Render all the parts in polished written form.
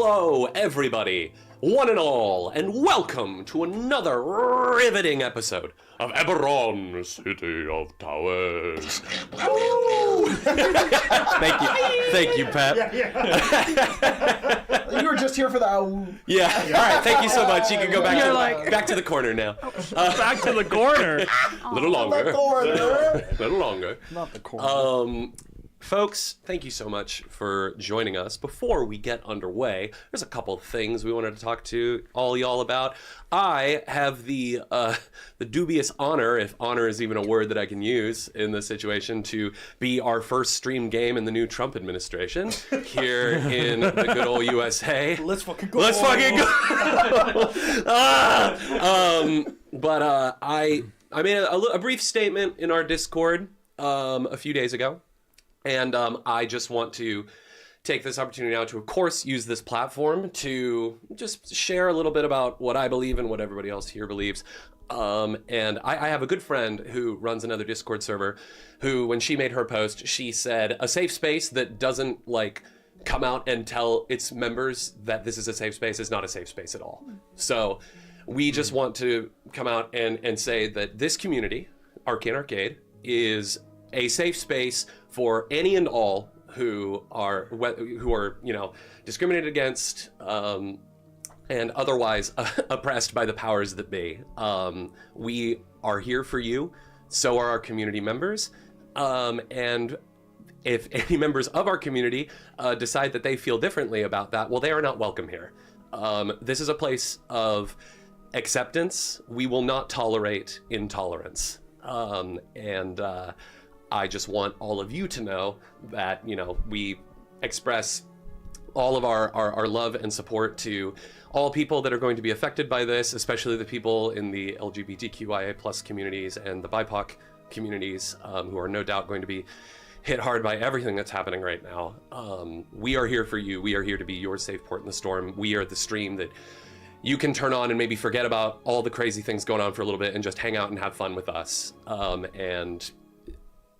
Hello, everybody, one and all, and welcome to another riveting episode of Eberron, City of Towers. Thank you, Pat. Yeah. You were just here for the Yeah. All right. Thank you so much. You can go back to the corner now. Back to the corner. Little longer. The corner. Little longer. Not the corner. Folks, thank you so much for joining us. Before we get underway, there's a couple of things we wanted to talk to all y'all about. I have the dubious honor, if honor is even a word that I can use in this situation, to be our first stream game in the new Trump administration here in the good old USA. Let's fucking go. Let's fucking go. But I made a brief statement in our Discord a few days ago. And I just want to take this opportunity now to, of course, use this platform to just share a little bit about what I believe and what everybody else here believes. And I have a good friend who runs another Discord server who, when she made her post, she said, a safe space that doesn't, like, come out and tell its members that this is a safe space is not a safe space at all. So we just want to come out and say that this community, Arcane Arcade, is a safe space for any and all who are discriminated against and otherwise oppressed by the powers that be. We are here for you. So are our community members. And if any members of our community decide that they feel differently about that, well, they are not welcome here. This is a place of acceptance. We will not tolerate intolerance. I just want all of you to know that, we express all of our love and support to all people that are going to be affected by this, especially the people in the LGBTQIA plus communities and the BIPOC communities, who are no doubt going to be hit hard by everything that's happening right now. We are here for you. We are here to be your safe port in the storm. We are the stream that you can turn on and maybe forget about all the crazy things going on for a little bit and just hang out and have fun with us. And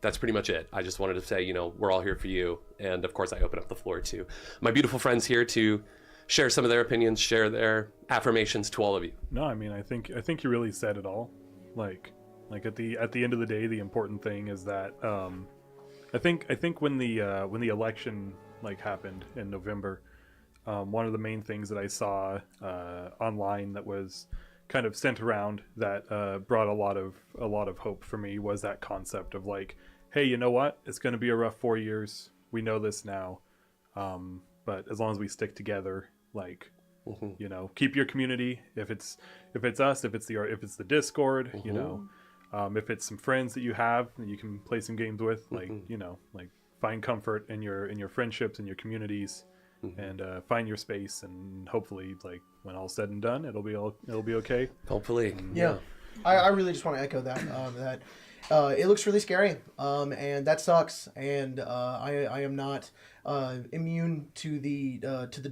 that's pretty much it. I just wanted to say, we're all here for you. And of course, I open up the floor to my beautiful friends here to share some of their opinions, share their affirmations to all of you. No, I mean, I think you really said it all. Like at the end of the day, the important thing is that I think when the election happened in November, one of the main things that I saw online that was kind of sent around that brought a lot of hope for me was that concept of hey, you know what? It's going to be a rough 4 years. We know this now, but as long as we stick together, keep your community. If it's us, if it's the Discord, if it's some friends that you have that you can play some games with, find comfort in your friendships and your communities. And find your space, and hopefully, when all's said and done, it'll be okay. Hopefully, yeah. I really just want to echo that. It looks really scary, and that sucks. And I am not immune to the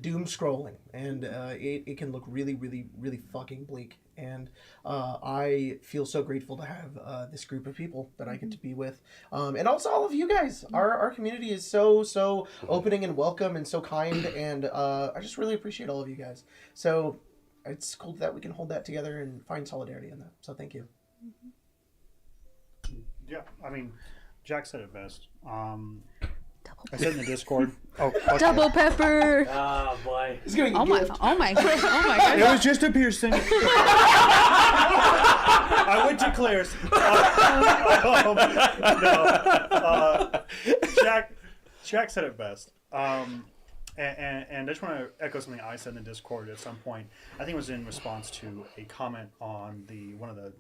doom scrolling, and it can look really, really, really fucking bleak. And I feel so grateful to have this group of people that I get to be with. And also all of you guys. Our community is so opening and welcome and so kind. And I just really appreciate all of you guys. So it's cool that we can hold that together and find solidarity in that. So thank you. Yeah, I mean, Jack said it best. I said in the Discord. Oh, Double pepper. Oh boy. He's getting a gift. Oh my god. It was just a piercing. I went to Claire's. Jack said it best. And I just want to echo something I said in the Discord at some point. I think it was in response to a comment on one of the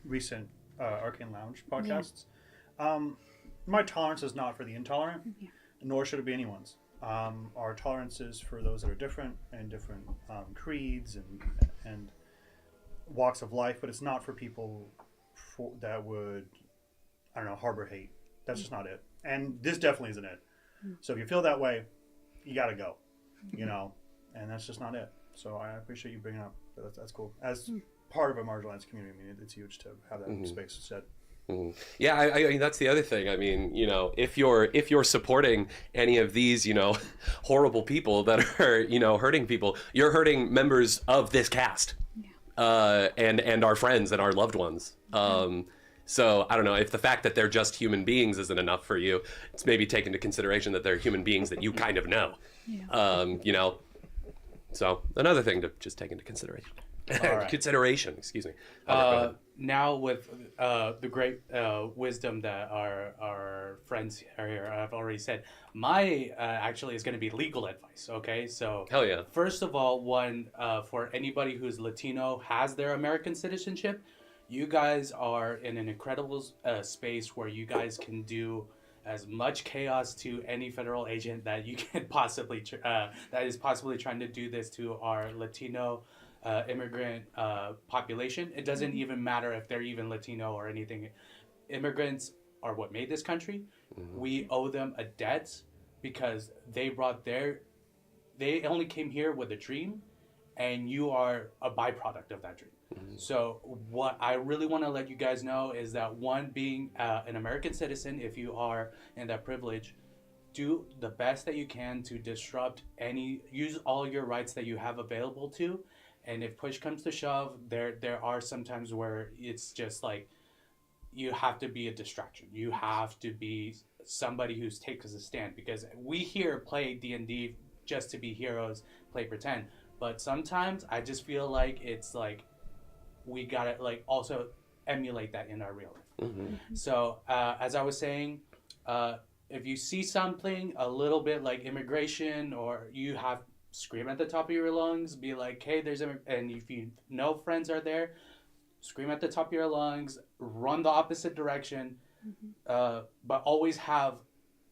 recent Arcane Lounge podcasts. Yeah. My tolerance is not for the intolerant, nor should it be anyone's. Our tolerance is for those that are different and different creeds and walks of life, but it's not for people that would, harbor hate. That's just not it. And this definitely isn't it. So if you feel that way, you got to go, and that's just not it. So I appreciate you bringing up. That's cool. As part of a marginalized community, I mean, it's huge to have that space set. Yeah, I mean that's the other thing. I mean, you know, if you're supporting any of these, you know, horrible people that are, you know, hurting people, you're hurting members of this cast, and our friends and our loved ones. So I don't know if the fact that they're just human beings isn't enough for you. It's maybe take into consideration that they're human beings that you kind of know. You know, so another thing to just take into consideration. Right. Consideration, excuse me. Now with the great wisdom that our friends here have already said, my actually is going to be legal advice. Okay, so Hell yeah. First of all, one for anybody who's Latino has their American citizenship, you guys are in an incredible space where you guys can do as much chaos to any federal agent that you can possibly that is possibly trying to do this to our Latino immigrant population. It doesn't even matter if they're even Latino or anything. Immigrants are what made this country. We owe them a debt because they only came here with a dream, and you are a byproduct of that dream. So what I really want to let you guys know is that, one, being an American citizen, if you are in that privilege, do the best that you can to use all your rights that you have available to. And if push comes to shove, there are some times where it's just like you have to be a distraction. You have to be somebody who takes a stand, because we here play D&D just to be heroes, play pretend. But sometimes I just feel like it's like we gotta like also emulate that in our real life. So as I was saying, if you see something a little bit like immigration, or you have scream at the top of your lungs, be like, hey, and if you know friends are there, scream at the top of your lungs, run the opposite direction, but always have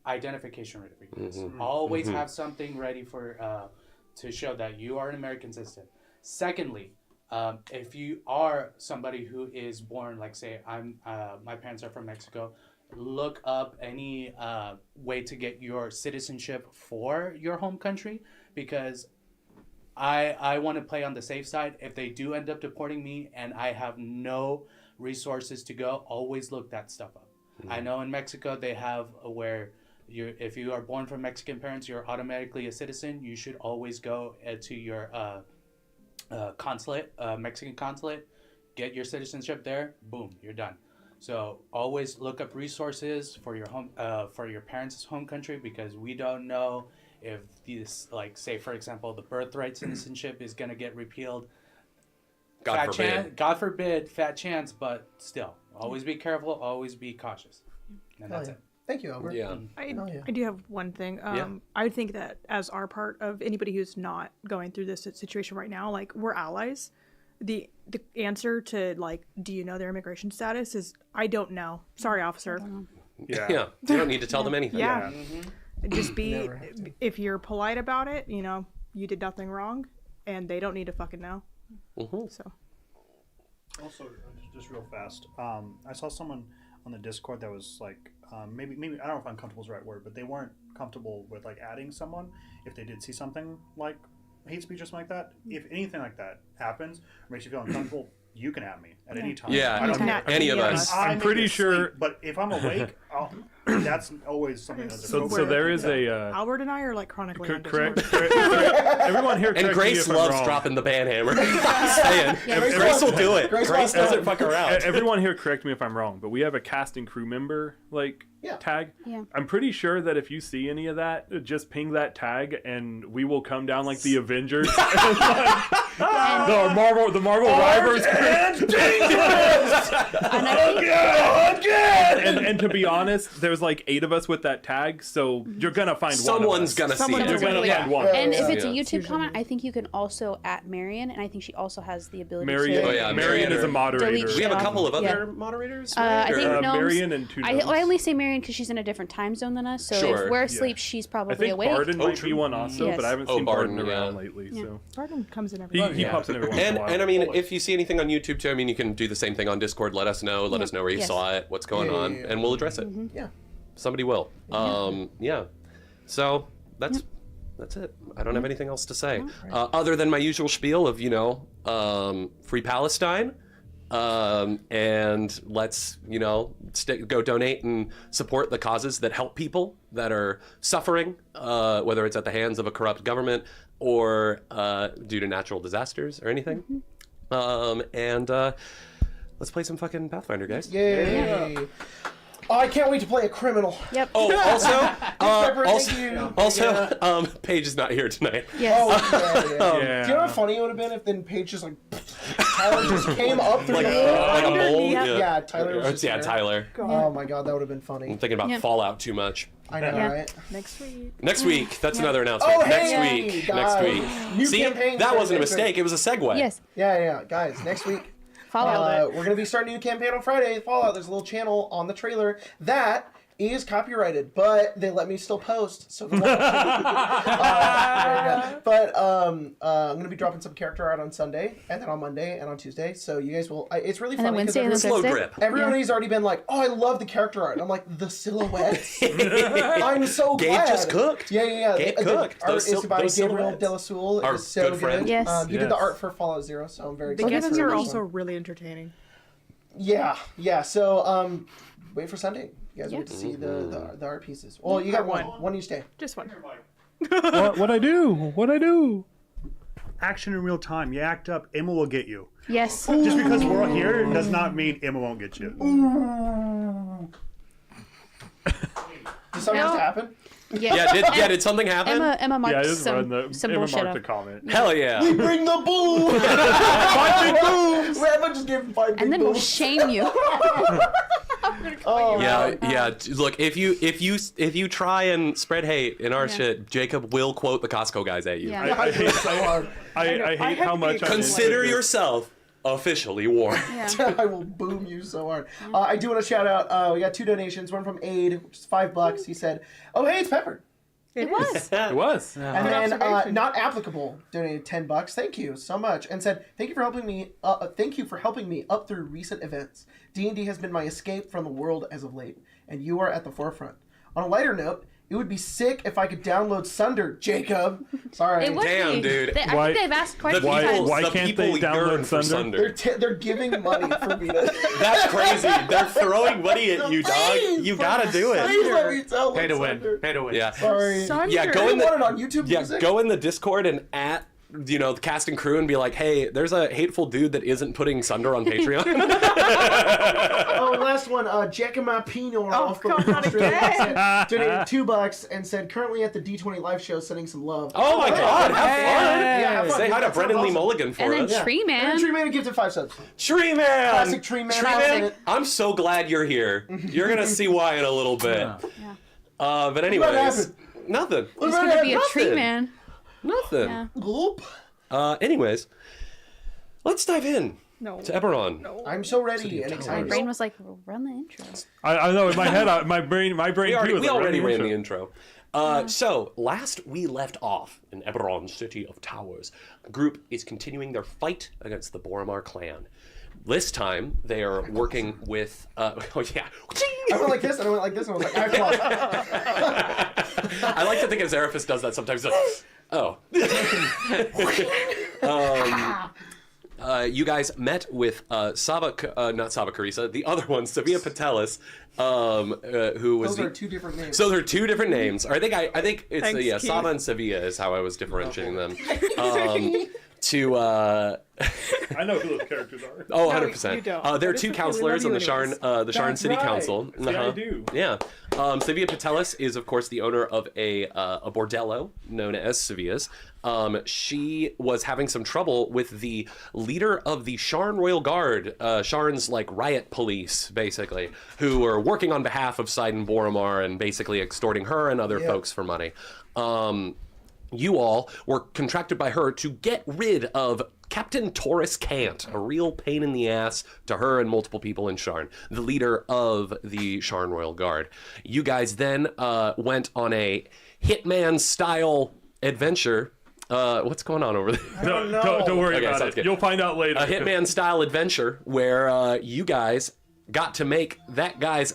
identification ready for you guys. Always have something ready for to show that you are an American citizen. Secondly, if you are somebody who is born, like say my parents are from Mexico, look up any way to get your citizenship for your home country, because I want to play on the safe side. If they do end up deporting me and I have no resources to go, always look that stuff up. I know in Mexico they have where if you are born from Mexican parents, you're automatically a citizen. You should always go to your consulate, Mexican consulate, get your citizenship there. Boom, you're done. So always look up resources for your home, for your parents' home country, because we don't know if these, like, say for example, the birthright citizenship is gonna get repealed. God forbid, fat chance, but still, always be careful, always be cautious, and that's it. Thank you, Albert. Yeah. I do have one thing. I think that as our part of anybody who's not going through this situation right now, like, we're allies. The answer to, like, do you know their immigration status is, I don't know. Sorry, officer. Yeah. You don't need to tell them anything. Yeah. Just be, if you're polite about it, you know, you did nothing wrong, and they don't need to fucking know. So. Also, just real fast, I saw someone on the Discord that was like, maybe I don't know if uncomfortable is the right word, but they weren't comfortable with like adding someone if they did see something like hate speech or something like that. If anything like that happens or makes you feel uncomfortable, you can at me at any time. Yeah, I don't care. any of us. I'm pretty sure. But if I'm awake, that's always something that's So there is a. Albert and I are like chronically on Correct. Discord. Everyone here. And Grace loves dropping the ban hammer. Saying, Grace will do it. Grace doesn't fuck around. Everyone here, correct me if I'm wrong, but we have a cast and crew member tag. Yeah. I'm pretty sure that if you see any of that, just ping that tag, and we will come down like the Avengers. The Marvel Rivals. And to be honest, there's like 8 of us with that tag, so you're gonna find someone's one. Gonna see it. You're gonna find one. And if it's a YouTube comment, I think you can also at Marion, and I think she also has the ability Marion, to. Marion is a moderator. delete We have a couple of other Yeah. moderators. I think Gnomes, Marion and 2 Gnomes. I only say Marion because she's in a different time zone than us. So Sure. if we're asleep, she's I probably think awake. Barden might be one also, Yes. but I haven't Oh, seen Barden Barden, around yeah. lately. Yeah. So Barden comes in every he pops in every once in a while. And I mean, if you see anything on YouTube too, I mean, you can do the same thing on Discord. Let us know. Let us know where you Yes. saw it, what's going on, and we'll address it. Yeah. Somebody will. Yeah. So that's it. I don't have anything else to say other than my usual spiel of free Palestine, and let's go donate and support the causes that help people that are suffering, whether it's at the hands of a corrupt government or due to natural disasters or anything. And let's play some fucking Pathfinder, guys. Yay! Oh, I can't wait to play a criminal. Yep. Oh, Pepper, thank you. Paige is not here tonight. Yes. Oh, yeah. Do you know how funny it would have been if then Paige just like Tyler just came up through Like the a mole. Yeah, Tyler was just there. Tyler. Oh my god, that would have been funny. I'm thinking about Fallout too much. I know, right? Next week. Next week, that's another announcement. Oh, Next hey, week. guys. Next week. New See, campaign that wasn't a next week. mistake. It was a segue. Yes. Yeah, guys, next week. Fallout. We're gonna be starting a new campaign on Friday. Fallout. There's a little channel on the trailer that is copyrighted, but they let me still post. So, I'm gonna be dropping some character art on Sunday, and then on Monday, and on Tuesday. So you guys will. It's really And then funny because Wednesday and then Slow Thursday. drip. everybody's already been like, "Oh, I love the character art." And I'm like, "The silhouettes." I'm so Gabe glad. just cooked. Yeah. Gabe The cooked. art Those is by those Gabriel silhouettes. Delasoul. Our It is so good friend. Yes. He did the Yes. art for Fallout 0, so I'm very The excited. gifts for are this also one. really entertaining. Yeah. So wait for Sunday. You guys will get to see the art pieces. Well, you got one each day. Just one. What I do? Action in real time. You act up, Emma will get you. Yes. Just because we're all here does not mean Emma won't get you. Did something just happen? Yeah. Did something happen? Emma marked Yeah, I just some Emma bullshit marked up. a comment. Hell yeah. Bring the boom! 5 big booms! Emma just gave him 5 big And then we'll booms. shame you. Oh, Yeah. Look, if you try and spread hate in our shit, Jacob will quote the Costco guys at you. Yeah. I hate it so hard. I hate how much I'm Consider into this. yourself officially warned. Yeah. I will boom you so hard. I do want to shout out, we got 2 donations, one from Aid, which is $5. He said, "Oh, hey, it's Pepper." It was. It was. And then not applicable donated $10. Thank you so much, and said thank you for helping me. Thank you for helping me up through recent events. D&D has been my escape from the world as of late, and you are at the forefront. On a lighter note, it would be sick if I could download Sunder, Jacob. Sorry, It would Damn, be. dude. I Why- think they've asked quite a few Why- times. why the can't people they download yearn for Sunder? they're giving money for me to. That's crazy. They're throwing money at you, dog. Please, You gotta do it. Please let me download Pay to win. Sunder. Pay to win. Yeah. Sorry. Yeah, go I in the want it on YouTube Music. go in the Discord and at the cast and crew and be like, hey, there's a hateful dude that isn't putting Sunder on Patreon. Oh, last one. Jacoma Pino off the come on again. donated $2 and said currently at the D20 live show, sending some love. Oh my god, have fun. Yeah, have fun. Say hi to That Brendan sounds Lee awesome. Mulligan for And then us. Tree And Man. Tree Man gifted 5 subs. Tree Man! Classic Tree Man. Tree Man, I'm so glad you're here. You're gonna see why in a little bit. Yeah. But anyways, happened? nothing. He's gonna be a Nothing. Tree Man. Nothing. Yeah. Gloop. Anyways, let's dive in No. to Eberron. I'm so ready City of and Towers. My excited. brain was like, run the intro. I know in my head, my brain We too. already, was like, ran running the intro. intro. So, last we left off in Eberron, City of Towers, the group is continuing their fight against the Boromar clan. This time, they are working with... oh, yeah. I went like this, and I went like this, and I was like, I flopped. I like to think of Zeraphis does that sometimes. Like, oh. You guys met with not Sava Carissa, the other one, Savia Patelis, who was Those are 2 different names. So they're 2 different names. I think it's Thanks, Keith. Sava and Sevilla is how I was differentiating them. To I know who those characters are. oh, No, 100%. you don't. They're But 2 it's okay, we counselors love on the you Sharn anyways. the Sharn That's City right. Council. Yeah, I do. Yeah. Sevilla Patelis is, of course, the owner of a bordello known as Sevilla's. She was having some trouble with the leader of the Sharn Royal Guard, Sharn's like riot police, basically, who were working on behalf of Sidon Boromar and basically extorting her and other folks for money. You all were contracted by her to get rid of Captain Taurus Cant, a real pain in the ass to her and multiple people in Sharn, the leader of the Sharn Royal Guard. You guys then went on a Hitman-style adventure. What's going on over there? Don't worry Okay, about sounds it. good. You'll find out later. A Hitman-style adventure where you guys got to make that guy's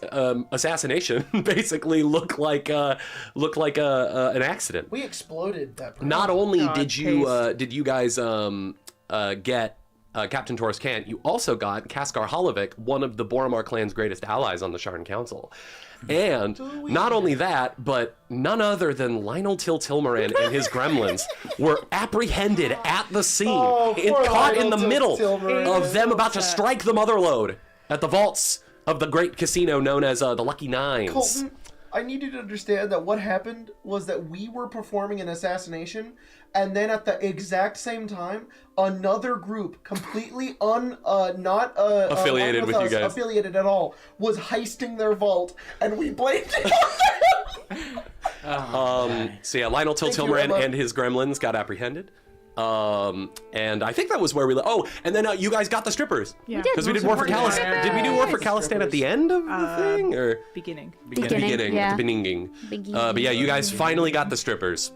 assassination basically look like an accident. We exploded that person. Not only God, did you taste. did you guys get Captain Taurus Kant, you also got Kaskar Holovik, one of the Boromar clan's greatest allies on the Sharn Council. And not only that, but none other than Lionel Tilmarin and his gremlins were apprehended at the scene, caught in the middle of them about to strike the Motherlode at the vaults of the great casino known as the Lucky Nines. Colton, I need you to understand that what happened was that we were performing an assassination, and then at the exact same time, another group completely not affiliated with you guys, affiliated at all, was heisting their vault, and we blamed it on them. So yeah, Lionel Tilmarin and his gremlins got apprehended. And I think that was where we. And then you guys got the strippers. Yeah, because we did War for Calistan. Did we do War for Calistan at the end of the thing, or beginning? Beginning. Yeah. At the beginning. But yeah, you guys finally got the strippers.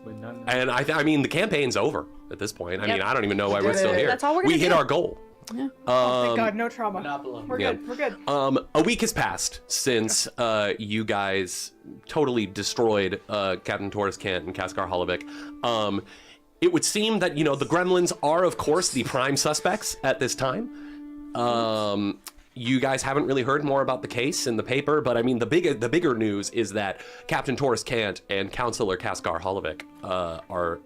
And I mean, the campaign's over at this point. I mean, I don't even know why we're still here. That's all we're gonna We hit do. our goal. Yeah. Thank God, no trauma. Monopoly. We're good. We're good. A week has passed since you guys totally destroyed Captain Taurus Kant and Kaskar Holovik. It would seem that, the gremlins are, of course, the prime suspects at this time. You guys haven't really heard more about the case in the paper, but I mean, the bigger news is that Captain Taurus Kant and Counselor Kaskar Holovik or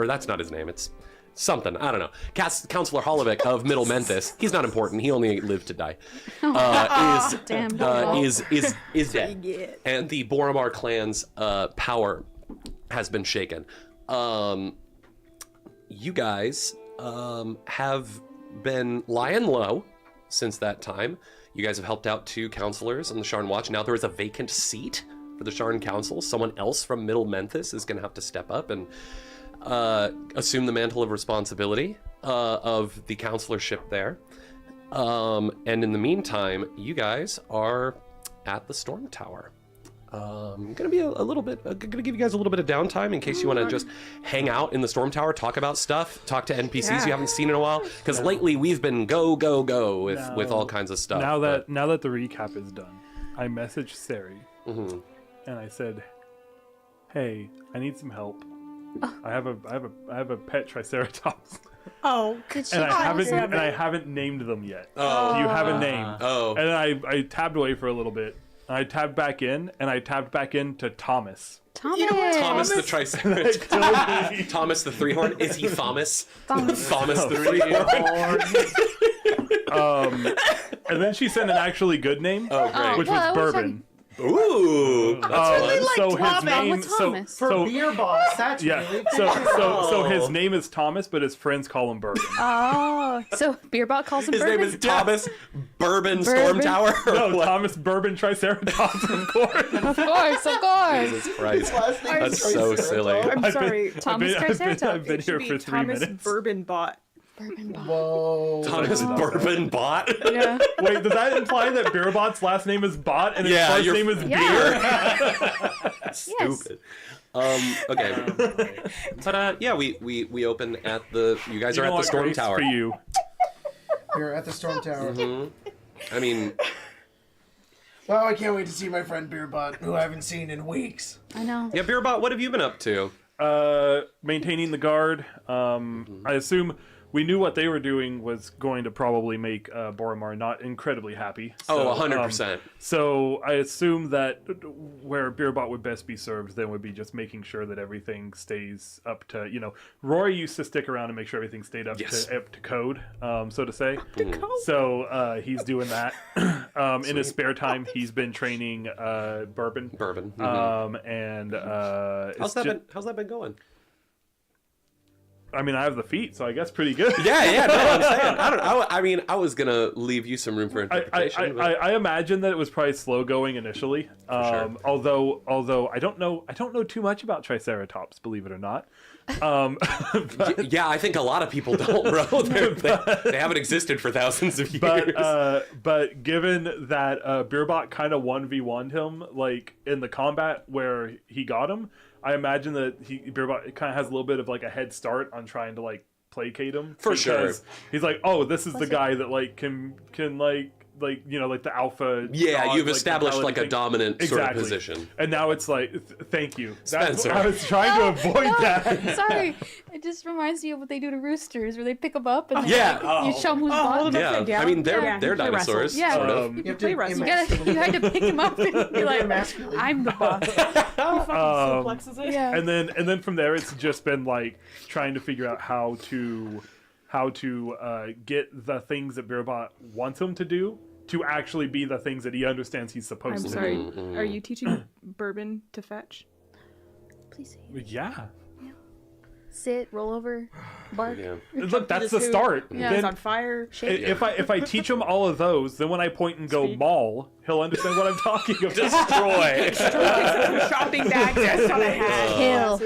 that's not his name, it's something, I don't know. Counselor Holovik of Middle Memphis, he's not important, he only lived to die, is dead. And the Boromar clan's power has been shaken. You guys have been lying low since that time. You guys have helped out 2 counselors on the Sharn Watch. Now there is a vacant seat for the Sharn Council. Someone else from Middle Memphis is going to have to step up and assume the mantle of responsibility of the counselorship there. And in the meantime, you guys are at the Storm Tower. Gonna give you guys a little bit of downtime in case you want to just hang out in the Storm Tower, talk about stuff, talk to NPCs you haven't seen in a while. Because lately we've been go with all kinds of stuff. Now that the recap is done, I messaged Sari and I said, "Hey, I need some help. I have a pet triceratops." Oh, and I haven't named them yet. Do you have a name? And then I tabbed away for a little bit. I tabbed back in, and I tabbed back into Thomas. Thomas the Triceratops. Thomas the Three-Horn. Is he Thomas? Thomas the Three-Horn. And then she sent an actually good name, which was Bourbon. Ooh, that's really like so Thomas. his name, What's Thomas? For beer boss, that's really so his name is Thomas, but his friends call him Bourbon. Oh, so Beerbot calls him His Bourbon? name is Thomas Bourbon Storm Tower? No, Thomas Bourbon Triceratops, of course. Of course. Jesus Christ. last name That's so silly. I'm sorry. Thomas Triceratops. I've been here It for should be 3 Thomas minutes. Bourbon Bot. Bourbon Bot. Whoa. Thomas Bourbon Bot? Yeah. Wait, does that imply that Beerbot's last name is Bot and his Yeah, first your- name is Yeah. Beer? Stupid. Okay. But yeah, we open at the. You guys are at the Storm Grace, Tower. For you. You're at the Storm Tower. I mean, Wow, I can't wait to see my friend Beerbot, who I haven't seen in weeks. I know. yeah, Beerbot, what have you been up to? Maintaining the guard. I assume we knew what they were doing was going to probably make Boromar not incredibly happy. So, 100%. So I assume that where Beerbot would best be served then would be just making sure that everything stays up to, Rory used to stick around and make sure everything stayed up to code, so to say. So he's doing that. In his spare time, he's been training Bourbon. And How's that been going? I mean, I have the feet, so I guess pretty good. Yeah, no, I'm saying. I mean, I was gonna leave you some room for interpretation. I imagine that it was probably slow going initially. Sure. Although I don't know too much about Triceratops, believe it or not. Yeah, I think a lot of people don't, bro. They haven't existed for thousands of years. But given that Beerbot kind of 1v1'd him, like in the combat where he got him, I imagine that Beerbot kind of has a little bit of like a head start on trying to like placate him. For sure. He's like, oh, this is the guy that like can like the alpha. Yeah, dog, you've established mentality like a thing. dominant sort of position. And now it's like, thank you. Spencer. I was trying to avoid that. Sorry. It just reminds me of what they do to roosters, where they pick them up and Yeah. then, you show them who's boss. Yeah, I mean they're Yeah. they're dinosaurs. Yeah. Sort of. You have play to wrestling. You had to pick him up and be like, emasculate. I'm the boss. Suplexes it. Yeah. And then from there, it's just been like trying to figure out how to get the things that Birabot wants him to do to actually be the things that he understands he's supposed I'm to sorry. Mm-hmm. Are you teaching Bourbon to fetch? Please do. Yeah. sit, roll over, bark. Yeah. Look, that's the Who- start. Yeah. He's Then, on fire. if I teach him all of those, then when I point and go Speak. maul, he'll understand what I'm talking about. Destroy. Shopping bag just on a hat. Kill.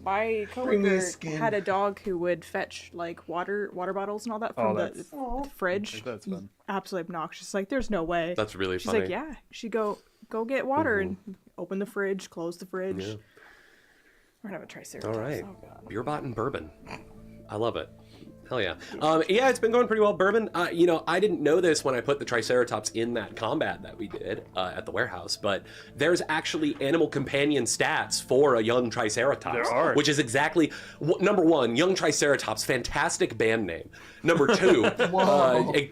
My Bring me a coworker skin. had a dog who would fetch like water bottles and all that from that's- the fridge. That's fun. Absolutely obnoxious. Like, there's no way. That's really She's funny. like, yeah. She go get water and open the fridge, close the fridge. Yeah. We're gonna have a triceratops. All right. Oh, God. Beer bot and bourbon. I love it. Hell yeah. Yeah, it's been going pretty well. Bourbon, I didn't know this when I put the Triceratops in that combat that we did at the warehouse, but there's actually animal companion stats for a young Triceratops. There are. Which is exactly, number one, young Triceratops, fantastic band name. Number two,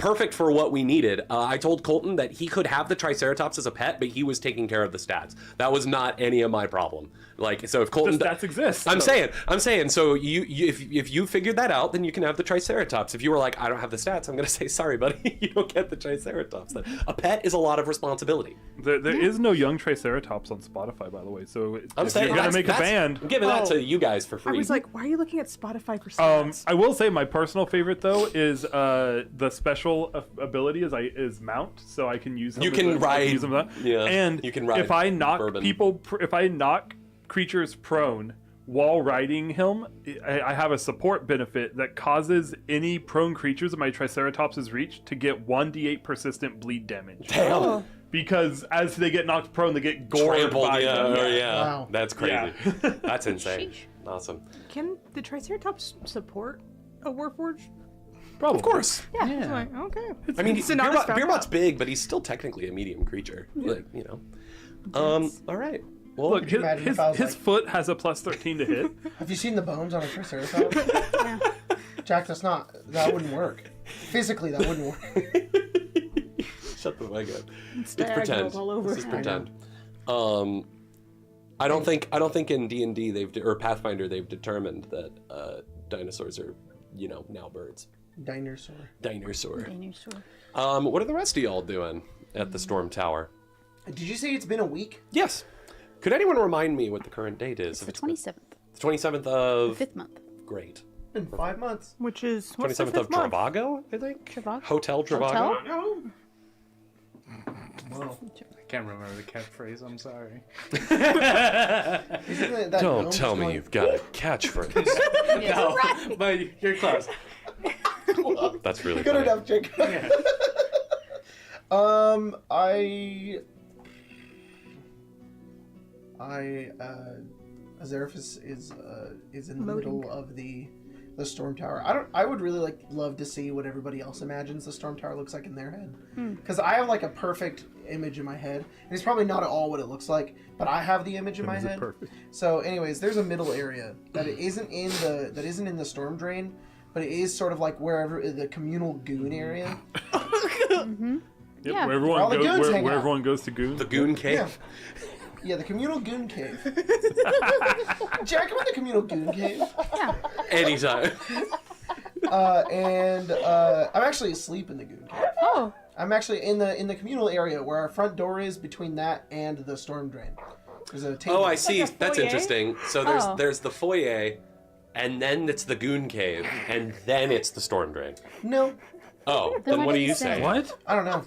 perfect for what we needed. I told Colton that he could have the Triceratops as a pet, but he was taking care of the stats. That was not any of my problem. Like, so if Colton... The stats exist. I'm saying, so if you figured that out, then you can have the Triceratops. If you were like, I don't have the stats, I'm going to say, sorry, buddy, you don't get the Triceratops. A pet is a lot of responsibility. There is no young Triceratops on Spotify, by the way. So I'm if saying you're gonna make a band. I'm giving that to you guys for free. I was like, why are you looking at Spotify for stats? I will say my personal favorite though is the special ability is mount, so I can use him. You can ride- Use him with that. yeah, and you can ride if I knock bourbon. if I knock creatures prone while riding him, I have a support benefit that causes any prone creatures in my Triceratops' reach to get 1d8 persistent bleed damage. damn. Because as they get knocked prone, they get gored Trampled, by them. yeah. Wow. That's crazy. Yeah. That's insane. Awesome. Can the Triceratops support a Warforged? Probably. Of course. Yeah. It's like, okay. I mean, Sonata's found Beerbot's out. big, but he's still technically a medium creature. Like, all right. Well, Look, you imagine if I was his like- foot has a plus 13 to hit. Have you seen the bones on a Triceratops? Jack, that wouldn't work. Physically, that wouldn't work. shut the mic up. It's diagonal pretend. all over. This is pretend. I don't think in D&D or Pathfinder they've determined that dinosaurs are now birds. Dinosaur. Dinosaur. Dinosaur. What are the rest of y'all doing at the Storm Tower? Did you say it's been a week? Yes. Could anyone remind me what the current date is? It's the 27th. The 27th of... 5th month. Great. Been 5 months. Which is what's the 27th fifth of month? Travago, I think? Travago? Hotel Travago? Hotel? No. Whoa. I can't remember the catchphrase. I'm sorry. Isn't it that Don't gnome tell just me going- you've got a catchphrase. No, but you're close. That's really Good funny. enough, Jake. Yeah. Azeraphis is in the Loading. middle of the Storm Tower. I would really love to see what everybody else imagines the Storm Tower looks like in their head, because I have a perfect image in my head, and it's probably not at all what it looks like, but I have the image in my Is it head. perfect? So, anyways, there's a middle area that isn't in the storm drain, but it is sort of like wherever the communal goon area. Yep, Yeah. where Where all everyone the goes, goons hang where out. everyone goes to goon. The Goon Cave? Yeah, the communal goon cave. Jack, I'm in the communal goon cave. Anytime. And I'm actually asleep in the goon cave. Oh, I'm actually in the communal area where our front door is, between that and the storm drain. There's a table. Oh, I see. Like a That's foyer? interesting. So Oh. there's the foyer, and then it's the Goon Cave, and then it's the Storm Drain. No, Oh, Then then why what do did you you say? say? What? I don't know.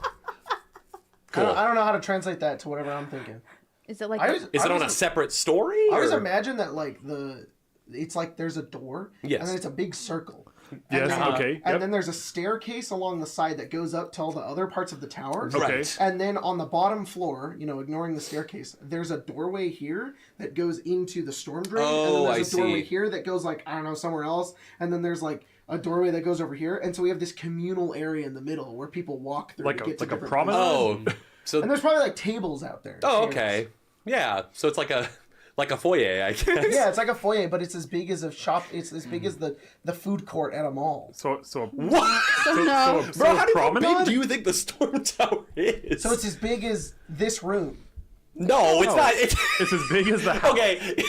Cool. I don't know how to translate that to whatever I'm thinking. is it like I was- Is it on a separate story? I always or- imagine that it's like there's a door, Yes. and then it's a big circle. Yes, then, okay. And Yep. then there's a staircase along the side that goes up to all the other parts of the tower. Okay. Right. And then on the bottom floor, ignoring the staircase, there's a doorway here that goes into the storm drain. And Oh, then there's I a doorway see. here that goes somewhere else. And then there's a doorway that goes over here. And so we have this communal area in the middle where people walk through Like to a- get to like a different promenade? places. Oh, so And there's probably tables out there. oh, chairs. okay, yeah. So it's like a Like a foyer, I guess. Yeah, it's like a foyer, but it's as big as a shop. It's as big as the food court at a mall. So What? No. Bro, how promenade? big do you think the storm tower is? So it's as big as this room. No, it's not. it's as big as the house. Okay.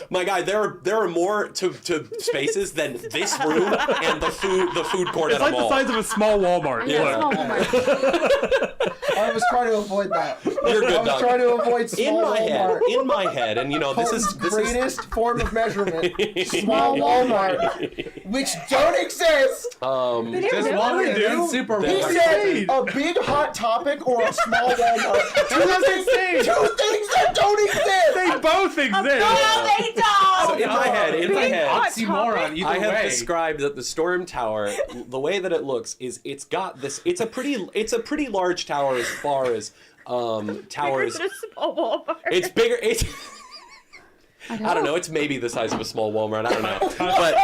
My guy, there are more to spaces than this room and the food court It's at like a the mall. size of a small Walmart. Yeah, Look. small Walmart. I was trying to avoid that. You're good, I was dog. trying to avoid small Walmart. In my head, and you know, this is greatest form of measurement. Small Walmart, which don't exist. Just do. one They do. in Super He Bowl. said a big Hot Topic or a small Walmart. Two things that don't exist. They both exist. No, they don't. So in my head, Oxymoron, either I have way. described that the storm tower, the way that it looks is it's got this. It's a pretty large tower as far as towers. Bigger than a small Walmart. It's bigger. It's. I don't know. It's maybe the size of a small Walmart. I don't know. But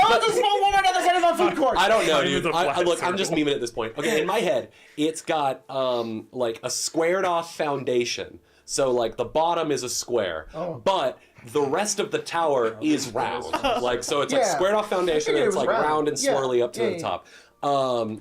Oh, the small Walmart on the side of a food court. I don't know, Mine dude. was a flat Look, I'm just circle. memeing at this point. Okay, in my head, it's got like a squared off foundation. So like the bottom is a square, but the rest of the tower is round. Like so, it's like Yeah. squared off foundation, I and figured it's it like was round. round and Yeah. swirly up to Yeah, the yeah. top.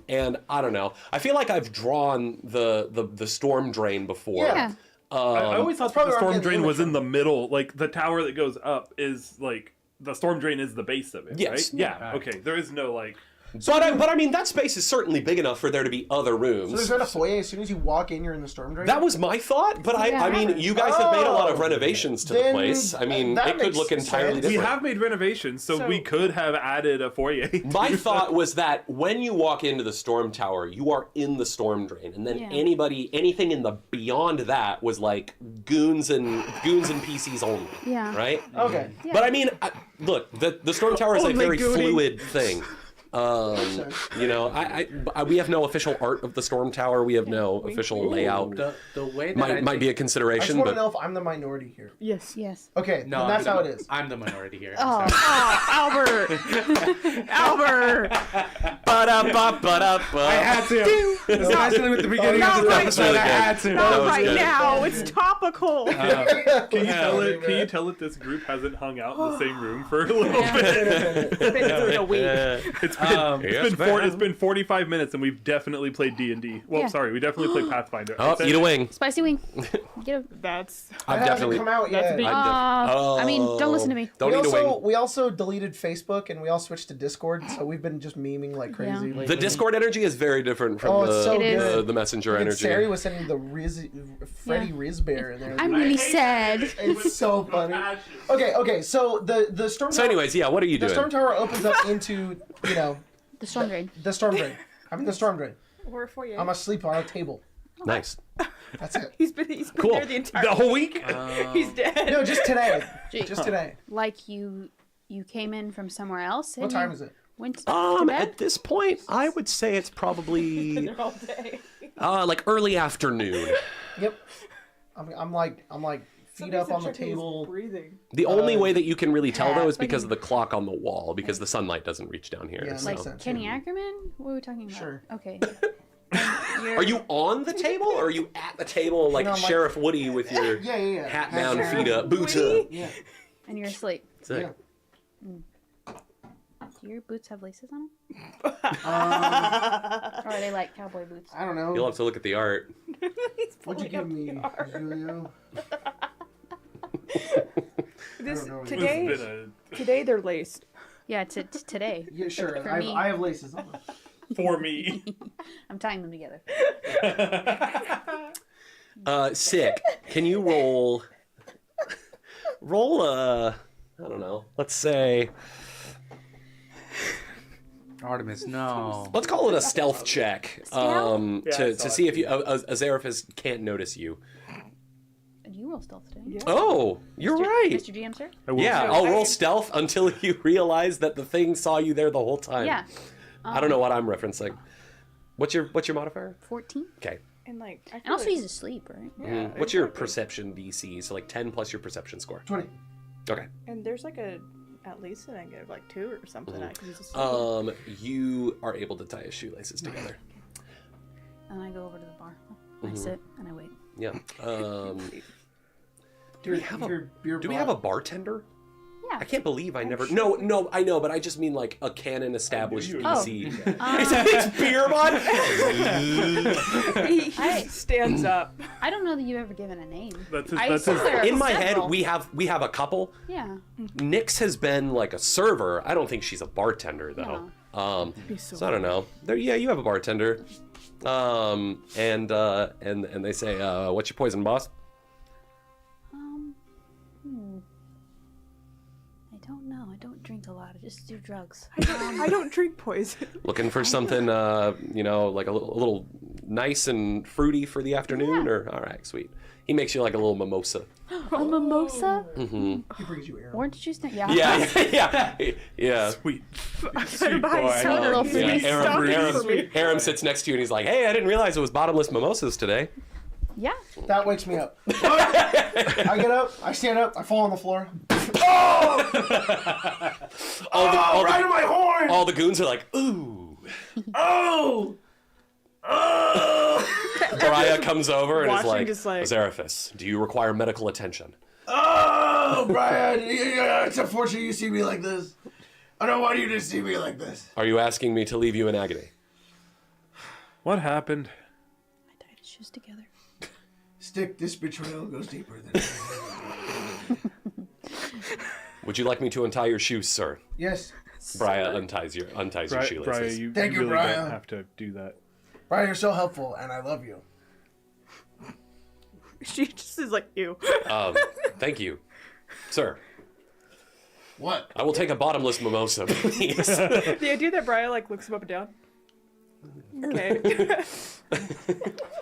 And I don't know. I feel like I've drawn the storm drain before. Yeah. I always thought that probably the where I'm storm getting drain the was image in the middle. Like the tower that goes up is like the storm drain is the base of it, Yes. right? Yeah. Okay. There is no like. But I mean, that space is certainly big enough for there to be other rooms. So there's not a foyer. As soon as you walk in, you're in the storm drain. That was my thought, but I Yeah. mean, you guys have made a lot of Oh. renovations to the Then place. I mean, that it could makes look entirely sense. We different. have made renovations, so So- we could have added a foyer. My thought was that when you walk into the storm tower, you are in the storm drain, and then Yeah. anything in the beyond that was like goons and PCs only. Yeah. Right. Okay. Yeah. But I mean, look, the storm tower is a Only very Goonies. fluid thing. You know, we have no official art of the storm tower. We have no official layout. The way that I Might be a I just consideration, want to but know if I'm the minority here. Yes. Yes. Okay, No, then that's how it is. I'm the minority here. Oh. Oh, Albert. Albert. I had to, especially with the beginning Not of this right episode. I had to. That Not was right good. now. It's topical. Can you tell it? Can you tell it this group hasn't hung out in the same room for a little bit? It's been a week. It's been 45 minutes, and we've definitely played D&D. Well, Yeah. sorry, we definitely played Pathfinder. Oh, eat a wing. Spicy wing. Get a. That's. I've That hasn't definitely. come out That's yet. big. I mean, don't listen to me. Don't eat a wing. We also deleted Facebook and we all switched to Discord, so we've been just memeing like crazy. Yeah. lately. The Discord energy is very different from Oh, it's so It is. good. the messenger And energy. Sari was sending the Freddy Yeah. Rizbear in there. I'm really sad. It's so funny. Okay. So the storm. So, anyways, yeah, what are you the doing? storm tower opens up into The storm drain. the storm drain. I'm in the storm drain. Or a foyer. I'm asleep on a table. Nice. That's it. He's been Cool. there the entire. The whole week? He's dead. No, just today. Gee. Just today. Like you came in from somewhere else. What time is it? Went to bed? At this point, I would say it's probably All day. like early afternoon. Yep. I'm like feet up on the table. Breathing. The only way that you can really tell though is because of the clock on the wall, because the sunlight doesn't reach down here. Yeah, so. Like makes sense. Kenny Ackerman? What are we talking about? Sure. Okay. Are you on the table, or are you at the table like No, I'm like- Sheriff Woody with your Yeah. hat down, Sheriff feet up, boots up? Yeah. And you're asleep. Sick. Yeah. Do your boots have laces on them? Or are they like cowboy boots? I don't know. You'll have to look at the art. What'd you give me, Julio? This I don't know. today. It's been Today they're laced. Yeah, today. Yeah, sure. For I me. have laces on. for me. I'm tying them together. Sick. Can you roll I don't know. Let's say Artemis, no. let's call it a stealth check. Yeah, I To saw see it. if you Azeraphis can't notice you. You roll stealth today. Yeah. Oh, you're right. Mr. GM, sir? I will Yeah, say- I'll roll stealth until you realize that the thing saw you there the whole time. Yeah. I don't know what I'm referencing. What's your modifier? 14. Okay. And like. I And feel also like, he's asleep, right? Yeah. What's your exactly. perception DC? So like 10 plus your perception score. 20. Okay. And there's like at least a negative like 2 or something. Because he's asleep. You are able to tie his shoelaces together. And I go over to the bar. I sit and I wait. Yeah. Do we have a bartender? Yeah. I can't believe I never. No, I know, but I just mean like a canon established PC. It's beer bot. He stands up. I don't know that you've ever given a name. That's In my head, we have a couple. Yeah. Nyx has been like a server. I don't think she's a bartender though. So I don't know. You have a bartender. And they say, "What's your poison, boss?" I don't know. I don't drink a lot. I just do drugs. I don't drink poison. Looking for something, like a little nice and fruity for the afternoon, or all right, sweet. He makes you like a little mimosa. A mimosa? He brings you Aaron. Orange juice? Yeah. Yeah. Sweet. Sweet boy. So a little fruity Aram sits next to you and he's like, "Hey, I didn't realize it was bottomless mimosas today." Yeah. That wakes me up. I get up, I stand up, I fall on the floor. Oh! Right in my horn! All the goons are like, "Ooh." Oh! Mariah comes over and is Watching like, just like- "Azaraphus, do you require medical attention?" Oh, Brian, it's unfortunate you see me like this. I don't want you to see me like this. Are you asking me to leave you in agony? What happened? I tied his shoes together. Stick, this betrayal goes deeper than Would you like me to untie your shoes, sir? Yes. Brian unties your shoelaces. Brian, you Thank you, really Brian. don't have to do that. Brian, you're so helpful, and I love you. She just is like, ew. Thank you, sir. What? I will take a bottomless mimosa, please. The idea that Brian like looks him up and down. Okay.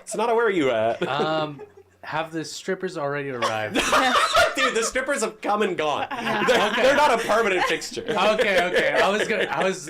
Sonata, where are you at? Have the strippers already arrived? Dude, the strippers have come and gone. They're not a permanent fixture. Okay. I was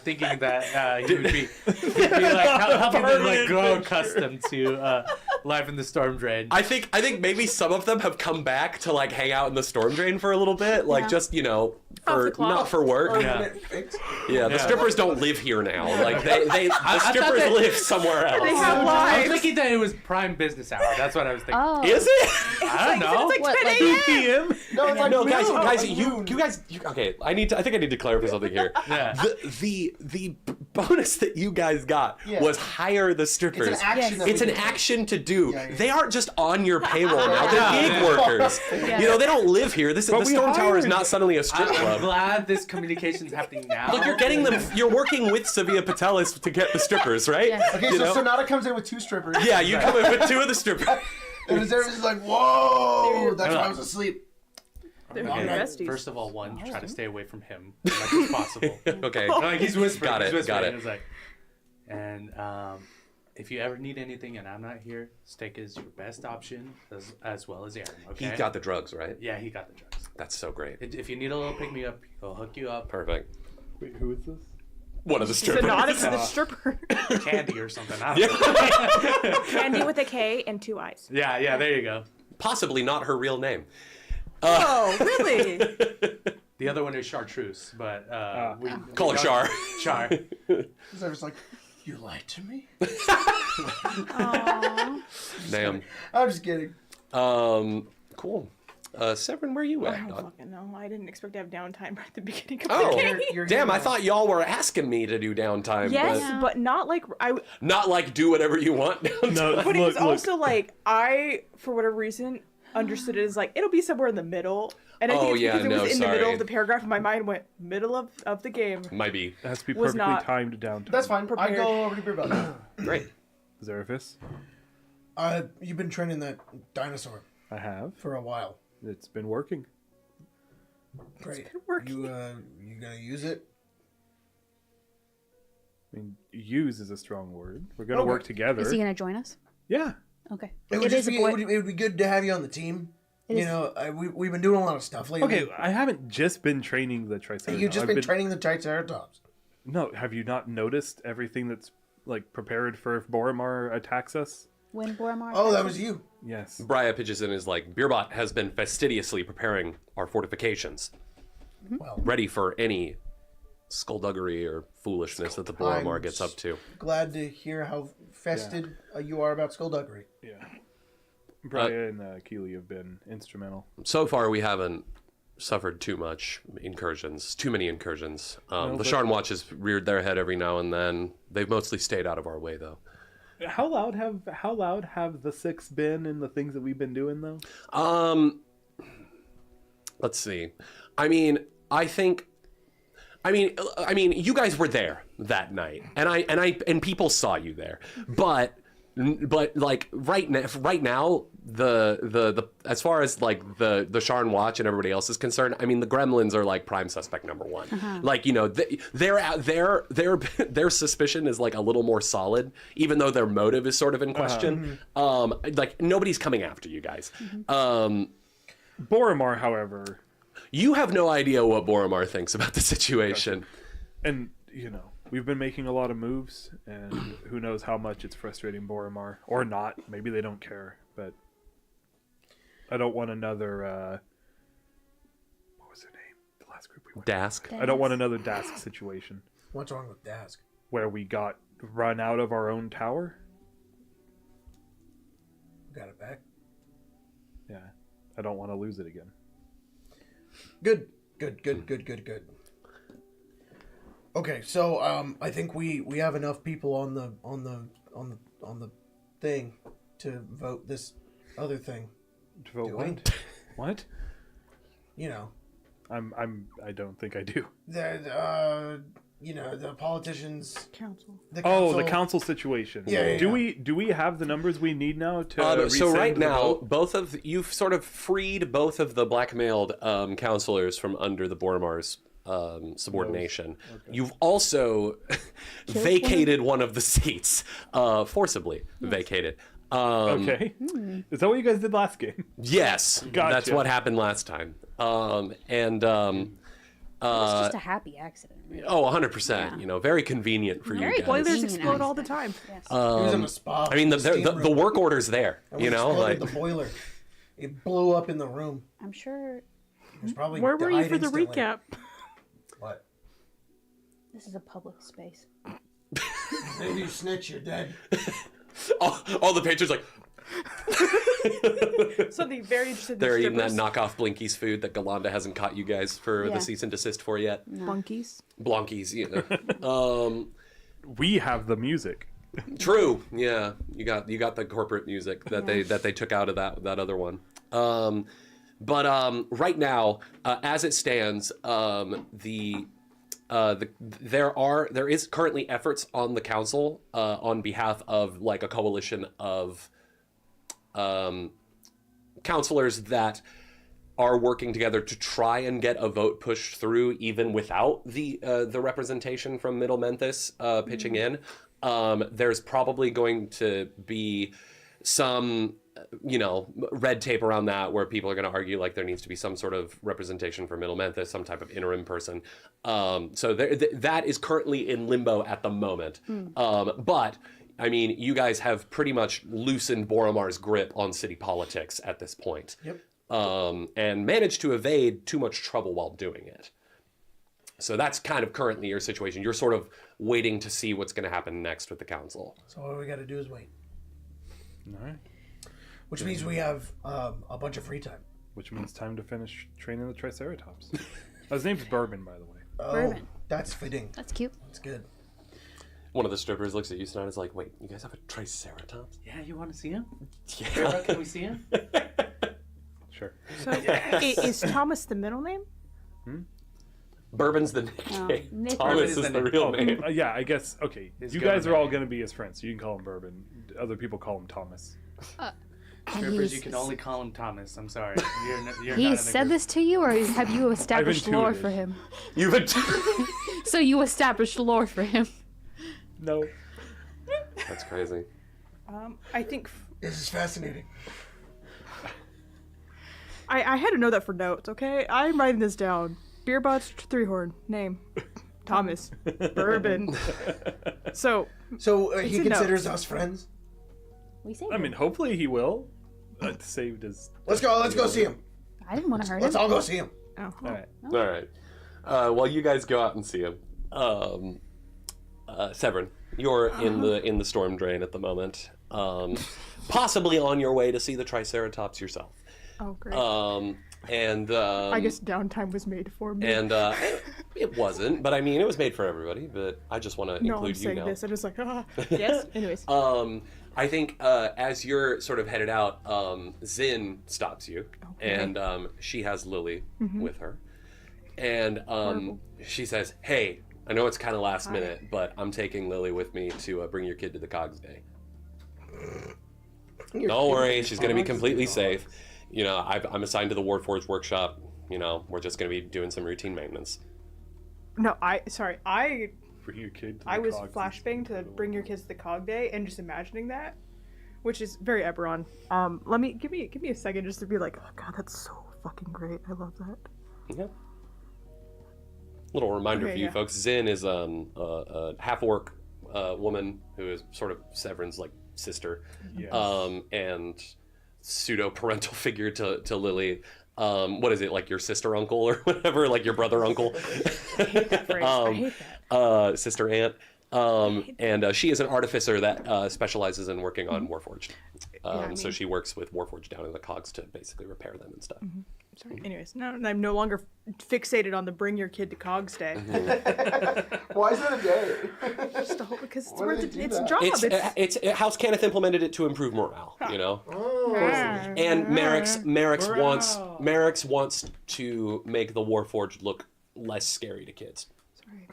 thinking that he would be like helping them like grow accustomed to life in the storm drain. I think maybe some of them have come back to like hang out in the storm drain for a little bit, like just for not for work. Yeah. The strippers don't live here now. Like the strippers live somewhere else. They have I was lives. thinking that it was prime business hour. That's what I was thinking. Oh. Is it? I don't know. It's like What, 10 like a.m. No, it's like No, noon. guys, Like you noon. guys. Okay, I think I need to clarify something here. Yeah. The bonus that you guys got was hire the strippers. It's an action. Yes. that we It's an do. action to do. Yeah. They aren't just on your payroll now. They're Yeah. gig workers. Yeah. You know, they don't live here. The we Storm Tower is hired not suddenly a strip I'm club. glad this communication's happening now. Look, you're getting them. You're working with Savia Patelis to get the strippers, right? Yes. Okay, You so know? Sonata comes in with 2 strippers. Yeah, you come in with 2 of the strippers. And everyone's like, whoa! That's why I was asleep. They're Okay, besties. first of all, try to stay away from him as much as possible. Okay. Like he's whispering. Got it, He's whispering. got it. And it's like, and if you ever need anything and I'm not here, Steak is your best option as well as Aaron. Okay. He got the drugs, right? Yeah, he got the drugs. That's so great. If you need a little pick me up, he'll hook you up. Perfect. Wait, who is this? One of the strippers. Sonata to the stripper. Candy or something. I don't know. Candy with a K and 2 eyes. Yeah, there you go. Possibly not her real name. Oh, really? The other one is Chartreuse, but we Call her Char. Char. So I was like, you lied to me? Damn. I'm just kidding. Cool. Severin, where you I at, don't dog? fucking know. I didn't expect to have downtime right at the beginning of Oh, the game. You're damn! here I now. thought y'all were asking me to do downtime. Yes, but not like I. but not like do whatever you want downtime. No, But it was look. also like I, for whatever reason, understood it as like it'll be somewhere in the middle. And I think Oh, it's yeah, because it was no, in the middle sorry. of the paragraph, and my mind went middle of the game. Might be. It has to be was perfectly not- timed down. That's fine. I Prepared. go over to Beer Belly. Great. Zeraphis, You've been training that dinosaur I have. for a while. It's been working. Great. working. You gonna use it? I mean, use is a strong word. We're going to Okay. work together. Is he gonna join us? Yeah. Okay. It would, It just is a be, boy. it would be good to have you on the team. It You is- know, we've been doing a lot of stuff lately. Okay, I haven't just been training the Triceratops. You've just I've been training the Triceratops. No, have you not noticed everything that's like prepared for if Boromar attacks us? When Boromar. Oh, that was you. Yes. Brian pitches in is like, Beerbot has been fastidiously preparing our fortifications, Well, ready for any skullduggery or foolishness that the Boromar I'm gets up to. glad to hear how fested you are about skullduggery. Yeah. Brian and Keeley have been instrumental. So far, we haven't suffered too many incursions. The Sharn Watch has reared their head every now and then. They've mostly stayed out of our way, though. How loud have the six been in the things that we've been doing, though? Let's see. I mean, you guys were there that night, and people saw you there, but like right now, the as far as like the Sharn Watch and everybody else is concerned, I mean, the Gremlins are like prime suspect number one. Like, you know, their suspicion is like a little more solid, even though their motive is sort of in question. Like, nobody's coming after you guys. Boromar, however, you have no idea what Boromar thinks about the situation. And, you know, we've been making a lot of moves, and who knows how much it's frustrating Boromar. Or not. Maybe they don't care, but I don't want another, what was their name? The last group we went Dask? I don't want another Dask situation. What's wrong with Dask? Where we got run out of our own tower. Got it back. Yeah. I don't want to lose it again. Good. Okay, so I think we have enough people on the thing to vote this other thing. To vote Do we? what? What? You know, I don't think I do. The politicians. Council. The council situation. Yeah. Do we have the numbers we need now to So right rescind the now, vote? you've sort of freed both of the blackmailed counselors from under the Boromar's subordination. Okay. You've also vacated one of the seats, forcibly vacated. Okay. Is that what you guys did last game? Yes, Gotcha. That's what happened last time. It was just a happy accident. Really. Oh, 100%. You know, very convenient for you guys. Boilers explode all the time. Yes. He was in a spa. I mean, the work order's there. And you know, like the boiler. It blew up in the room. I'm sure It was probably Where were you died for the instantly. recap? What? this is a public space. If you snitch, you're dead. all the patrons like Something very interesting. they're eating that knockoff Blinkies food that Galanda hasn't caught you guys for Yeah. the cease and desist for yet. Blunkies. Blonkies, you know. We have the music. True. Yeah, you got the corporate music that they took out of that other one. But right now, as it stands, there is currently efforts on the council on behalf of like a coalition of counselors that are working together to try and get a vote pushed through even without the representation from Middle Memphis pitching in. There's probably going to be some red tape around that where people are going to argue like there needs to be some sort of representation for Middle Memphis, some type of interim person. So that is currently in limbo at the moment. But I mean, you guys have pretty much loosened Boromar's grip on city politics at this point. Yep. And managed to evade too much trouble while doing it. So that's kind of currently your situation. You're sort of waiting to see what's going to happen next with the council. So all we got to do is wait. All right. Which means we have a bunch of free time. Which means time to finish training the triceratops. His name's Bourbon, by the way. Oh, Bourbon. that's fitting. That's cute. That's good. One of the strippers looks at you tonight and is like, wait, you guys have a triceratops? Yeah, you want to see him? Yeah. Can we see him? Sure. So is Thomas the middle name? Bourbon's the nickname. Nick Thomas Bourbon is the real name. Yeah, I guess. Okay, His you guys are all government going to be his friends, so you can call him Bourbon. Other people call him Thomas. Strippers, you can only call him Thomas. I'm sorry. You're He not in the said group. this to you, or have you established lore intuited. for him? You've been So you established lore for him. No. That's crazy. I think This is fascinating. I had to know that for notes. Okay, I'm writing this down. Beerbot's Three-Horn name, Thomas Bourbon. So He a considers us friends. We say. I mean, hopefully he will. Saved his. Let's go see him. I didn't want to hurt Let's him. all go see him. oh, All right. All right. Well, you guys go out and see him. Severin, you're in the storm drain at the moment. possibly on your way to see the triceratops yourself. Oh, great. I guess Downtime was made for me. And it wasn't, but I mean, it was made for everybody. But I just want to no, I'm include you saying now. this. I'm just like, ah. Yes. Anyways. I think as you're sort of headed out, Zin stops you, and she has Lily with her, and she says, "Hey, I know it's kind of last minute, but I'm taking Lily with me to bring your kid to the Cogs Day. Don't worry, she's going to be completely safe. You know, I'm assigned to the Warforged workshop. You know, we're just going to be doing some routine maintenance." No, Bring your kid to I the was Cogs. flashbang to bring your kids to the Cog Day and just imagining that, which is very Eberron. Give me a second just to be like, oh god, that's so fucking great. I love that. Yeah. Little reminder for you folks: Zin is a half-orc woman who is sort of Severin's like sister, and pseudo-parental figure to Lily. What is it, like your sister uncle or whatever, like your brother uncle? I hate that phrase. I hate that. Sister aunt. And she is an artificer that specializes in working on Warforged. So she works with Warforged down in the Cogs to basically repair them and stuff. Sorry. Anyways, no, I'm no longer fixated on the bring your kid to Cogs Day. Why is that a day? Just the whole, because Why do they do it's a that? job. It's House Cannith implemented it to improve morale, you know. And Merrick's wants to make the Warforged look less scary to kids. Sorry.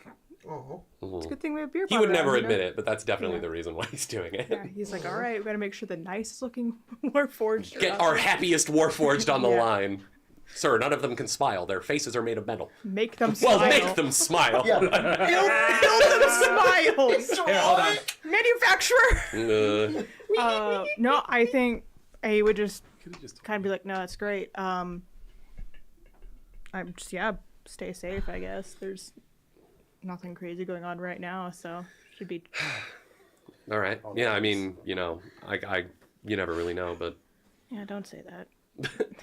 Oh. It's a good thing we have beer. He would pong never around, admit you know? it, but that's definitely the reason why he's doing it. Yeah, he's like, all right, we gotta make sure the nicest looking Warforged are Get out our there. happiest Warforged on the Yeah. line. Sir, none of them can smile. Their faces are made of metal. Make them smile. Well, make them smile. Yeah. Build them smile. Here, hold on. Manufacturer. No, I think I would just kind of be like, no, that's great. I'm just stay safe. I guess there's nothing crazy going on right now, so should be. All right. Yeah, I mean, you know, you never really know, but Yeah, don't say that.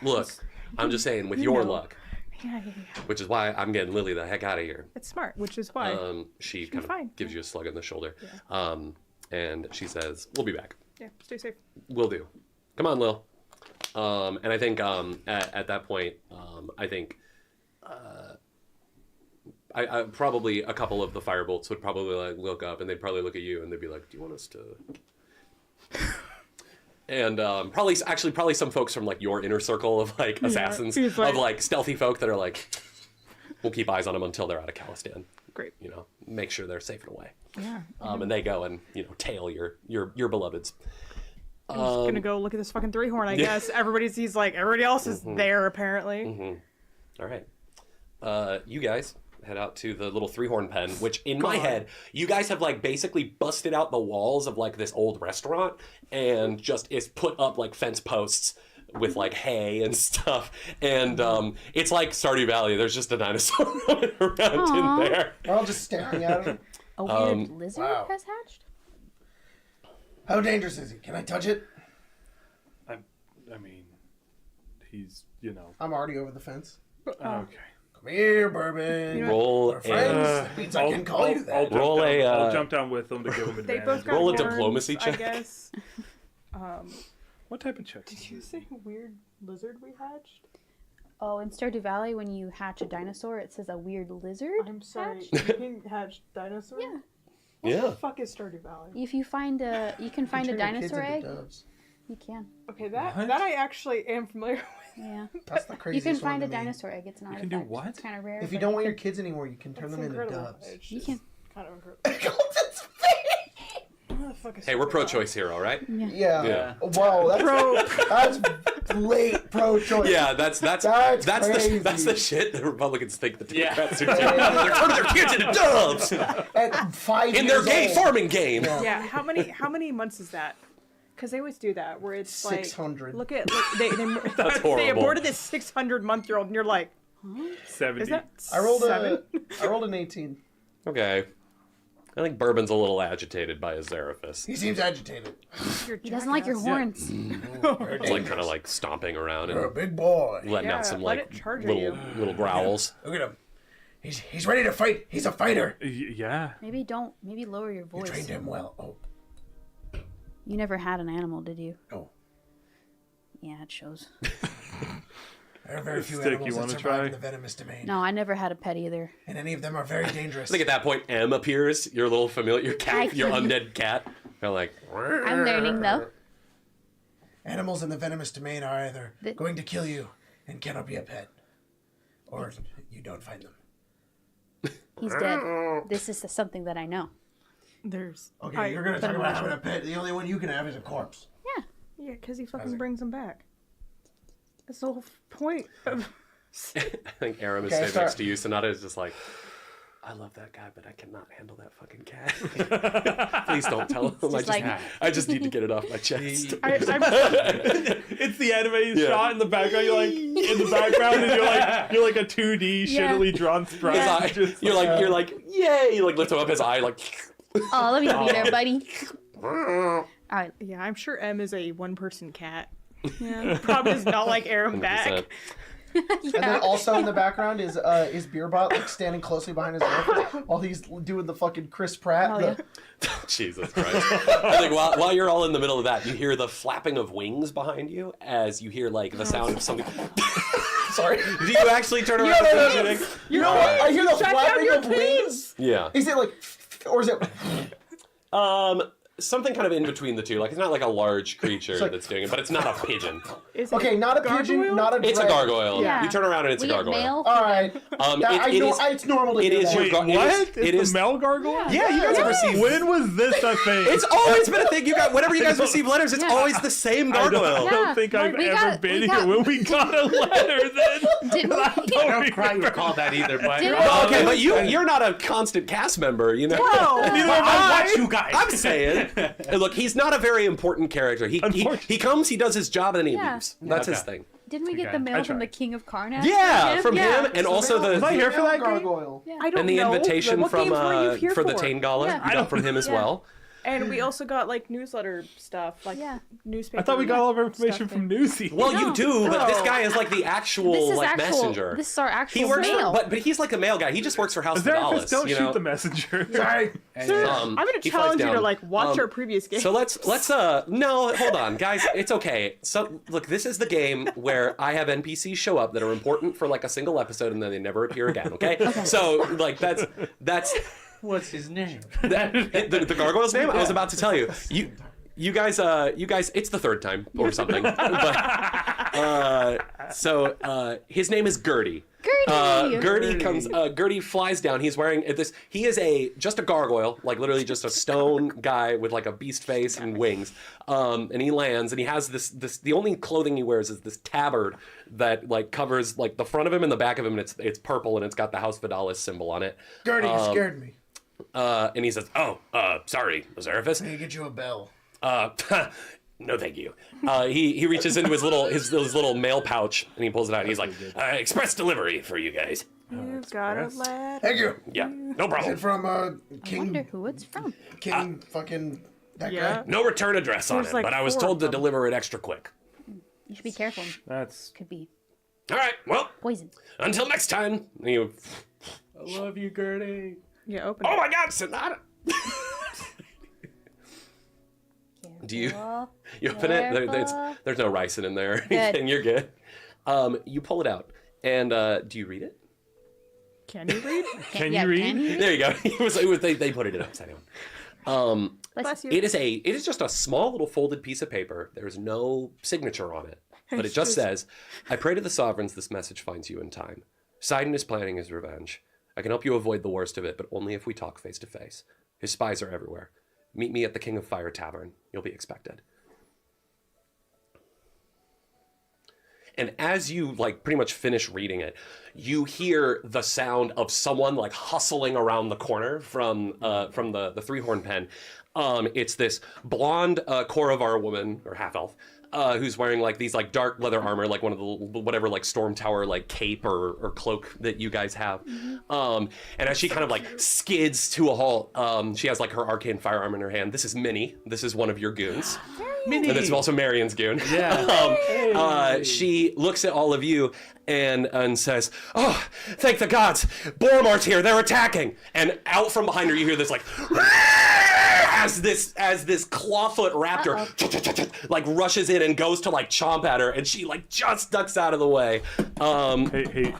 look, I'm just saying, with your know. luck, Yeah. which is why I'm getting Lily the heck out of here. It's smart, which is why. She be kind of fine. gives you a slug in the shoulder. And she says, "We'll be back. Yeah, stay safe. We'll do. Come on, Lil." And I think at that point, I think I probably a couple of the firebolts would probably like look up, and they'd probably look at you, and they'd be like, "Do you want us to?" And probably some folks from like your inner circle of like assassins, he's like- of like stealthy folk that are like, "We'll keep eyes on them until they're out of Calistan. Great. You know, make sure they're safe and away." Yeah. And they go and, you know, tail your beloveds. I'm just gonna go look at this fucking three-horn, I guess. Everybody else is there, apparently. All right. You guys head out to the little three-horn pen, which in my head, you guys have like basically busted out the walls of like this old restaurant and just is put up like fence posts with like hay and stuff. And it's like Stardew Valley. There's just a dinosaur running around in there. We're all just staring at him. A weird lizard wow. has hatched? How dangerous is he? Can I touch it? I mean, he's, you know. I'm already over the fence. Okay. Come here, Bourbon. Roll We're friends. That means I can call you that. I'll jump down with them to give him They advantage. both got Roll a horns, diplomacy check. I guess. What type of check? Did you say weird lizard we hatched? Oh, in Stardew Valley, when you hatch a dinosaur, it says a weird lizard. I'm sorry. hatched? You can hatch dinosaurs? Yeah. What Yeah. the fuck is Stardew Valley? If you find you can find a Turn your kids dinosaur into egg. doves. You can. Okay, that I actually am familiar with. Yeah. That's the You craziest can one find to a me. dinosaur egg. It's an You artifact. can do what? It's kind of rare. If you but don't want your kids anymore, you can turn That's them into incredible. doves. It's You just can. kind of incredible. Golden's face! What the fuck is Hey, we're Stardew pro-choice here, all right? Yeah. Yeah. Whoa, that's late pro-choice. Yeah, that's crazy. the shit that Republicans think the Yeah. Democrats are doing. They're turning their kids into doves At 5 in their years gay old. farming game. Yeah, how many months is that? Because they always do that, where it's 600. like, look, they That's they horrible. aborted this 600-month-year-old, and you're like, 70. is that I rolled 7? I rolled an 18. Okay. I think Bourbon's a little agitated by his Zeraphis. He seems agitated. He doesn't like your horns. It's like kind of like stomping around You're a and big boy. letting Yeah, out some let like it charge at little growls. Look at him. He's ready to fight. He's a fighter. Yeah. Maybe lower your You trained voice. him well. Oh. You never had an animal, did you? Oh. Yeah, it shows. There are very few Stick, animals you that wanna survive try? in the venomous domain. No, I never had a pet either. And any of them are very dangerous. I think at that point, M appears, your little familiar cat, your undead cat. They're like, I'm learning though. Animals in the venomous domain are either going to kill you and cannot be a pet, or you don't find them. He's dead. This is something that I know. There's. Okay, you're going to talk about having a pet. The only one you can have is a corpse. Yeah. Yeah, because he fucking brings them back. That's the whole point of. I think Aram is Okay, sitting next to you. Sonata is just like, I love that guy, but I cannot handle that fucking cat. Please don't tell him. I just need to get it off my chest. It's the animated shot in the background. You're like in the background, and you're like a 2D shittily drawn sprite. You're like, yay! You like lift him up, his eye like. Oh, let me be there, buddy. All right. Yeah, I'm sure M is a one-person cat. Yeah, probably does not like Aram back. And then also in the background is Beerbot like standing closely behind his wife while he's doing the fucking Chris Pratt. Oh, yeah. Jesus Christ. I think while you're all in the middle of that, you hear the flapping of wings behind you as you hear like the sound of something. Sorry. Do you actually turn around and start shooting? You know what? I hear the flapping of wings. Yeah. Is it like, or is it? Something kind of in between the two. Like it's not like a large creature like- that's doing it, but it's not a pigeon. Is it Okay, not a pigeon, gargoyle? not a. It's a dragon. gargoyle. Yeah. You turn around and it's We a get gargoyle. mail. All right. It's normal to It hear is that. your Wait, gar- what? It It's is. the Mel Gargoyle? Yeah, you guys have received. When was this a thing? It's always been a thing. You got whenever you guys receive letters, it's always the same I gargoyle. don't think I've we ever got- been we here got- when we got a letter then. Didn't we? I don't quite recall that either, but Did Well, okay, but you're not a constant cast member, you know. No. Neither Well, am I I. watch you guys. I'm saying, and look, he's not a very important character. He comes, he does his job, and then he Yeah. leaves. That's his Okay. thing. Didn't we get Okay, the I mail from tried. the King of Karnak? Yeah, from Yeah. him, and also Was I here for that game? gargoyle. I don't and the know. invitation What from games were you here for the Tane Gala. Yeah. You got from him as well. And we also got like newsletter stuff, like newspaper. I thought we got all of our information stuff from there. Newsy. Well, you do, but this Oh. guy is like the actual This is like actual. messenger. This is our actual He works mail. for, but he's like a mail guy. He just works for House Is there Fidalis, if don't you shoot know? the messenger? Sorry. I'm gonna he challenge flies you to down. like watch our previous game. So let's no, hold on, guys. It's okay. So look, this is the game where I have NPCs show up that are important for like a single episode and then they never appear again. Okay. So like that's What's his name? the gargoyle's name. I was about to tell you. You guys, it's the third time or something. But, his name is Gertie. Gertie flies down. He's wearing this. He is just a gargoyle, like literally just a stone guy with like a beast face and wings. And he lands, and he has this. The only clothing he wears is this tabard that like covers like the front of him and the back of him, and it's purple, and it's got the House Fidalis symbol on it. Gertie, you scared me. And he says, sorry, Azaraphus. Let me get you a bell. No, thank you. He reaches into his little mail pouch and he pulls it out. And he's like, express delivery for you guys. You've got a letter. Thank you. Yeah, no Is problem. it from I wonder King who it's from. fucking that Yeah. guy? No return address on There's it, like but I was 4 told of to them. deliver it extra quick. You should be careful. That's Could be All right, well, poison. until next time. You, I love you, Gertie. Yeah, open. oh my God, Sonata. Do you open it? There's no ricin in there or anything. You're good. You pull it out, and do you read it? Can you read? Can you read? There you go. They put it in upside down. Bless you. It is just a small little folded piece of paper. There's no signature on it, but it just says, "I pray to the sovereigns this message finds you in time. Sidon is planning his revenge. I can help you avoid the worst of it, but only if we talk face to face. His spies are everywhere. Meet me at the King of Fire Tavern. You'll be expected." And as you like pretty much finish reading it, you hear the sound of someone like hustling around the corner from the three-horn pen. It's this blonde Koravar woman or half elf who's wearing like these like dark leather armor, like one of the whatever like storm tower like cape or cloak that you guys have. And as she kind of like skids to a halt, she has like her arcane firearm in her hand. This is Minnie. This is one of your goons. Minnie. And this is also Marion's goon. Yeah. She looks at all of you and says, "Oh, thank the gods! Boromar's here. They're attacking!" And out from behind her, you hear this like as this clawfoot raptor like rushes in and goes to like chomp at her, and she like just ducks out of the way. Hey,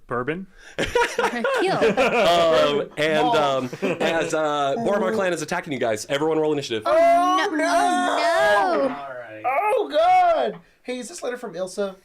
Bourbon. Kill. As Boromar clan is attacking you guys, everyone roll initiative. Oh no! No. All right. Oh god! Hey, is this letter from Ilsa?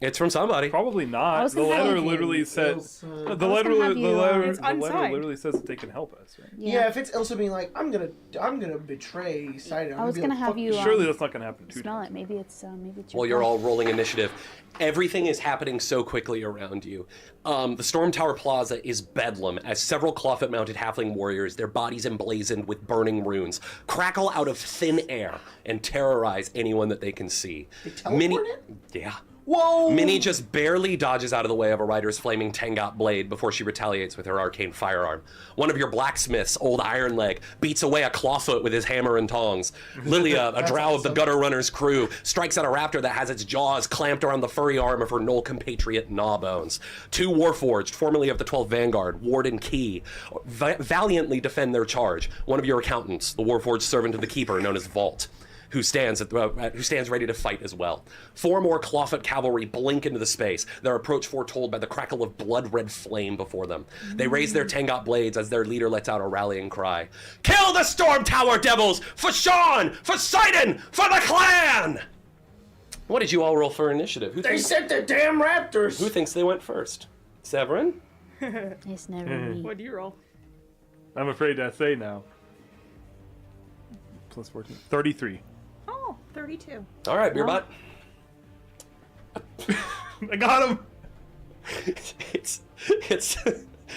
It's from somebody. Probably I not. was The gonna letter have you. literally says Ilsa. the letter have you, it's the letter unsigned. literally says that they can help us. Right? Yeah, if it's Ilsa being like, I'm gonna betray Sidon. I was gonna have you Surely that's not gonna happen too. smell it. Maybe it's your Well, you're breath. all rolling initiative. Everything is happening so quickly around you. The Storm Tower Plaza is bedlam as several clawfoot-mounted halfling warriors, their bodies emblazoned with burning runes, crackle out of thin air and terrorize anyone that they can see. They teleport it? Yeah. Whoa! Minnie just barely dodges out of the way of a rider's flaming Tengot blade before she retaliates with her arcane firearm. One of your blacksmiths, Old Ironleg, beats away a clawfoot with his hammer and tongs. Lilia, a drow of the Gutter Runner's crew, strikes at a raptor that has its jaws clamped around the furry arm of her Knoll compatriot Gnawbones. Two Warforged, formerly of the 12th Vanguard, Ward and Key, valiantly defend their charge. One of your accountants, the Warforged servant of the Keeper, known as Vault, who stands ready to fight as well. Four more clawfoot cavalry blink into the space, their approach foretold by the crackle of blood-red flame before them. They raise their Tengot blades as their leader lets out a rallying cry. Kill the Storm Tower Devils! For Sean! For Sidon! For the clan! What did you all roll for initiative? They sent the damn raptors! Who thinks they went first? Severin? It's never me. What do you roll? I'm afraid to say now. Plus 14. 33. Oh, 32. All right, Beerbot. I got him! It's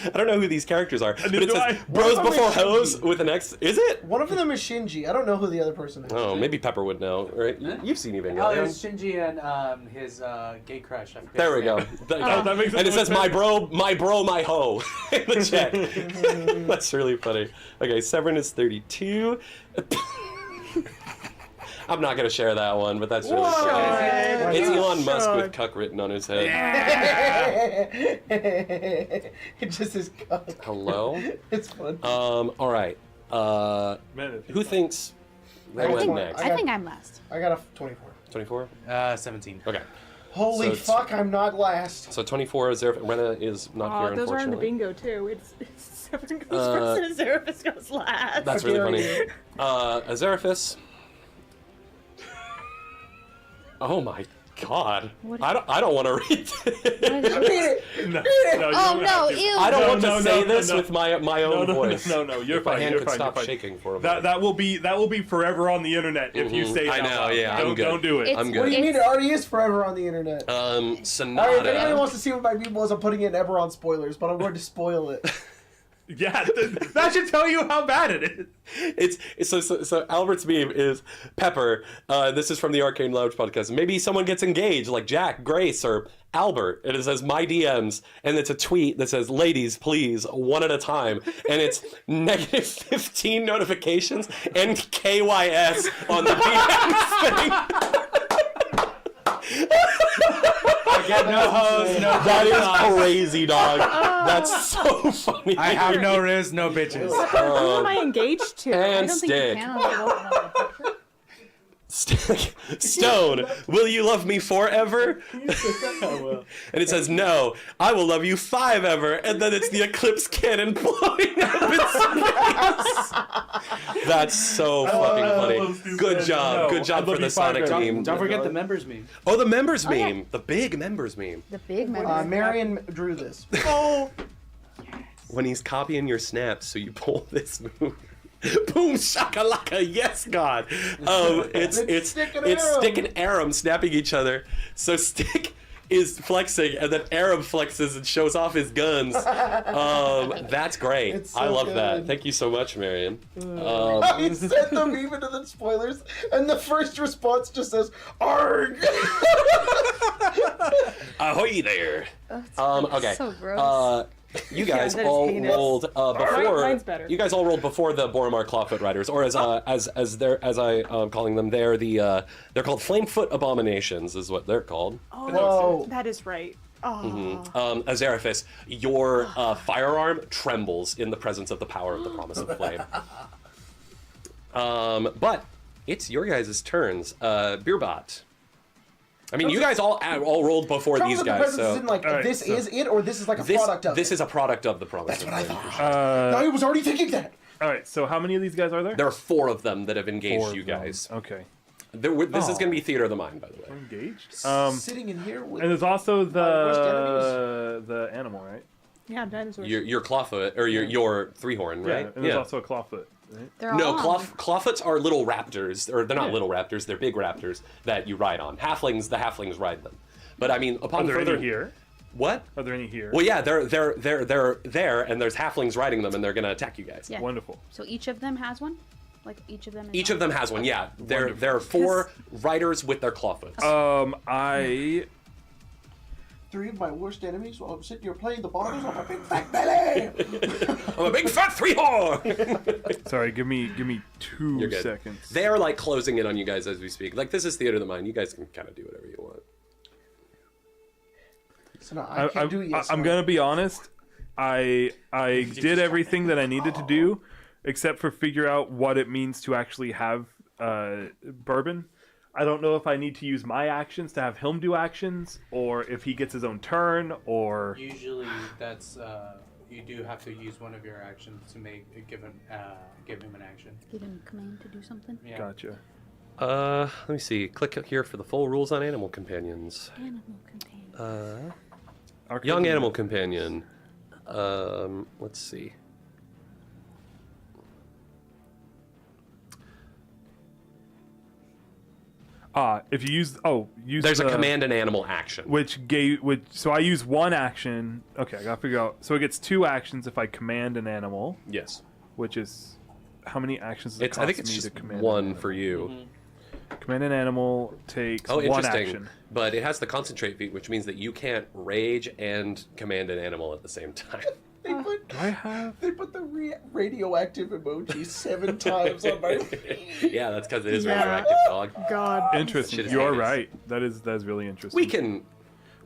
I don't know who these characters are, but Neither it do says I. bros One of them before is hoes Shinji. with an X. Is it? One of them is Shinji. I don't know who the other person is. Oh, maybe Pepper would know, right? You've seen Oh, Evangelion. it was Shinji and his gay crush. I forget There we his go. name. That makes And it says my sense. bro, my hoe in the chat. That's really funny. Okay, Severin is 32. I'm not gonna share that one, but that's really funny. It's Elon Musk with cuck written on his head. It just is cuck. Hello. It's fun. All right. Man, Who thinks they I went think- next? I think I'm last. I got a 24. 24. 17. Okay. Holy So it's- fuck, I'm not last. So 24 is there. Rena is not here, Those are in the unfortunately. bingo too. It's Seven goes first and Zerafis goes last. That's How really dare funny. you. Azeraphis. Oh my god. I don't want to read this. Read it! no, Read it! you Oh don't no, have to. ew. I don't No, want to no, say no, this no. with my own voice. No, you're If my fine. hand You're could fine. stop You're fine. shaking for a That moment. will be forever on the internet if you say it I out know, loud. yeah, I'm good. Don't do it. It's- I'm What good. do you mean? It It's- already is forever on the internet. Alright, if anybody Sonata. wants to see what my view was, I'm putting in Eberron spoilers, but I'm going to spoil it. Yeah, that should tell you how bad it is. So Albert's meme is Pepper. This is from the Arcane Lounge podcast. Maybe someone gets engaged, like Jack, Grace, or Albert, and it says my DMs, and it's a tweet that says, "Ladies, please, one at a time," and it's negative 15 notifications and KYS on the DMs thing. I get no hose, no That bitches. is crazy, dog. That's so funny. I have no riz, no bitches. Who am I engaged to? And I don't think you Stick. can. I don't know. Stone, will you love me forever? And it says, no, I will love you 5 ever. And then it's the Eclipse cannon blowing up in space. That's so fucking funny. Good job. Good job for the Sonic meme. Don't forget the members meme. Oh, the members yeah. meme. The big members meme. The big memory. Marion drew this. When he's copying your snaps, so you pull this move. Boom shakalaka, yes God. It's Stick and it's Aram. Stick and Aram snapping each other. So Stick is flexing, and then Aram flexes and shows off his guns. That's great. It's so I love that. good. Thank you so much, Marion. I sent the meme into the spoilers, and the first response just says, "Arg!" Ahoy there. Okay. So gross. You guys that is all heinous. rolled before. Mine's better. You guys all rolled before the Boromar Clawfoot Riders, or as I'm calling them, they're called Flamefoot Abominations, is what they're called. Oh, Whoa. that is right. Oh. Azeraphis, your firearm trembles in the presence of the power of the Promise of Flame. But it's your guys' turns. Beerbot. I mean, you guys all rolled before Promise these of the guys, presence so is in, like, Alright, this so- is it, or this is like a product of this it? is a product of the promise. That's what I for thought. sure. I was already thinking that. All right. So how many of these guys are there? There are 4 of them that have engaged Four you of them. guys. Okay. This is going to be theater of the mind, by the way. We're engaged. Sitting in here with... And there's also worst the animal, right? Yeah, dinosaurs. Your clawfoot or your 3-horn, right? Yeah. And there's also a clawfoot. Right? They're No, all clawfoots are little raptors, or they're not Yeah. little raptors. They're big raptors that you ride on. The halflings ride them. But I mean, Are upon there further any here? what? Are there any here? Well, yeah, they're there, and there's halflings riding them, and they're gonna attack you guys. Yeah. Wonderful. So each of them has one? Like each of them is Each one? of them has one. Yeah, there Wonderful. are 4 riders with their clawfoots. I 3 of my worst enemies while I'm sitting here playing the bongos on my big fat belly. I'm a big fat 3-horn. sorry. Give me 2 You're good. seconds. They are like closing in on you guys as we speak. Like this is theater of the mind. You guys can kind of do whatever you want. So no, I can't do yes. I'm gonna be honest. I did everything that I needed to do, except for figure out what it means to actually have bourbon. I don't know if I need to use my actions to have him do actions, or if he gets his own turn, or Usually, that's you do have to use one of your actions to give him an action. Give him a command to do something. Yeah. gotcha. Let me see. Click here for the full rules on animal companions. Animal companion. Young animal companion. Let's see. If you use There's a the- command an animal action. so I use one action. Okay, I gotta figure out. So it gets 2 actions if I command an animal, Yes. which is how many actions? Does it I think cost it's me just to command an one animal? for you. Command an animal takes Oh, one interesting. action. But it has the concentrate feat, which means that you can't rage and command an animal at the same time. They put, Do I have? they put the radioactive emoji 7 times on my feed. Yeah, that's because it is Yeah. radioactive, dog. God. Interesting. Shit is You're heinous. right. That is really interesting.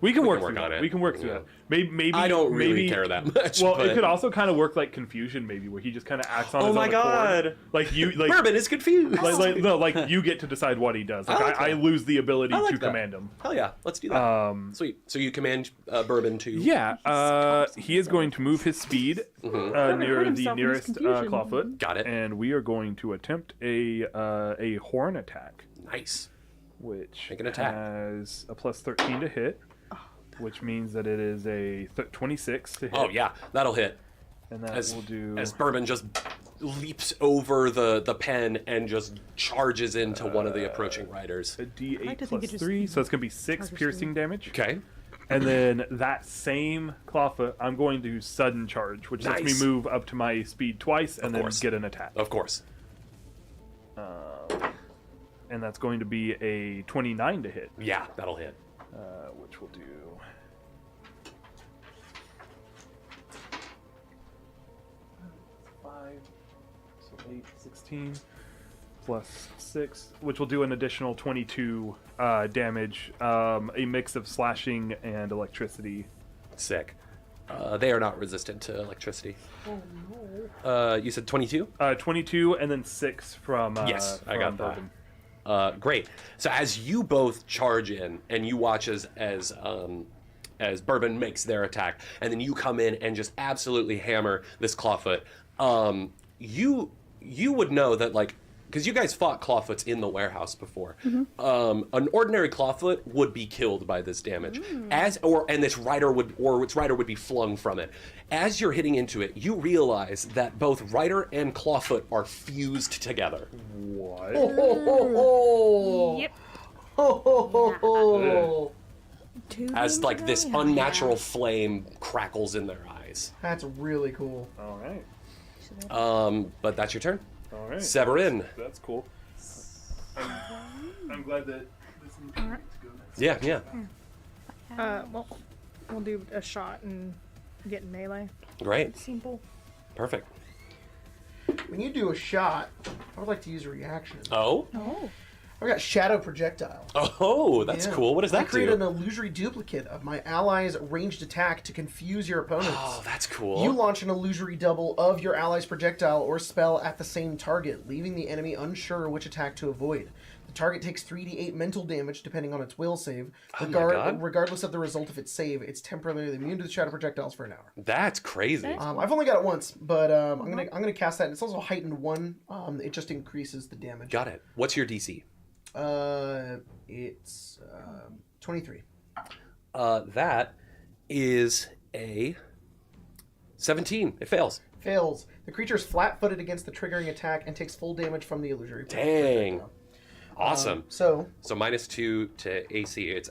We can work work through on that. it. We can work through Yeah. that. Maybe I don't really maybe, care that much. Well, but... it could also kind of work like confusion, maybe, where he just kind of acts on Oh his my own accord. God. Like you, like Bourbon is confused. like you get to decide what he does. Like I like I that. lose the ability I like to that. command him. Hell yeah, let's do that. Sweet. So you command Bourbon to... Yeah, he is going to move his speed near hurt the himself in his nearest confusion. clawfoot. Got it. And we are going to attempt a horn attack, Nice. which Make an attack. has a plus 13 to hit, which means that it is a 26 to hit. Oh yeah, that'll hit. And that As, will do. as Bourbon just leaps over the pen and just charges into one of the approaching riders. a D8 like to think plus it just 3, so it's going to be 6 charges piercing damage. Okay. And then that same clawfoot, I'm going to sudden charge, which lets Nice. me move up to my speed twice and then course. get an attack. Of course. And that's going to be a 29 to hit, Yeah, that'll hit. which will do. 5, so 8, 16, plus 6, which will do an additional 22 damage, a mix of slashing and electricity. Sick. They are not resistant to electricity. Oh no. You said 22? 22 and then 6 from Yes, I got that. Bourbon. Great. So as you both charge in, and you watch as Bourbon makes their attack, and then you come in and just absolutely hammer this clawfoot, you would know that, like, because you guys fought clawfoots in the warehouse before. An ordinary clawfoot would be killed by this damage, and its rider would be flung from it. As you're hitting into it, you realize that both rider and clawfoot are fused together. What? Ho, ho, ho, ho. Yep. Ho, ho, ho, ho. As like this unnatural flame crackles in their eyes. That's really cool. All right. But that's your turn. All right. Severin. That's cool. I'm glad that this is to go next. Yeah. Well, we'll do a shot and get in melee. Great. Simple. Perfect. When you do a shot, I would like to use a reaction. Oh? Oh. I've got Shadow Projectile. Oh, that's Yeah. cool. What does I that create do? an illusory duplicate of my ally's ranged attack to confuse your opponents. Oh, that's cool. You launch an illusory double of your ally's projectile or spell at the same target, leaving the enemy unsure which attack to avoid. The target takes 3d8 mental damage depending on its will save. Oh my God. Regardless of the result of its save, it's temporarily immune to the shadow projectiles for an hour. That's crazy. I've only got it once, but I'm gonna cast that. And it's also heightened 1. It just increases the damage. Got it. What's your DC? It's 23. That is a 17. It fails. Fails. The creature is flat-footed against the triggering attack and takes full damage from the illusory. Dang. Awesome. So -2 to AC. It's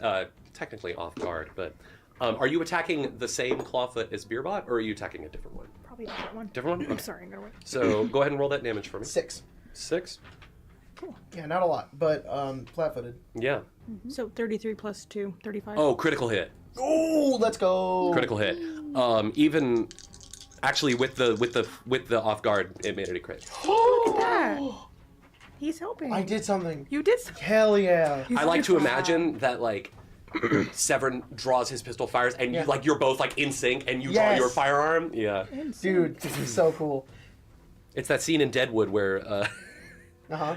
technically off guard, but are you attacking the same clawfoot as Beerbot, or are you attacking a different one? Probably a different one. Different one? I'm Okay. sorry, I'm gonna wait. So go ahead and roll that damage for me. 6. 6? Yeah, not a lot, but flat-footed. Yeah. So 33 plus 2, 35. Oh, critical hit. Oh, let's go. Critical hit. Even actually with the off guard, it made it a crit. Look at that. He's helping. I did something. You did something. Hell yeah. I like to imagine that like Severin draws his pistol, fires, and Yeah. you're both like in sync, and you draw Yes. your firearm. Yeah. Dude, this is so cool. It's that scene in Deadwood where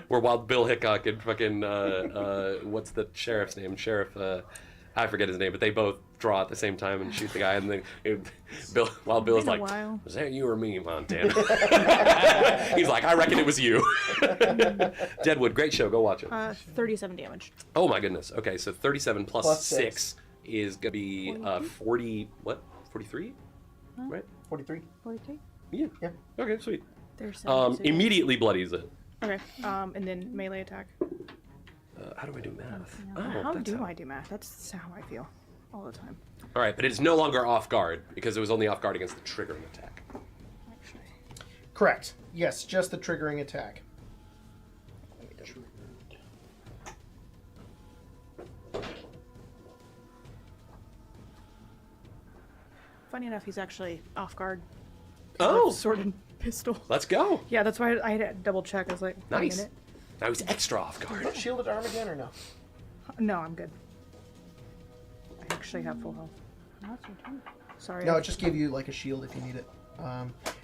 where Wild Bill Hickok and fucking what's the sheriff's name? Sheriff I forget his name, but they both draw at the same time and shoot the guy, and then Wild Bill's Been a like, while. "Was that you or me, Montana?" He's like, "I reckon it was you." Deadwood, great show. Go watch it. 37 damage. Oh my goodness. Okay, so 37 plus Plus 6 is gonna be 40. What? 43? Right? 43. 43? Yeah. Yeah. Okay, sweet. There's 7. Immediately bloodies it. Okay. And then melee attack. How do I do math? How that's do I do math? That's how I feel all the time. All right, but it's no longer off guard because it was only off guard against the triggering attack. Correct. Yes, just the triggering attack. Funny enough, he's actually off guard. Oh, Sword and pistol. let's go. Yeah, that's why I had to double check. I was like, wait a Nice. minute. Now he's extra off guard. Shielded arm again or no? No, I'm good. I actually have full health. Sorry. No, it just gave you like a shield if you need it.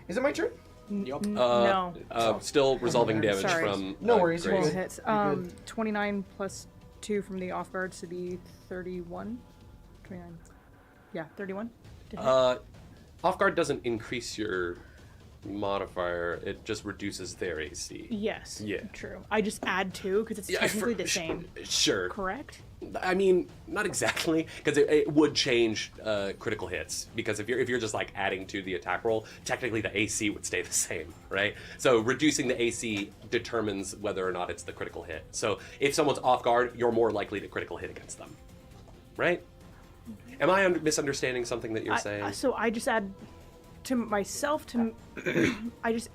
Is it my turn? Yup. No. Still resolving damage Sorry. from. No worries, Grace. Full good. hits. You're good. 29 plus 2 from the off guard to be 31. 29. Yeah, 31. Did hit. Off guard doesn't increase your modifier; it just reduces their AC. Yes. Yeah. True. I just add 2 because it's technically the same. Sure. Correct? I mean, not exactly, because it would change critical hits. Because if you're just like adding to the attack roll, technically the AC would stay the same, right? So reducing the AC determines whether or not it's the critical hit. So if someone's off guard, you're more likely to critical hit against them, right? Am I misunderstanding something that you're saying? So I just add to myself I just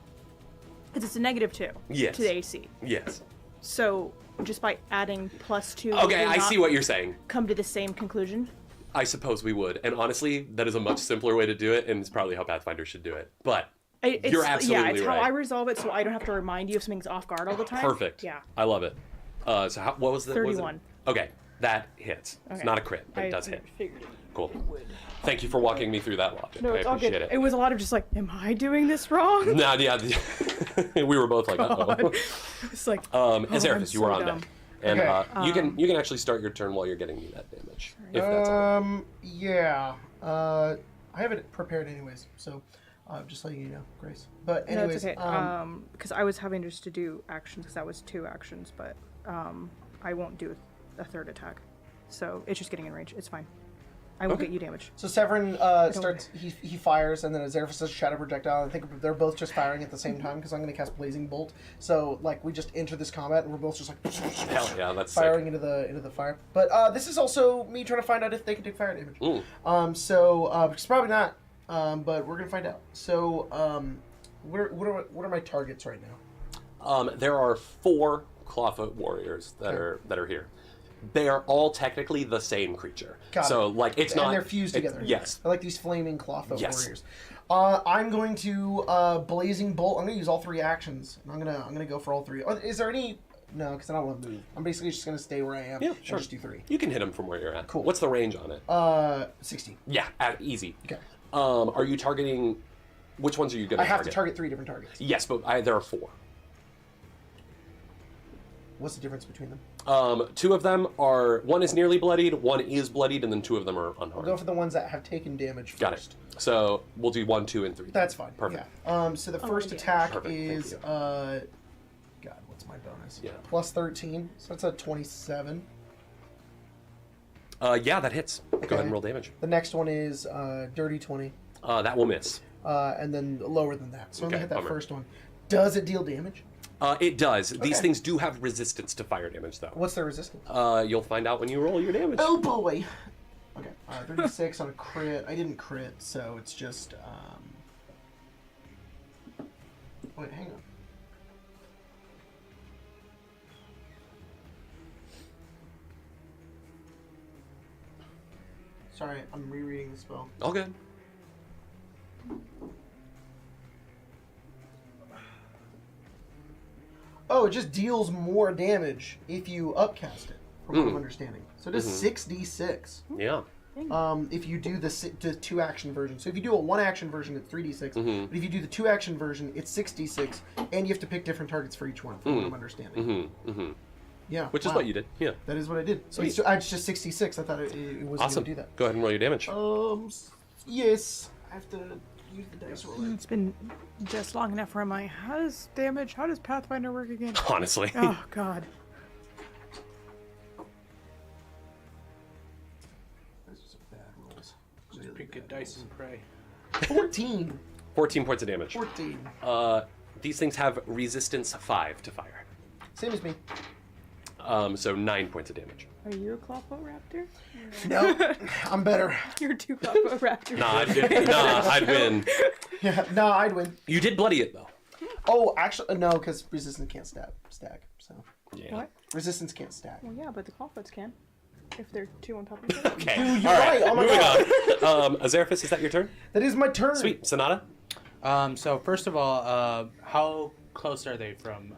because it's a -2 Yes. to the AC. Yes. So just by adding +2. Okay, would I not see what you're saying. Come to the same conclusion. I suppose we would, and honestly, that is a much simpler way to do it, and it's probably how Pathfinder should do it. But you're absolutely yeah, it's right. how I resolve it, so I don't have to remind you if something's off guard all the time. Perfect. Yeah. I love it. So what was the 31. Okay, that hits. It's Okay. not a crit, but it does hit. Figured it. Cool. Thank you for walking me through that logic. No, I it's all appreciate good. it. It was a lot of just like, am I doing this wrong? No, yeah, we were both like, uh-oh. It's like, Azerafis, you were on dumb. deck. And Okay. you can actually start your turn while you're getting me that damage. If that's all right. Yeah. I have it prepared anyways, so just letting you know, Grace. But No, anyways, it's okay. Because I was having just to do actions because that was 2 actions, but I won't do a third attack. So it's just getting in range. It's fine. I will get you damage. so Severin starts. He fires, and then Azerafis says Shadow Projectile. I think they're both just firing at the same time because I'm going to cast Blazing Bolt. So like we just enter this combat, and we're both just like Hell yeah, that's firing sick. into the fire. But this is also me trying to find out if they can take fire damage. Ooh. Because probably not. But we're gonna find out. So what are my targets right now? There are 4 Clawfoot warriors that are here. They are all technically the same creature. Got so it. like it's not. And they're fused together. Yes. I like these flaming Clawfoot Yes. warriors. I'm going to Blazing Bolt. I'm going to use all 3 actions. And I'm gonna go for all 3. Is there any No, because I don't want to move. I'm basically just going to stay where I am Yeah, and sure. just do 3. You can hit him from where you're at. Cool. What's the range on it? 60. Yeah, easy. Okay. Are you targeting... Which ones are you going to I have target? to target 3 different targets. Yes, but there are 4. What's the difference between them? 2 of them are... One is nearly bloodied, 1 is bloodied, and then 2 of them are unharmed. We'll go for the ones that have taken damage first. Got it. So we'll do 1, 2, and 3. That's fine. Perfect. Yeah. So the first attack Perfect, thank is... you. God, what's my bonus? Yeah. Plus 13. So that's a 27. Yeah, that hits. Go ahead and roll damage. The next one is dirty 20. That will miss. And then lower than that. So I'm Okay, going to hit that bummer. first one. Does it deal damage? It does. These Okay. things do have resistance to fire damage, though. What's their resistance? You'll find out when you roll your damage. Oh boy. Okay. 36 on a crit. I didn't crit, so it's just. Wait, hang on. Sorry, I'm rereading the spell. All good. Oh, it just deals more damage if you upcast it, from what I'm understanding. So it does 6d6. Yeah. If you do the 2 action version. So if you do a 1 action version, it's 3d6. But if you do the 2 action version, it's 6d6, and you have to pick different targets for each one, from what I'm understanding. Yeah. Which is what you did. Yeah. That is what I did. Sweet. So it's just 66. I thought it was Awesome. going to do that. Go ahead and roll your damage. Yes. I have to use the dice roller. It's been just long enough where I'm like, how does Pathfinder work again? Honestly. Oh, God. Those are some bad rolls. Just pick good dice and pray. 14. 14 points of damage. 14. These things have resistance 5 to fire. Same as me. So 9 points of damage. Are you a Clawfoot Raptor? No, I'm better. You're 2 Clawfoot Raptors. I'd win. Yeah, no, I'd win. You did bloody it, though. Oh, actually, no, because resistance can't stack. So Yeah. What? resistance can't stack. Well, yeah, but the Clawfoots can. If they're 2 on top of each other. Okay. Dude, you're All right. Oh my god. Moving on. Azeraphis, is that your turn? That is my turn. Sweet. Sonata? So first of all, how close are they from?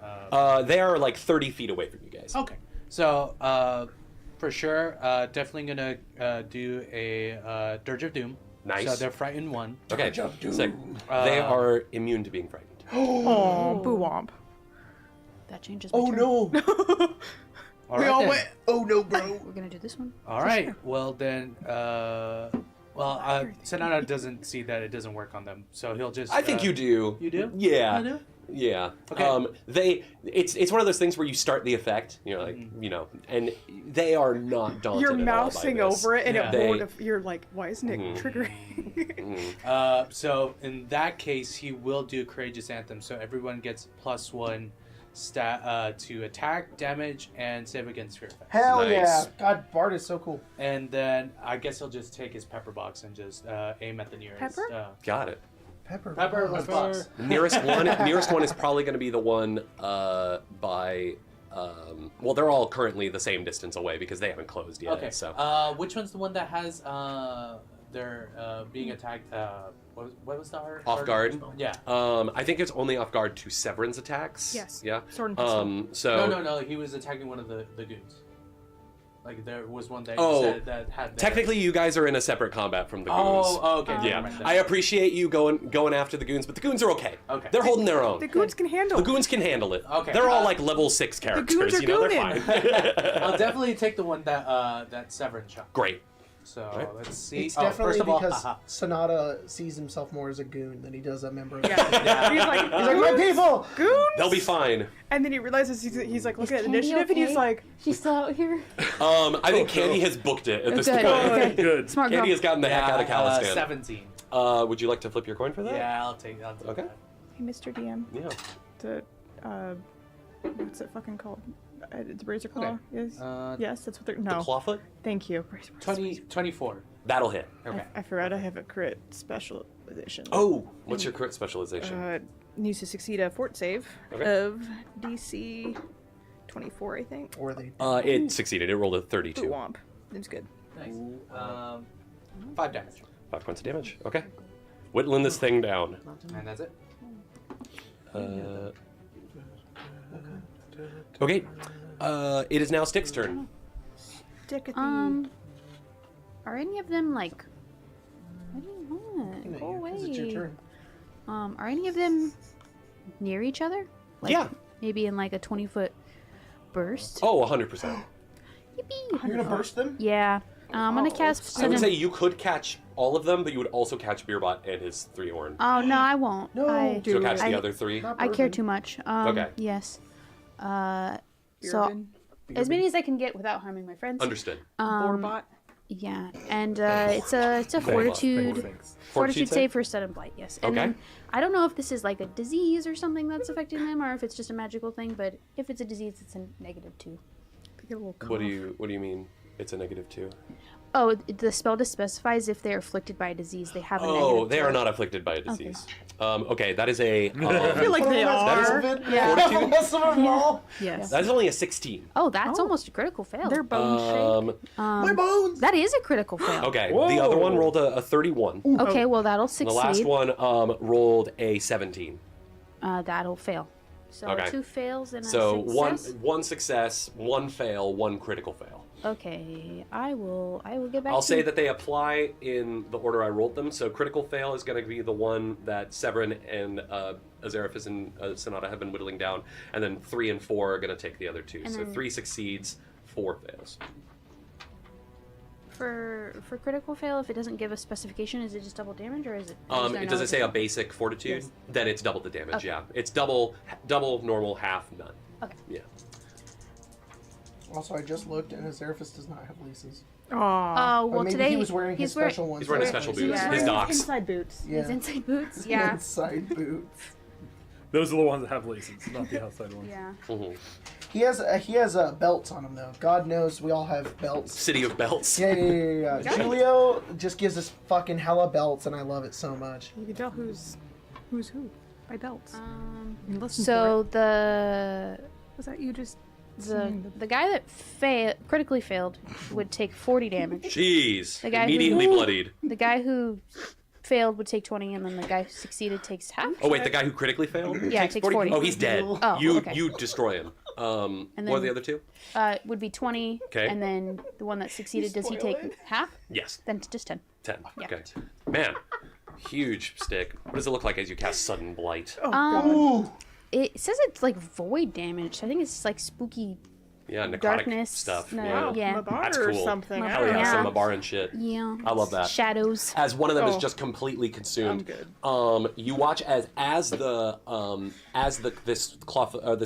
They are like 30 feet away from you guys. Okay. So for sure, definitely gonna do a Dirge of Doom. Nice. So they're frightened 1. Okay. Sick. They are immune to being frightened. Oh, boo womp. That changes my Oh turn. no. All We right all then. went. Oh no, bro. We're gonna do this one. All right. Well then, Sonata doesn't see that it doesn't work on them, so he'll just. I think you do. You do? Yeah. I do? Yeah. Okay. It's one of those things where you start the effect, you're like, and they are not daunted You're at all by mousing this. over it, and Yeah. it won't. You're like, why isn't it triggering? So in that case, he will do Courageous Anthem, so everyone gets +1 stat to attack, damage, and save against fear effects. Hell Nice. yeah. God, Bard is so cool. And then I guess he'll just take his pepper box and just aim at the nearest. Pepper? Got it. Pepper. Box. Nearest one is probably going to be the one by. Well, they're all currently the same distance away because they haven't closed yet. Okay. So Which one's the one that has they're being attacked? What was the art? Off guard? Yeah. I think it's only off guard to Severan's attacks. Yes. Yeah. Sword and pistol. So No. He was attacking one of the goons. Like there was one that Oh, said that had. Their... technically, you guys are in a separate combat from the goons. Oh, okay. Yeah, never mind then. I appreciate you going after the goons, but the goons are okay. Okay. They're holding their own. The goons can handle. The goons can handle it. Okay. They're all like level 6 characters. goons are You know, they're gooning. fine. I'll definitely take the one that Severin shot. Great. So Right. let's see. It's Oh, definitely first of all, because haha. Sonata sees himself more as a goon than he does a member of the Yeah. He's like, He's like, my people! goons. They'll be fine. And then he realizes he's like looking at the Candy initiative, and he's okay? like, She's still out here. I think Candy has booked it at this Good. point. Okay. Good. Smart girl. Candy has gotten the heck out of Calistan. 17. Would you like to flip your coin for that? Yeah, I'll take that. Okay. hey, Mr. DM, Yeah. the what's it fucking called? The Razor Claw. Okay. Yes. Uh, Yes, that's what they're. The No. clawfoot? Thank you. 24. That'll hit. Okay. I forgot I have a crit specialization. Oh, what's your crit specialization? Needs to succeed a fort save Okay. of DC 24, I think. Or they. It succeeded. It rolled a Boo 32. womp. That's good. Nice. 5 damage. 5 points of damage. Okay. Whittling this thing down. And that's it. Okay. It is now Stick's turn. Stick at the... Are any of them like? What do you want? Go away. It's your turn. Are any of them near each other? Like, Yeah. Maybe in like a 20-foot burst. Oh, 100%. Yippee! You're gonna burst them? Yeah. I'm gonna cast. I would say you could catch all of them, but you would also catch Beerbot and his 3-horn. Oh no, I won't. No. So catch the I- other 3. Not I care bourbon. too much. Okay. Yes. So Bearden, as many as I can get without harming my friends. Understood. Borbot. Yeah, and it's a fortitude Fortitude save for stun and blight. Yes. And Okay. then, I don't know if this is like a disease or something that's affecting them, or if it's just a magical thing. But if it's a disease, it's a -2. Get a little What do you mean? It's a -2. Oh, the spell just specifies if they're afflicted by a disease, they have a -2. Oh, they are not afflicted by a disease. Okay, that is a. I feel like they That is- are. Yeah. Most of them all. Yes. That is only a 16. Oh, that's almost a critical fail. They're bone shaped. My bones. That is a critical fail. Okay, the other one rolled a 31. Okay, well that'll The succeed. last one rolled a 17. That'll fail. So Okay. 2 fails and a So success. one success, 1 fail, 1 critical fail. Okay, I will get back. I'll to say you. that they apply in the order I rolled them. So critical fail is going to be the one that Severin and Azeraphis and Sonata have been whittling down, and then 3 and 4 are going to take the other 2. And So then- 3 succeeds, 4 fails. For critical fail, if it doesn't give a specification, is it just double damage or is it? Does it say a basic fortitude? Yes. Then it's double the damage. Okay. Yeah, it's double normal, half none. Okay. Yeah. Also, I just looked, and Azerophis does not have laces. Aw. Oh well, Or maybe today he was wearing his special ones. He's wearing his that special day. boots. Yeah. His docks. Inside boots. Yeah. His inside boots. Yeah. Inside boots. Those are the ones that have laces, not the outside ones. Yeah. Mhm. He has belts on him though. God knows we all have belts. City of Belts. Yeah. Julio just gives us fucking hella belts, and I love it so much. You can tell who's who by belts. You listen So for the it. Was that you just singing the guy that critically failed would take 40 damage. Jeez. The guy Immediately who- bloodied. The guy who failed would take 20, and then the guy who succeeded takes half. Oh wait, the guy who critically failed? Yeah, takes 40. Oh, he's dead. Oh, you okay. you destroy him. And What are then- the other 2? Would be 20, Okay. and then the one that succeeded, does he spoil take it. half? Yes. Then just 10. 10. Yeah. Okay. Man, huge stick. What does it look like as you cast Sudden Blight? Ooh. It says it's like void damage. I think it's like spooky. Yeah, necrotic Darkness. stuff. No, Yeah. yeah. Mabar That's or cool. something. Mabar, Oh yeah, Yeah. some Mabaran shit. Yeah. I love that. Shadows. As one of them is Oh. just completely consumed. I'm good. You watch as this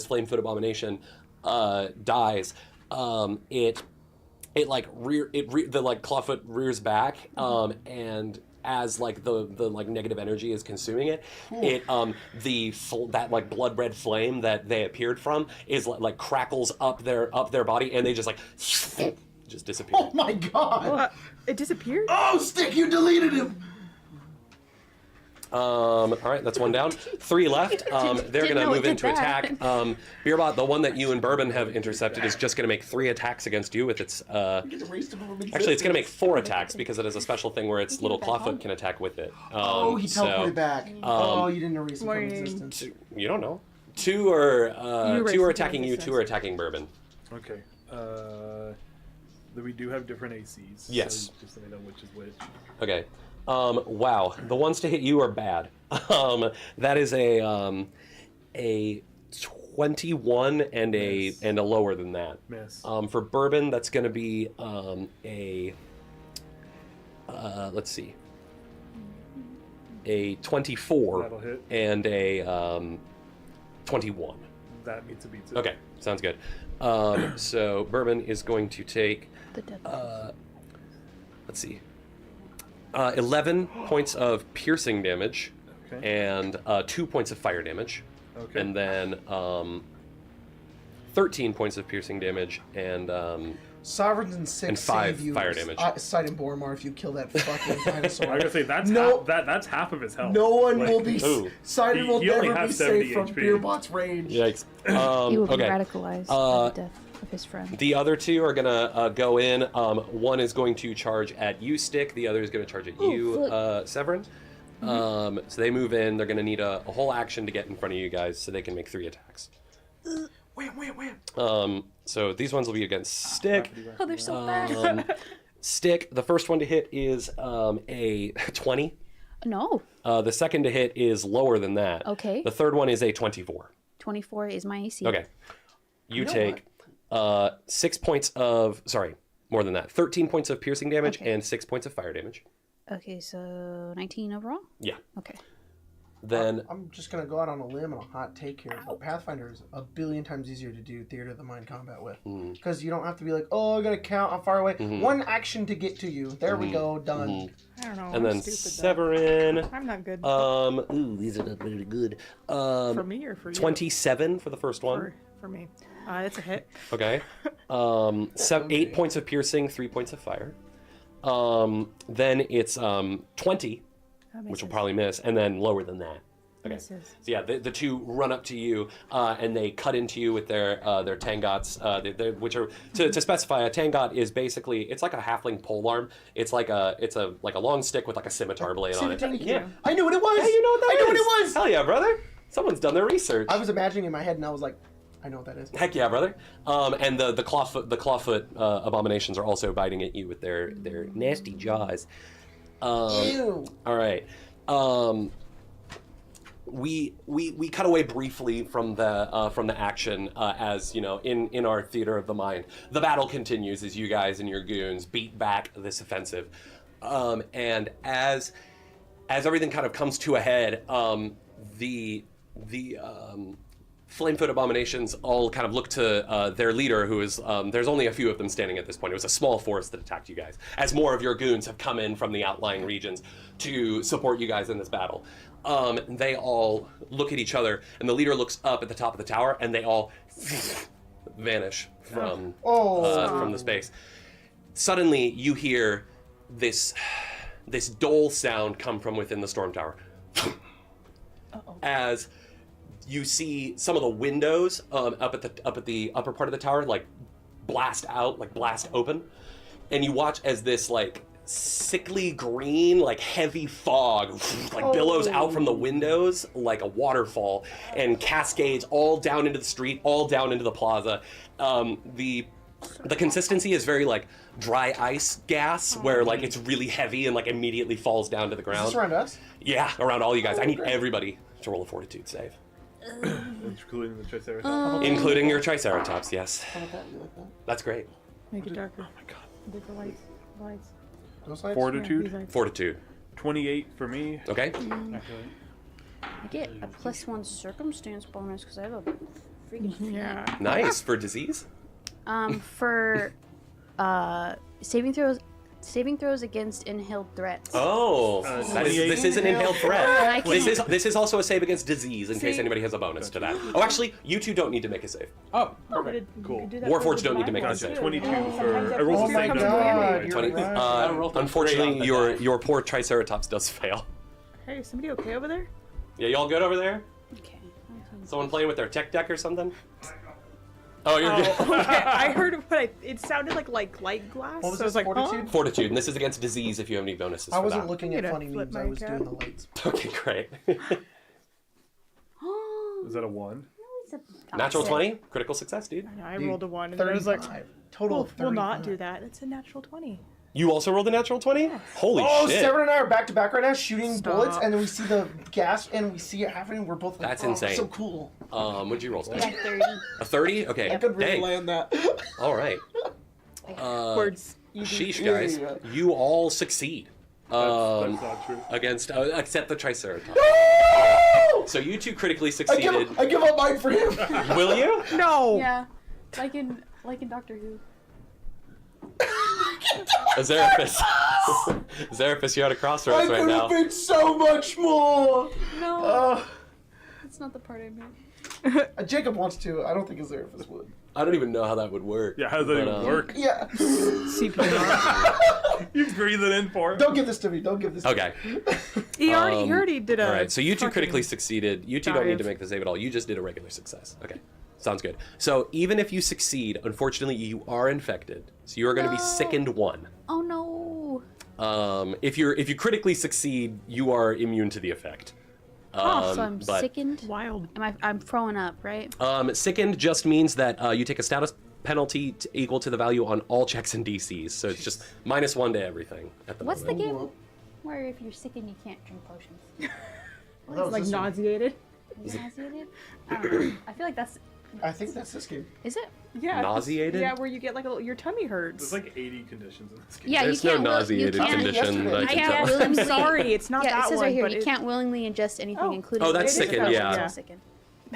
flame-foot abomination dies. The like clawfoot rears back, and as like the like negative energy is consuming it, that like blood red flame that they appeared from is like crackles up their body, and they just like just disappear. Oh my god. What? It disappeared? Oh, Stick, you deleted him. All right, that's one down. 3 left. They're Didn't going to know it move did into that. attack. Beerbot, the one that you and Bourbon have intercepted, is just going to make 3 attacks against you with its. Actually, it's going to make 4 attacks because it has a special thing where its little clawfoot can attack with it. Oh, he teleported back. Oh, you didn't erase him from Warning. existence. You don't know. 2 are erased 2 are it attacking from you. 2 are attacking Bourbon. Okay. We do have different ACs. Yes. So just let me know which is which. Okay. Wow. The ones to hit you are bad. That is a 21 and Miss. a lower than that. Miss. For Bourbon, that's going to be let's see, a 24 That'll hit. and a 21. That needs to be 2. Okay, sounds good. So Bourbon is going to take, The death. let's see, 11 points of piercing damage Okay. and 2 points of fire damage. Okay. And then 13 points of piercing damage and Sovereigns and 6 And 5 save you. fire damage. Sight and Boromar if you kill that fucking dinosaur. I was gonna say that's No. that's half of his health. No one Like, will be. Ooh. Sidon He- will he only never be has 70 safe from HP. Beerbot's range. yikes. He will be Okay. radicalized by the death of his friend. The other 2 are gonna go in. One is going to charge at you, Stick. The other is gonna charge at you, Severin. So they move in. They're gonna need a whole action to get in front of you guys, so they can make 3 attacks. So these ones will be against Stick. Oh, they're so bad. Stick, the first one to hit is a 20. No. The second to hit is lower than that. Okay. The third one is a 24. 24 is my AC. Okay. You take 6 points of, sorry, more than that. 13 points of piercing damage and 6 points of fire damage. Okay, so 19 overall? Yeah. Okay. Then I'm just gonna go out on a limb and a hot take here. But Pathfinder is a billion times easier to do Theater of the Mind combat with, because you don't have to be like, oh, I gotta count how far away. One action to get to you. There we go, done. I don't know. and I'm then stupid, Severin. though. I'm not good. Ooh, these are not very good. for me or for you? 27 for the first one. For me. It's a hit. Okay. 8 points of piercing, 3 points of fire. Then it's 20, which will probably miss, and then lower than that. Okay. Misses. So yeah, the two run up to you, and they cut into you with their tangots, which are to specify. A tangot is basically, it's like a halfling polearm. It's like a long stick with like a scimitar blade on it. Yeah, I knew what it was. Yeah, you know what that I knew what is. it was. Hell yeah, brother! Someone's done their research. I was imagining in my head, and I was like, I know what that is. Heck yeah, brother! And the clawfoot abominations are also biting at you with their nasty jaws. Ew. All right. We cut away briefly from the action as you know in our theater of the mind. The battle continues as you guys and your goons beat back this offensive, and as everything kind of comes to a head, the Flamefoot abominations all kind of look to their leader, who is there's only a few of them standing at this point. It was a small force that attacked you guys, as more of your goons have come in from the outlying regions to support you guys in this battle. They all look at each other, and the leader looks up at the top of the tower, and they all vanish from the space. Suddenly, you hear this dull sound come from within the storm tower. As you see some of the windows up at the upper part of the tower like blast open, and you watch as this like sickly green, like heavy fog billows out from the windows like a waterfall and cascades all down into the street, all down into the plaza. The consistency is very like dry ice gas, where like it's really heavy and like immediately falls down to the ground. Is this around us? Yeah, around all you guys. I need everybody to roll a fortitude save. Including the triceratops. Including your triceratops, yes. How about that? You like that? That's great. Make it darker. Oh my god. Different lights. Those lights? Fortitude. These lights. Fortitude. 28 for me. Okay. I get a +1 circumstance bonus because I have a freaking Yeah. Nice. For disease? for saving throws against inhaled threats. Oh, this is an inhaled threat. I This is also a save against disease in case See? anybody has a bonus to that. Oh, actually, you two don't need to make a save. Oh, Cool. Warforged don't need to make a Gotcha. save. 22 Sometimes for. that I rolled Oh the my same god, number. you're 20, right. unfortunately, Great on the your poor triceratops does fail. Hey, is somebody okay over there? Yeah, y'all good over there? Okay. Someone playing with their tech deck or something? Oh, you're good. Okay, I heard it sounded like light glass. What was so I was this, like, fortitude? Fortitude, and this is against disease if you have any bonuses I for wasn't that. looking at Gonna funny flip memes, I my was cap. doing the lights. Okay, great. Is that a 1? Natural 20, critical success, dude. I rolled a 1, and then I was like, 35. Total of 35. we'll not do that. It's a natural 20. You also rolled a natural 20? Holy Oh, shit. Severin and I are back to back right now, shooting Stop. bullets, and then we see the gas, and we see it happening. We're both like, That's oh, insane. so cool. What'd you roll, Steph? Yeah, 30. A 30? Okay. I could really Dang. land that. All right. Words. Sheesh, guys. Yeah. You all succeed. That's not true. Against, except the triceratops. No! So you two critically I succeeded. give up mine for him. Will you? No! Yeah, like in Doctor Who. Azeraphis. Azeraphis, you're at a I crossroads right could now. have been so much more. No, that's not the part I meant. Jacob wants to. I don't think Azeraphis would. I don't even know how that would work. Yeah, how does that But, even work? Yeah. CPR. You breathe it in for him. Don't give this to me. Don't give this to me. Okay. he already did a. All right. So you two fucking critically succeeded. You two don't need to dive. make the save at all. You just did a regular success. Okay. Sounds good. So even if you succeed, unfortunately, you are infected. So you are going to be No. sickened 1. Oh no. If you critically succeed, you are immune to the effect. So I'm but, sickened. Wild. I'm throwing up, right? Sickened just means that you take a status penalty equal to the value on all checks and DCs. So it's just -1 to everything at the What's the moment. game where if you're sickened you can't drink potions? Well, It's like nauseated. Is it nauseated? I don't know. I feel like that's. I think that's this game. Is it? Yeah. Nauseated? Yeah, where you get like your tummy hurts. There's like 80 conditions in this game. Yeah, There's you no can't. nauseated you can't, condition that I I can can't tell. willingly. I'm sorry, it's not Yeah, that it says one. right here. but You it- can't willingly ingest anything, Oh. including. Oh, that's poisons or sickened, potions. yeah. That's sickened.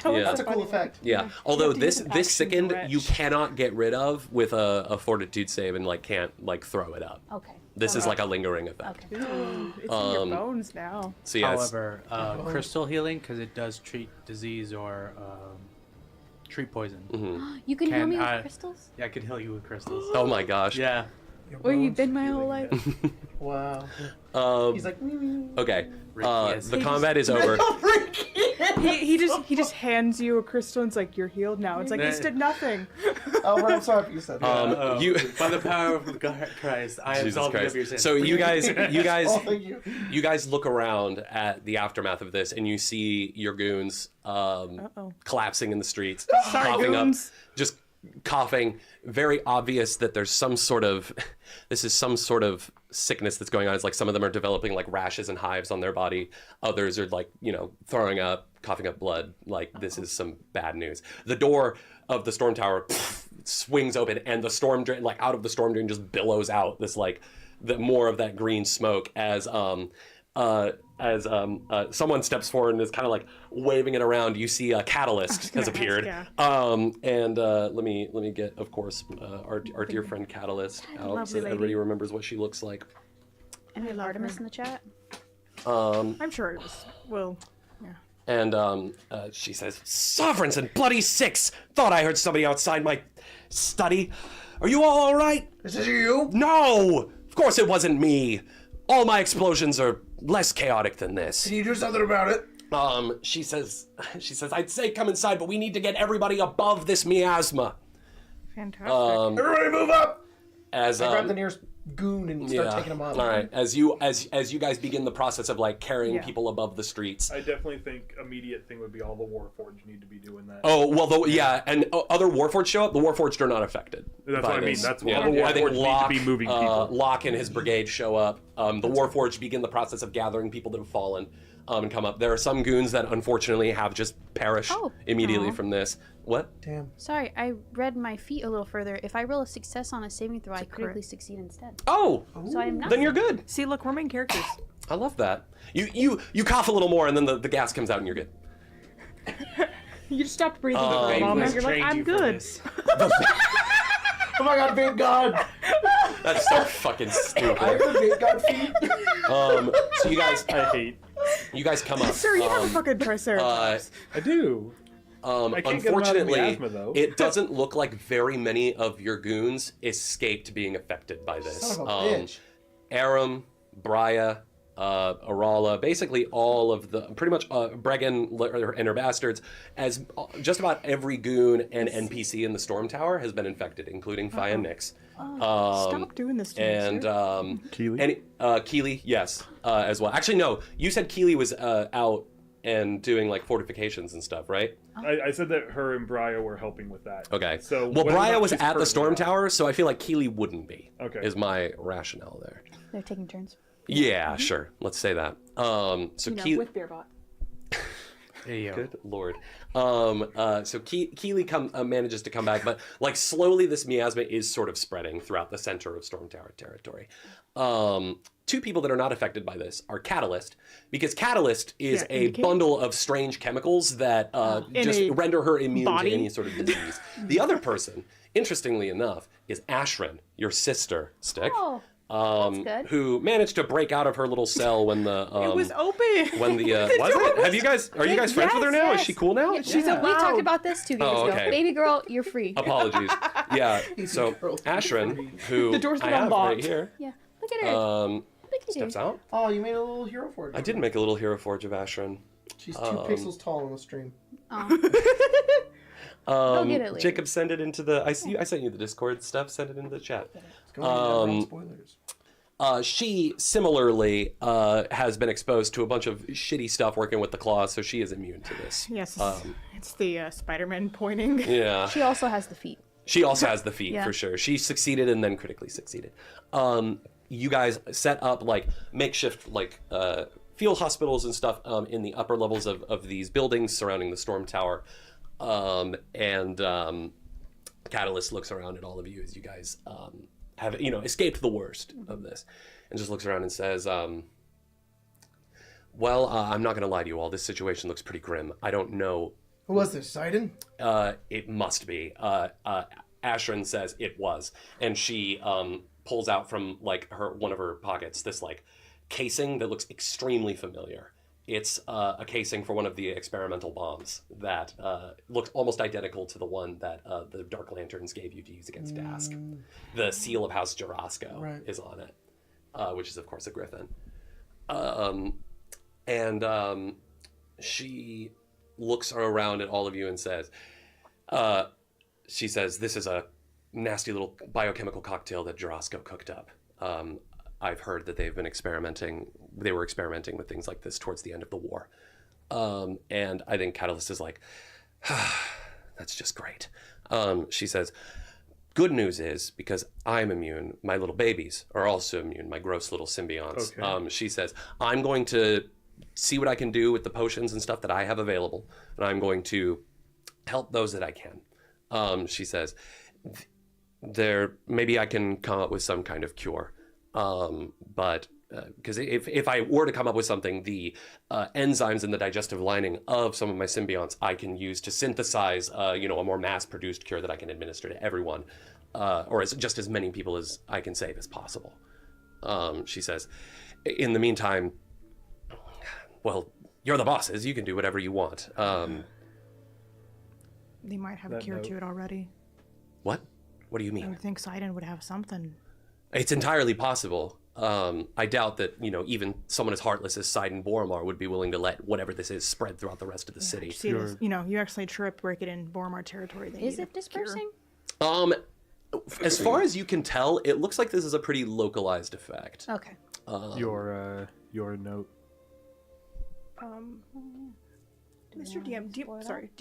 That was That's a a cool funny effect. Yeah. Although to this use an this action sickened wrench. you cannot get rid of with a fortitude save and like can't like throw it up. Okay. This is like a lingering effect. Okay. one. It's in your bones now. So yeah, However, crystal healing, because it does treat disease or treat poison. You can heal Can me with I- crystals? Yeah, I could heal you with crystals. oh my gosh. Yeah. Your Where you bones been my healing. whole life? Wow. He's like, Okay. Ricky The combat is over. he just hands you a crystal and it's like, you're healed now. It's like, this did nothing. oh, I'm sorry if you said that. You By the power of Christ, I Jesus absolve you of your Christ. sins. So you guys Oh, thank you. you guys look around at the aftermath of this and you see your goons collapsing in the streets, Sorry, coughing goons. up, just coughing. Very obvious that there's some sort of sickness that's going on. It's like some of them are developing like rashes and hives on their body. Others are like, throwing up, coughing up blood. Like this is some bad news. The door of the storm tower swings open and the storm drain, like out of the storm drain, just billows out this like more of that green smoke as someone steps forward and is kind of like waving it around. You see a catalyst has appeared. yeah. And let me get, of course, our dear friend Catalyst out so Lovely that everybody lady. remembers what she looks like. And we have Artemis in the chat. I'm sure it was. Well, yeah. And she says, "Sovereigns and bloody six! Thought I heard somebody outside my study. Are you all right?" Is this you? No! Of course it wasn't me. All my explosions are less chaotic than this. Can you do something about it? She says, "I'd say come inside, but we need to get everybody above this miasma." Fantastic. Everybody move up! As I grab the nearest goon and start taking them up. All right. As you guys begin the process of like carrying Yeah. people above the streets. I definitely think immediate thing would be all the Warforged need to be doing that. Oh well, and other Warforged show up. The Warforged are not affected. That's by what I mean. this. That's what Yeah. the I think Warforged Locke, need to be moving people. Locke and his brigade show up. The Warforged begin the process of gathering people that have fallen and come up. There are some goons that unfortunately have just perished immediately from this. What? Damn. Sorry, I read my feet a little further. If I roll a success on a saving throw, I critically succeed instead. Oh, So I'm not. then you're good. See, look, we're main characters. I love that. You cough a little more, and then the gas comes out, and you're good. You just stopped breathing for a Fate moment. has You're like, trained I'm you for good. this. Oh my god, thank God! That's so fucking I stupid. have the big God feet. So you guys come up. Sir, you have a fucking triceratops. I do. I can't get them out of Unfortunately, miasma, though. it doesn't look like very many of your goons escaped being affected by this. Son of a bitch. Aram, Brya, Arala, basically all of the, pretty much Bregan and her bastards, as just about every goon and NPC in the Storm Tower has been infected, including Fi and Nyx. Stop doing this to me, And sir. Keely? Keely, yes, as well. Actually, no, you said Keely was out and doing like fortifications and stuff, right? I said that her and Brya were helping with that. Okay. So well, whether or Brya not was she's at the currently Storm out- Tower, so I feel like Keely wouldn't be. Okay. Is my rationale there? They're taking turns. Yeah, sure. Let's say that. So Keely. With Beerbot. Hey, yo. Good lord. So Keely manages to come back, but like slowly this miasma is sort of spreading throughout the center of Storm Tower territory. Two people that are not affected by this are Catalyst, because Catalyst is a indicate. bundle of strange chemicals that In just a render her immune body? to any sort of disease. The other person, interestingly enough, is Ashrin, your sister, Stick. Oh, that's good. Who managed to break out of her little cell when the It was open. when the was it? Have you guys are you guys friends with her now? Is she cool now? She's We allowed. talked about this 2 days Oh, ago. okay. Baby girl, you're free. Apologies. Yeah. So Ashrin, who The door's I been have unlocked. right here, Yeah, look at her. Look at steps her. out. Oh, you made a little hero forge. I did make a little hero forge of Ashrin. She's 2 pixels tall on the stream. Go get it later. Jacob, send it into the. I sent you the Discord stuff. Send it into the chat. It's going to be spoilers. She similarly has been exposed to a bunch of shitty stuff working with the claws, so she is immune to this. Yes, it's the Spider-Man pointing. Yeah. She also has the feet. She also has the feet, Yeah. for sure. She succeeded and then critically succeeded. You guys set up like makeshift like field hospitals and stuff in the upper levels of these buildings surrounding the storm tower. Catalyst looks around at all of you as you guys have escaped the worst of this, and just looks around and says, well, I'm not going to lie to you all. This situation looks pretty grim. I don't know. Who was this, Sidon? It must be. Ashrin says it was, and she pulls out from like one of her pockets this like casing that looks extremely familiar. It's a casing for one of the experimental bombs that looks almost identical to the one that the Dark Lanterns gave you to use against Dask. The seal of House Jarosco is on it, which is of course a griffin. She looks around at all of you and says, this is a nasty little biochemical cocktail that Jarosco cooked up. I've heard that they were experimenting with things like this towards the end of the war. And I think Catalyst is like, that's just great. She says, good news is, because I'm immune, my little babies are also immune, my gross little symbionts. Okay. She says, I'm going to see what I can do with the potions and stuff that I have available, and I'm going to help those that I can. She says, maybe I can come up with some kind of cure. But because if I were to come up with something, the enzymes in the digestive lining of some of my symbionts I can use to synthesize, a more mass-produced cure that I can administer to everyone, or just as many people as I can save as possible. She says, in the meantime, well, you're the bosses. You can do whatever you want. They might have a cure to it already. What? What do you I mean? would think Sidon would have something. It's entirely possible. I doubt that, even someone as heartless as Sidon Boromar would be willing to let whatever this is spread throughout the rest of the city. See, this, you actually break it in Boromar territory. They Is need it a cure. dispersing? As far as you can tell, it looks like this is a pretty localized effect. Okay. Your note. Mr. DM, do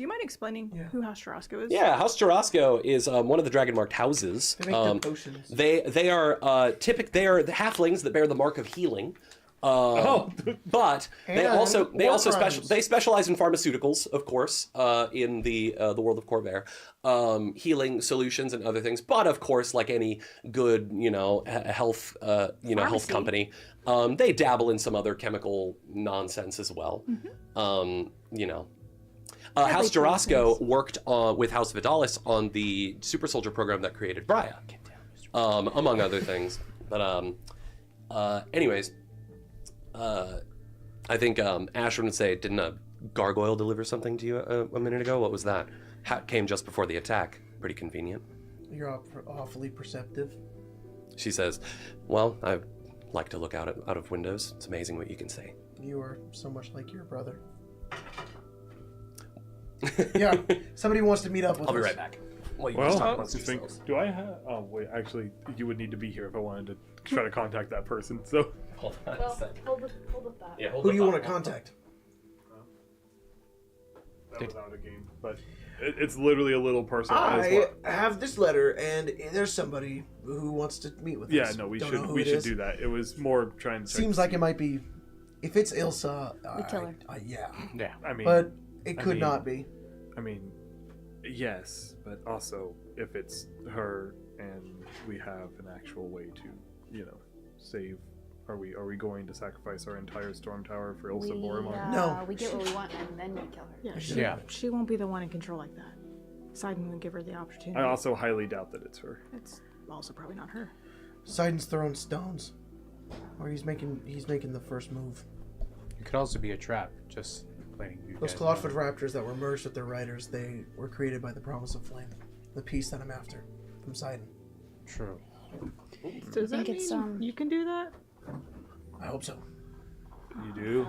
you mind explaining who House Jarosco is? Yeah, House Jarosco is one of the dragon-marked houses. They make them potions. They are they are the halflings that bear the mark of healing. But they specialize in pharmaceuticals, of course, in the world of Corvair, healing solutions and other things. But of course, like any good health health company, they dabble in some other chemical nonsense as well. House Jarosco worked with House Vidalis on the super soldier program that created Braya, among other things. But anyways. I think Ashwin would say, didn't a gargoyle deliver something to you a minute ago? What was that? Came just before the attack. Pretty convenient. You're awfully perceptive. She says, well, I like to look out of windows. It's amazing what you can see. You are so much like your brother. Yeah, somebody wants to meet up with us. I'll be right back. Well, do I have... Oh, wait, actually, you would need to be here if I wanted to try to contact that person, so... Hold on a second. Hold the thought. Yeah, Who do you want to contact? That was out of game, but it's literally a little personalized. I have this letter, and there's somebody who wants to meet with us. Yeah, no, we should do that. It was more trying to... Seems like it might be... If it's Ilsa... We kill her. Yeah. Yeah. I mean... But it could not be. I mean, yes, but also if it's her and we have an actual way to, save... Are we going to sacrifice our entire storm tower for Ilsa Boromar? No. We get what we want and then we kill her. Yeah, she won't be the one in control like that. Sidon would give her the opportunity. I also highly doubt that it's her. It's also probably not her. Sidon's throwing stones. Or he's making the first move. It could also be a trap, just letting you Those guys Clawfoot know. raptors that were merged with their riders, they were created by the promise of flame. The peace that I'm after. From Sidon. True. Does think that it's, mean you can do that? I hope so. You do?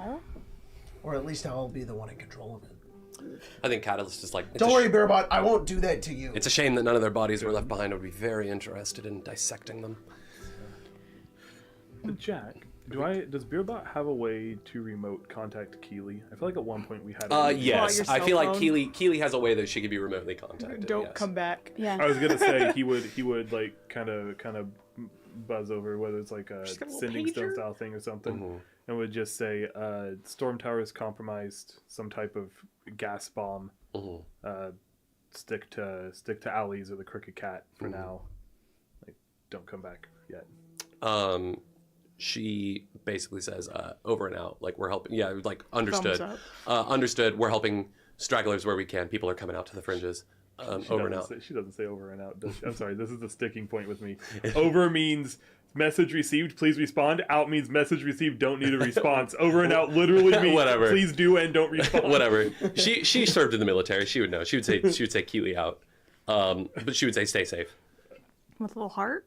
Or at least I'll be the one in control of it. I think Catalyst is like... Don't worry, Bearbot. I won't do that to you. It's a shame that none of their bodies were left behind. I would be very interested in dissecting them. Jack, does Beerbot have a way to remote contact Keely? I feel like at one point we had. Yes, your I cell feel like phone. Keely has a way that she could be remotely contacted. Don't yes. come back. Yeah. I was gonna say he would like kind of buzz over, whether it's like a Just got a little sending stone pager. style thing or something, Mm-hmm. and would just say, "Storm Tower is compromised. Some type of gas bomb. Mm-hmm. Stick to Ails or the Crooked Cat for Mm-hmm. now. Like, don't come back yet." She basically says, over and out. Like, we're helping. Yeah, like, understood. Thumbs Understood. We're helping stragglers where we can. People are coming out to the fringes. Over and out. She doesn't say over and out, does she? I'm sorry, this is the sticking point with me. Over means message received, please respond. Out means message received, don't need a response. Over and out literally means Whatever. please do and don't respond. Whatever. She served in the military. She would know. She would say Keely out. But she would say stay safe. With a little heart.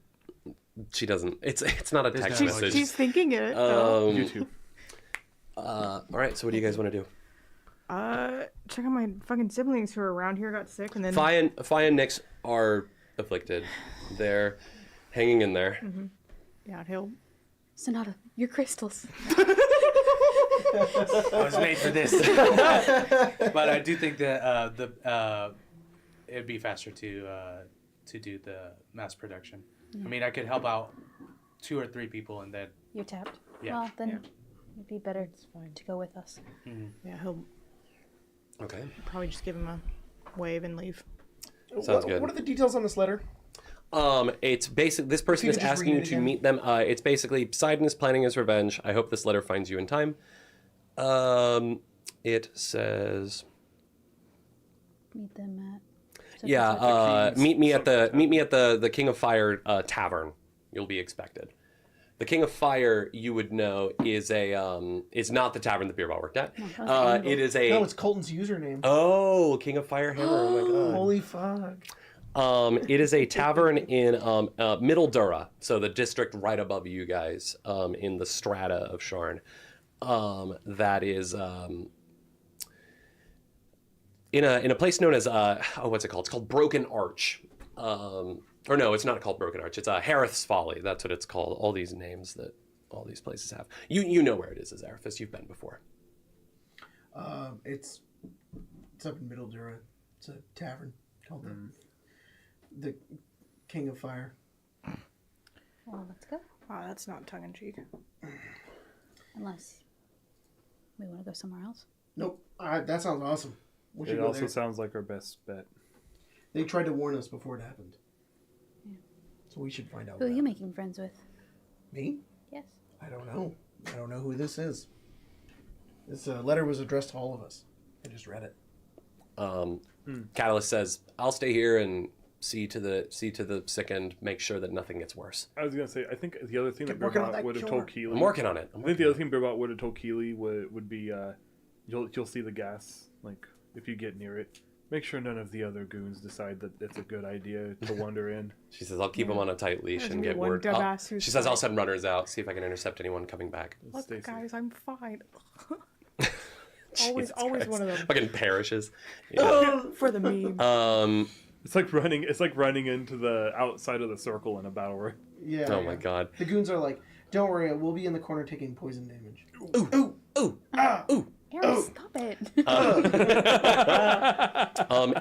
She doesn't. It's not a text no message. She's thinking it. YouTube. All right. So what do you guys want to do? Check out my fucking siblings who are around here got sick, and then Fi and Nyx are afflicted. They're hanging in there. yeah, he'll. Sonata, your crystals. I was made for this. But I do think that it'd be faster to do the mass production. I mean, I could help out 2 or 3 people, and then You're tapped. Yeah. Well, then it'd be better to go with us. Yeah, he'll Okay. probably just give him a wave and leave. Sounds good. What are the details on this letter? It's basic. This person If is you could just asking read you it to again. meet them. It's basically Poseidon is planning his revenge. I hope this letter finds you in time. It says, Meet them at. meet me at the King of Fire tavern. You'll be expected. The King of Fire, you would know, is not the tavern that Beerbot worked at. It is a No, it's Colton's username. King of Fire Hammer. Oh my god. Holy fuck. It is a tavern in Middle Dura, so the district right above you guys, in the strata of Sharn. That is in a place known as what's it called? It's called Broken Arch. Or no, it's not called Broken Arch. It's Harith's Folly. That's what it's called. All these names that all these places have. You know where it is, Azaraphus. You've been before. It's up in Middle Dura. It's a tavern called the King of Fire. Well, let's go. Wow, that's not tongue in cheek. Unless we want to go somewhere else. Nope. That sounds awesome. We should It go also there. sounds like our best bet. They tried to warn us before it happened. So we should find out. Who are what you happened. making friends with? Me? Yes. I don't know. I don't know who this is. This letter was addressed to all of us. I just read it. Catalyst says, "I'll stay here and see to the sick and make sure that nothing gets worse." I was gonna say, I think the other thing that Keep working on Beerbot that would have cure. told Keely. I'm working on it. I think the other thing Beerbot would have told Keely would be, you'll see the gas, like, if you get near it. Make sure none of the other goons decide that it's a good idea to wander in. She says, "I'll keep them on a tight leash There's and gonna be get one word." dumbass who's She says, "I'll like- send runners out, see if I can intercept anyone coming back." Look, Stay safe. guys, I'm fine. Jesus always Christ. one of them. Fucking perishes. Yeah. For the meme. It's like running into the outside of the circle in a battle royale. Yeah. Oh my god. The goons are like, don't worry, we'll be in the corner taking poison damage. Ooh. Aaron, stop it.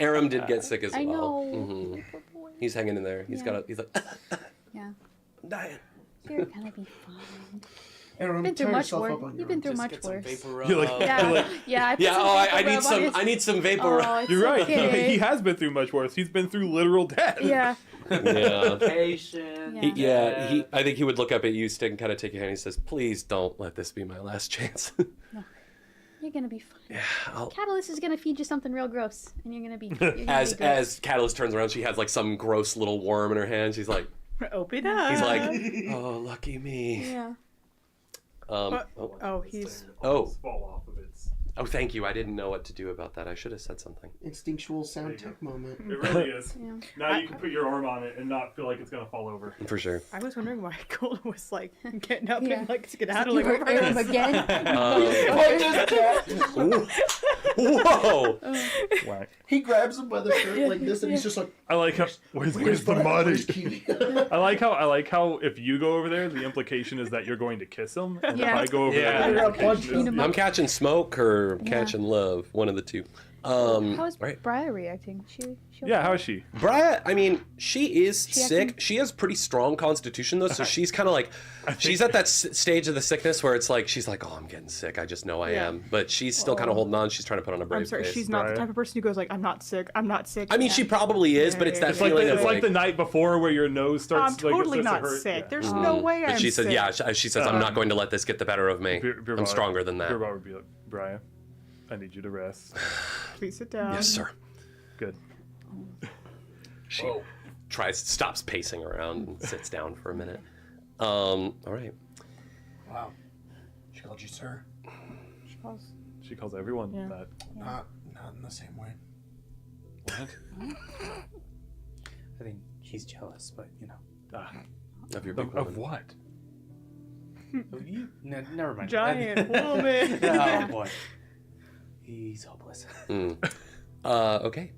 Aram did get sick as well. I know. Mhm. Poor boy. He's hanging in there. He's Yeah. he's like, Yeah. I'm dying. You're gonna be fine. Aaron, You've been through turn much yourself worse. up on You've your been own. through just much get some worse. vapor rub. You're like- Yeah, yeah. I put Yeah. some Oh, vapor I need rub some. on his- I need some vapor. Oh, it's You're right. okay. He has been through much worse. He's been through literal death. Yeah. Yeah. Patient. Yeah. I think he would look up at you, Stick, and kind of take your hand. He says, "Please don't let this be my last chance." You're gonna be fine. I'll- Catalyst is gonna feed you something real gross, and you're gonna be. You're gonna as be good. as Catalyst turns around, she has like some gross little worm in her hand. She's like, Open it up. he's like, "Oh, lucky me." Yeah. He's. Oh, Fall off of it. oh, thank you. I didn't know what to do about that. I should have said something. Instinctual sound tech moment. It really is. Yeah. Now you can put your arm on it and not feel like it's gonna fall over. For sure. I was wondering why Golden was like getting up Yeah. and like skedaddling You over heard him this. again. Ooh. Whoa! Whack. He grabs him by the shirt like this, and he's just like, I like how. Where's the mud? Where's Keely? I like how if you go over there, the implication is that you're going to kiss him, and Yeah. if I go over Yeah. there, the You're gonna punch implication is him. I'm catching smoke or catching love, one of the two. How is right. Briar reacting? She yeah. How is she? Brian, I mean, she is She sick. acting- She has pretty strong constitution though, so she's kind of like, she's at that stage of the sickness where it's like she's like, oh, I'm getting sick. I just know I am, but she's still kind of holding on. She's trying to put on a brave I'm sorry, face. she's not the Briar. type of person who goes like, I'm not sick. I'm not sick. I mean, she probably is, but it's that It's like feeling the, of it's like the night before where your nose I'm starts. like, it totally starts to not hurt. sick. Yeah. There's no way But I'm she says, sick. yeah. She says, I'm not going to let this get the better of me. I'm stronger than that. Beer would be like, Brian, I need you to rest. Please sit down. Yes, sir. Good. She stops pacing around and sits down for a minute. All right. Wow. She called you sir. She calls everyone Yeah. that. Not in the same way. What? I think he's jealous, but you know. Ah, Of your big of woman. what? You, never mind. Giant woman. Oh boy. He's hopeless. Okay.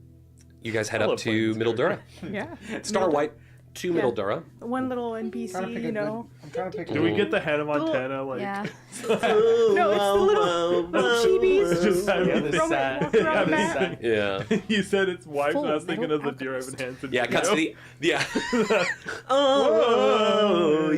You guys head I up love playing to this Middle Dura. Yeah. Star White to Middle Dura. One little Trying to NPC, pick you a know. good. I'm trying to pick. Do we get the Hannah Montana like? Yeah. No, it's the little chibis. Just Yeah, having the this- sad. walk around Yeah, the Matt. sad. Yeah. You said it's wife, and I was Full thinking Metal of the Dear Alchemist. Evan Hansen. Yeah, it cuts to video. the yeah. Oh,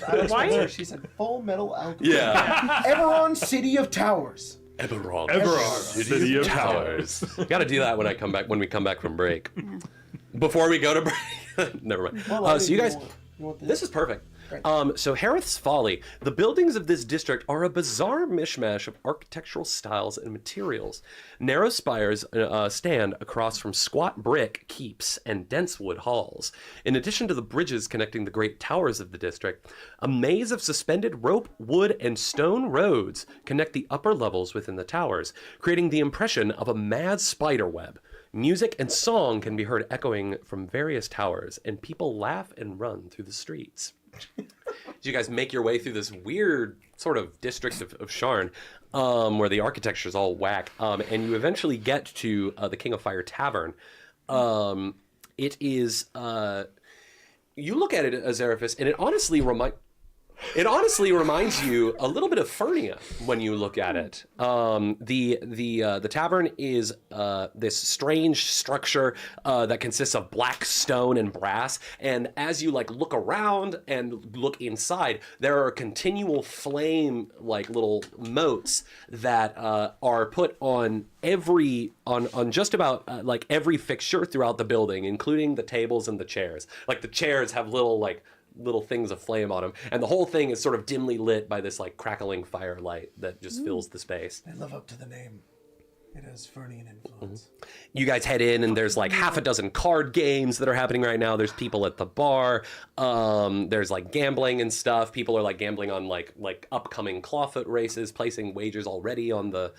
I Why? Why? She said Full Metal Alchemist. Yeah. Eberron, City of Towers. Eberron. Eberron, City of Towers. Got to do that when we come back from break. Before we go to break. Never mind. Well, So you guys, you want this is perfect. Great. So Harith's Folly. The buildings of this district are a bizarre mishmash of architectural styles and materials. Narrow spires stand across from squat brick keeps and dense wood halls. In addition to the bridges connecting the great towers of the district, a maze of suspended rope, wood, and stone roads connect the upper levels within the towers, creating the impression of a mad spider web. Music and song can be heard echoing from various towers, and people laugh and run through the streets. You guys make your way through this weird sort of district of Sharn, where the architecture is all whack, and you eventually get to the King of Fire Tavern. It is you look at it, Azeraphis, and it honestly reminds you a little bit of Fernia when you look at it. The tavern is this strange structure that consists of black stone and brass, and as you look around and look inside, there are continual flame little motes that are put on just about every fixture throughout the building, including the tables and the chairs. The chairs have little things of flame on them, and the whole thing is sort of dimly lit by this crackling firelight that just fills the space. They live up to the name. It has Fernian influence. You guys head in, and there's half a dozen card games that are happening right now. There's people at the bar. There's gambling and stuff. People are gambling on upcoming clawfoot races, placing wagers already on the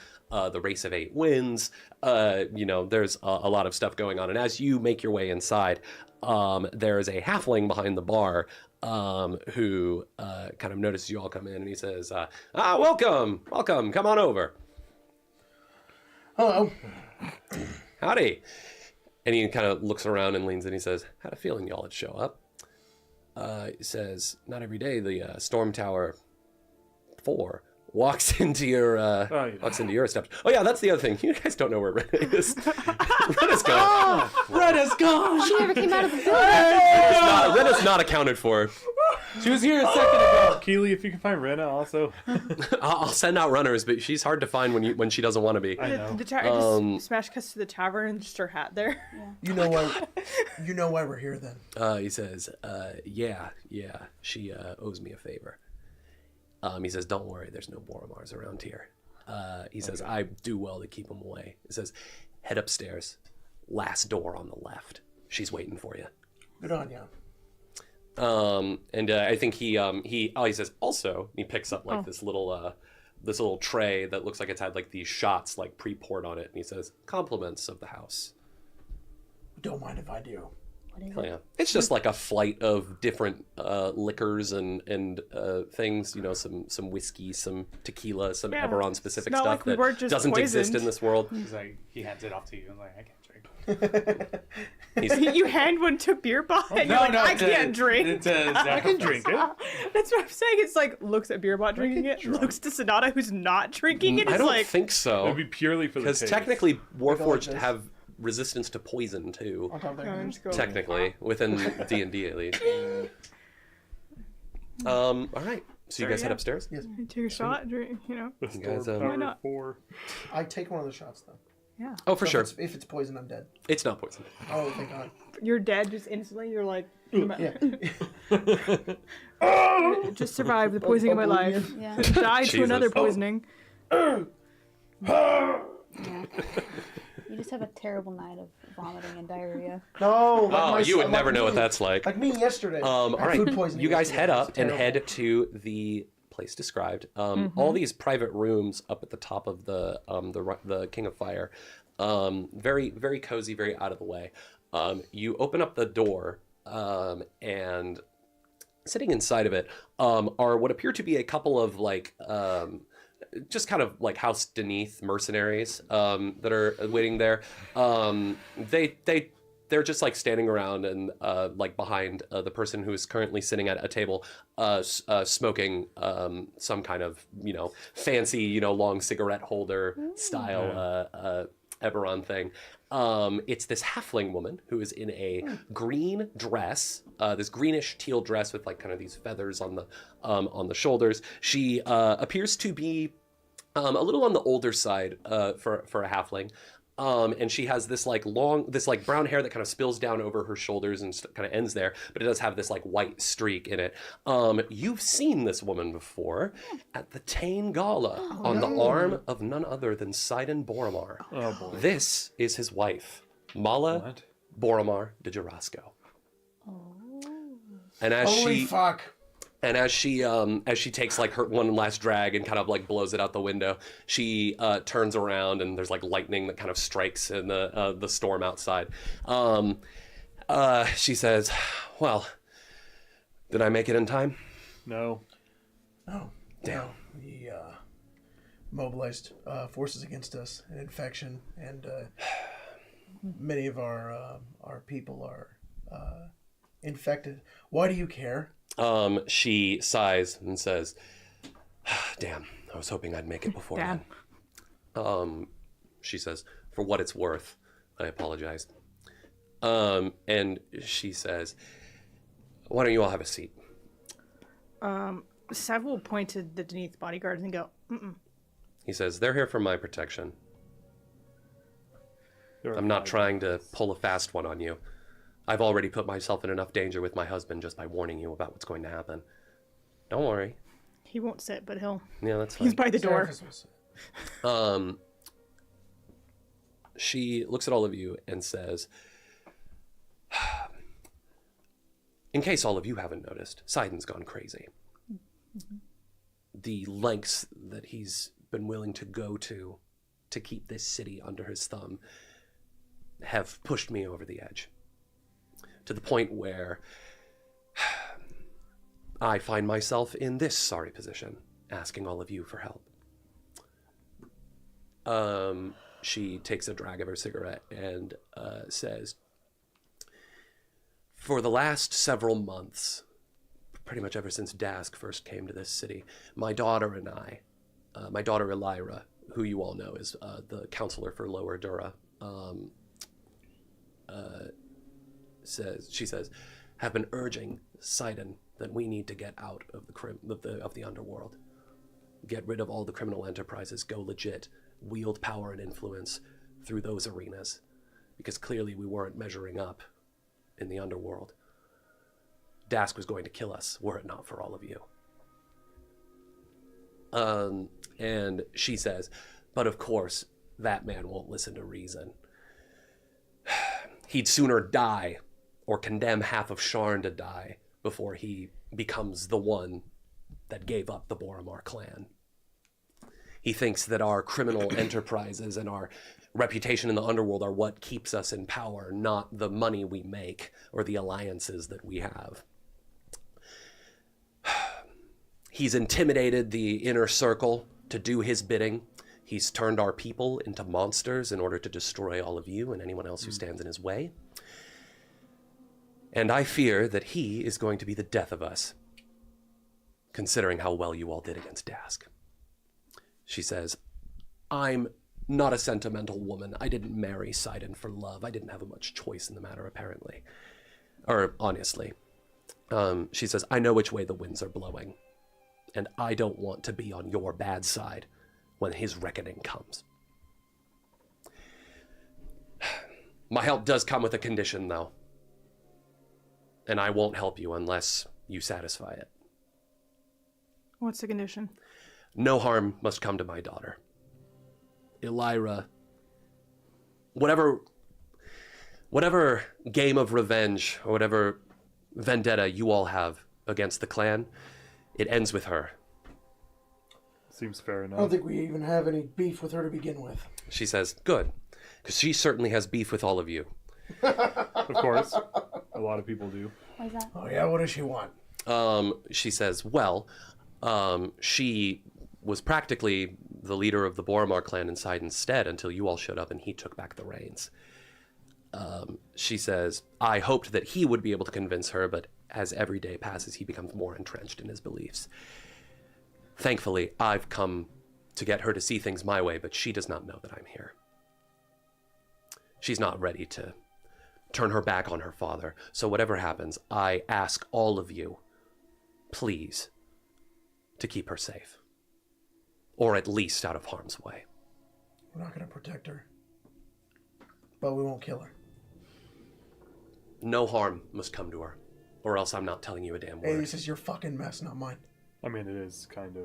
race of 8 wins. There's a lot of stuff going on. And as you make your way inside, there is a halfling behind the bar who kind of notices you all come in, and he says, welcome, come on over. Hello. Howdy. And he kind of looks around and leans in. He says, had a feeling y'all would show up. He says, not every day the Storm Tower 4 walks into your steps. Oh yeah, that's the other thing. You guys don't know where Rena is. Rena's gone. Rena's gone. She never came out of the building. Rena's not accounted for. She was here a second ago. Keely, if you can find Rena also. I'll send out runners, but she's hard to find when she doesn't want to be. I know. I just smash cuts to the tavern and just her hat there. You know why? You know why we're here then. He says, yeah, she owes me a favor. He says, don't worry, there's no Boromars around here. He says, I do well to keep them away. He says, head upstairs, last door on the left. She's waiting for you. Good on ya. And I think he says also, he picks up this little tray that looks like it's had these shots pre-poured on it, and he says, compliments of the house. Don't mind if I do. What is Hell it? yeah. It's just like a flight of different liquors and things, you know, some whiskey, some tequila, some Yeah. Eberron specific It's not stuff like we that weren't just doesn't exist poisoned. in this world. He's like, he hands it off to you. I'm like, I can't drink. You hand one to beer bot, and you're like, I can't drink. I can drink it. That's what I'm saying. It's like looks at beer bot drinking it, looks to Sonata who's not drinking it. I It's don't like think so. It'd be purely for the Because taste. technically, Warforged this. have resistance to poison too. On top of No, that, just go. Technically, within D&D at least. All right. So you guys head upstairs? yes, take a shot, drink. You know, The guys, store why power not? 4. I take one of the shots though. yeah. Oh, for So sure. If it's poison, I'm dead. It's not poison. Oh, thank God. You're dead just instantly. You're like, Yeah. just survived the poisoning of my life. Yeah. Died to Jesus. another poisoning. Yeah. You just have a terrible night of vomiting and diarrhea. No. Like Oh, my you would son- never like know me. what that's like. Like me yesterday. All I had right, food poisoning you guys yesterday. head It was up and terrible. head to the place described. All these private rooms up at the top of the King of Fire, very very cozy, very out of the way. You open up the door, and sitting inside of it are what appear to be a couple of like just kind of like House Deneath mercenaries that are waiting there. They're just like standing around and like behind the person who is currently sitting at a table smoking some kind of, you know, fancy, you know, long cigarette holder style Eberron thing. It's this halfling woman who is in a green dress, this greenish teal dress with like kind of these feathers on the shoulders. She appears to be a little on the older side for a halfling. And she has this like brown hair that kind of spills down over her shoulders and kind of ends there, but it does have this like white streak in it. You've seen this woman before at the Tain Gala on the arm of none other than Sidon Boromar. Oh boy. This is his wife, Mala What? Boromar de Jarasco. And as Holy she fuck. and as she takes like her one last drag and kind of like blows it out the window, she turns around and there's like lightning that kind of strikes in the storm outside. She says, "Well, did I make it in time?" No. No. Damn. The mobilized forces against us, an infection, and many of our people are infected. Why do you care? She sighs and says, "Damn, I was hoping I'd make it before Damn. then." She says, "For what it's worth, I apologize." And she says, "Why don't you all have a seat?" Sav will point to the Deneath bodyguards and go, mm-mm. He says, "They're here for my protection. There are I'm not 5. trying to pull a fast one on you. I've already put myself in enough danger with my husband just by warning you about what's going to happen. Don't worry." He won't sit, but Yeah, that's fine. he's by the door. Seraphis was- She looks at all of you and says, "In case all of you haven't noticed, Sidon's gone crazy. The lengths that he's been willing to go to keep this city under his thumb have pushed me over the edge. To the point where I find myself in this sorry position, asking all of you for help." She takes a drag of her cigarette and says, "For the last several months, pretty much ever since Dask first came to this city, my daughter and I, my daughter Elira, who you all know is the counselor for Lower Dura, says, have been urging Sidon that we need to get out of the underworld, get rid of all the criminal enterprises, go legit, wield power and influence through those arenas, because clearly we weren't measuring up in the underworld. Dask was going to kill us were it not for all of you." And she says, "But of course, that man won't listen to reason. He'd sooner die or condemn half of Sharn to die before he becomes the one that gave up the Boromar clan. He thinks that our criminal enterprises and our reputation in the underworld are what keeps us in power, not the money we make or the alliances that we have. He's intimidated the inner circle to do his bidding. He's turned our people into monsters in order to destroy all of you and anyone else who stands in his way. And I fear that he is going to be the death of us, considering how well you all did against Dask. She says, I'm not a sentimental woman. I didn't marry Sidon for love. I didn't have much choice in the matter, apparently. Or, honestly. She says, I know which way the winds are blowing. And I don't want to be on your bad side when his reckoning comes. My help does come with a condition, though. And I won't help you unless you satisfy it. What's the condition? No harm must come to my daughter. Elira, whatever game of revenge or whatever vendetta you all have against the clan, it ends with her. Seems fair I enough. don't think we even have any beef with her to begin with. She says, good, because she certainly has beef with all of you. Of course. A lot of people do. Why is that? Oh yeah, what does she want? She says, well, she was practically the leader of the Boromar clan in Sidon's stead until you all showed up and he took back the reins. She says, I hoped that he would be able to convince her, but as every day passes, he becomes more entrenched in his beliefs. Thankfully, I've come to get her to see things my way, but she does not know that I'm here. She's not ready to turn her back on her father, so whatever happens, I ask all of you, please, to keep her safe. Or at least out of harm's way. We're not going to protect her. But we won't kill her. No harm must come to her, or else I'm not telling you a damn Hey, word. this is your fucking mess, not mine. I mean, it is kind of.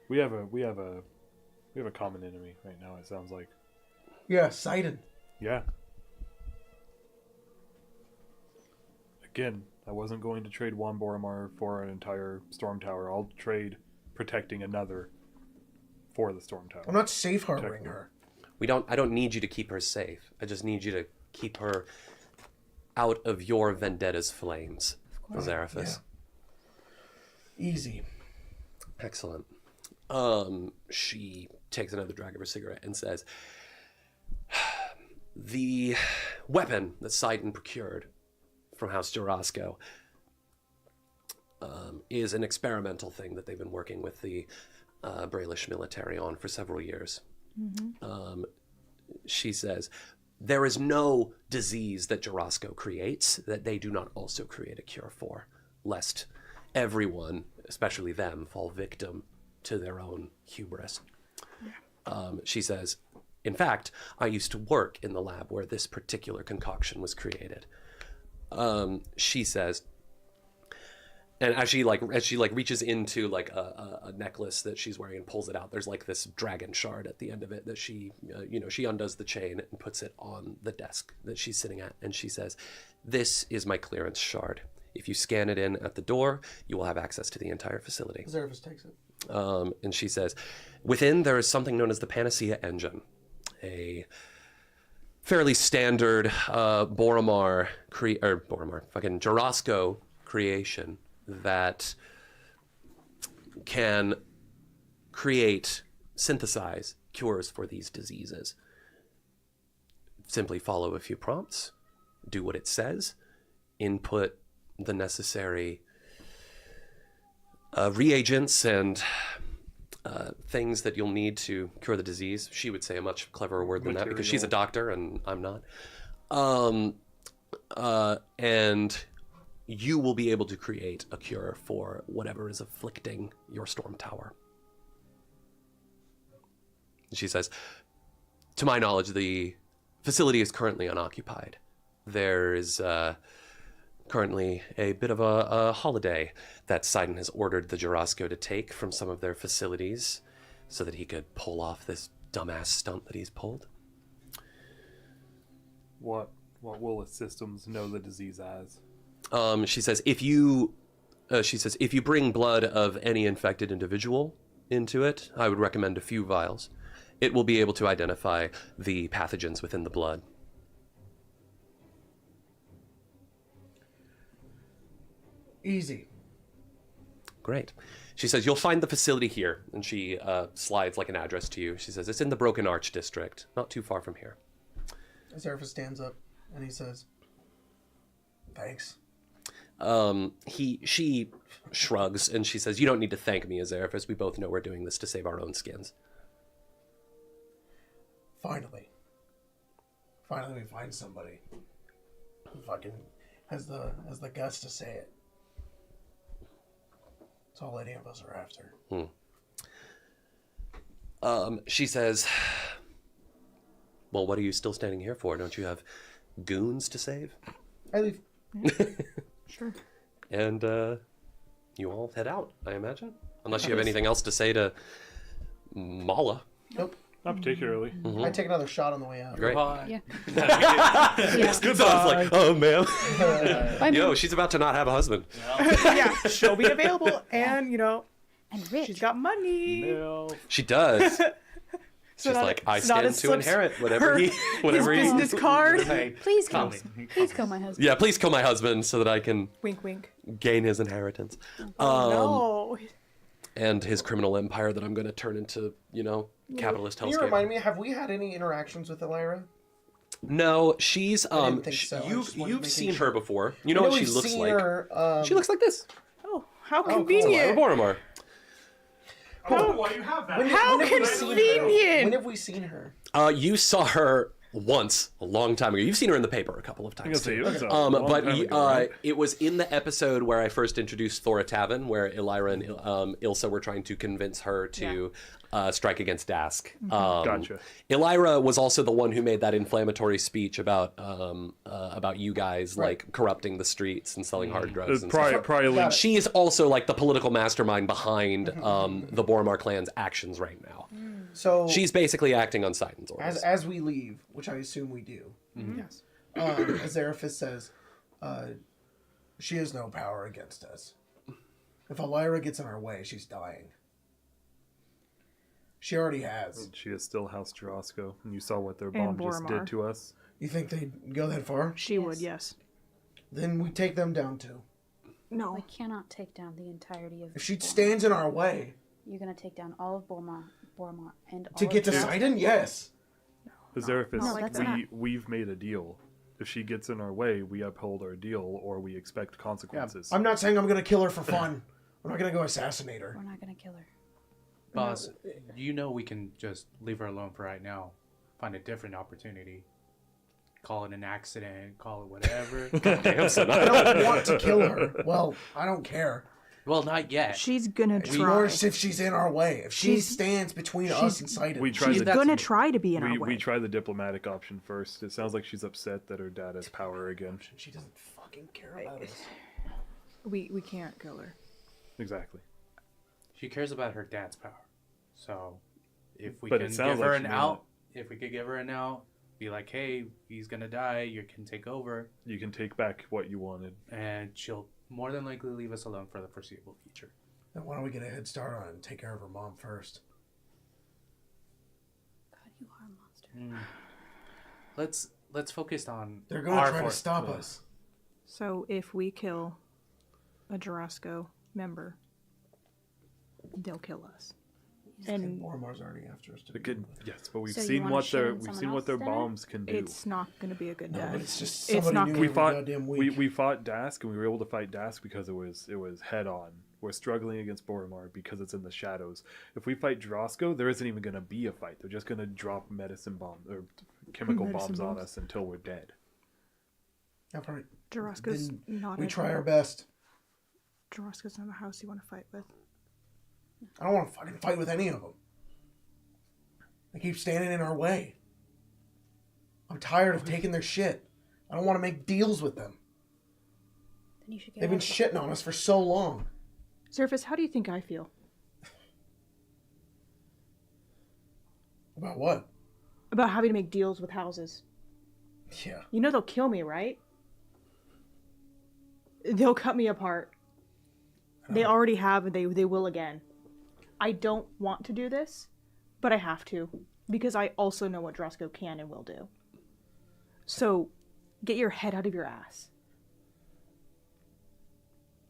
We have a common enemy right now. It sounds like. Yeah, Sidon. Yeah. Again, I wasn't going to trade one Boromar for an entire Storm Tower. I'll trade protecting another for the Storm Tower. I'm not safe harboring her. I don't need you to keep her safe. I just need you to keep her out of your vendetta's flames, Zarethus. Yeah. Easy. Excellent. She takes another drag of her cigarette and says, the weapon that Sidon procured from House Jorasco is an experimental thing that they've been working with the Brailish military on for several years. Mm-hmm. She says, there is no disease that Jorasco creates that they do not also create a cure for, lest everyone, especially them, fall victim to their own hubris. She says, in fact, I used to work in the lab where this particular concoction was created. She says, and as she reaches into like a necklace that she's wearing and pulls it out, there's like this dragon shard at the end of it that she undoes the chain and puts it on the desk that she's sitting at, and she says, this is my clearance shard. If you scan it in at the door, you will have access to the entire facility. Zarethus takes it. And she says, within there is something known as the Panacea Engine, a fairly standard Jorasco creation that can synthesize cures for these diseases. Simply follow a few prompts, do what it says, input the necessary reagents and things that you'll need to cure the disease. She would say a much cleverer word than that because she's a doctor and I'm not. And you will be able to create a cure for whatever is afflicting your Storm Tower. She says, to my knowledge, the facility is currently unoccupied. There is currently a bit of a holiday that Sidon has ordered the Jorasco to take from some of their facilities so that he could pull off this dumbass stunt that he's pulled. What will the systems know the disease as? She says, if you bring blood of any infected individual into it, I would recommend a few vials. It will be able to identify the pathogens within the blood. Easy. Great. She says, you'll find the facility here. And she slides like an address to you. She says, it's in the Broken Arch district, not too far from here. Azerfa stands up and he says, thanks. She shrugs and she says, you don't need to thank me, Azerfa. We both know we're doing this to save our own skins. Finally we find somebody who fucking has the guts to say it. That's all any of us are after. She says, well, what are you still standing here for? Don't you have goons to save? I leave. Sure. And you all head out, I imagine. Unless you have anything else to say to Mala. Nope. Not particularly. I take another shot on the way out. Great. Yeah. Good thought. I was like, oh, man. Bye, Yo, man. she's about to not have a husband. Yeah, she'll be available, and And rich. she's got money. No. She does. So She's not- like, I it's not stand as to slips inherit whatever her- he... Whatever his he... business card. Hey, Please call kill. me. Please kill my husband. Yeah, please kill my husband so that I can Wink, wink. gain his inheritance. No. And his criminal empire that I'm going to turn into, capitalist Can you hellscape. remind me, have we had any interactions with Elira? No, she's didn't think so. I just wanted to you've make seen sure. her before. You know what she we've looks seen like. Her, She looks like this. Oh, how cool. convenient. Boromar. Oh, why you have that? How when have we seen her? convenient. When have we seen her? You saw her once a long time ago. You've seen her in the paper a couple of I times. guess it Too. was a long But time ago, right? it was in the episode where I first introduced Thora Tavin, where Elira and Ilsa were trying to convince her to strike against Dask. Gotcha. Elira was also the one who made that inflammatory speech about you guys like corrupting the streets and selling hard drugs. And stuff. Probably linked. She is also like the political mastermind behind the Boromar clan's actions right now. So She's basically acting on Sidon's orders. as we leave, which I assume we do, Yes. Azerafis says, she has no power against us. If Elira gets in our way, she's dying. She already has. She is still House Jarosco, and you saw what their And bomb just Boromar. did to us. You think they'd go that far? She would, yes. Then we take them down too. No. We cannot take down the entirety of. If she Boromar. stands in our way You're gonna take down all of Boromar, and all to get to of Sidon, yes. Azerafis, No, that's not. we've made a deal. If she gets in our way, we uphold our deal, or we expect consequences. I'm not saying I'm gonna kill her for fun. I'm not gonna go assassinate her. We're not gonna kill her. Boss, we can just leave her alone for right now. Find a different opportunity. Call it an accident, call it whatever. Damn, son. I don't want to kill her. Well, I don't care. Well, not yet. She's gonna It's try. worse if she's in our way. If she She's- stands between us and Sidon. We tried She's the that's gonna me. try to be in our way. we tried the diplomatic option first. It sounds like she's upset that her dad has power again. She doesn't fucking care about us. We can't kill her. Exactly. She cares about her dad's power. So, if we But it can sounds give her like an she may out, not. if we could give her an out, be like, hey, he's gonna die, you can take over, You can take back what you wanted. and she'll more than likely leave us alone for the foreseeable future. Then why don't we get a head start on it and take care of her mom first? God, you are a monster. Let's focus on They're gonna our try to force. stop us. So if we kill a Jarosco member, they'll kill us. And Boromar's already after us. To It could, yes, but we've So you seen wanna what shoot their in we've someone seen what their else's dinner? bombs can do. it's not gonna be a good No, death. but it's just It's somebody not knew gonna- we were fought goddamn we weak. fought Dask and we were able to fight Dask because it was head on. We're struggling against Boromar because it's in the shadows. If we fight Drosko, there isn't even going to be a fight. They're just going to drop medicine bombs or chemical Medicine bombs on bombs. us until we're dead. All right. Jarosco's Then not. We try our best. Jarosco's not a house you want to fight with. I don't want to fucking fight with any of them. They keep standing in our way. I'm tired of taking their shit. I don't want to make deals with them. Then you should get They've been out. shitting on us for so long. Surface, how do you think I feel? About what? About having to make deals with houses. Yeah. You know they'll kill me, right? They'll cut me apart. They already have, and they will again. I don't want to do this, but I have to, because I also know what Drosko can and will do. So, get your head out of your ass.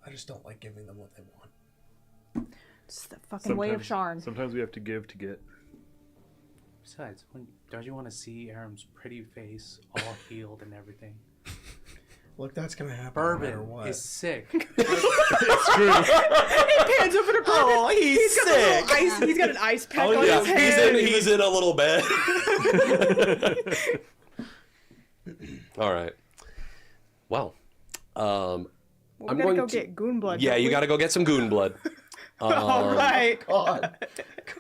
I just don't like giving them what they want. It's the fucking way of Sharn. Sometimes we have to give to get. Besides, don't you want to see Aram's pretty face, all healed and everything? Look, that's gonna happen no matter Bourbon what. is sick. It's true. He pans over to Bourbon. Oh, he's sick. He's got an ice pack on Yeah, his head. he's in a little bed. All right. Well, I'm We gotta going go to get goon blood. Yeah, don't you we? got to go get some goon blood. All right. God.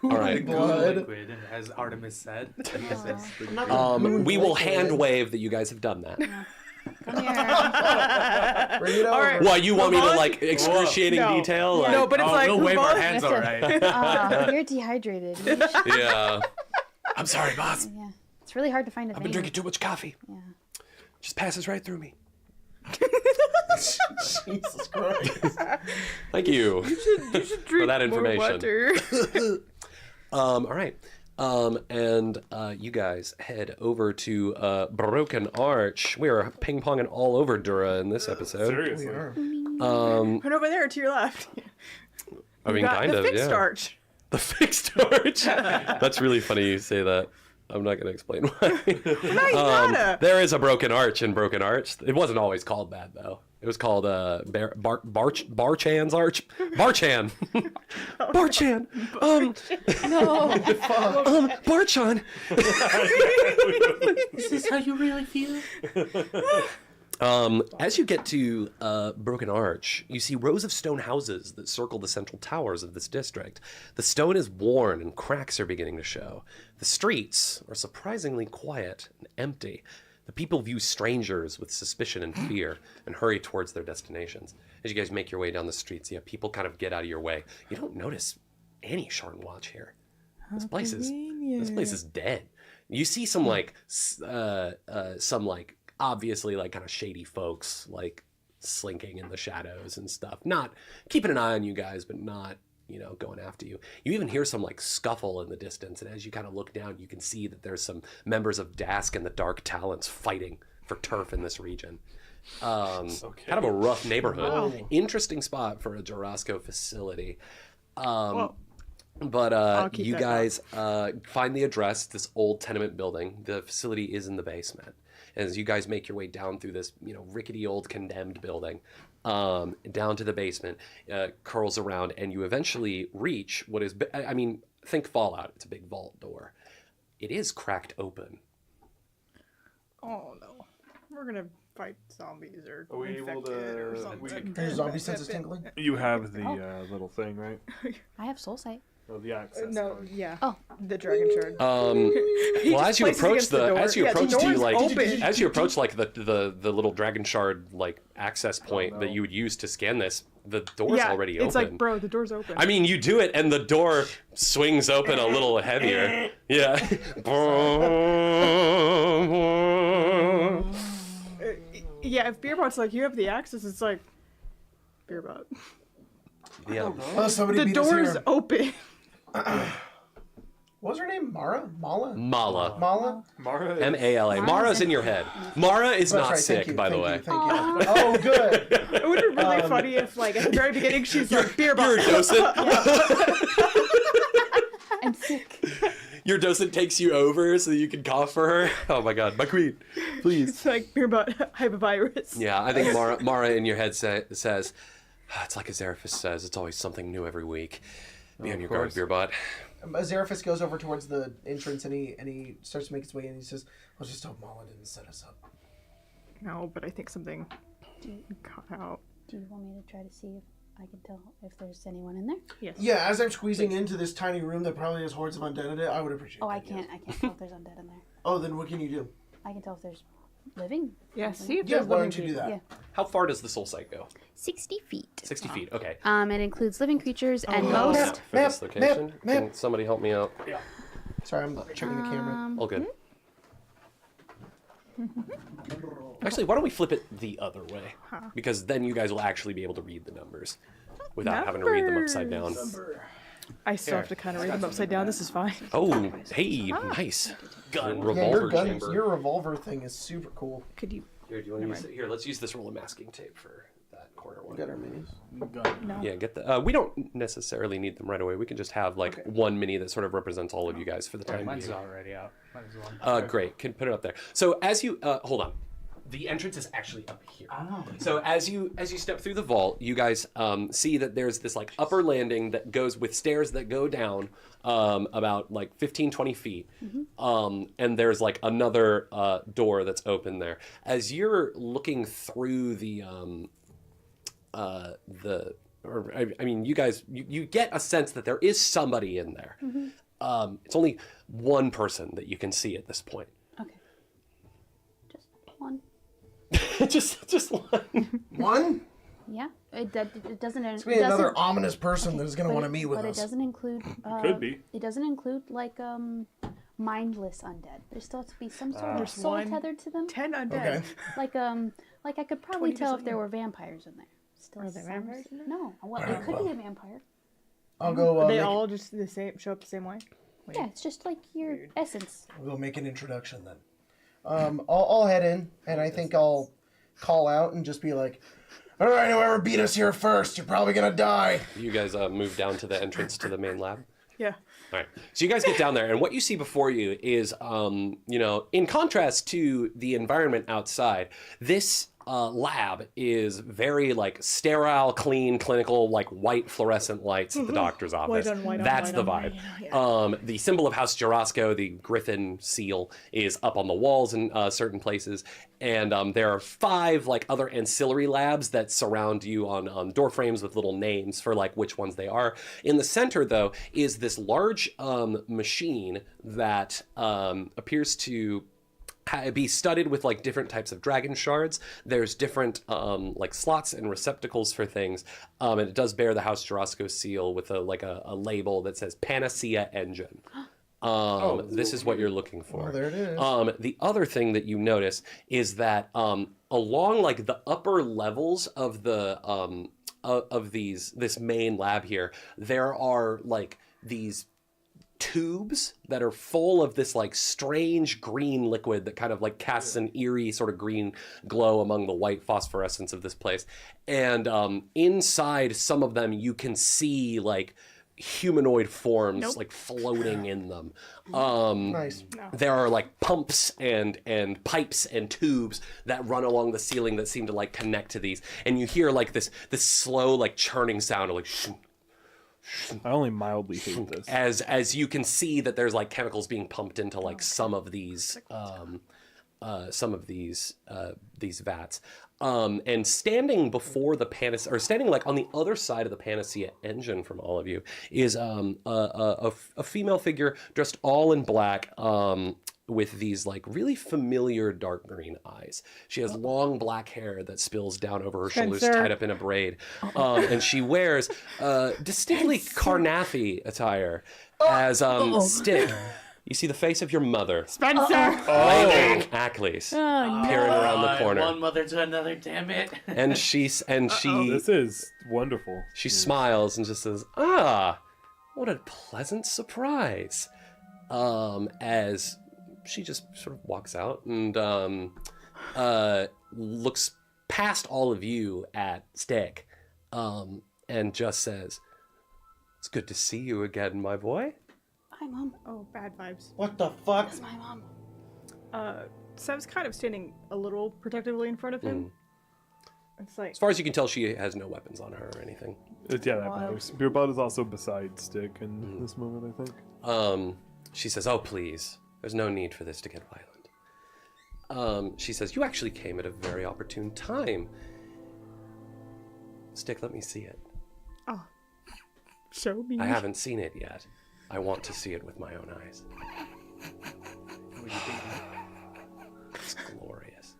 All right. Blood. Liquid, as Artemis said. We will hand wave that you guys have done that. Come here. Bring it over. All right. Why, you want me to Move on? like excruciating No. detail? Yeah. Like, No, but it's like we'll move wave our on. hands, You all have right. You're dehydrated. yeah. I'm sorry, boss. Yeah. It's really hard to find a I've been vein. drinking too much coffee. Yeah. Just passes right through me. Jesus Christ. Thank you. You should drink that more information. water. All right. And you guys head over to Broken Arch. We are ping-ponging all over Dura in this episode. Seriously. We are. And over there to your left. I mean, Got kind the of, fixed yeah. arch. The fixed arch. That's really funny you say that. I'm not going to explain why. There is a Broken Arch in Broken Arch. It wasn't always called that, though. It was called Barchan's Arch. Barchan. Barchan. Barchan. Is this how you really feel? As you get to Broken Arch, you see rows of stone houses that circle the central towers of this district. The stone is worn and cracks are beginning to show. The streets are surprisingly quiet and empty. The people view strangers with suspicion and fear and hurry towards their destinations. As you guys make your way down the streets, yeah, people kind of get out of your way. You don't notice any Sharn Watch here. This place is dead. You see some obviously like kind of shady folks like slinking in the shadows and stuff. Not keeping an eye on you guys, but not, going after you. You even hear some like scuffle in the distance, and as you kind of look down, you can see that there's some members of Dask and the Dark Talons fighting for turf in this region. Kind of a rough neighborhood. Wow. Interesting spot for a Jorasco facility. Well, But keep you that guys find the address, this old tenement building. The facility is in the basement. As you guys make your way down through this, rickety old condemned building, down to the basement, curls around, and you eventually reach what is, think Fallout. It's a big vault door. It is cracked open. oh no. We're gonna fight zombies or Are we able infected or to- something. Are your zombie senses tingling? You have the little thing, right? I have soul sight. Oh, the access. No, card. yeah. Oh. The dragon shard. Well, as you places approach against the door. as you Yeah, the approach door's to open. as you approach the little dragon shard access point no. that you would use to scan this, the door's yeah, already open. it's like, bro, the door's open. I mean, you do it, and the door swings open a little heavier. Yeah. Yeah, if Beerbot's like, you have the access, it's like, Beerbot. Yeah. Oh, somebody The beat us door's here. open. What was her name? Mara? Mala? Mala. Mala? Mara. M-A-L-A. Mara's in your head. Mara is That's not right, sick, thank you, by the thank way. you, thank you. Oh, good. It would be really funny if, like, at the very beginning, she's like, You're a Beerbot. docent. I'm sick. Your docent takes you over so that you can cough for her. Oh my god, my queen, please. It's like, Beerbot, I have a virus. Yeah, I think Mara in your head says, it's like Azeraphis says, it's always something new every week. Be on your guard, course. Beerbot. Azeraphis goes over towards the entrance and he starts to make his way in and he says, "Let's just hope Mala didn't set us up." No, but I think something got out. Do you want me to try to see if I can tell if there's anyone in there? Yes. Yeah, as I'm squeezing into this tiny room that probably has hordes of undead in it, I would appreciate Oh, that. I can't tell if there's undead in there. Oh, then what can you do? I can tell if there's living. Yeah, see if Yeah, there's why living don't you do people. that? Yeah. How far does the soul sight go? 60 feet. 60 feet, okay. It includes living creatures and Oh. most. For this location, map. can somebody help me out? Sorry, I'm checking the camera. All good. Actually, why don't we flip it the other way? Because then you guys will actually be able to read the numbers without having to read them upside down. I still have to kind of read them upside down. This is fine. Oh, hey, nice. Gun. Yeah, Revolver your gun, chamber. your revolver thing is super cool. Could you? Here, do you want to use it? Here, let's use this roll of masking tape for that corner one. We got our minis. Gun. No. Yeah, get the. We don't necessarily need them right away. We can just have like one mini that sort of represents all of you guys for the time Mine's being. already out. Might as well. Great. Can put it up there. So as you hold on, the entrance is actually up here. Oh. So as you step through the vault, you guys see that there's this like upper landing that goes with stairs that go down about like 15-20 feet, and there's like another door that's open there. As you're looking through I mean, you guys you get a sense that there is somebody in there. It's only one person that you can see at this point. Okay. Just one. just one. One? Yeah. It doesn't. It's gonna be another ominous person that's gonna want to meet with But us. it doesn't include. Could be. It doesn't include like mindless undead. There still has to be some sort of There's soul one. tethered to them. 10 undead. Okay. Like I could probably 20 tell if something. there were vampires in there. Still Are there sounds- vampires in there? No. Well, Alright, it could well. be a vampire. I'll go. They make, all just the same show up the same way. Wait. Yeah, it's just like your essence. We'll make an introduction then. I'll head in, and I think I'll call out and just be like, "All right, whoever beat us here first, you're probably gonna die." You guys move down to the entrance to the main lab. Yeah. All right. So you guys get down there, and what you see before you is, in contrast to the environment outside, this lab is very like sterile, clean, clinical, like white fluorescent lights at the doctor's office. on, white on, That's white the on, vibe. white, yeah. The symbol of House Jarosco, the griffin seal, is up on the walls in certain places, and there are 5 like other ancillary labs that surround you on door frames with little names for like which ones they are. In the center, though, is this large machine that appears to be studded with like different types of dragon shards. There's different like slots and receptacles for things, and it does bear the House Jarosco seal with a label that says Panacea Engine. This is what you're looking for. Oh, there it is. The other thing that you notice is that along like the upper levels of the this main lab here, there are like these tubes that are full of this like strange green liquid that kind of like casts an eerie sort of green glow among the white phosphorescence of this place. And inside some of them you can see like humanoid forms like floating in them. Nice. There are like pumps and pipes and tubes that run along the ceiling that seem to like connect to these, and you hear like this slow like churning sound of like I only mildly hate this. as you can see that there's like chemicals being pumped into like some of these vats. And standing before the Panacea, or standing like on the other side of the Panacea engine from all of you, is a female figure dressed all in black, with these like really familiar dark green eyes. She has long black hair that spills down over her shoulders, Spencer. tied up in a braid, and she wears distinctly Carnathy attire as Stick. You see the face of your mother, Spencer! Lady Ackley's, peering around the corner. One mother to another, damn it. And she This is wonderful. she smiles and just says, "Ah, what a pleasant surprise." As she just sort of walks out and looks past all of you at Stick, and just says, "It's good to see you again, my boy." Hi, Mom. Oh, bad vibes. What the fuck? That's my mom. Sev's kind of standing a little protectively in front of him. It's like, As far as you can tell, she has no weapons on her or anything. Yeah, that matters. Your butt is also beside Stick in this moment, I think. She says, "Oh, please. There's no need for this to get violent." She says, "You actually came at a very opportune time. Stick, let me see it. oh, show me. I haven't seen it yet. I want to see it with my own eyes." It's glorious.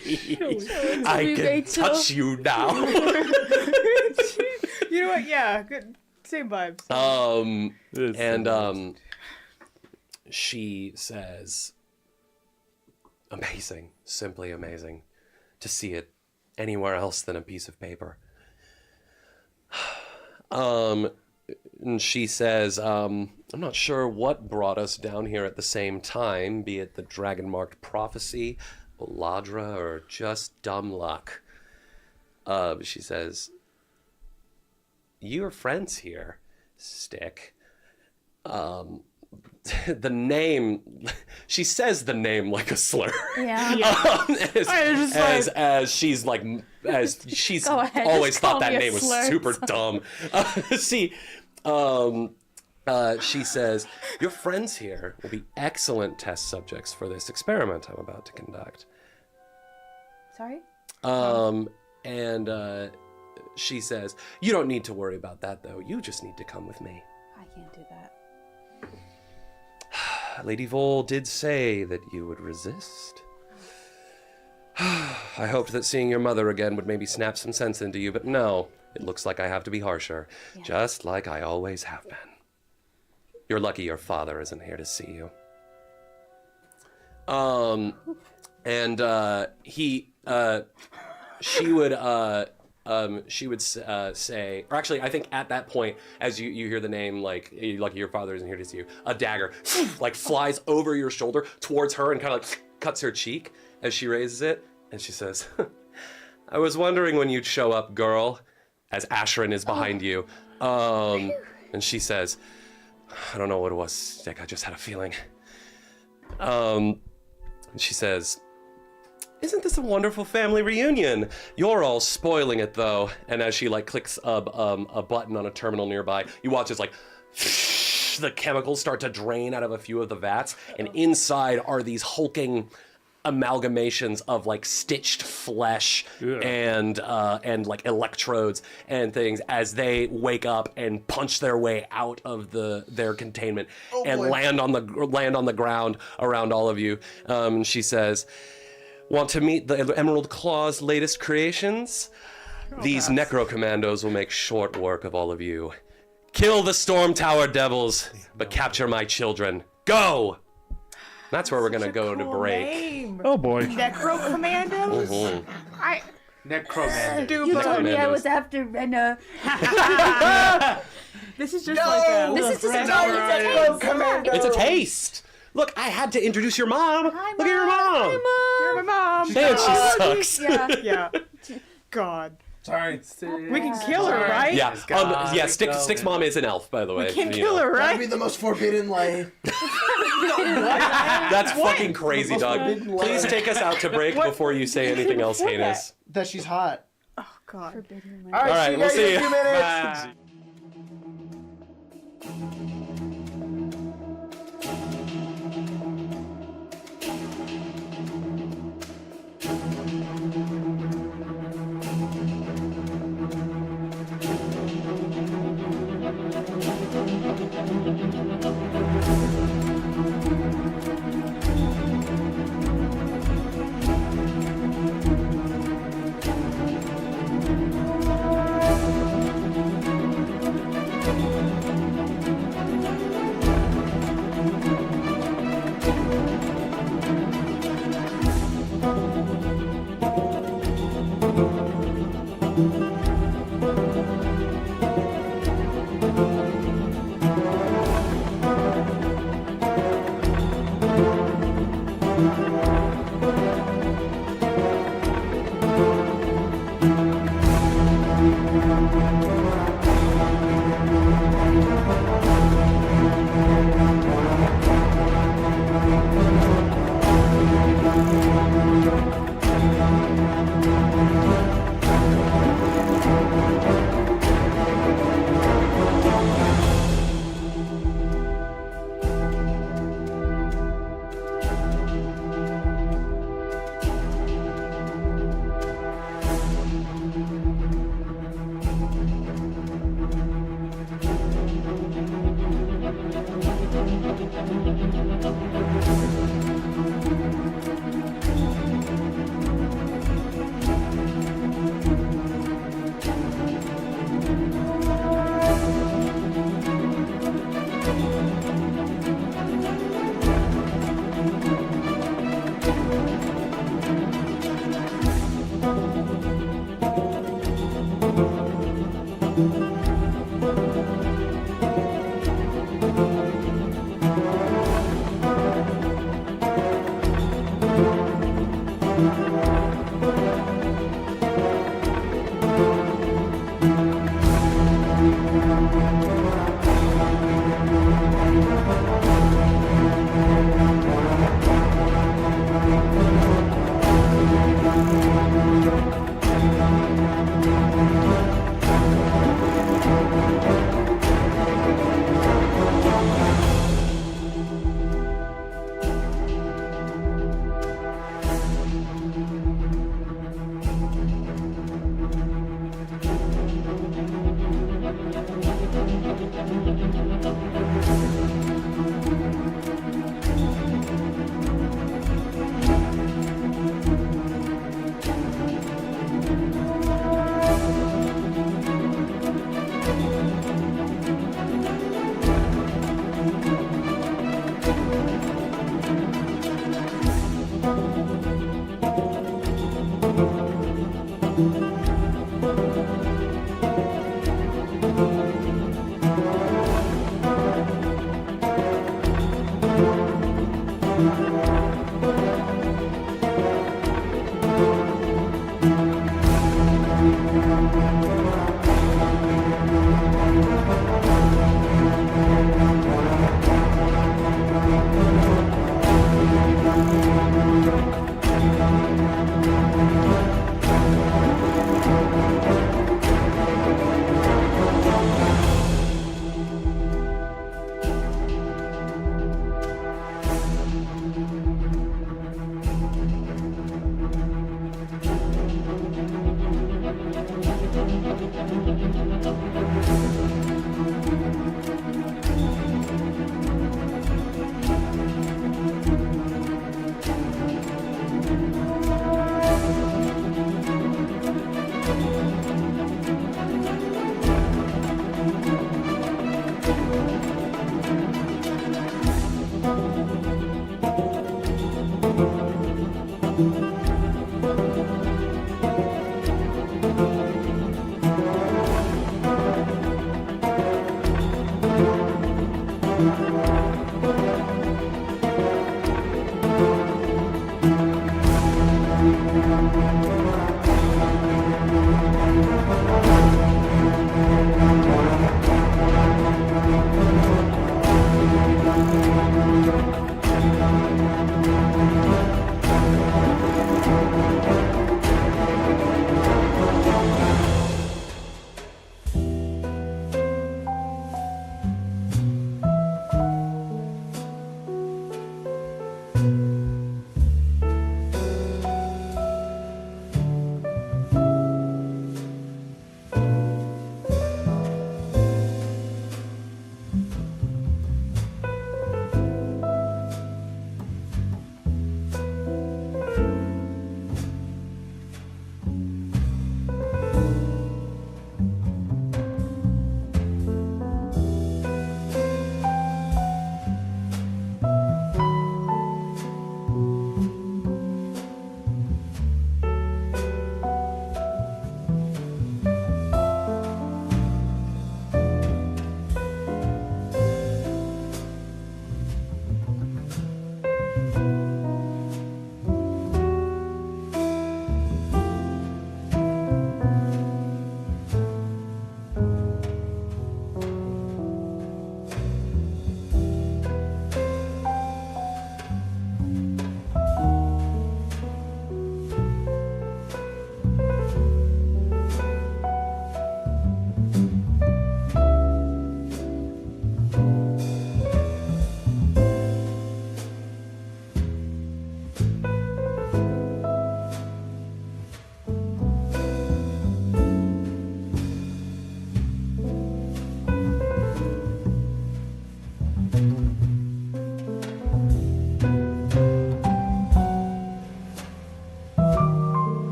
I can touch you now. You know what? Yeah, good. Same vibes. It is And she says, "Amazing, simply amazing to see it anywhere else than a piece of paper. And she says, I'm not sure what brought us down here at the same time, be it the dragon-marked prophecy, Oladra, or just dumb luck. She says, you're friends here, Stick. The name, she says the name like a slur. Yeah. As she's like, as she's Go ahead, always just call thought that me a name was slur. super dumb. She says, your friends here will be excellent test subjects for this experiment I'm about to conduct. Sorry? She says, you don't need to worry about that, though. You just need to come with me. I can't do that. Lady Vol did say that you would resist. I hoped that seeing your mother again would maybe snap some sense into you, but no. It looks like I have to be harsher, just like I always have been. You're lucky your father isn't here to see you. She would say, or actually, I think at that point, as you hear the name, like your father isn't here to see you, a dagger like flies over your shoulder towards her and kind of like cuts her cheek as she raises it, and she says, "I was wondering when you'd show up, girl." As Ashrin is behind you, and she says, "I don't know what it was, Stick. I just had a feeling." And she says, "Isn't this a wonderful family reunion? You're all spoiling it, though." And as she like clicks a button on a terminal nearby, you watch as like the chemicals start to drain out of a few of the vats, and inside are these hulking amalgamations of like stitched flesh and like electrodes and things as they wake up and punch their way out of their containment land on the ground around all of you. She says, "Want to meet the Emerald Claw's latest creations? These Necro Commandos will make short work of all of you. Kill the Storm Tower devils, but capture my children. Go!" That's where we're gonna go to break. Name. Oh boy. Necro Commandos. Necromancer. You told me I was after Rena. This is just like a. This is just a It's a taste. Look, I had to introduce your mom. Hi, Look at your mom. You're my mom. Man, she sucks. Yeah. Yeah. God. Sorry. We can kill her, right? Yeah, Stick's mom is an elf, by the way. We can you kill know. her, That'd right? be the most forbidden life. That's fucking crazy, dog. Please take us out to break before you say anything else heinous. That she's hot. Oh God. All right, All right, we'll see in a you. few minutes. Bye.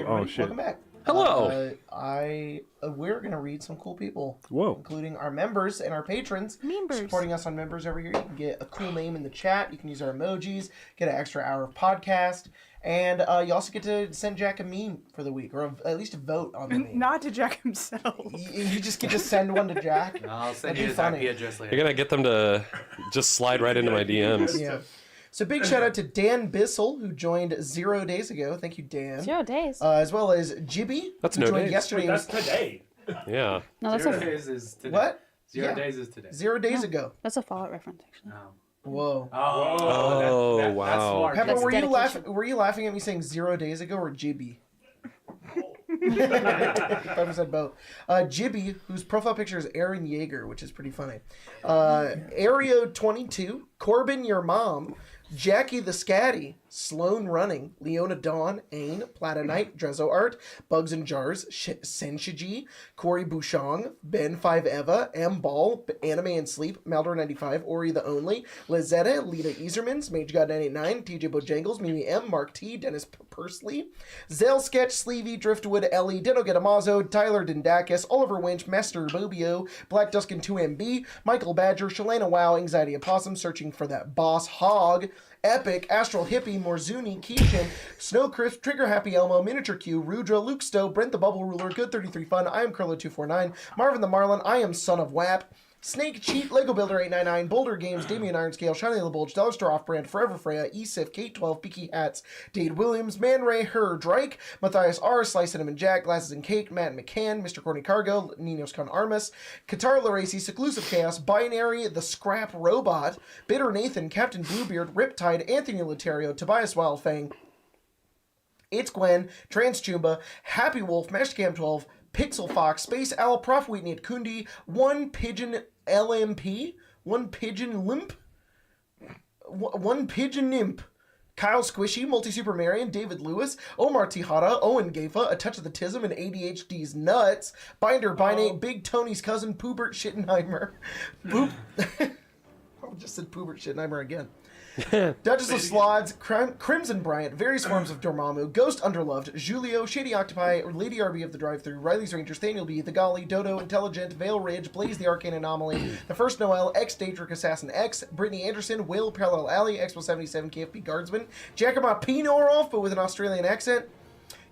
Oh shit! Welcome back. Hello. We're gonna read some cool people. Whoa. Including our members and our patrons. Members. Supporting us on members over here. You can get a cool name in the chat. You can use our emojis. Get an extra hour of podcast. And you also get to send Jack a meme for the week, or at least a vote on the meme. Not to Jack himself. You just get to send one to Jack. I'll send That'd you be his funny. IP address later. You're gonna get them to just slide right into my DMs. Yeah. So big shout out to Dan Bissell, who joined 0 days ago. Thank you, Dan. 0 days. As well as Jibby, That's who no joined days. yesterday. Wait, that's today. Yeah. No, that's 0 a days is today. What? 0 Yeah. days is today. 0 days ago. that's a Fallout reference, actually. Oh. Whoa. Oh, That's wow. smart. Pepper, That's were you dedication. laughing at me saying 0 days ago or Jibby? Pepper said both. Jibby, whose profile picture is Aaron Yeager, which is pretty funny. Ario22, Corbin, your mom, Jackie the Scatty, Sloan Running, Leona Dawn, Ain, Platonite, Drezzo Art, Bugs and Jars, Senshiji, Corey Bouchon, Ben 5 Eva, M Ball, Anime and Sleep, Maldor 95, Ori the Only, Lizetta, Lita Easermans, Mage God 989, TJ Bojangles, Mimi M, Mark T, Dennis Pursley, Zell Sketch, Sleevey, Driftwood, Ellie, Dino Getamazo, Tyler Dindakis, Oliver Winch, Master Bobio, Black Duskin 2MB, Michael Badger, Shalana Wow, Anxiety Opossum, Searching for That Boss Hog, Epic, Astral Hippie, Morzuni, Keishan, Snow Crisp, Trigger Happy Elmo, Miniature Q, Rudra, Luke Stowe, Brent the Bubble Ruler, Good 33 Fun, I am Curlo249, Marvin the Marlin, I am Son of Wap, Snake Cheat, Lego Builder 899, Boulder Games, Damien Ironscale, Shiny the Bulge, Dollar Store Off-Brand, Forever Freya, Esif, Kate 12, Beaky Hats, Dade Williams, Man Ray, Her, Drake, Matthias R, Slice Cinnamon Jack, Glasses and Cake, Matt McCann, Mr. Corny Cargo, Ninos Con Armas, Qatar Laracy, Seclusive Chaos, Binary, The Scrap Robot, Bitter Nathan, Captain Bluebeard, Riptide, Anthony Lotario, Tobias Wildfang, It's Gwen, Trans Chumba, Happy Wolf, Mashcam 12, Pixel Fox, Space Owl, Prof Wheatney Kundi, One Pigeon LMP, One Pigeon Limp, One Pigeon Nimp, Kyle Squishy, Multi Super Marion, David Lewis, Omar Tihada, Owen Gafa, A Touch of the Tism, and ADHD's Nuts, Binder Binate, Big Tony's cousin, Poobert Schittenheimer, Poop. I just said Poobert Schittenheimer again. Duchess of Slods, Crimson Bryant, various forms of Dormammu, Ghost Underloved, Julio, Shady Octopi, Lady RB of the Drive-Thru, Riley's Rangers, Thaniel B, The Golly, Dodo, Intelligent, Vale Ridge, Blaze the Arcane Anomaly, The First Noel, X Daedric Assassin X, Brittany Anderson, Will Parallel Alley, Expo 77, KFP Guardsman, Giacomo Pinoroff, but with an Australian accent,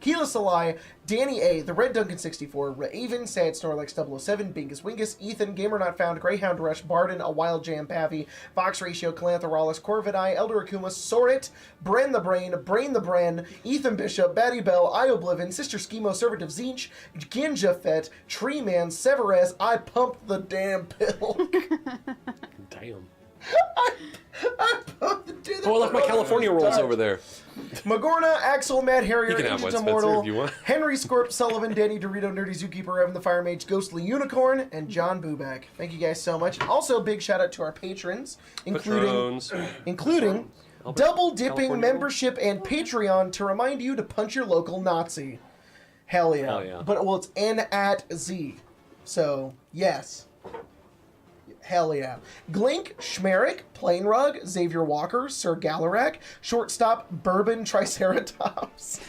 Keela Salai, Danny A, The Red Duncan 64, Raven, Sad Snorlax 007, Bingus Wingus, Ethan, Gamer Not Found, Greyhound Rush, Barden, A Wild Jam Pavi, Fox Ratio, Calanthoralis, Corvidae, Elder Akuma, Sorit, Bren the Brain, Brain the Bren, Ethan Bishop, Batty Bell, I Oblivion, Sister Schemo, Servant of Zinch, Ginja Fett, Tree Man, Severez, I Pumped the Damn Pill. Damn. I pumped the damn Oh, I left my California rolls over there. Magorna, Axel, Mad Harrier, You can have Ancient one, Spencer, Immortal, if you want. Henry Scorp, Sullivan, Danny Dorito, Nerdy Zookeeper, Evan the Fire Mage, Ghostly Unicorn, and John Bubak. Thank you guys so much. Also, big shout out to our patrons, including Double Dipping California membership and Patreon to remind you to punch your local Nazi. Hell yeah. Hell yeah. But, well, it's N@Z. So, yes. Hell yeah. Glink, Schmerick, Plain Rug, Xavier Walker, Sir Galarak, Shortstop, Bourbon Triceratops,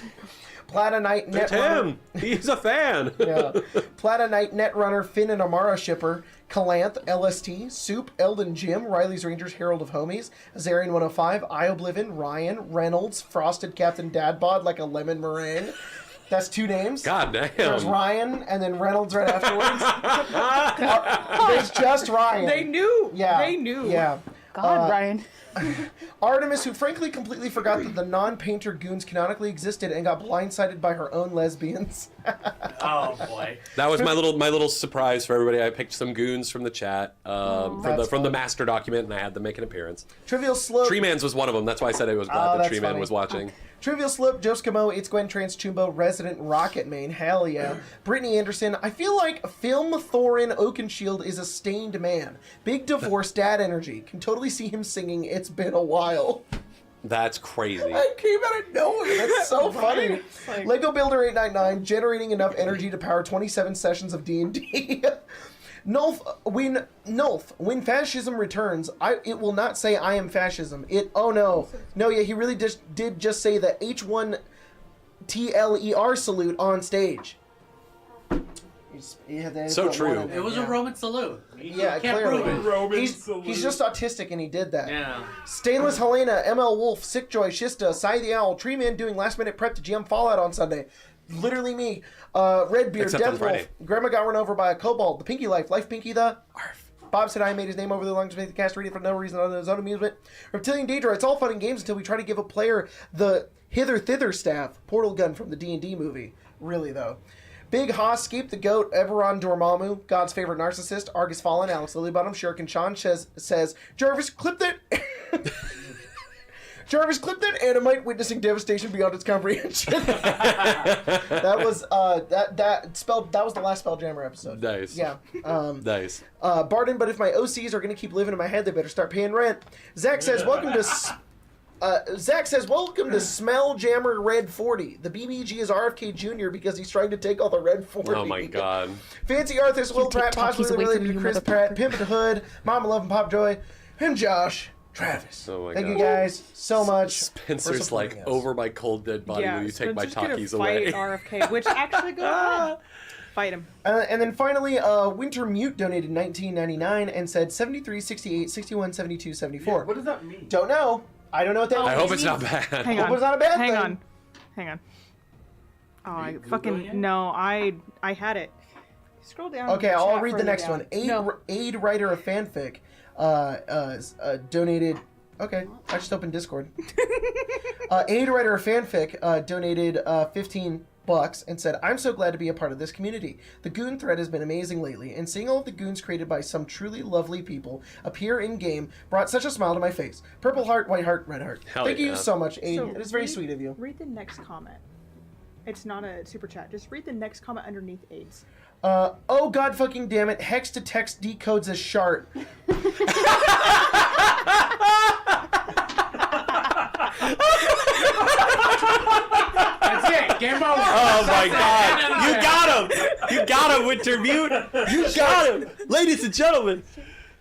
Plata Knight, Netrunner. He's a fan. Yeah. Plata Knight, Netrunner, Finn and Amara Shipper, Calanth, LST, Soup, Eldon Jim, Riley's Rangers, Herald of Homies, Azarian 105, I Oblivion, Ryan, Reynolds, Frosted Captain Dadbod like a lemon meringue. That's 2 names. God damn. There's Ryan and then Reynolds right afterwards. There's just Ryan. They knew. Yeah. They knew. Yeah. God, Ryan. Artemis, who frankly completely forgot that the non-painter goons canonically existed and got blindsided by her own lesbians. Oh boy. That was my little surprise for everybody. I picked some goons from the chat from the master document, and I had them make an appearance. Trivial Slope. Tree Man's was one of them. That's why I said I was glad that that's Tree Man funny. was watching. Okay. Trivial Slope, Joe Skimo, It's Gwen Trans Chumbo, Resident Rocket Main, hell yeah. Brittany Anderson, I feel like Film Thorin Oakenshield is a stained man. Big divorce, dad energy. Can totally see him singing It's Been a While. That's crazy. That came out of nowhere. That's so funny. Like... Lego Builder 899, generating enough energy to power 27 sessions of D&D. Nulf, when fascism returns, it will not say I am fascism. He really did just say the H1TLER salute on stage. So true. It was a Roman salute. You can't clearly. prove it. He's just autistic and he did that. Yeah. Stainless Helena, ML Wolf, Sickjoy, Shista, Sai the Owl, Tree Man doing last minute prep to GM Fallout on Sunday. Literally me. Redbeard, Except on Death Wolf, Friday. Grandma got run over by a kobold, the Pinky Life Pinky the Arf. Bob said I made his name over the lungs to make the cast ready for no reason other than his own amusement. Reptilian Daedra, it's all fun and games until we try to give a player the hither thither staff portal gun from the D&D movie. Really though. Big Haas, Scape the Goat, Eberron Dormammu, God's favorite narcissist, Argus Fallen, Alex Lilybottom, Shuriken Sean says, Jarvis, clip that. Jarvis, clip that Animite witnessing devastation beyond its comprehension. That was that was the last Spelljammer episode. Nice. Yeah. Nice. Barden, but if my OCs are gonna keep living in my head, they better start paying rent. Zach says, welcome to Smell Jammer Red 40. The BBG is RFK Jr. because he's trying to take all the Red 40. Oh my god. Fancy Arthur, Will Pratt, possibly related to Chris Pratt, Pimp the Hood, Mama Love and Pop Joy, and Josh Travis. Oh my Thank god. you guys so much. Spencer's for like, supporting us. over my cold dead body, will you take my Spencer's talkies gonna away? fight RFK, which actually go ahead. Fight him. And then finally, Winter Mute donated $19.99 and said 73, 68, 61, 72, 74. What does that mean? Don't know. I don't know what that means. I hope it's not bad. Hang Hope on. it's not a bad Hang thing. on. Oh, I Googling fucking it? no. I had it. Scroll down. Okay, in the I'll chat read the further next down. one. No. Aid writer of fanfic donated. Okay, I just opened Discord. Aid writer of fanfic donated $15 and said, "I'm so glad to be a part of this community. The Goon thread has been amazing lately, and seeing all of the goons created by some truly lovely people appear in game brought such a smile to my face. Purple heart, white heart, red heart. Hell Thank yeah. you so much, Aid. So It is very read- sweet of you. Read the next comment. It's not a super chat. Just read the next comment underneath AIDS. Oh god fucking damn it! Hex to text decodes as shart. That's it. Game over. Oh my god! You got him! You got him, Wintermute! You got him! Ladies and gentlemen!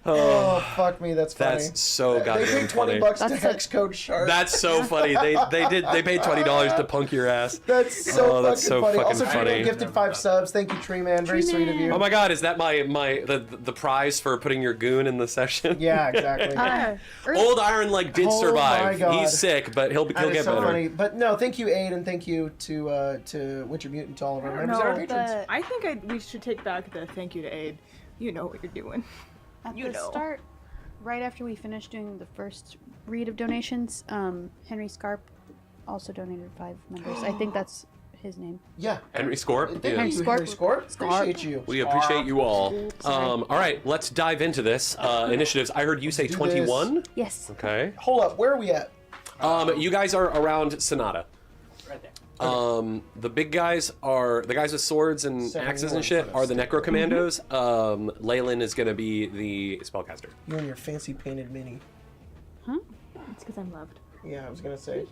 Oh fuck me, that's funny. That's so They goddamn paid funny. $20 to That's hex code shart. That's so funny. They paid $20 to punk your ass. That's so Oh, that's fucking so funny. fucking Also, Tree Man funny. gifted 5 subs. Thank you, Tree Man. Very Tree sweet of you. Man. Oh my god, is that the prize for putting your goon in the session? Yeah, exactly. Old Iron Leg did Oh my survive. God. He's sick, but he'll That get is so better. funny. But no, thank you, Aid, and thank you to Winter Mutant, to all of our members and our patrons. I think we should take back the thank you to Aid. You know what you're doing. At You the know. start, right after we finished doing the first read of donations, Henry Scarp also donated 5 members. I think that's his name. Yeah. Henry Scorp. Thank Yeah. you, Henry Scorp. Appreciate you. We appreciate you all. All right, let's dive into this. Initiatives. I heard you say do 21. Yes. Okay. Hold up, where are we at? You guys are around Sonata. Right there. The big guys are the guys with swords and 71 axes and shit for are us. the Necro Commandos. Leyland is gonna be the spellcaster. You and your fancy painted mini. It's because I'm loved. Yeah, I was gonna say.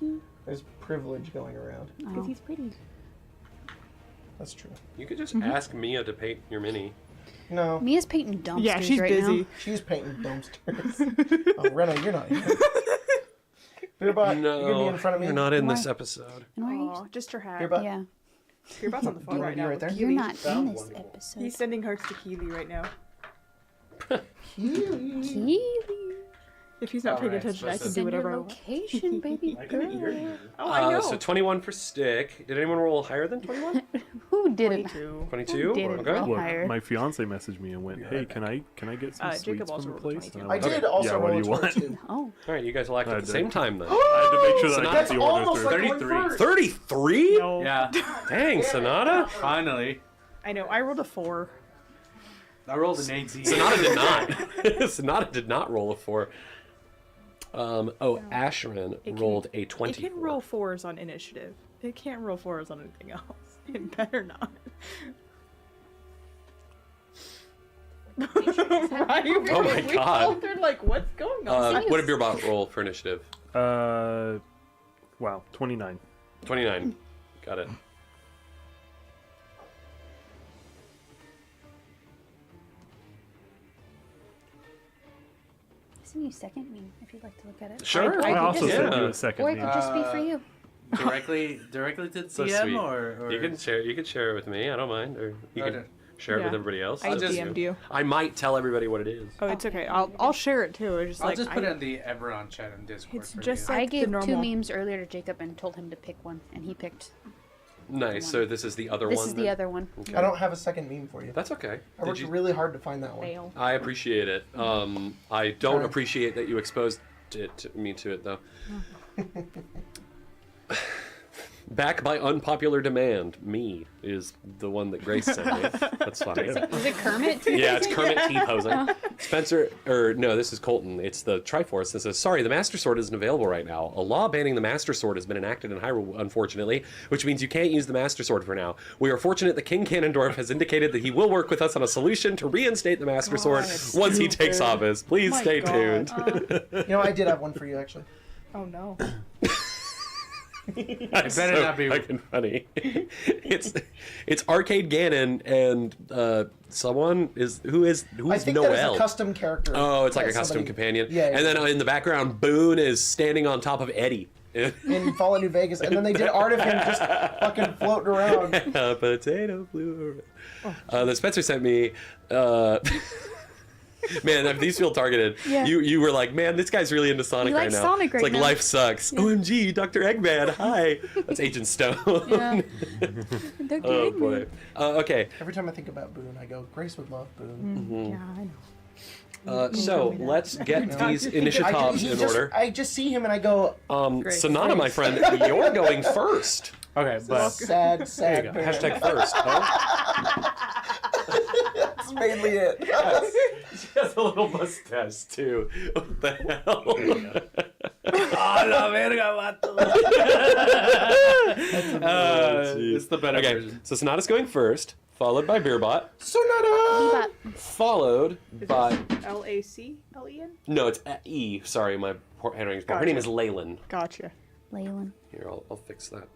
There's privilege going around. Because he's pretty. That's true. You could just ask Mia to paint your mini. No, Mia's painting dumpsters Yeah, she's right busy. now. she's painting dumpsters. Oh, Rena, you're not here. Beerbot, you're gonna be in front of me. you're not in Why? this episode. And why are you? Aw, just her hat. Beerbot, Yeah. Beerbot's on the phone You right wanna be now. right there? with You're Keely. not in Sounds this wonderful. episode. He's sending hearts to Keely right now. Keely. If he's not paying Alright, attention, I can do Send whatever I your want. location, baby I can hear girl. you. Oh, I know. So 21 for stick. Did anyone roll higher than 21? Who did it? 22. 22? Did it Okay. roll? Look, Higher. my fiance messaged me and went, "Hey, can I get some Jacob sweets also from the rolled place?" 22. And I went, did also yeah, what roll do a you want? 22. Oh. All right, you guys will act I at the did. same time then. I had to make sure that I That's got the order almost through. like going 33. first. 33? No. Yeah. Dang, Sonata. Finally. I know. I rolled a 4. I rolled an 18. Sonata did not. Sonata did not roll a 4. Asherin rolled a 20. It can roll 4s on initiative. It can't roll 4s on anything else. It better not. Right? Oh my We God. both are like, what's going on? What did Beerbot roll for initiative? Wow, 29. 29. Got it. Send you second meme if you'd like to look at it. Sure. I also just- sent you Yeah. a second Or it meme. could just be for you. directly to the So DM sweet. or You can share. You can share it with me. I don't mind. Or you can Okay. share it with Yeah. everybody else. I I'll just- DM'd you. I might tell everybody what it is. Oh, it's okay. I'll share it too. It's just I'll like just put I- it in the Eberron chat and Discord It's for just you. like I gave the 2 normal. memes earlier to Jacob and told him to pick one, and he picked. Nice. So this is the other This one. is the then? other one. Okay. I don't have a second meme for you. That's okay. I worked Did you? really hard to find that one. fail. I appreciate it. I don't Sorry. appreciate that you exposed me to it though. Back by unpopular demand, me is the one that Grace sent me. That's fine. Is it Kermit? Yeah, it's Kermit T posing. Spencer, or no, this is Colton. It's the Triforce that says, "Sorry, the Master Sword isn't available right now. A law banning the Master Sword has been enacted in Hyrule, unfortunately, which means you can't use the Master Sword for now. We are fortunate that King Ganondorf has indicated that he will work with us on a solution to reinstate the Master Sword once he takes stupid. office. Please My stay God. tuned." You know, I did have one for you actually. Oh no. It better not be- fucking funny. it's Arcade Ganon and someone who is I think Noel. that is a custom character. Oh, it's like that a custom somebody- companion. Yeah, And then in the background, Boone is standing on top of Eddie. in Fallout New Vegas, and then they did art of him just fucking floating around. A potato flew around. That Spencer sent me. Man, these feel targeted. Yeah. You were like, man, this guy's really into Sonic He right likes now. Sonic It's right like now. life sucks. OMG, Dr. Eggman, hi. That's Agent Stone. Yeah. Oh boy. Okay. Every time I think about Boone, I go, Grace would love Boone. Yeah, I know. So let's get these initiatives in order. I just see him and I go, Grace. Sonata, my friend, you're going first. Okay, but sad, sad. go. Boone. Hashtag first. That's mainly it. She has a little mustache too. What the hell? It's the better Okay, version. so Sonata's going first, followed by Beerbot, Sonata! followed by... Laclen. No, it's E. Sorry, my handwriting's poor. Her name is Leyland. Gotcha. Leyland. Here, I'll fix that.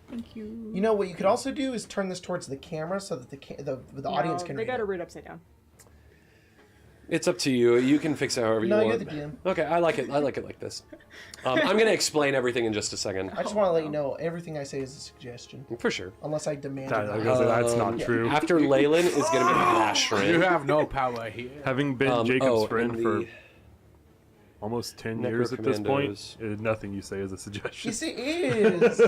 Thank you. You know what you could also do is turn this towards the camera so that the audience can They read got to it. read upside down. It's up to you. You can fix it however you No, want. you're the DM. Okay, I like it. I like it like this. I'm going to explain everything in just a second. I just want to let you know everything I say is a suggestion, For sure. unless I demand that, it. I guess that's not true. After Leyland is going to be Ashrin. You have no power here. Having been Jacob's friend and for the almost 10 years at this point, Necrocommandos. nothing you say is a suggestion. Yes, it is.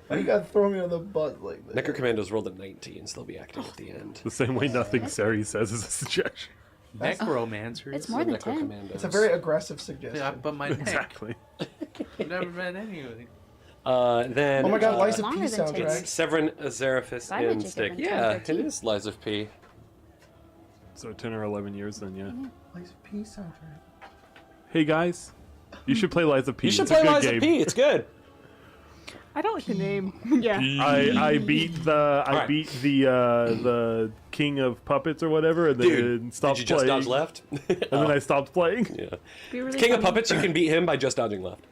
Why you gotta throw me on the butt like that? Necrocommandos rolled a 19, so they'll be active at the end. The same way nothing Sari says is a suggestion. Necromancers. It's more than 10. Necrocommandos. It's a very aggressive suggestion. Yeah, but my neck. Exactly. I've never met anything. Then Oh my god, Liza P Longer than 10. soundtrack. Severin, Azeraphis, I met and Jacob Stick. in Yeah, it 2013. is Liza P. So 10 or 11 years then, yeah. Liza P soundtrack. Hey guys, you should play Liza P. You should It's a play good Liza game. P. It's good. I don't like the name. Yeah. I beat the Alright. the king of puppets or whatever, and then Dude, stopped did you just playing. dodge left? And then I stopped playing. Yeah. Be really King of funny. Puppets, you can beat him by just dodging left.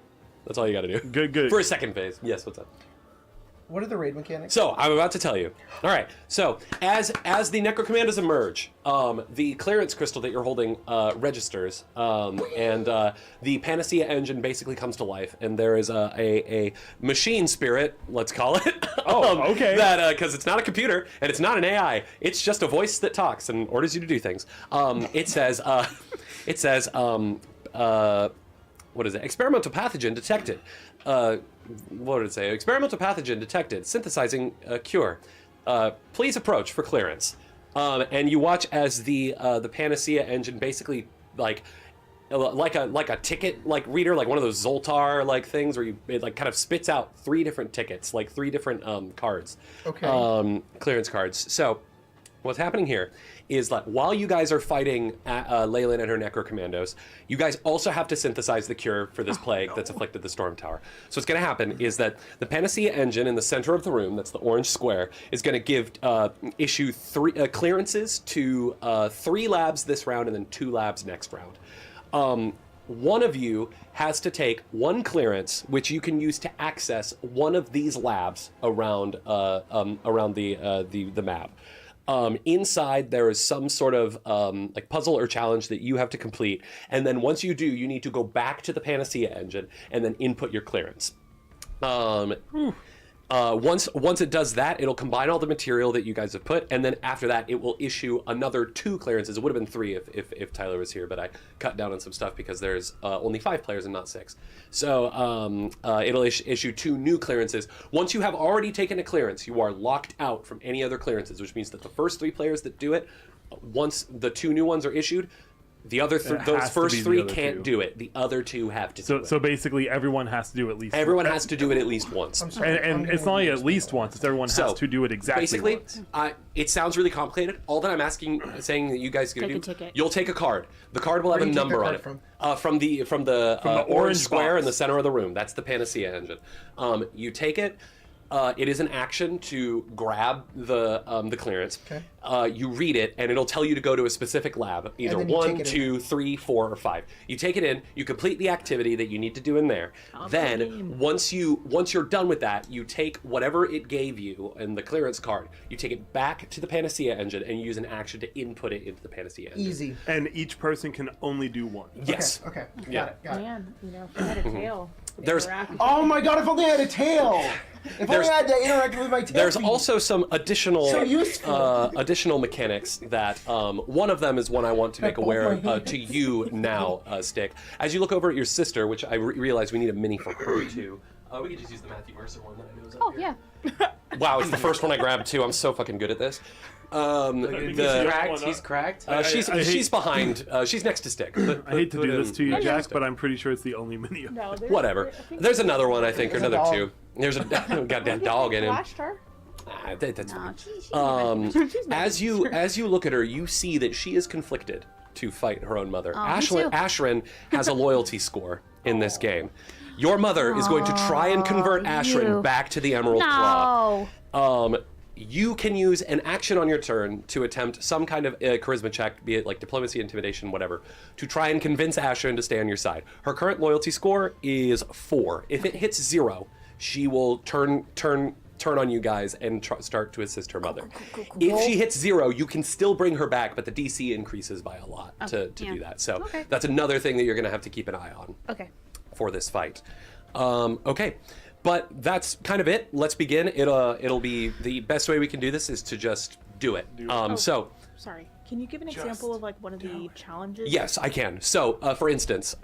That's all you got to do. Good. For a second phase. Yes, what's up? What are the raid mechanics? So, I'm about to tell you. All right. So, as the Necrocommandos emerge, the clearance crystal that you're holding registers, and the Panacea engine basically comes to life, and there is a machine spirit, let's call it. Oh, okay. That because it's not a computer and it's not an AI, it's just a voice that talks and orders you to do things. It says, what is it? Experimental pathogen detected. What did it say? Experimental pathogen detected. Synthesizing cure. Please approach for clearance. And you watch as the Panacea engine basically like a ticket reader, like one of those Zoltar things where it kind of spits out 3 different tickets, like 3 different cards. Okay. Clearance cards. So what's happening here is that while you guys are fighting Leyland and her Necrocommandos, you guys also have to synthesize the cure for this plague that's afflicted the Storm Tower. So what's going to happen is that the Panacea engine in the center of the room, that's the orange square, is going to issue 3 clearances to 3 labs this round and then 2 labs next round. One of you has to take 1 clearance, which you can use to access one of these labs around the map. Inside there is some sort of puzzle or challenge that you have to complete, and then once you do, you need to go back to the Panacea engine and then input your clearance. Once it does that, it'll combine all the material that you guys have put, and then after that, it will issue another 2 clearances. It would have been 3 if Tyler was here, but I cut down on some stuff because there's only 5 players and not 6. So it'll issue 2 new clearances. Once you have already taken a clearance, you are locked out from any other clearances, which means that the first 3 players that do it, once the 2 new ones are issued, the other It those has to first be the 3 other can't 2. do it. The other 2 have to do it. So basically, everyone has to do at least. Everyone has to do it at least once. I'm sorry, I'm And it's not only at least once; it's everyone So, has to do it exactly Basically, once. it sounds really complicated. All that I'm saying that you guys are Take gonna a do, ticket. you'll take a card. The card will have Where a do you take number that on card it. From the orange orange square box. in the center of the room. That's the Panacea engine. You take it. It is an action to grab the clearance. Okay. You read it, and it'll tell you to go to a specific lab, either then you 1, take it 2, 3, 4, or 5. You take it in, you complete the activity that you need to do in there. Then, once you're done with that, you take whatever it gave you in the clearance card, you take it back to the Panacea engine, and you use an action to input it into the Panacea engine. Easy. And each person can only do 1. Yes. Okay. Yeah. Got it. Man, if I had a tail. There's- Oh my god! If only I had a tail. If only I had to interact with my tail There's feet. also some additional So useful. additional mechanics that one of them is one I want to make aware to you now, Stick. As you look over at your sister, which I realize we need a mini for her too. We could just use the Matthew Mercer one that I know is up Oh here. yeah. Wow, it's the first one I grabbed too. I'm so fucking good at this. He's cracked. He's cracked. She's behind. She's next to Stick. I hate to do this to you, Yeah. Jack, but I'm pretty sure it's the only mini. No, Whatever. There's another one, I think, or There's a another dog. two. There's a goddamn dog in him. Flashed her. That's No, fine. she's As you look at her, you see that she is conflicted to fight her own mother. Oh, me too. Ashrin has a loyalty score in this game. Your mother is going to try and convert Ashrin you. back to the Emerald Claw. No. You can use an action on your turn to attempt some kind of charisma check, be it like diplomacy, intimidation, whatever, to try and convince Ashrin to stay on your side. Her current loyalty score is 4. If it hits 0, she will turn on you guys and start to assist her mother. If she hits 0, you can still bring her back, but the DC increases by a lot to yeah. do that. So Okay. that's another thing that you're going to have to keep an eye on Okay. for this fight. Okay, but that's kind of it. Let's begin. It'll be the best way we can do this is to just do it. So Sorry. Can you give an example of like one of the challenges? yes, I can. So for instance,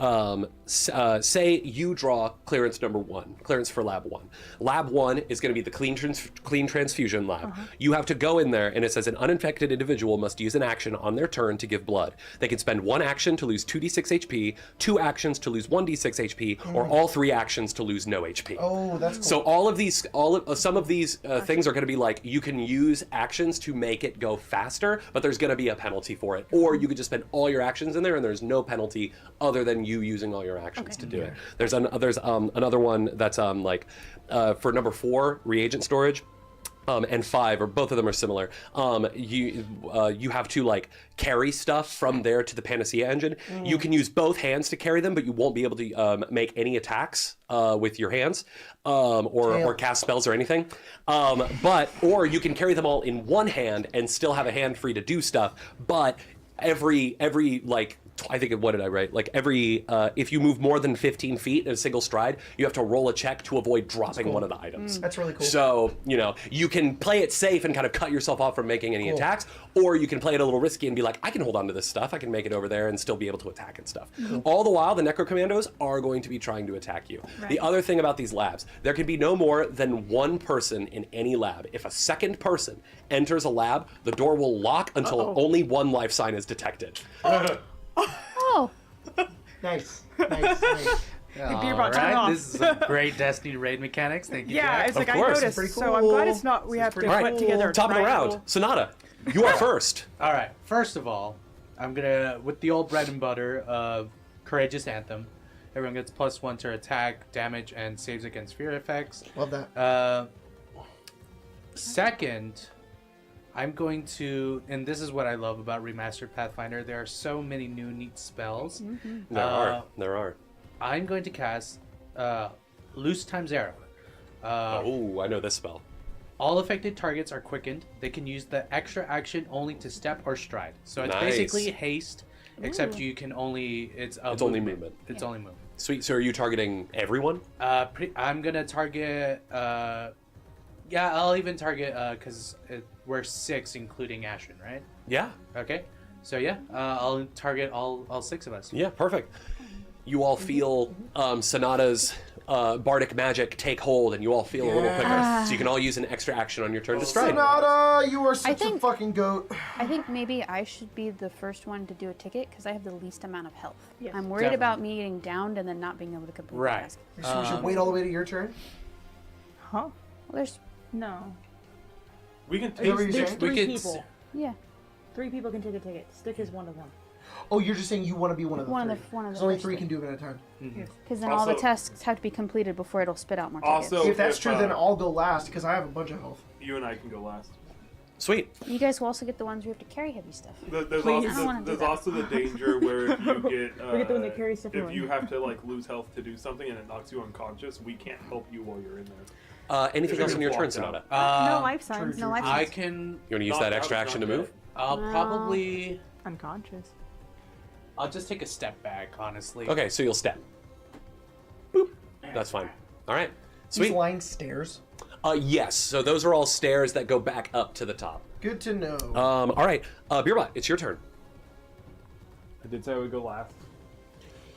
say you draw clearance number 1, clearance for lab 1. Lab 1 is going to be the clean transfusion lab. You have to go in there, and it says an uninfected individual must use an action on their turn to give blood. They can spend 1 action to lose 2d6 HP, 2 actions to lose 1d6 HP, or all 3 actions to lose no HP. Oh, that's cool. So some of these things are going to be like you can use actions to make it go faster, but there's going to be a penalty for it. Or you could just spend all your actions in there, and there's no penalty other than you using all your actions to do it. There's another one that's for number 4, reagent storage. And 5, or both of them are similar. You have to like carry stuff from there to the Panacea engine. You can use both hands to carry them, but you won't be able to make any attacks with your hands or cast spells or anything. Or you can carry them all in one hand and still have a hand free to do stuff. But every like I think, what did I write? Like if you move more than 15 feet in a single stride, you have to roll a check to avoid dropping one of the items. That's really cool. So, you can play it safe and kind of cut yourself off from making any attacks, or you can play it a little risky and be like, I can hold on to this stuff, I can make it over there and still be able to attack and stuff. All the while, the Necro Commandos are going to be trying to attack you. Right. The other thing about these labs, there can be no more than one person in any lab. If a second person enters a lab, the door will lock until only one life sign is detected. Oh. Nice. The beer brought Alright, off. this is some great Destiny raid mechanics. Thank you, Yeah, Jack. it's like Of I course. noticed. Pretty So I'm glad cool. it's not. We have to pretty put together. a Top of the triangle. round, Sonata, you are first. All right. First of all, I'm gonna with the old bread and butter of Courageous Anthem. Everyone gets +1 to attack, damage, and saves against fear effects. Love that. Second, I'm going to, and this is what I love about Remastered Pathfinder. There are so many new neat spells. There are. I'm going to cast Loose Times Arrow. I know this spell. All affected targets are quickened. They can use the extra action only to step or stride. So it's Nice. basically haste, except you can only it's only movement. It's only movement. Sweet. So are you targeting everyone? I'm gonna target. I'll even target because we're 6, including Ashton, right? Yeah. Okay. So yeah, I'll target all 6 of us. Yeah, perfect. You all feel Sonata's bardic magic take hold, and you all feel a little quicker. So you can all use an extra action on your turn to strike. Sonata, you are such a think- fucking goat. I think maybe I should be the first one to do a ticket because I have the least amount of health. Yes. I'm worried about me getting downed and then not being able to complete the Right. task. So we should wait all the way to your turn? Huh? Well, there's No. We can Is that what you're There's saying? 3 people. yeah. 3 people can take a ticket. Stick is one of them. Oh, you're just saying you want to be one of the One of three. the- one of the There's only first 3 three. can do it at a time. Because then all the Also- tasks have to be completed before it'll spit out more tickets. Also- If that's if, true, then I'll go last because I have a bunch of health. You and I can go last. Sweet. You guys will also get the ones where you have to carry heavy stuff. There's Please. also I don't wanna do there's that. also the danger where if you get We get the one that carries stuff if around. you have to like lose health to do something and it knocks you unconscious, we can't help you while you're in there. Anything If else you're on your turn, blocked Sonata? no No, life signs. No life I signs. can. You want to use Knocked that out extra is action to not move? I'll No. probably. Unconscious. I'll just take a step back, honestly. Okay, so you'll step. Boop. That's fine. All right. These Sweet. lying stairs. Yes. So those are all stairs that go back up to the top. Good to know. All right. Beerbot, it's your turn. I did say I would go last.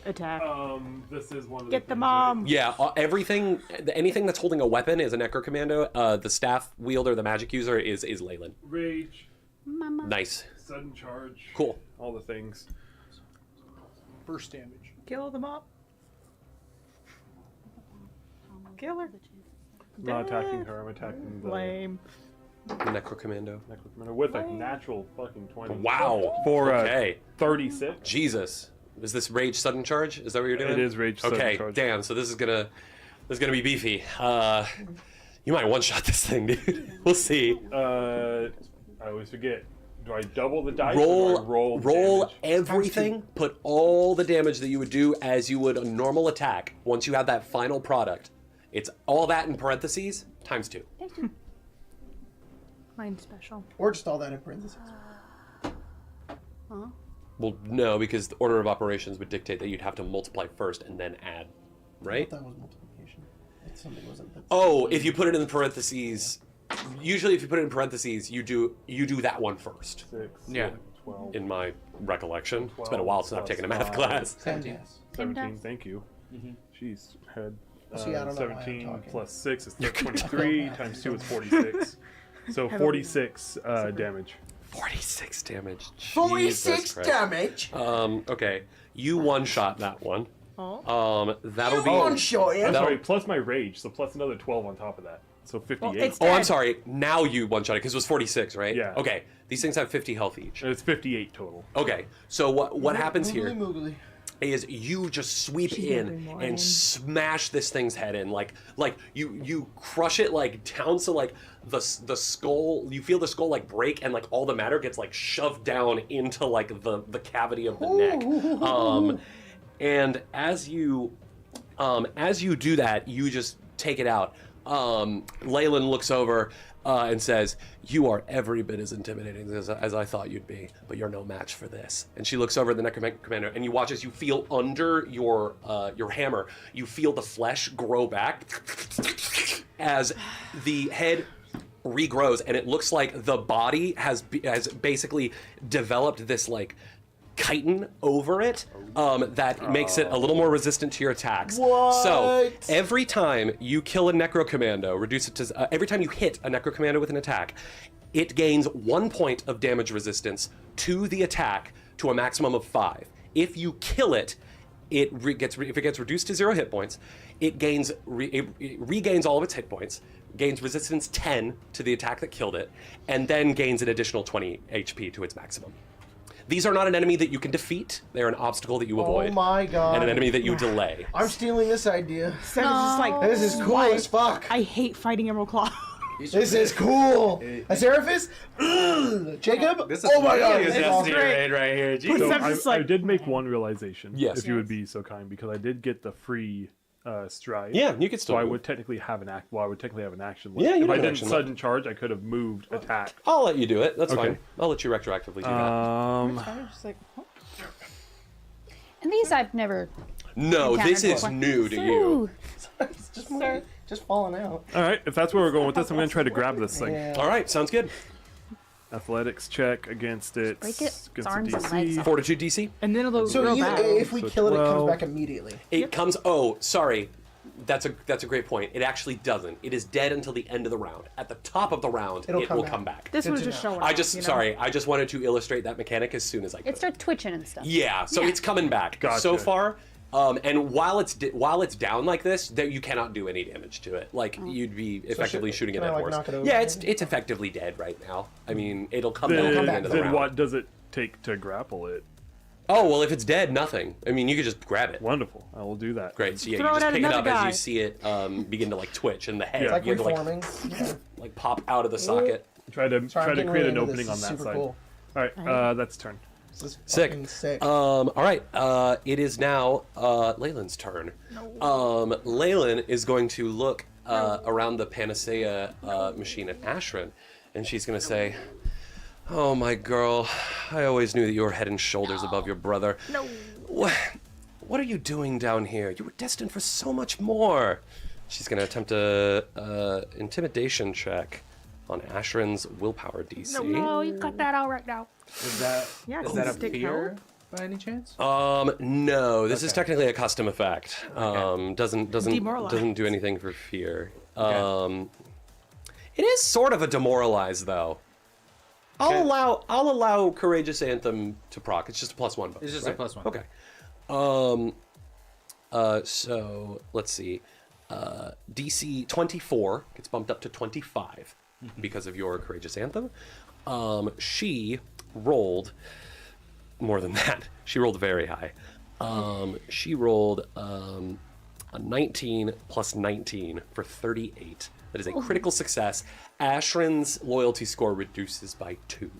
Attack. This is one of Get the things, mom. right? Yeah. Anything that's holding a weapon is a Necro Commando. The staff wielder, the magic user, is Leyland. Rage, Mama. Nice. sudden charge. Cool. All the things. Burst damage. Kill the mom. Kill her. I'm not attacking her. I'm attacking the Lame. The Necro Commando. Necro Commander with a natural fucking 20. Wow. For Okay. 36. Jesus. Is this rage sudden charge? Is that what you're doing? It is rage sudden Okay. charge. Damn. So this is gonna be beefy. You might one shot this thing, dude. We'll see. I always forget. Do I double the dice? Or do I Roll damage? everything. Put all the damage that you would do as you would a normal attack. Once you have that final product, it's all that in parentheses times 2. Mine's special. Or just all that in parentheses. Well, no, because the order of operations would dictate that you'd have to multiply first and then add, right? That was multiplication. That's something wasn't. Oh, if you put it in parentheses, usually if you put it in parentheses, you do that one first. 6, Yeah. 12, In my recollection, it's been a while since I've taken a math 5. class. 17. 17. Thank you. She's had See, I don't know why I'm 17 talking. plus 6 is 23 times 2 is 46. So 46 damage. 46 damage. 46 Jesus Christ. damage. Okay, you one shot that one. Oh. That'll be. One shot, yeah. I'm That'll- sorry, plus my rage, so plus another 12 on top of that. So 58. it's- Oh, I'm sorry. Now you one shot it because it was 46, right? Yeah. Okay, these things have 50 health each. And it's 58 total. Okay, so what happens Moogly here moogly. is you just sweep She's in moving more and in. smash this thing's head in, like you crush it like down, so like the skull, you feel the skull like break, and like all the matter gets like shoved down into like the cavity of the neck. And as you do that, you just take it out. Leyland looks over and says, "You are every bit as intimidating as I thought you'd be, but you're no match for this." And she looks over at the Necro Commander, and you watch as you feel under your hammer, you feel the flesh grow back as the head regrows, and it looks like the body has basically developed this like chitin over it that makes it a little more resistant to your attacks. What? So every time you kill a Necro Commando, reduce it to every time you hit a Necro Commando with an attack, it gains 1 point of damage resistance to the attack to a maximum of 5. If you kill it, if it gets reduced to 0 hit points, it regains all of its hit points, gains resistance 10 to the attack that killed it, and then gains an additional 20 HP to its maximum. These are not an enemy that you can defeat. They are an obstacle that you avoid. Oh my god. And an enemy that you delay. I'm stealing this idea. So it's just like, This is cool as fuck. I hate fighting Emerald Claw. This is cool. A Seraphis? Jacob? This is Oh my god. really a It's Destiny awesome. raid right here. So Jesus. I'm just like- I did make one realization, Yes. if you would be so kind, because I did get the free stride. Yeah, you could So still I move. would technically have an act. Well, I would technically have an action. Yeah, you if have I an didn't action sudden charge, I could have moved, attack. I'll let you do it. That's Okay. fine. I'll let you retroactively do that. I was just like, oh. And these I've never. No, this is encountered new to you. Ooh. It's just falling out. All right, if that's where we're going with this, I'm going to try to grab this thing. Yeah. All right, sounds good. Athletics check against it. break it, its Against arms the and DC. legs off. Fortitude DC. And then it'll So grow you, back. if we So kill it, it comes 12. back immediately. It comes. Oh, sorry. That's a great point. It actually doesn't. It is dead until the end of the round. At the top of the round, It'll it come will back. come back. This Good was to just know. showing I off, just you know? sorry. I just wanted to illustrate that mechanic as soon as I could. It starts twitching and stuff. Yeah, so it's coming back. Gotcha. So far, and while it's down like this, that you cannot do any damage to it. Like you'd be effectively shooting a can I, dead like, horse. knock it over Yeah, again? it's effectively dead right now. I mean, it'll come back at the end of the Then round. what does it take to grapple it? Oh well, if it's dead, nothing. I mean, you could just grab it. Wonderful. I will do that. Great. So yeah, Throw you it just at pick it up another as guy. you see it begin to like twitch, and the head Yeah. Like begin to reforming. Yeah. like pop out of the socket. Try to Sorry, I'm getting create really an into opening this. on This is that super side. cool. All right, that's turn. This is Sick. fucking sick. All right. It is now Leyland's turn. Leyland is going to look around the Panacea machine at Ashran, and she's going to say, "Oh, my girl, I always knew that you were head and shoulders above your brother. No. What are you doing down here? You were destined for so much more. She's going to attempt a intimidation check on Ashran's willpower DC. No, you cut that out right now. Is that Yeah, is can that you a stick fear by any chance? No, this is Okay. technically a custom effect. Doesn't Demoralize. do anything for fear. It is sort of a demoralize though. Okay. I'll allow Courageous Anthem to proc. It's just a +1 bonus. It's just right? a +1. Okay. So let's see. DC 24 gets bumped up to 25 because of your Courageous Anthem. She rolled more than that. She rolled very high. She rolled a 19 plus 19 for 38. That is a critical success. Ashran's loyalty score reduces by 2.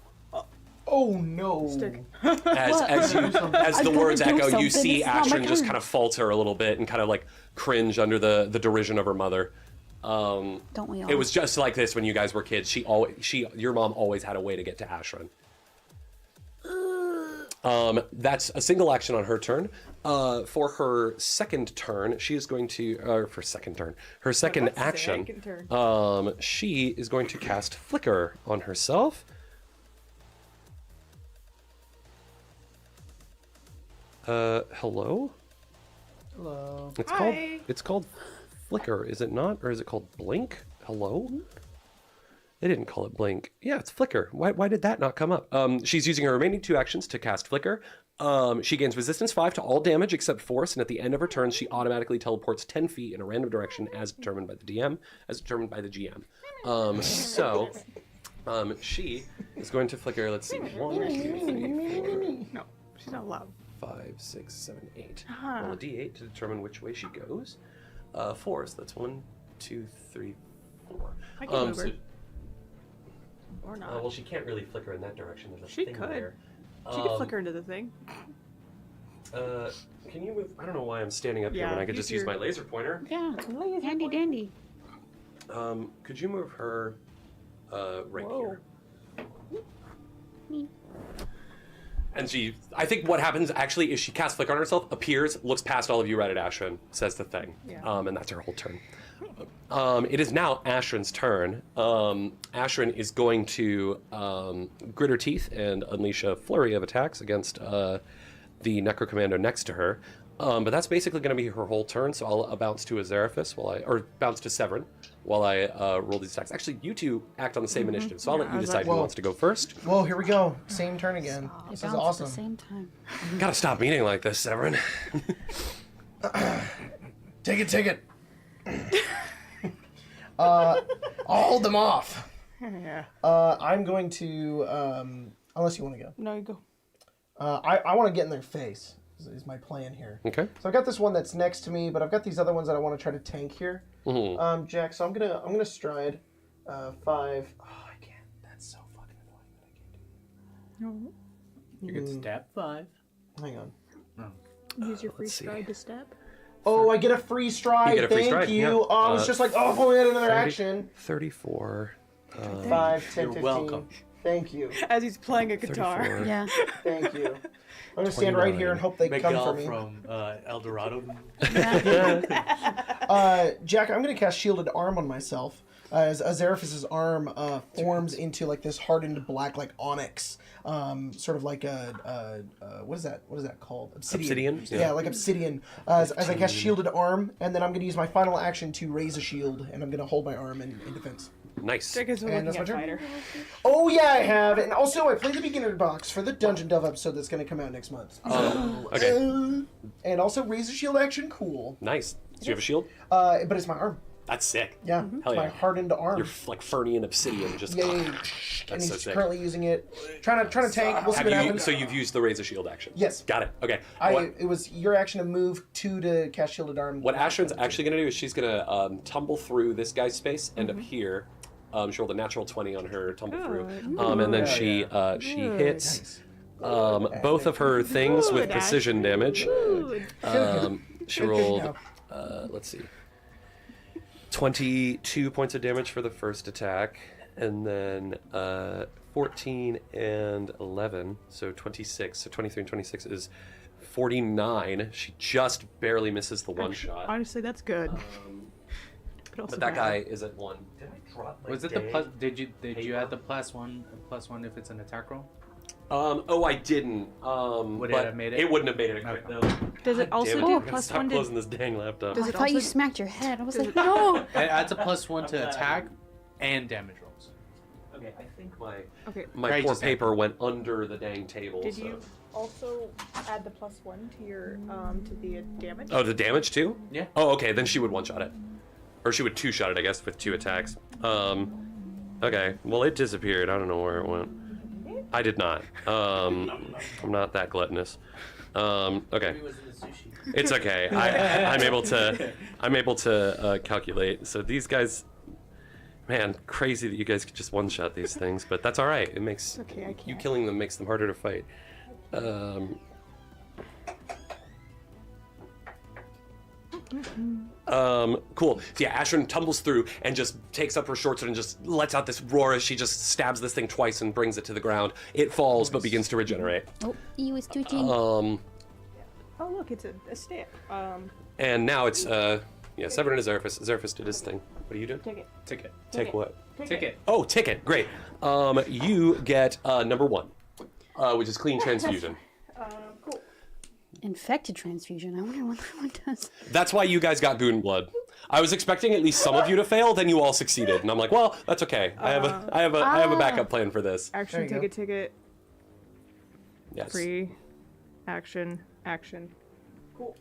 Oh no. Stick. As the words gonna do echo, you something. see It's not my Ashran just turn. kind of falter a little bit and kind of like cringe under the derision of her mother. Don't we all? It was just like this when you guys were kids. Your mom always had a way to get to Ashran. That's a single action on her turn. For her second turn, she is going to, her second action, Second turn. she is going to cast Flicker on herself. Hello? Hello. It's called Flicker, is it not? Or is it called Blink? Hello? They didn't call it Blink. Yeah, it's Flicker. Why did that not come up? She's using her remaining 2 actions to cast Flicker. She gains resistance 5 to all damage except force, and at the end of her turn, she automatically teleports 10 feet in a random direction as determined by the DM, as determined by the GM. She is going to Flicker, let's see, 1, 2, 3, 4, No, she's not allowed. 5, 6, 7, 8. Ah. Roll a d8 to determine which way she goes. 4, so that's 1, 2, 3, 4. I can move her. Or not. Well, she can't really flicker in that direction. There's a She thing could. there. She could flicker into the thing. Can you move? I don't know why I'm standing up here Yeah, when I could use just use your- my laser pointer. Yeah, handy dandy. Could you move her right Whoa. here? And I think what happens actually is she casts Flicker on herself, appears, looks past all of you right at Ashran, says the thing. Yeah. And that's her whole turn. It is now Ashran's turn. Ashran is going to grit her teeth and unleash a flurry of attacks against the Necro Commando next to her. But that's basically going to be her whole turn, so I'll bounce to Azeraphis or bounce to Severin while I roll these attacks. Actually, you two act on the same initiative, so I'll let you decide who Well- wants to go first. Whoa, here we go. Same turn again. They This is bounce at awesome. the same time. Gotta stop meeting like this, Severin. Take it. I'll hold them off. Yeah. I'm going to, unless you want to go. No, you go. I want to get in their face, is my plan here. Okay. So I've got this one that's next to me, but I've got these other ones that I want to try to tank here. Mm-hmm. Jack, so I'm gonna stride 5. Oh, I can't. That's so fucking annoying that I can't do. You get step 5. Hang on. Use your free let's see. stride to step. Oh, I get a free stride. You get a free Thank stride, you. yeah. Oh, I was just like, oh, if only I had another 30, action. 34. 5, 10, You're 15. welcome. Thank you. As he's playing a guitar. 34. Yeah. Thank you. I'm gonna stand right here and hope they come Miguel for me. from El Dorado. Jack, I'm gonna cast Shielded Arm on myself. As Azeraphis' arm forms into like this hardened black, like onyx, sort of like a what is that called? Obsidian? Yeah, Yeah. like obsidian. As I cast Shielded Arm, and then I'm gonna use my final action to raise a shield, and I'm gonna hold my arm in defense. Nice. Jack is looking that's my at turn. fighter. Oh yeah, I have, and also I played the beginner box for the Dungeon Delve episode that's gonna come out next month. Okay. And also raise a shield action, cool. Nice. Do you have a shield? But it's my arm. That's sick. Yeah, Hell it's my yeah. hardened arm. You're like Fernian obsidian, just. Yeah, and That's he's so sick. currently using it. Trying to tank. We'll see what happens. So you've used the Razor Shield action? Yes. Got it. Okay. It was your action to move 2 to cast Shielded Arm. What Ashran's actually going to do is she's going to tumble through this guy's space, end up here. She rolled a natural 20 on her tumble through, and then she hits both of her things with Good, precision damage. Good. She rolled, let's see, 22 points of damage for the first attack, and then 14 and 11, so 26. So 23 and 26 is 49. She just barely misses the one shot. Honestly, that's good. also But that bad. guy is at 1. Did I drop my Was it the day? plus? Did you add the +1 if it's an attack roll? Oh, I didn't. Would it but have made it? It wouldn't have made it. Okay. No. Does it God also damn do I gotta plus stop 1 closing this dang laptop. Does I it thought you also- smacked your head. I was like, no. It adds a +1 to attack and damage rolls. Okay, I think my Okay. Right, poor just paper went under the dang table. Did so. you also add the +1 to your to the damage? Oh, the damage too? Yeah. Oh, okay. Then she would 1-shot it, or she would 2-shot it, I guess, with 2 attacks. Okay. Well, it disappeared. I don't know where it went. I did not. I'm not that gluttonous. Okay. It's okay. I'm able to calculate. So these guys, man, crazy that you guys could just 1-shot these things, but that's all right. It makes Okay, I you can't. killing them makes them harder to fight. Cool. So yeah, Ashrin tumbles through and just takes up her short sword and just lets out this roar as she just stabs this thing twice and brings it to the ground. It falls but begins to regenerate. Oh, he was twitching. Oh look, it's a stick. And now it's Severin and Azerphus. Azerphus did his thing. What do you do? Take it. Ticket. Take what? Ticket. Oh, ticket. Great. You get number 1, which is clean transfusion. Cool. Infected transfusion. I wonder what that one does. That's why you guys got boon blood. I was expecting at least some of you to fail, then you all succeeded, and I'm like, well, that's okay. I have a backup plan for this. Action, There you ticket. Yes. Free. Action. Cool.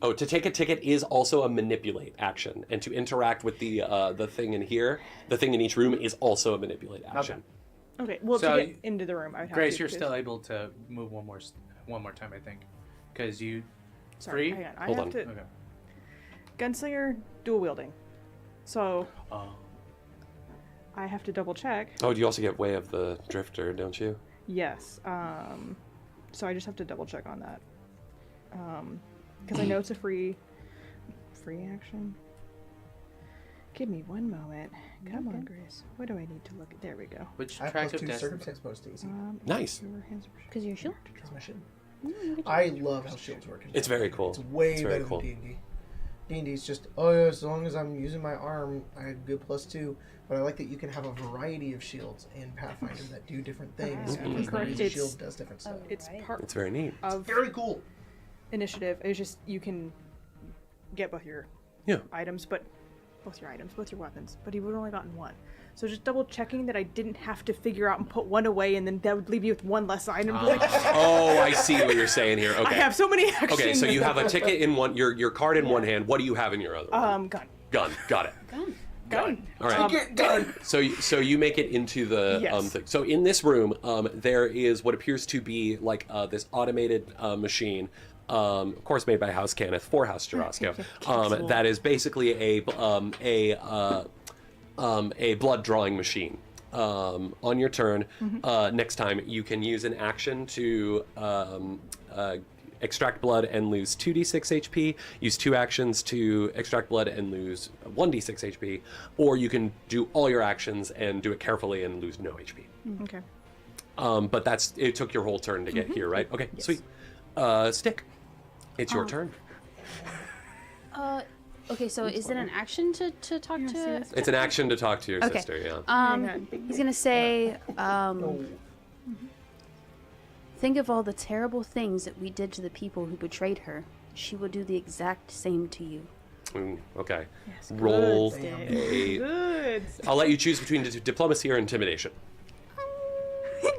Oh, to take a ticket is also a manipulate action, and to interact with the thing in here, the thing in each room is also a manipulate action. Okay. Well, So to get into the room, I would have Grace, to. you're 'cause- still able to move one more time, I think, because you. Sorry, Free? hang on. I Hold have on. to. Okay. Gunslinger, dual wielding. So Oh. I have to double check. Oh, you also get Way of the Drifter, don't you? Yes. So I just have to double check on that. Because I know it's a free action. Give me one moment. Come on, Grace. What do I need to look at? There we go. Which I have track +2 of destiny? circumstance bonus to AC. Nice. Your hands are- Because you're shield? That's my shit. I love how shields work. It's very cool. It's way It's very better cool. than D&D. D&D's just, oh yeah, as long as I'm using my arm, I get +2. But I like that you can have a variety of shields in Pathfinder that do different things. Mhm. Because Correct. each It's- shield does different stuff. It's part It's very neat. of Very cool. initiative. It's just you can get both your Yeah. items, both your weapons. But he would have only gotten one. So just double checking that I didn't have to figure out and put one away, and then that would leave you with one less item. Like, Oh, I see what you're saying here. Okay. I have so many actions. Okay, so you have a ticket in one, your card in one hand. What do you have in your other one? gun. Gun. Got it. Gun. All right. Done. So you make it into the Yes. thing. So in this room, there is what appears to be like this automated machine, of course made by House Cannith for House Jarosco. That is basically a blood drawing machine. On your turn, next time you can use an action to extract blood and lose 2d6 HP, use 2 actions to extract blood and lose 1d6 HP, or you can do all your actions and do it carefully and lose no HP. Okay. But it took your whole turn to get here, right? Okay, sweet. Stick, it's your turn. Okay, so is it an action to talk to? It's an action to talk to your Okay. sister, yeah. He's gonna say, think of all the terrible things that we did to the people who betrayed her. She will do the exact same to you. Okay. Yes, Roll good, Stick. a... Good. I'll let you choose between diplomacy or intimidation.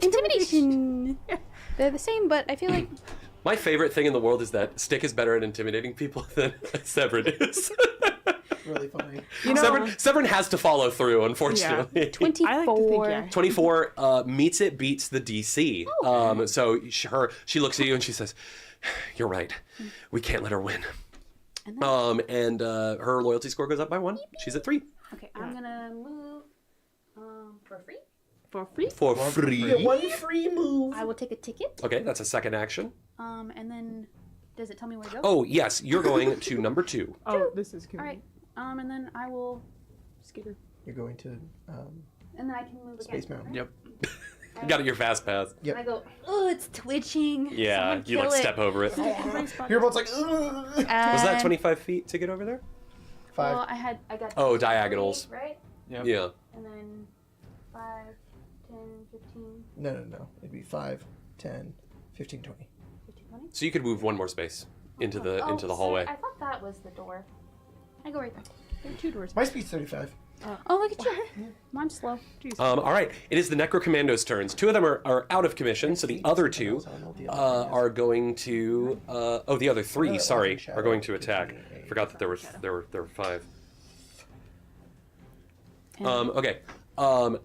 Intimidation. They're the same, but I feel like My favorite thing in the world is that Stick is better at intimidating people than Severin is. Really funny. You know, Severin has to follow through, unfortunately. 24. I like to think, yeah. 24 beats the DC. So she looks at you and she says, "You're right. We can't let her win." And her loyalty score goes up by 1. She's at 3. Okay, I'm gonna move for free. For free? For free. You get 1 free move. I will take a ticket. Okay, that's a second action. And then does it tell me where to go? Oh, yes, you're going to number 2. Oh, this is All right. And then I will Skitter. You're going to and then I can move Space again. Mountain. Yep. You got it, your fast pass. Yep. And I go, oh, it's twitching. Yeah, Someone you like kill it. step over it. Your boat's like, ugh. Was that 25 feet to get over there? 5. Well, I got. Oh, diagonals. 3, right? Yep. Yeah. And then 5, 10, 15, No. It'd be 5, 10, 15, 20. 15, 20. So you could move one more space into the sorry, hallway. I thought that was the door. I go right there. There are 2 doors. My speed's 35. Oh, look at you. Mine's slow. All right. It is the Necro Commando's turns. 2 of them are out of commission, so the other 2 are going to. The other 3, sorry, are going to attack. Forgot that there were 5. Okay.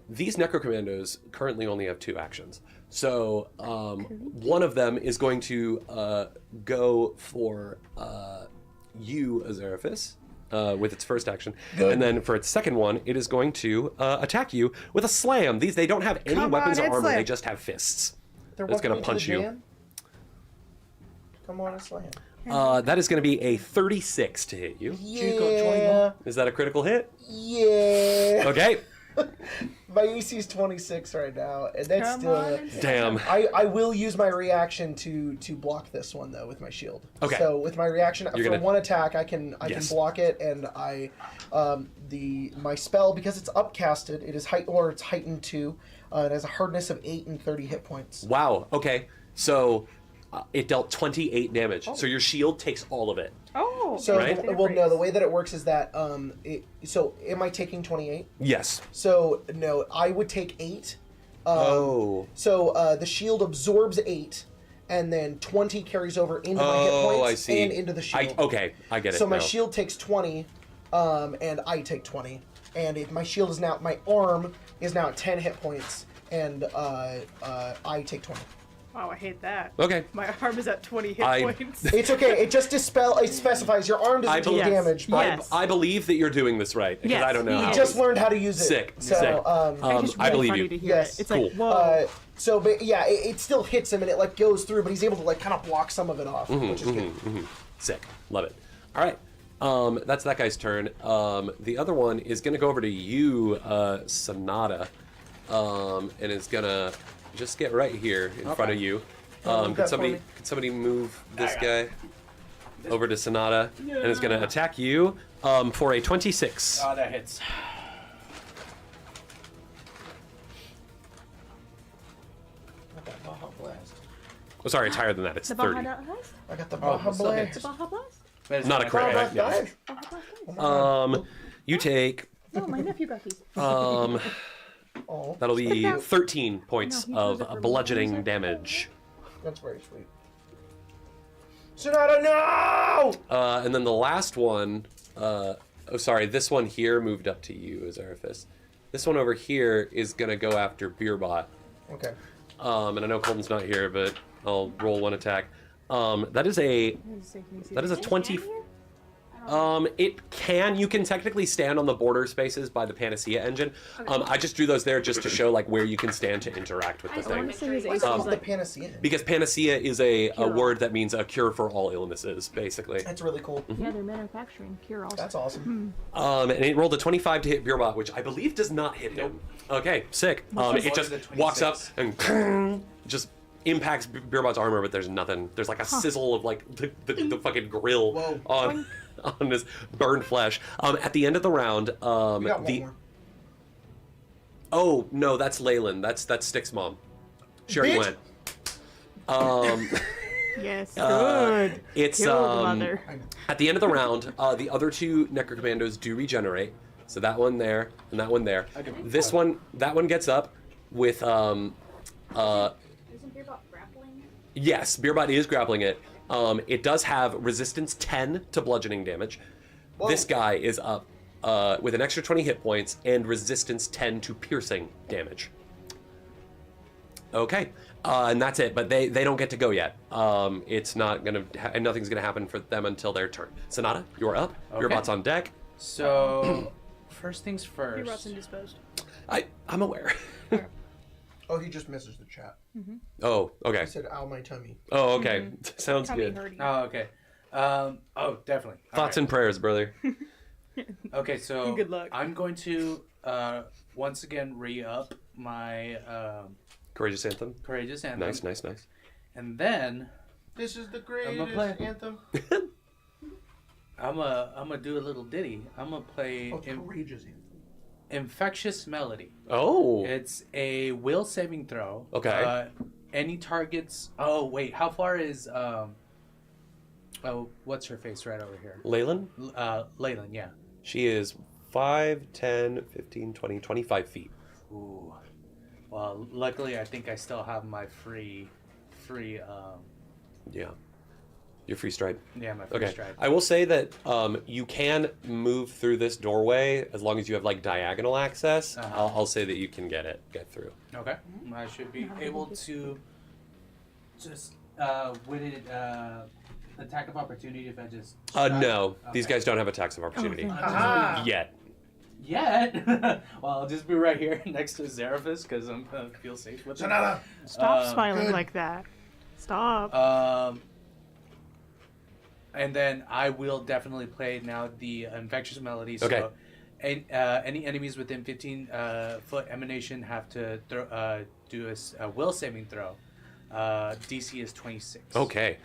These Necro Commandos currently only have 2 actions. So one of them is going to go for you, Azaraphis, with its first action. Good. And then for its second one, it is going to attack you with a slam. They don't have any Come weapons on, or it's armor. slam. They just have fists. They're It's going to walking punch into the you. jam. Come on, a slam. That is going to be a 36 to hit you. Yeah. Is that a critical hit? Yeah. Okay. My AC is 26 right now, and that's Come still. on and Damn. I will use my reaction to block this one though with my shield. Okay. So with my reaction You're for gonna- one attack, I can Yes. block it, and my spell, because it's upcasted, it's heightened 2. It has a hardness of 8 and 30 hit points. Wow. Okay. So it dealt 28 damage. So your shield takes all of it. Oh. So Right. the way that it works is that so am I taking 28? Yes. So no, I would take 8. So the shield absorbs 8, and then 20 carries over into my hit points I see. and into the shield. Okay, I get it. So my now. shield takes 20, and I take 20, and my shield is now, my arm is now at 10 hit points, and I take 20. Wow, I hate that. Okay. My arm is at 20 hit I- points. It's okay. It just it specifies your arm doesn't take believe- damage, but Yes. I believe that you're doing this right because Yes, I don't know. he how. you just learned how to use it. Sick. So, Sick. It's just I really believe funny you. to hear Yes. it. It's Cool. like, whoa. But yeah, it still hits him and it like goes through, but he's able to like kind of block some of it off, which is good. Sick. Love it. All right. That's that guy's turn. The other one is going to go over to you, Sonata, and is going to just get right here in front of you. move that for me. Could somebody move this guy over to Sonata, and is going to attack you for a 26. Oh, that hits. I got Baja Blast. Oh, sorry, it's higher than that. It's The 30. Baja Blast? I got the Oh, Baja still Blast. hits. Baja Blast? But it's Not a crit, Baja right? Yeah. Blast. You take Oh, my nephew got these. Oh, that'll be 13 points No, he chose it of for bludgeoning music. damage. that's very sweet. Sonata, no! And then the last one, this one here moved up to you, Azaraphis. This one over here is gonna go after Beerbot. Okay. And I know Colton's not here, but I'll roll one attack. That is a 20. You can technically stand on the border spaces by the Panacea engine. I just drew those there just to show like where you can stand to interact with the I thing. wanna say his What's AC called was the like Panacea? Because Panacea is a Cure-all. word that means a cure for all illnesses, basically. That's really cool. Mm-hmm. Yeah, they're manufacturing cure-alls. That's awesome. And it rolled a 25 to hit Beerbot, which I believe does not hit him. Okay, sick. It just walks up and just impacts Beerbot's armor, but there's nothing. There's like a sizzle of like the fucking grill Whoa. on his burned flesh. At the end of the round, We got one more. oh no, that's Leyland. That's Stick's mom. She already Bitch. went. Yes, good. It's Kill the mother. at the end of the round, the other 2 Necro Commandos do regenerate. So that one there and that one there. That one gets up with Isn't Beerbot grappling? yes, Beerbot is grappling it. It does have resistance 10 to bludgeoning damage. Whoa. This guy is up with an extra 20 hit points and resistance 10 to piercing damage. Okay, and that's it. But they don't get to go yet. It's not gonna. Nothing's gonna happen for them until their turn. Sonata, you're up. Okay. Beerbot's on deck. So, first things Beerbot's first. indisposed. I'm aware. Oh, he just misses the chat. Oh, okay. He said, ow, my tummy. Oh, okay. Sounds Tummy good. hurting. Oh, okay. Definitely. All Thoughts and prayers, brother. Okay, so Good luck. I'm going to once again re-up my Courageous Anthem. Courageous Anthem. Nice. And then This is the gonna greatest play. anthem. I'm gonna do a little ditty. I'm gonna play Courageous. Infectious Melody. Oh. It's a will saving throw. Okay. Any targets. Oh wait, how far is what's her face right over here? Leyland? Leyland, yeah. She is 5, 10, 15, 20, 25 feet. Ooh. Well, luckily I think I still have my free Yeah. Your free stride. yeah, my free stride. I will say that you can move through this doorway as long as you have like diagonal access. I'll say that you can get through. Okay. I should be able to just would it attack of opportunity if I just No. Okay. These guys don't have attacks of opportunity. Yet. Yet? Well, I'll just be right here next to Zeraphis because I'm feel safe with him. Stop smiling like that. Stop. And then I will definitely play now the Infectious Melody. So Okay. any enemies within 15 foot emanation have to do a will saving throw. DC is 26. Okay.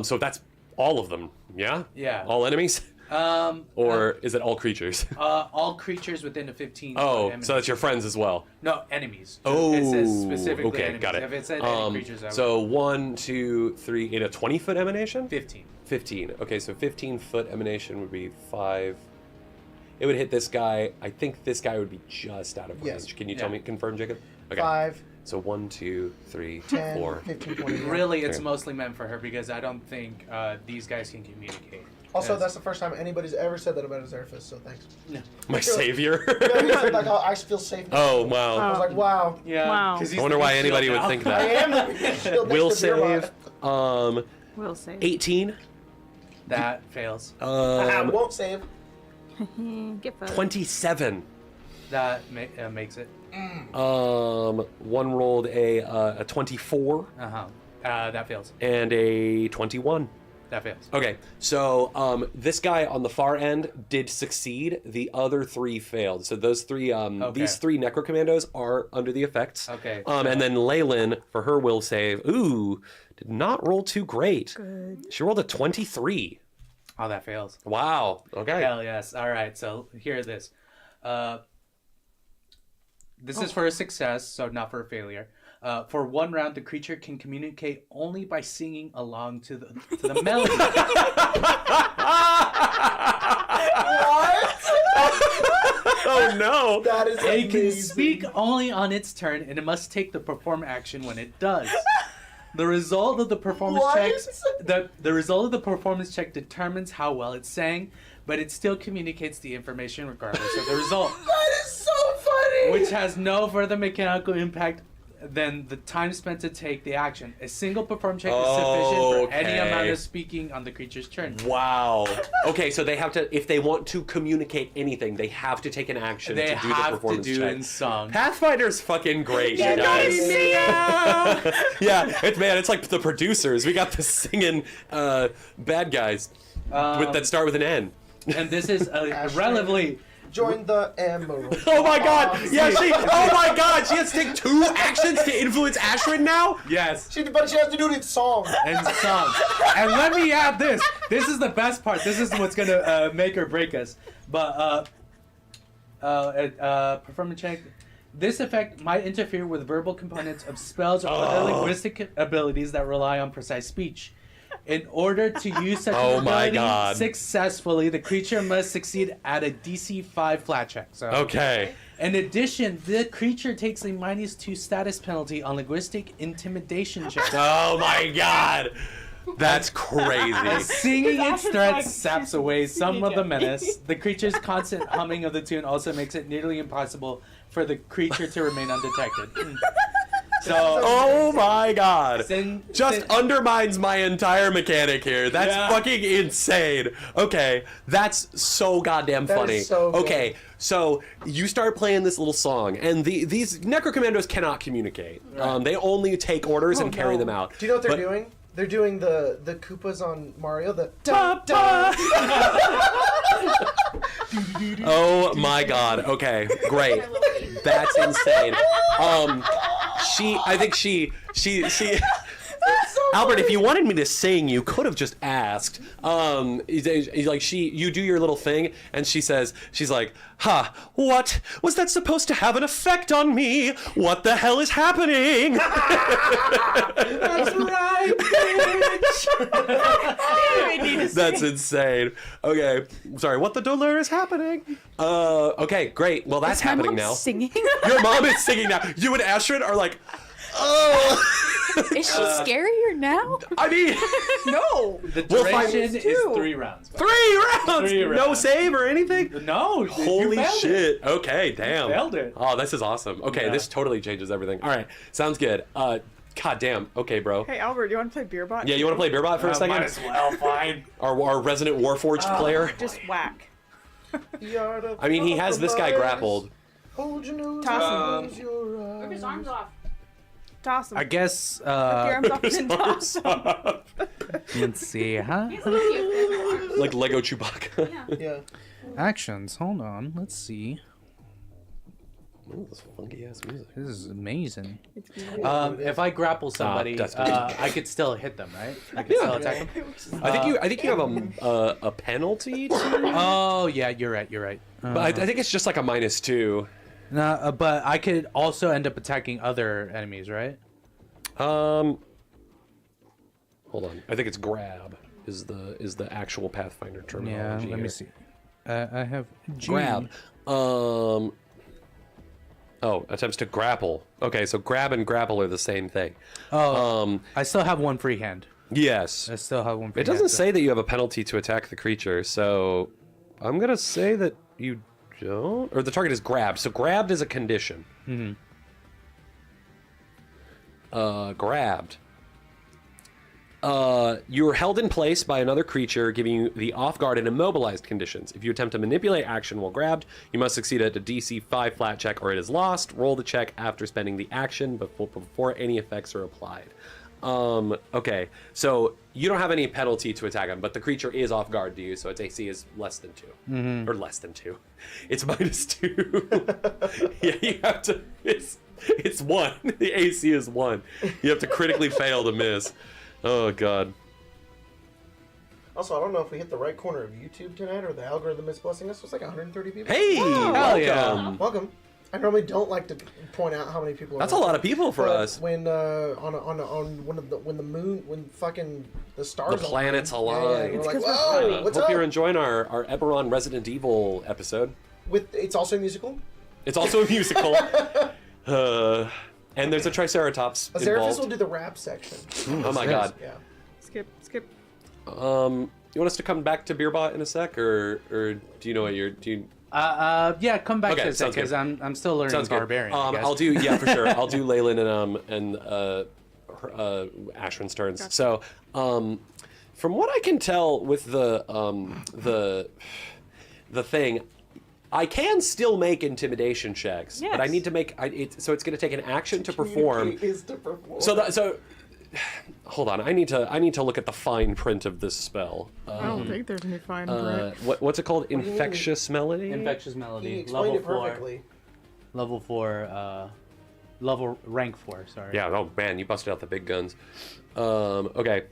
So that's all of them, yeah? Yeah. All enemies? Or is it all creatures? All creatures within a 15 foot Oh, emanation. so that's your friends as well. No, enemies. Oh, It says specifically okay, enemies. got it. If it said any creatures, I would... So 1, 2, 3, in a 20-foot emanation? 15. 15. Okay, so 15-foot emanation would be 5. It would hit this guy. I think this guy would be just out of range. Yes. Can you Yeah. confirm, Jacob? Okay. 5, So 1, 2, 3, 10, 4. 15, 20. Really, it's Okay. mostly meant for her because I don't think these guys can communicate. Also, Yes. that's the first time anybody's ever said that about a Zeraphis, so thanks. My savior. Yeah, he said, like, oh, I feel safe now. Oh, wow. I was like, wow. Yeah. Wow. 'cause he's I wonder the why big anybody shield would now. think I that. am the shield Will next to Boromar. save. Will save. 18. That fails. I won't save. Get fucked. 27. That makes it. One rolled a 24 That fails. and a 21. That fails. Okay, so this guy on the far end did succeed. The other 3 failed. So those 3, these 3 Necro Commandos are under the effects. Okay. And then Leyland, for her will save, did not roll too great. Good. She rolled a 23. Oh, that fails. Wow. Okay. Hell yes. All right. So here it is. This is for a success, so not for a failure. For 1 round, the creature can communicate only by singing along to the melody. Oh no. That is It can amazing. speak only on its turn, and it must take the perform action when it does. The result of the performance check, the result of the performance check determines how well it sang, but it still communicates the information regardless of the result, That is so funny. which has no further mechanical impact than the time spent to take the action. A single perform check is sufficient for any Okay. amount of speaking on the creature's turn. Wow. Okay, so they have to, if they want to communicate anything, they have to take an action They to do the have to performance do check. in song. Pathfinder's fucking great, you guys. Yeah, it's like the producers. We got the singing bad guys that start with an N. And this is a relatively... Join the Emerald. Oh my god! Yeah, oh my god! She has to take 2 actions to influence Ashrin now? Yes. But she has to do it in song. And song. And let me add this. This is the best part. This is what's gonna make or break us. But performance check. This effect might interfere with verbal components of spells or other linguistic abilities that rely on precise speech. In order to use such Oh an my ability God. successfully, the creature must succeed at a DC 5 flat check. So, Okay. in addition, the creature takes a -2 status penalty on linguistic intimidation checks. Oh my god! That's crazy. Singing its His threats accent's saps away some of the like- menace. The creature's constant humming of the tune also makes it nearly impossible for the creature to remain undetected. So, Oh my god. sing, Just sing- undermines my entire mechanic here. That's Yeah. fucking insane. Okay, that's so goddamn That funny. is so good. Okay, so you start playing this little song, and these Necro Commandos cannot communicate. They only take orders and carry them out. Do you know what they're But- doing? They're doing the Koopas on Mario. The Oh my god. Okay, great. That's insane. I think she That's so Albert, if you wanted me to sing, you could have just asked. Like you do your little thing, and she's like, "Ha! What was that supposed to have an effect on me? What the hell is happening?" That's right, bitch. That's insane. Okay, sorry. What the dollar is happening? Okay, great. Well, that's happening now. Singing. Your mom is singing now. You and Astrid are like, oh. Is she scarier now? I mean, No. The We'll find- duration is 3 rounds. 3 rounds. Three No rounds. save or anything. No. Holy you failed shit. Okay, damn. failed it. Oh, this is awesome. Okay, Yeah. this totally changes everything. All right, sounds good. God damn. Okay, bro. Hey, Albert, you want to play Beerbot? Yeah, you want to play Beerbot for a second? Might as well, fine. Our resident Warforged player. Just whack. I mean, he has this guy grappled. Hold your nose, Toss close your eyes. Rip his arms off. Toss him. I guess. Rip your arms off and then toss him. Let's see, huh? Like Lego Chewbacca. Yeah. Actions. Hold on. Let's see. Ooh, this funky ass music. This is amazing. If I grapple somebody, that's good. I could still hit them, right? I could still attack them. I think you have a penalty. Oh yeah, you're right. But I think it's just like a -2. No, but I could also end up attacking other enemies, right? Hold on. I think it's grab is the actual Pathfinder Yeah. terminology. Let me here. see. I have G. Grab. Oh, attempts to grapple. Okay, so grab and grapple are the same thing. Oh, I still have one free hand. Yes. I still have one free It hand. doesn't say that you have a penalty to attack the creature, so I'm gonna say that you don't. Or the target is grabbed. So grabbed is a condition. Grabbed. You're held in place by another creature, giving you the off-guard and immobilized conditions. If you attempt to manipulate action while grabbed, you must succeed at a DC 5 flat check or it is lost. Roll the check after spending the action before any effects are applied. Okay, so you don't have any penalty to attack him, but the creature is off guard to you, so its AC is less than 2. Or less than 2. It's -2. Yeah, you have to... It's 1. The AC is 1. You have to critically fail to miss. Oh, God. Also, I don't know if we hit the right corner of YouTube tonight or the algorithm is blessing us. It's like 130 people. Hey! Hell yeah. Welcome. Welcome. I normally don't like to point out how many people. That's a lot of people for But us. When when the moon, when fucking the stars, The planets align. align. Yeah, we're It's like, 'cause we're whoa, funny. what's Hope up? you're enjoying our Eberron Resident Evil episode. It's also a musical. It's also a musical. And there's a triceratops Azeraphis will involved. do the rap section. Oh my God. Yeah. Skip. You want us to come back to Beerbot in a sec, or do you know what you're? Do you? Yeah, come back Okay, to a sounds second, because I'm still learning Sounds good. Barbarian. I guess. I'll do for sure. I'll do Leyland and Ashwin's turns. Gotcha. So, from what I can tell with the thing, I can still make intimidation checks, but I Yes. need to make so it's going to take an action to perform. Is to perform. So hold on, I need to look at the fine print of this spell. I don't think there's any fine print. What's it called? do you mean? Infectious melody. Infectious He melody, explained level it 4, perfectly. level 4, level rank 4. Sorry. Yeah. Oh man, you busted out the big guns. Okay.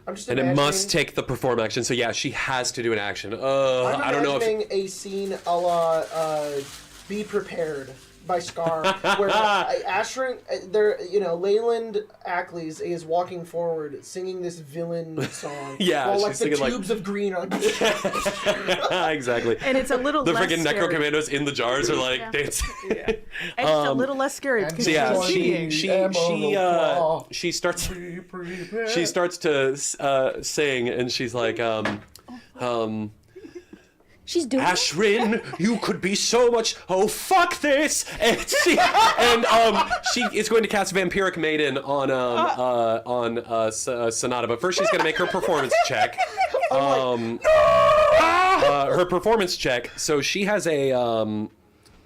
I'm just And it imagining, must take the perform action. So yeah, she has to do an action. I don't know if. imagining a scene a la Be Prepared by Scar, where Ashrin, Leyland Ackles is walking forward singing this villain song. Yeah, while she's like the singing, like- tubes of green are. Exactly. And it's a little The less freaking scary. Necro Commandos in the jars are like Yeah. dancing. And it's a little less scary because So yeah, she's cheating. she starts to sing, and she's like She's doing it? Ashrin, you could be so much. Oh fuck this! And she is going to cast Vampiric Maiden on Sonata, but first she's going to make her performance check. Her performance check. So she has a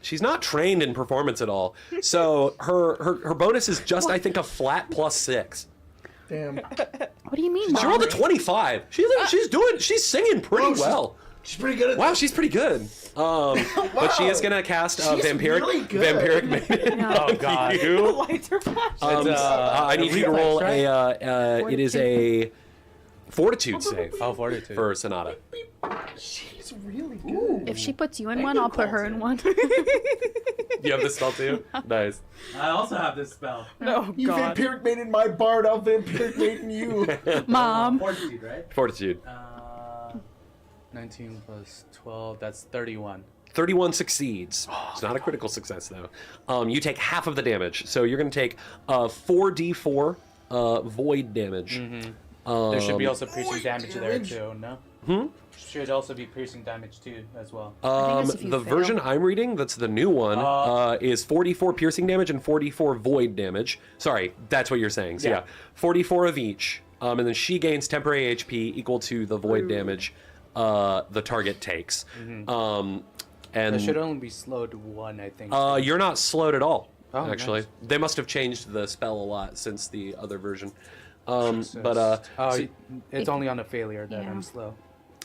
she's not trained in performance at all. So her bonus is just I think a flat +6. Damn. What do you mean? She rolled a 25. She's singing pretty well. She's pretty good at Wow, she's pretty good. But she is gonna cast She's vampiric really good. vampiric maiden. Oh God. The lights are flashing. I need you to roll it is a fortitude save Oh, fortitude. for Sonata. She's really good. If she puts you in one, I'll put her in one. You have this spell too? Nice. I also have this spell. Oh You God. vampiric maiden my bard, I'll vampiric maiden you. Mom. Fortitude, right? Fortitude. 19 plus 12, that's 31. 31 succeeds. It's not a critical success though. You take half of the damage, so you're gonna take 4d4 void damage. There should be also piercing damage there too, no? Should also be piercing damage too, as well. think that's if you The fail. version I'm reading, that's the new one, is 44 piercing damage and 44 void damage. Sorry, that's what you're saying. So yeah, 44 of each. And then she gains temporary HP equal to the void damage the target takes. And It should only be slowed to 1, I think. you're not slowed at all, Oh, actually. nice. They must have changed the spell a lot since the other version. Oh, so- it's only on a failure that Yeah. I'm slow.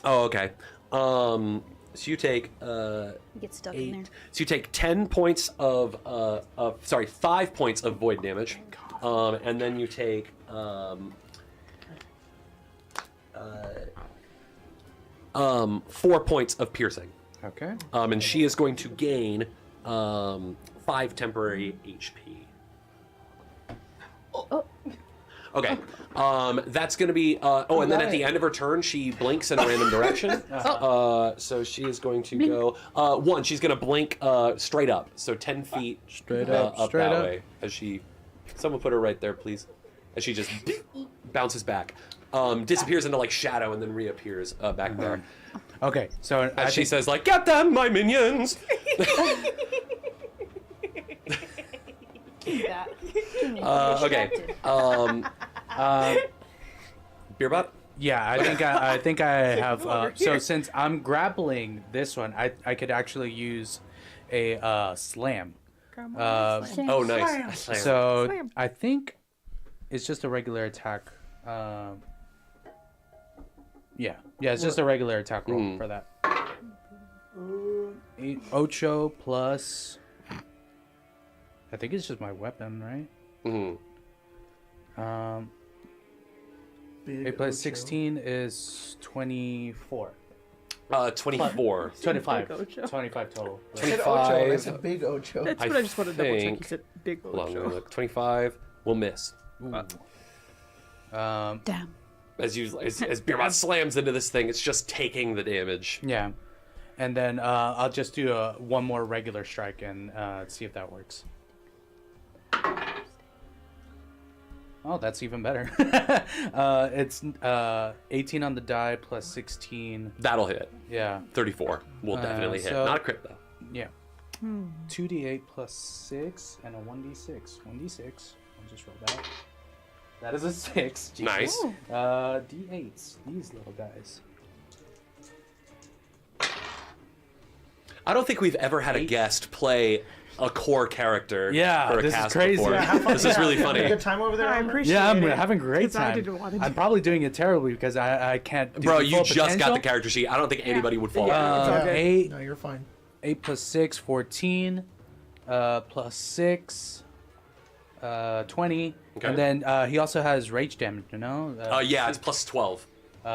oh, okay. So you take You get stuck in there. So you take 10 points of 5 points of void damage, and then you take 4 points of piercing. Okay. And she is going to gain 5 temporary HP. Oh. Okay. That's going to be. And then at the end of her turn, she blinks in a random direction. So she is going to go. One, she's going to blink straight up. So 10 feet Straight up straight that up. way. As she. Someone put her right there, please. As she just bounces back. Disappears into like shadow and then reappears back there. Okay, so As she says, like, get them, my minions! Okay. Beerbot? Yeah, I think I have. So since I'm grappling this one, I could actually use a slam. Oh, nice. So Slam. I think it's just a regular attack. Yeah, it's just a regular attack roll for that. 8 plus. I think it's just my weapon, right? Mhm. Big 8 plus Ocho. 16 is 24. 24. 25. Big Ocho. 25 total. I said Ocho, that's a 25. big Ocho. That's I what I just wanted to double check. think- You said big Hold on, let me Ocho. look. 25 will miss. Damn. As Beerbot slams into this thing, it's just taking the damage. Yeah. And then I'll just do one more regular strike and see if that works. Oh, that's even better. It's 18 on the die plus 16. That'll hit. Yeah. 34 will definitely hit. so- Not a crit, though. Yeah. 2d8 plus 6 and a 1d6. 1d6. I'll just roll that. That is a 6. Jesus. Nice. D8s. These little guys. I don't think we've ever had a guest play a core character Yeah, for a this is cast crazy. before. Yeah, have This is really Having a funny. good time over there. I Homer? appreciate Yeah, I'm it. having a great 'Cause I time. didn't want to I'm do- probably doing it terribly because I can't do Bro, the you full just got the potential. character sheet. I don't think anybody would fall. Yeah. It's okay. 8, No, you're fine. 8 plus 6, 14. Plus 6, 20. Okay. And then he also has rage damage, you know? Yeah, it's plus 12. So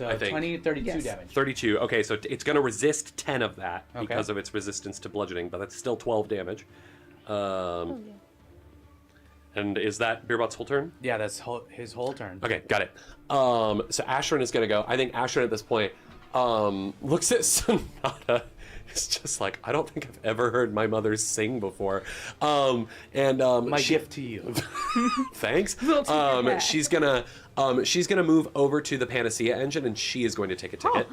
I think. 20, 32 Yes. damage. 32. Okay, so it's going to resist 10 of that Okay. because of its resistance to bludgeoning, but that's still 12 damage. And is that Beerbot's whole turn? Yeah, that's his whole turn. Okay, got it. So Ashrin is going to go. I think Ashrin at this point looks at Sonata. It's just like, I don't think I've ever heard my mother sing before. My gift to you. Thanks. hat. She's gonna move over to the Panacea engine, and she is going to take a ticket.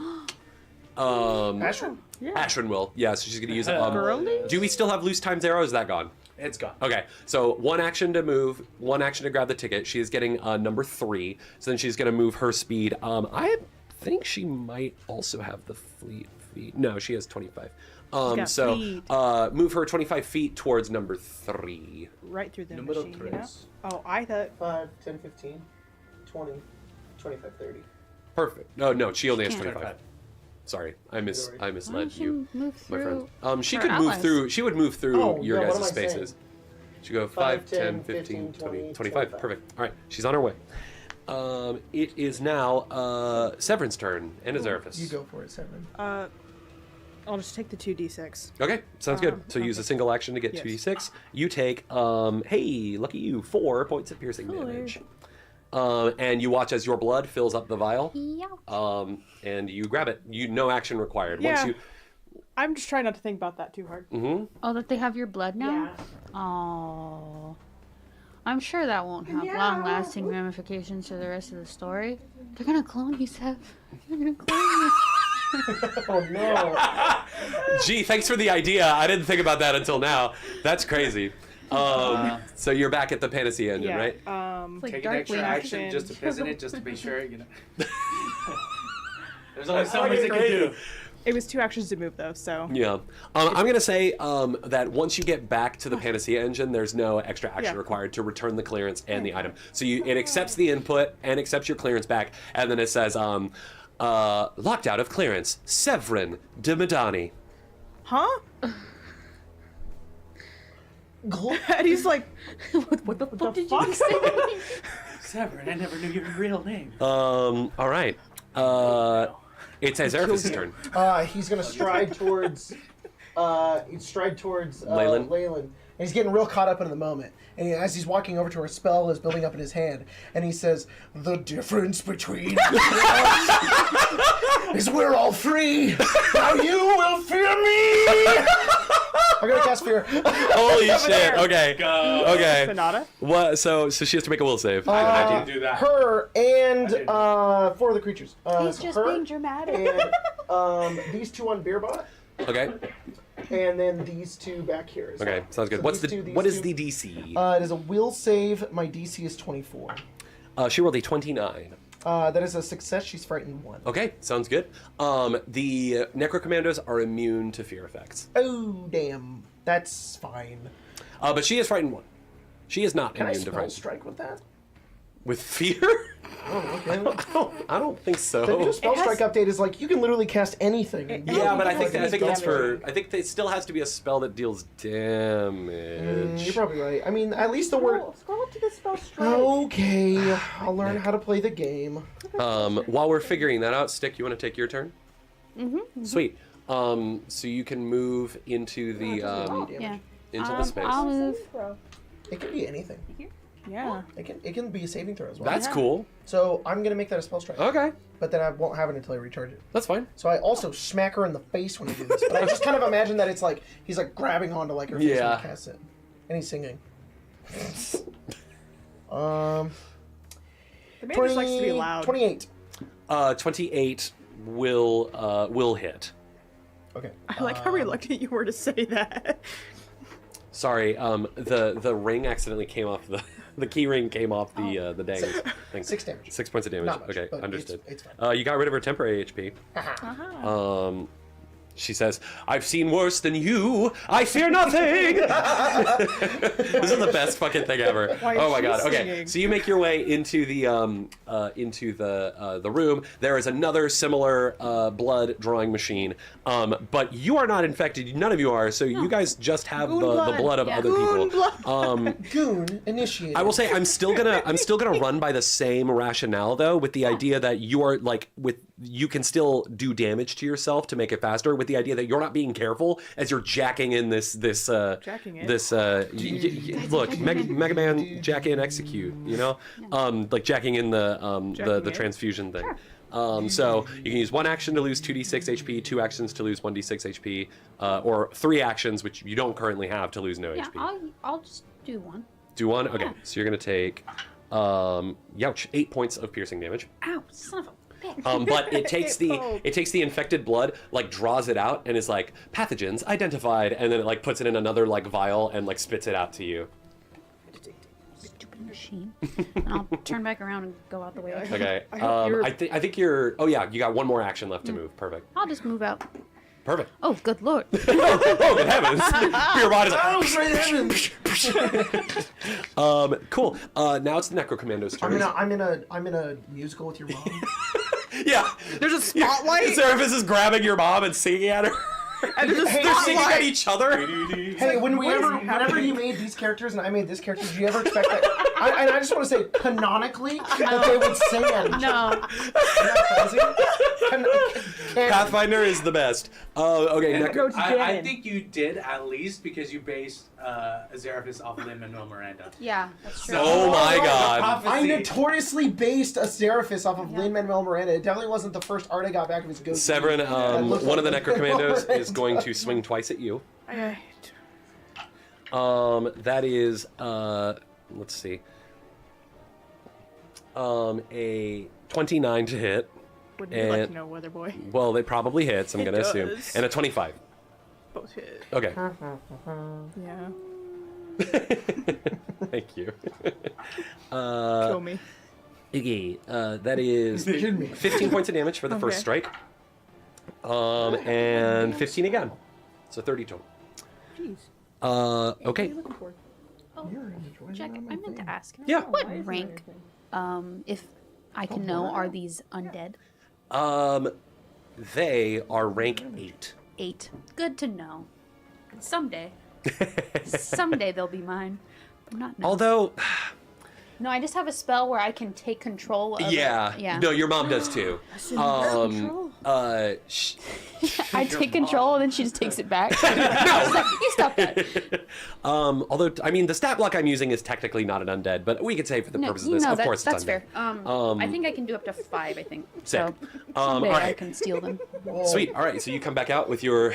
Asher? Ashrin will. Yeah, so she's gonna use it. Girly? Do we still have loose times arrow? Is that gone? It's gone. Okay, so one action to move, one action to grab the ticket. She is getting number 3, so then she's gonna move her speed. I think she might also have the fleet feet. No, she has 25. got So fleet. move her 25 feet towards number 3. Right through the Número machine, you know? tres. Oh, I thought... 5, 10, 15, 20, 25, 30. Perfect. No, she only has Can't. 25. Sorry, I misled She you, move my through. friend. She her could move allies. through. She would move through Oh, your yeah, what guys' am I saying? spaces. She go 5, 10, 15, 20, 25. Perfect. All right, she's on her way. It is now Severin's turn and Azerphus. You go for it, Severin. I'll just take the 2d6. Okay, sounds good. So use a single action to get Yes. 2d6. You take, hey, lucky you, 4 points of piercing damage. And you watch as your blood fills up the vial. Yeah. And you grab it. No action required. Yeah. Once you, I'm just trying not to think about that too hard. Oh, that they have your blood now? Yeah. Oh. I'm sure that won't have long-lasting ramifications to the rest of the story. They're gonna clone you, Sev. They're gonna clone you. Oh no. Gee, thanks for the idea. I didn't think about that until now. That's crazy. So you're back at the Panacea engine, Yeah. right? Like Take an extra Darkwing action just to piss in it, just to be sure, you know. There's only so much Okay, they can do. It was 2 actions to move, though, so. Yeah. I'm going to say that once you get back to the Panacea engine, there's no extra action Yeah. required to return the clearance and the item. So it accepts the input and accepts your clearance back, and then it says, locked out of clearance, Severin de Medani. Huh? And he's like, What the fuck did fuck? you say? Severin, I never knew your real name. All right. It's Azerphus' turn. He's gonna stride towards. Leyland. Leyland. And he's getting real caught up in the moment. And as he's walking over to her, a spell is building up in his hand. And he says, "The difference between us is we're all free. Now you will fear me." I'm gonna cast fear. Holy shit. Okay. Okay. Sonata? What? So she has to make a will save. I didn't do that. Her and didn't. 4 of the creatures. He's just her being dramatic. and these 2 on Beerbot, Okay. and then these 2 back here. as Okay. well. Sounds good. So What is these the two- DC? It is a will save. My DC is 24. She rolled a 29. That is a success. She's frightened 1. Okay, sounds good. The Necrocommandos are immune to fear effects. Oh, damn. That's fine. But she is frightened 1. She is not Can I immune to spell frightened. strike with that? With fear? Oh, okay. I don't think so. The new spell It has- strike update is like, you can literally cast anything. Yeah, but I think It that's for. damage. I think it still has to be a spell that deals damage. You're probably right. I mean, at least the word... Scroll up to the spell strike. Okay, I'll learn how to play the game. While we're figuring that out, Stick, you want to take your turn? Sweet. So you can move into the Yeah. into the space. I'll move. It can be anything. Yeah. It can be a saving throw as well. That's cool. So I'm gonna make that a spell strike. Okay, But then I won't have it until I recharge it. that's fine. So I also smack her in the face when I do this. But I just kind of imagine that it's like he's like grabbing onto like her face when Yeah. he casts it, and he's singing. The man just likes to be loud. 28. 28 will hit. Okay. I like how reluctant you were to say that. Sorry, the ring accidentally came off the key ring came off the dang thing. 6 damage. 6 points of damage. Not much, Okay, but understood. it's fine. You got rid of her temporary HP. She says, "I've seen worse than you. I fear nothing." This is the best fucking thing ever. Why is Oh my she god. Okay, singing? so you make your way into the room. There is another similar blood drawing machine, but you are not infected. None of you are. So you guys just have the blood of Yeah. other people. Goon initiated. I will say I'm still gonna run by the same rationale though, with the idea that you are you can still do damage to yourself to make it faster, with the idea that you're not being careful as you're jacking in Jacking it? look, Mega Man jack in execute, you know, like jacking in the Jacking it? transfusion thing. So you can use 1 action to lose 2d6 HP, 2 actions to lose 1d6 HP, or 3 actions, which you don't currently have, to lose no Yeah, HP. I'll just do 1. Do 1? Okay, Yeah. so you're gonna take, youch, 8 points of piercing damage. Ow, son of a bitch. But it takes the infected blood, like draws it out, and is like, pathogens identified, and then it like puts it in another like vial and like spits it out to you. Stupid machine. And I'll turn back around and go out the way. Okay. I hope you're- I think you're. Oh yeah, you got 1 more action left to move. Perfect. I'll just move out. Perfect. Oh, good lord. Oh good heavens! Your body's like. Oh, great heavens! Cool. Now it's the Necrocommando's turn. I'm in a musical with your mom. Yeah. There's a spotlight. Seraphis is grabbing your mom and singing at her. And there's a They're singing at spotlight. each other. Hey, whenever you made these characters and I made this character, did you ever expect that? I just want to say, canonically, that they would sing at each other. No. Isn't that crazy? Pathfinder is the best. Okay, I think you did at least because you based Azevedo off of Lin-Manuel Miranda. Yeah, that's true. Oh my god. I notoriously based a Seraphis off of Lin-Manuel Miranda. It definitely wasn't the first art I got back of his ghost. Severin, looked one of the like Necrocommandos Miranda. is going to swing twice at you. Okay. That is, let's see. A 29 to hit. Wouldn't you like to know, Weather Boy? Well, they probably hits, I'm It going to assume. does. And a 25. Both hit. Okay. Yeah. Thank you. Kill me. Okay, that is Kidding me. 15 points of damage for the first strike. And 15 again. So 30 total. Jeez. Okay. Jack, I meant to ask. Yeah. What rank, if I can know, are these undead? They are rank 8. 8. Good to know. Someday. Someday they'll be mine. But not now. Although, No, I just have a spell where I can take control of yeah. it. Yeah. No, your mom does too. I take control and then she just takes it back. You stop that. Although, I mean, the stat block I'm using is technically not an undead, but we could say for the purposes of this, of course that's it's undead. fair. I think I can do up to 5, I think. Sick. So someday all I right. can steal them. Sweet. All right, so you come back out with your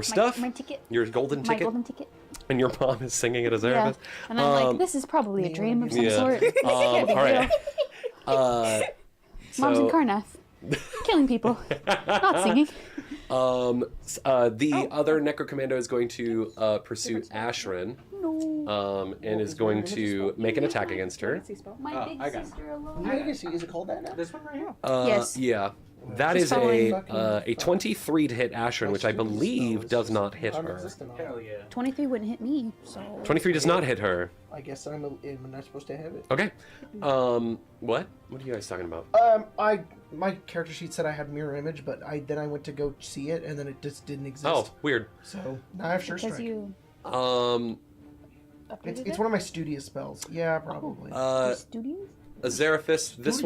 stuff, My ticket. your golden My ticket, golden ticket. and your mom is singing at a Yeah. therapist. And I'm like, this is probably a dream of some yeah. sort. All right. Mom's in Karnath. Killing people. Not singing. The other Necrocommando is going to pursue Ashrin, and is going to make an attack against her. My big I got it. sister alone. Legacy, is it called that now? This one right here. Yes. Yeah. That She's is following a 23 to hit Ashrin, which I believe does not hit her. Non-existent on it. Hell yeah. 23 wouldn't hit me, so. 23 does not hit her. I guess I'm not supposed to have it. Okay. What? What are you guys talking about? My character sheet said I had mirror image, but then I went to go see it, and then it just didn't exist. Oh, weird. So now I have sure Because strike. you. Um, It's one of my studious spells. Yeah, probably. Studios? Azeraphis, this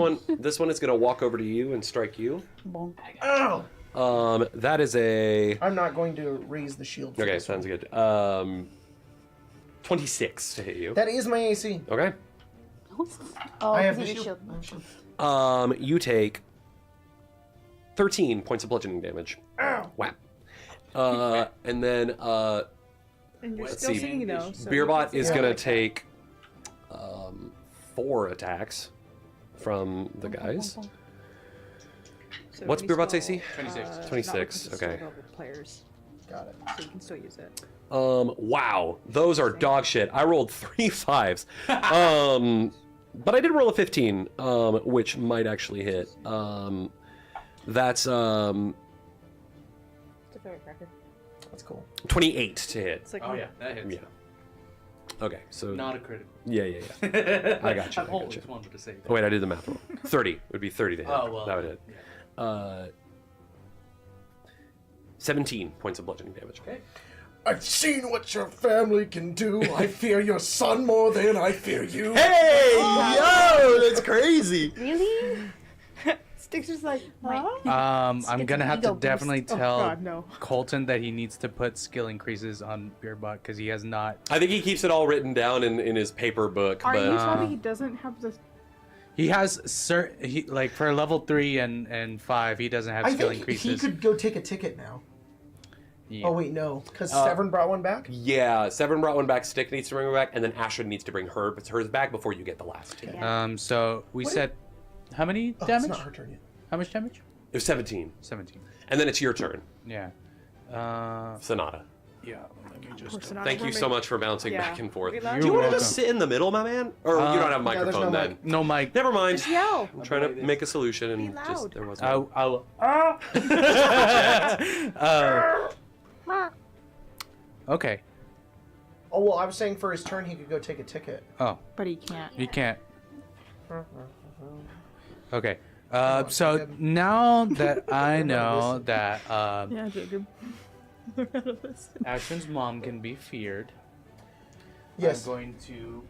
one is gonna walk over to you and strike you. Bonk. Oh! That is a. I'm not going to raise the shield. for Okay, this sounds one. good. 26 to hit you. That is my AC. Okay. Oh, I have you the shield. shield. I have shield. You take 13 points of bludgeoning damage. Ow! Whap. And then And you're Let's still see. singing though. So Beerbot is Yeah. gonna take 4 attacks from the guys. So What's when you Beerbot's spell, AC? 26. not 26, because it's okay. level players, Got it. so you can still use it. Wow, those are dog shit. I rolled 3 5s. But I did roll a 15, which might actually hit. That's It's a firecracker. That's cool. 28 to hit. It's like Oh yeah, that hits. Yeah. Okay, so Not a critical. yeah. I got you. I've always wanted to say that. Oh wait, I did the math wrong. 30 would be 30 to hit. Oh well. That would hit. Yeah. 17 points of bludgeoning damage. Okay. I've seen what your family can do. I fear your son more than I fear you. Hey, yo, that's crazy. Really? Sticks is like, My- huh? I'm It's gonna an have ego to boost. definitely Oh tell God, no. Colton that he needs to put skill increases on Beerbot because he has not. I think he keeps it all written down in his paper book, Are but you telling me he doesn't have the? He has he like for level 3 and 5 he doesn't have I skill think increases. he could go take a ticket now. Yeah. Oh wait, no, because Severn brought one back. yeah, Severin brought one back, Stick needs to bring one back, and then Ashwood needs to bring hers back before you get the last two. Yeah. So we What said how many Oh, damage? it's not her turn yet. How much damage? It was 17, 17. and then it's your turn, Yeah. Sonata. Yeah. Let me just. Thank you so much for bouncing back and forth. We Do love you You're want to welcome. just sit in the middle, my man? Or you don't have a there's microphone no then? mic. No mic. Never mind. Just yell. I'm trying to make a solution and Be just loud. there was I'll. Okay. Oh well, I was saying for his turn he could go take a ticket. Oh, But he can't. he can't. Okay. So now that I know that Yeah, Jacob. Learn how to listen. Ashton's mom can be feared, Yes. I'm going to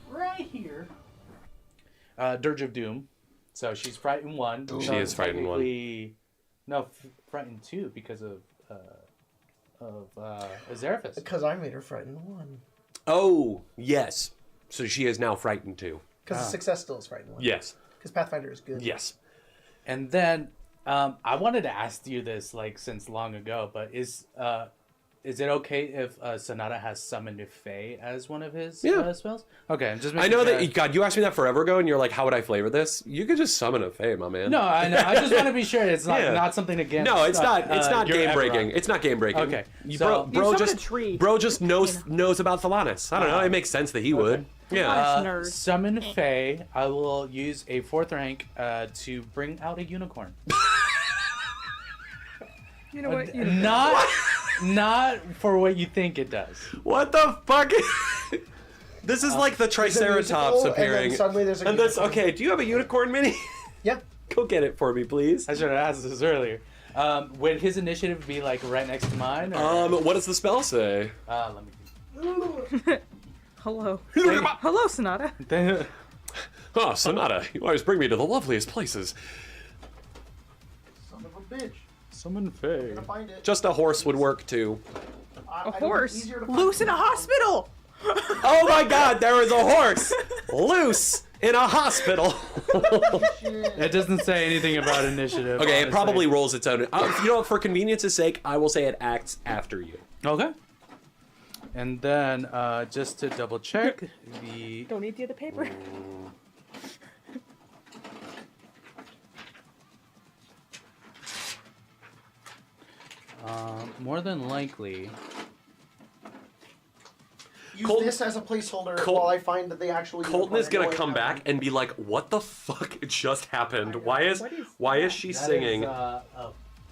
right here. Dirge of Doom. So she's frightened 1. She is frightened 1. technically- No, frightened 2 because of Azeraphis. Because I made her frightened 1. Oh, yes. So she is now frightened too. Because success still is frightened 1. Yes. Because Pathfinder is good. Yes. And then I wanted to ask you this like since long ago, but is it okay if Sonata has summoned Fae as one of his spells? Okay, I'm just I making know sure. that, God, you asked me that forever ago, and you're like, how would I flavor this? You could just summon a Fae, my man. No, I know. I just want to be sure it's not Yeah. not something against. No, it's not. It's not your game breaking. Eberron. It's not game breaking. Okay, You- so- bro, You just summoned a tree. bro just knows about Thalanis. I don't know. It makes sense that he would. Yeah. Nerd. Summon Fae. I will use a 4th rank to bring out a unicorn. You know what? You Not for what you think it does. What the fuck? This is like the There's a Triceratops musical, appearing. And then suddenly there's a And this, unicorn. okay, do you have a unicorn mini? Yeah. Go get it for me, please. I should have asked this earlier. Would his initiative be like right next to mine? Or? What does the spell say? Let me. Hello. Hello, Sonata. Oh, Sonata, you always bring me to the loveliest places. Son of a bitch. Summon Fae. I'm gonna find it. Just a horse would work too. A horse. Loose in a hospital. Oh my God, there is a horse loose in a hospital. It doesn't say anything about initiative. Okay, it honestly. probably rolls its own. You know what? For convenience's sake, I will say it acts after you. Okay. And then, just to double check, the Don't eat the other paper. more than likely. Use Colton- this as a placeholder Col- while I find that they actually. Colton is gonna unicorn come going back on. and be like, "What the fuck just happened? Why is she That singing? is,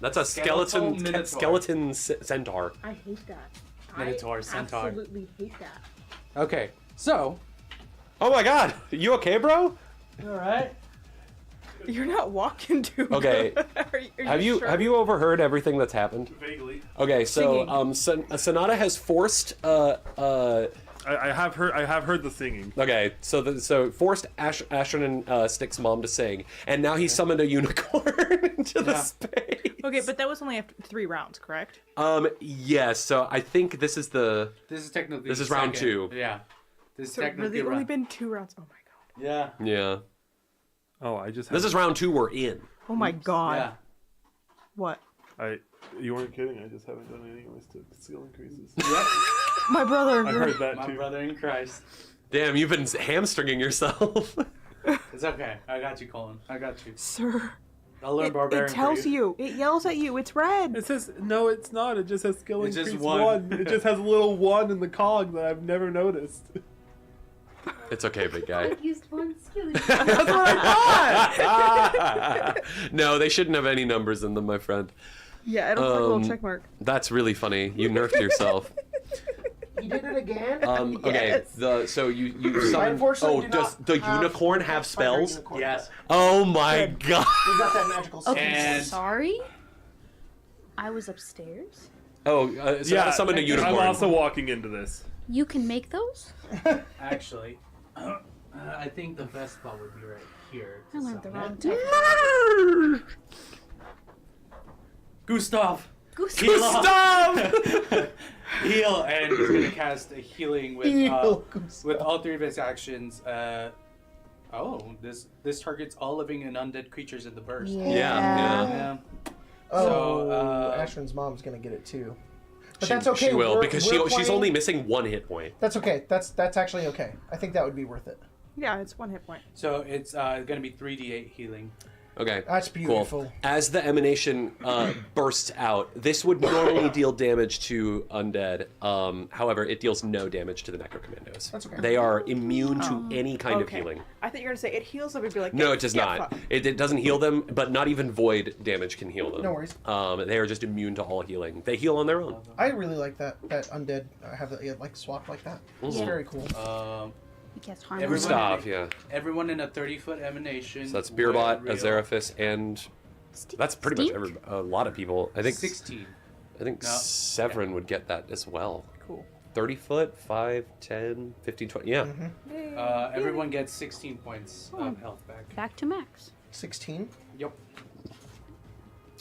That's a skeletal minotaur. skeleton centaur." I hate that. Minotaur, centaur. Absolutely hate that. Okay, so. Oh my God, you okay, bro? All right. You're not walking too Okay. good. Are sure? Have you overheard everything that's happened? Vaguely. Okay, so Singing. Sonata has forced I have heard the singing. Okay, so forced Ashton and Stick's mom to sing, and now he summoned a unicorn into the space. Okay, but that was only after 3 rounds, correct? Yes. So I think this is technically. This is round second. 2. Yeah. This is So technically really only round. been 2 rounds. Oh my god. Yeah. Yeah. Oh, I just. This is round 2 we're in. Oh my god. Yeah. What? You weren't kidding. I just haven't done anything with skill increases. My brother. I heard that My too. brother in Christ. Damn, you've been hamstringing yourself. It's okay. I got you, Colin. I got you. Sir. I'll learn It barbarian. tells for you. It yells at you. It's red. It says no, it's not. It just has skill It's just increase one. 1. It just has a little 1 in the cog that I've never noticed. It's okay, big guy. Used one skill. No, they shouldn't have any numbers in them, my friend. Yeah, it looks like a little check mark. That's really funny. You nerfed yourself. He did it again. Okay, Yes. so you summoned. unfortunately Oh, do does not the have unicorn have Pathfinder spells? unicorn. Yes. Oh my God. We got that magical. Okay, And- sorry. I was upstairs. Oh, so I summoned a unicorn. I'm also walking into this. You can make those? Actually, I think the best spot would be right here. I learned the wrong summon. type. Gustav! Goose. Heal up. Stop! Heal, and he's gonna cast a healing with Heal, with all 3 of his actions. This targets all living and undead creatures in the burst. Yeah. Yeah. Oh, So, Ashton's mom's gonna get it too. But She, that's okay. she will we're- because we're she's playing- only missing 1 hit point. That's okay. That's actually okay. I think that would be worth it. Yeah, it's 1 hit point. So it's gonna be 3d8 healing. Okay. That's beautiful. Cool. As the emanation bursts out, this would normally deal damage to undead. However, it deals no damage to the necrocommandos. That's okay. They are immune to any kind of Okay. healing. I thought you were gonna say it heals them and be like. No, "Yeah, it does yeah, not. fuck." It doesn't heal them, but not even void damage can heal them. No worries. They are just immune to all healing. They heal on their own. I really like that undead have the like swap like that. It's very cool. He casts harm. Everyone- Gustav, yeah. Everyone in a 30-foot emanation. So that's Beerbot, with real- Azeraphis, and that's pretty much a lot of people. I think 16. I think No. Severin would get that as well. Cool. 30 foot, 5, 10, 15, 20. Yeah. Everyone gets 16 points of health back. Back to max. 16. Yep.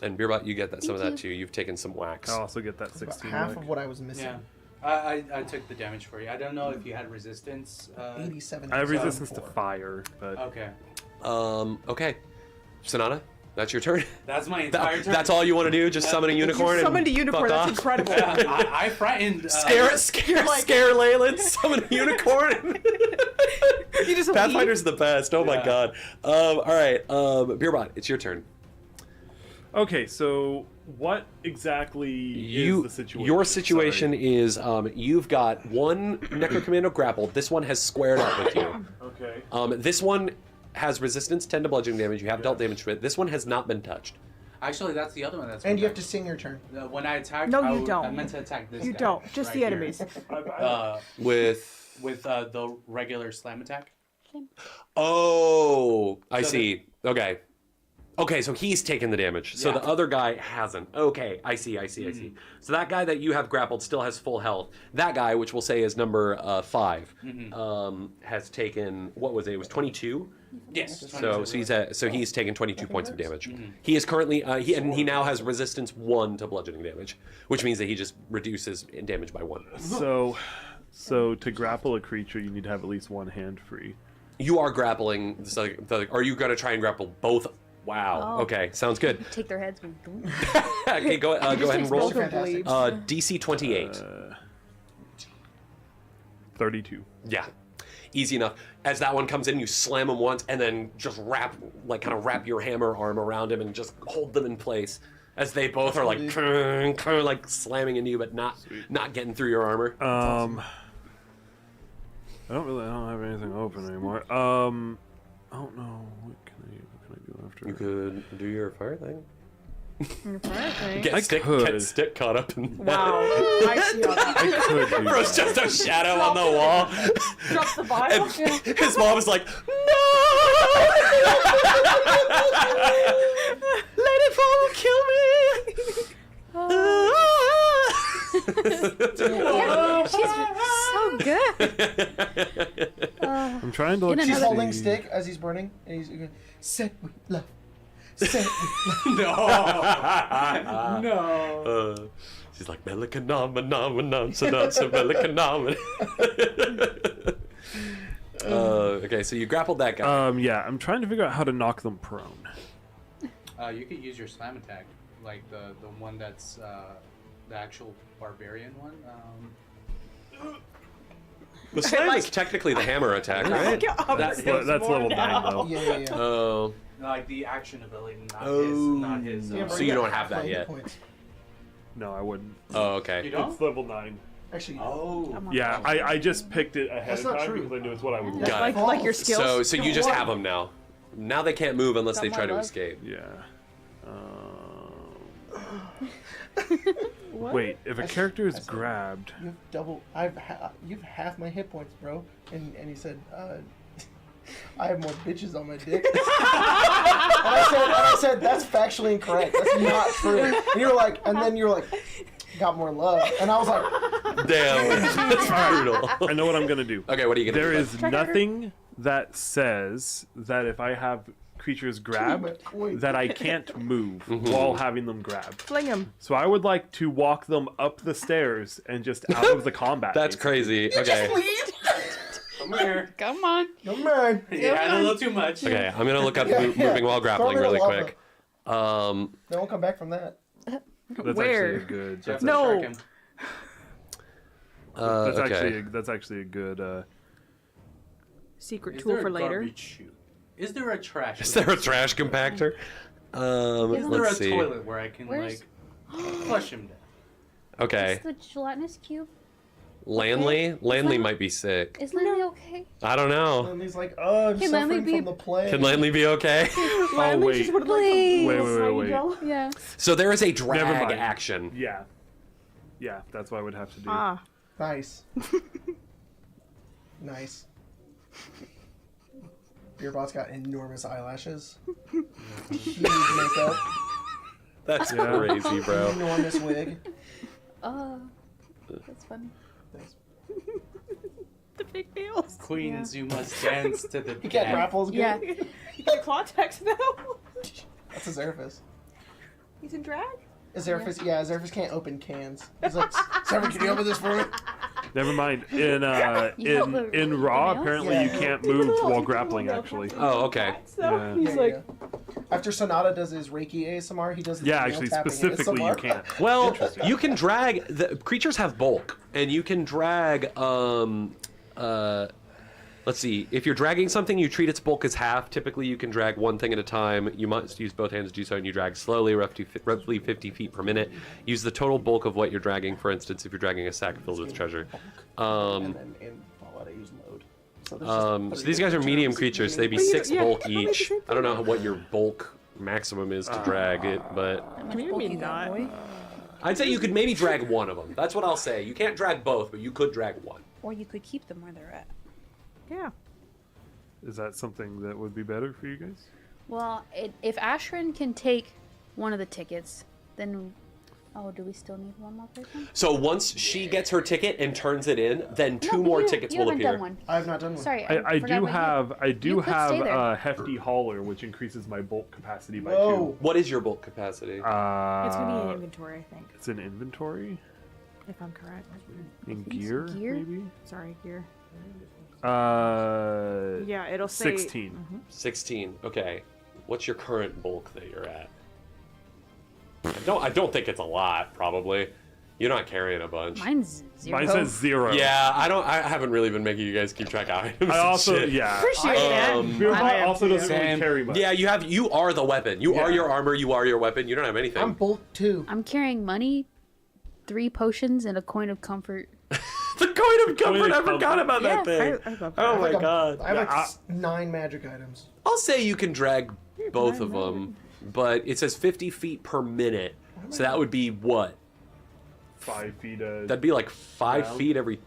And Beerbot, you get that some of Thank that too. You've taken some whacks. I'll also get that About 16 half back. of what I was missing. Yeah. I took the damage for you. I don't know if you had resistance. 87. I have So- resistance to fire, but Okay. Okay. Sonata, that's your turn. That's my entire turn. That's all you want to do? Just summon a unicorn? You summoned a and unicorn. fuck That's off? incredible. Yeah, I frightened. Scare Leyland, summon a unicorn. You just Pathfinder's the best. Oh my Yeah. god. All right. Beerbot, it's your turn. okay. So what exactly is the situation? Your situation Sorry. is you've got one Necrocommando grappled. This one has squared up with you. Okay. This one has resistance 10 to bludgeoning damage. You have dealt damage to it. This one has not been touched. Actually, that's the other one. That's And you have to sing your turn. When I attacked, No, you I don't. meant to attack this. You guy don't. Just right the here. enemies. With The regular slam attack. oh, I So see. Okay. Okay, so he's taken the damage. So Yeah. the other guy hasn't. Okay, I see. So that guy that you have grappled still has full health. That guy, which we'll say is number 5, has taken, what was it? It was 22? Yes. So he's taken 22 points of damage. He is currently he now has resistance 1 to bludgeoning damage, which means that he just reduces damage by 1. So to grapple a creature, you need to have at least one hand free. You are grappling. So, are you going to try and grapple both? Wow. Oh. Okay, sounds good. Take their heads. Okay, go ahead and roll. Fantastic. DC 28. 32. Yeah. Easy enough. As that one comes in, you slam him once, and then just wrap your hammer arm around him and just hold them in place. As they both are like, like slamming into you, but not getting through your armor. I don't have anything open anymore. I don't know. What can I do after? You could do your fire thing. Your fire thing. Get stick caught up in. Wow. I see how that. I could do Bro's that. just a shadow on the wall. Drop the vial. And his mom is like, let it fall, kill me. She's so good. I'm trying to look. Get She's another- holding stick as he's burning, and he's going, set with love. Set with love. No. She's like, Melicanomenon, okay, so you grappled that guy. Yeah, I'm trying to figure out how to knock them prone. You could use your slam attack, like the one that's the actual barbarian one. The slam is technically the hammer attack, right? That's level 9 though. Yeah. Oh, Like the action ability, Oh. not his. Yeah, So bro, you got don't have that half my yet. points. No, I wouldn't. oh, You okay. don't? It's level 9. Actually, Oh. Yeah, I just picked it ahead That's of not time true. because I knew it's what I would That's get. Got it. Like your skills. So you just have them now. Now they can't move unless they Got try my to love. escape. Yeah. Wait, if a character is I said- grabbed, you have double. You've half my hit points, bro. And he said, I have more bitches on my dick. and I said, that's factually incorrect. That's not true. And you were like, and then you were like, got more love. And I was like, Damn, that's brutal. I know what I'm gonna do. Okay, what are you gonna There do? is nothing that says that if I have creatures grabbed, that I can't move while having them grabbed. Fling him. So I would like to walk them up the stairs and just out of the combat. That's basically. crazy. Okay. Come here. Come on. no man. You had a little too much. Okay, I'm gonna look up Yeah, moving while grappling Throw me really in the quick. Um, They won't come back from that. That's Where? actually a good. Jeff, That's, No. shark him. okay. that's actually a good. Secret Is tool there for a later. garbage chute? Is there a trash? Is there a trash compactor? Is there a Let's see. toilet where I can Where's- flush him down? Okay, Is the gelatinous cube? Landley. Landley might be sick. Is Lanley okay? I don't know. And he's like, oh, I'm Can Landley suffering be- from the plague. Can Landley be okay? Oh wait, Please. wait. Yeah. So there is a Never drag mind. action. Yeah, that's what I would have to do. Ah. Nice. Nice. Beerbot's got enormous eyelashes. Huge makeup. That's crazy, bro. Enormous wig. That's funny. The big nails. Queens, you must dance to the He can't grapple as good. Yeah. You get claw text though. That's Azeroth. He's in drag. Azeroth can't open cans. He's like, Seven, can you open this for me? Never mind. In You hold the Raw, nails? apparently Yeah. you can't move while grappling. Actually. Oh, okay. So Yeah. he's like, After Sonata does his Reiki ASMR, he does the Yeah, nail actually, tapping specifically you ASMR. can't. Well, you can drag. The creatures have bulk, and you can drag. Let's see. If you're dragging something, you treat its bulk as half. Typically, you can drag one thing at a time. You must use both hands to do so, and you drag slowly, roughly 50 feet per minute. Use the total bulk of what you're dragging. For instance, if you're dragging a sack filled with treasure. And then in Fallout, I use load. So, there's just So these guys are medium creatures. They'd be you- 6 yeah, bulk tell me the each. same I don't know what your bulk maximum is to drag it, but maybe not. I'd say you could maybe drag one of them. That's what I'll say. You can't drag both, but you could drag one. Or you could keep them where they're at. Yeah. Is that something that would be better for you guys? Well, if Ashrin can take one of the tickets, then... Oh, do we still need one more person? So once she gets her ticket and turns it in, then two more tickets you will haven't appear. Done one. I have not done one. Sorry, I forgot do what have you could stay there. a hefty hauler, which increases my bulk capacity by Whoa. What is your bulk capacity? 2. It's gonna be in inventory, I think, It's in inventory, if I'm correct. in think it's gear, gear. maybe. Sorry, gear. Yeah, it'll say 16. 16. Okay. What's your current bulk that you're at? I don't think it's a lot, probably. You're not carrying a bunch. Mine's 0. Mine says 0. Yeah, I haven't really been making you guys keep track of items. I and also shit. Appreciate that. Beerbot also doesn't really Same. carry much. Yeah, you are the weapon. You are Yeah. your armor, you are your weapon. You don't have anything. I'm bulk 2. I'm carrying money, 3 potions, and a coin of comfort. The coin of comfort, I of forgot comfort. about that thing. I love Oh that. my Like god. I have like Yeah, 9 magic items. I'll say you can drag both of them, but it says 50 feet per minute. So that would be what? 5 feet. That'd be like 5 Round? feet every.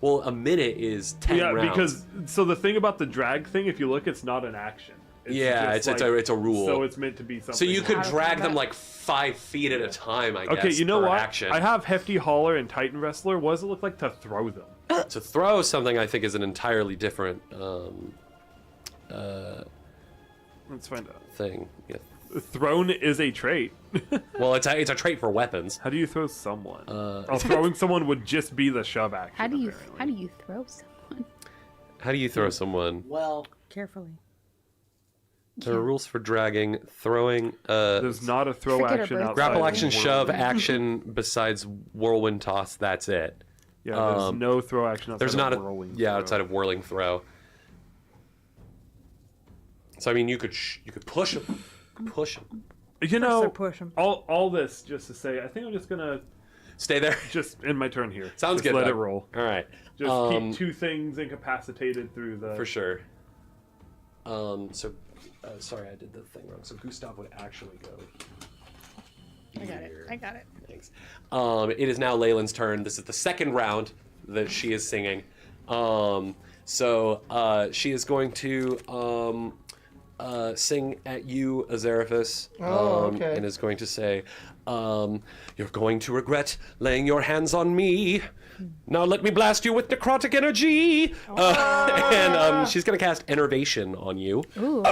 Well, a minute is 10 yeah, rounds. because so the thing about the drag thing, if you look, it's not an action. Yeah, just it's a rule. So it's meant to be something. So you could Out of drag them combat. like 5 feet at a time, I guess. Okay, you know per what? Action. I have Hefty Hauler and Titan Wrestler. What does it look like to throw them? To throw something, I think, is an entirely different Let's find out. thing. Yeah. Thrown is a trait. Well, it's a trait for weapons. How do you throw someone? Throwing someone would just be the shove action. How do you apparently. throw someone? How do you throw someone? Well, Carefully. There are rules for dragging, throwing. There's not a throw Forget action a bird. outside Grapple of action, whirlwind. shove action besides whirlwind toss. That's it. Yeah, there's no throw action outside There's not of a whirling. yeah throw. outside of whirling throw. So I mean, you could push him, push him. You know, push 'em. all this just to say, I think I'm just gonna Stay there. just end my turn here. Sounds Just good. Let Doug. it roll. All right. Just Um, keep 2 things incapacitated through the. For sure. Sorry, I did the thing wrong. So Gustav would actually go. I got it. I got it. Thanks. It is now Leyland's turn. This is the second round that she is singing. She is going to sing at you, Azeroth. okay. And is going to say, "You're going to regret laying your hands on me. Now let me blast you with necrotic energy." And she's going to cast Enervation on you. Ooh.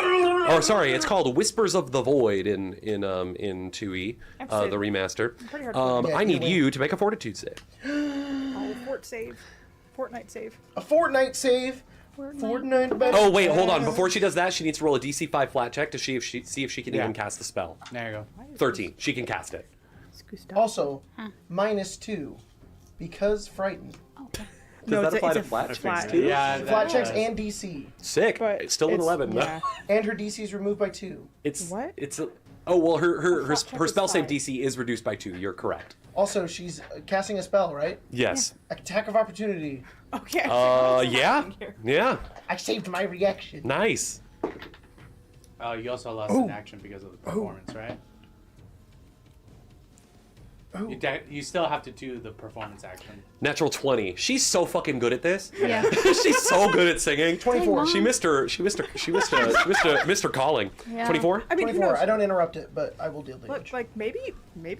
Or sorry, it's called Whispers of the Void in 2E, the remaster. Pretty hard to Yeah, I need you you to make a Fortitude save. Oh, Fortnite save. a Fortnite save. Fortnite better. Oh wait, hold on. Before she does that, she needs to roll a DC 5 flat check to see if she can even cast the spell. There you go. 13. She can cast it. It's Gustav. Also, -2 because frightened. Does No, that it's a- apply it's to a flat checks flat. too? Yeah. Flat checks does. and DC, Sick. But It's still an 11. Yeah. and her DC is removed by 2. It's What? It's a, oh well, her flat check is spell save 5. DC is reduced by 2. You're correct. Also, she's casting a spell, right? Yes. Attack of opportunity. Okay. Yeah. Yeah. I saved my reaction. Nice. You also lost an action because of the performance, right? You still have to do the performance action. Natural 20. She's so fucking good at this. Yeah. She's so good at singing. 24. She missed her calling. Yeah. 24? I mean, who 24. knows? I don't interrupt it, but I will deal But, damage. like maybe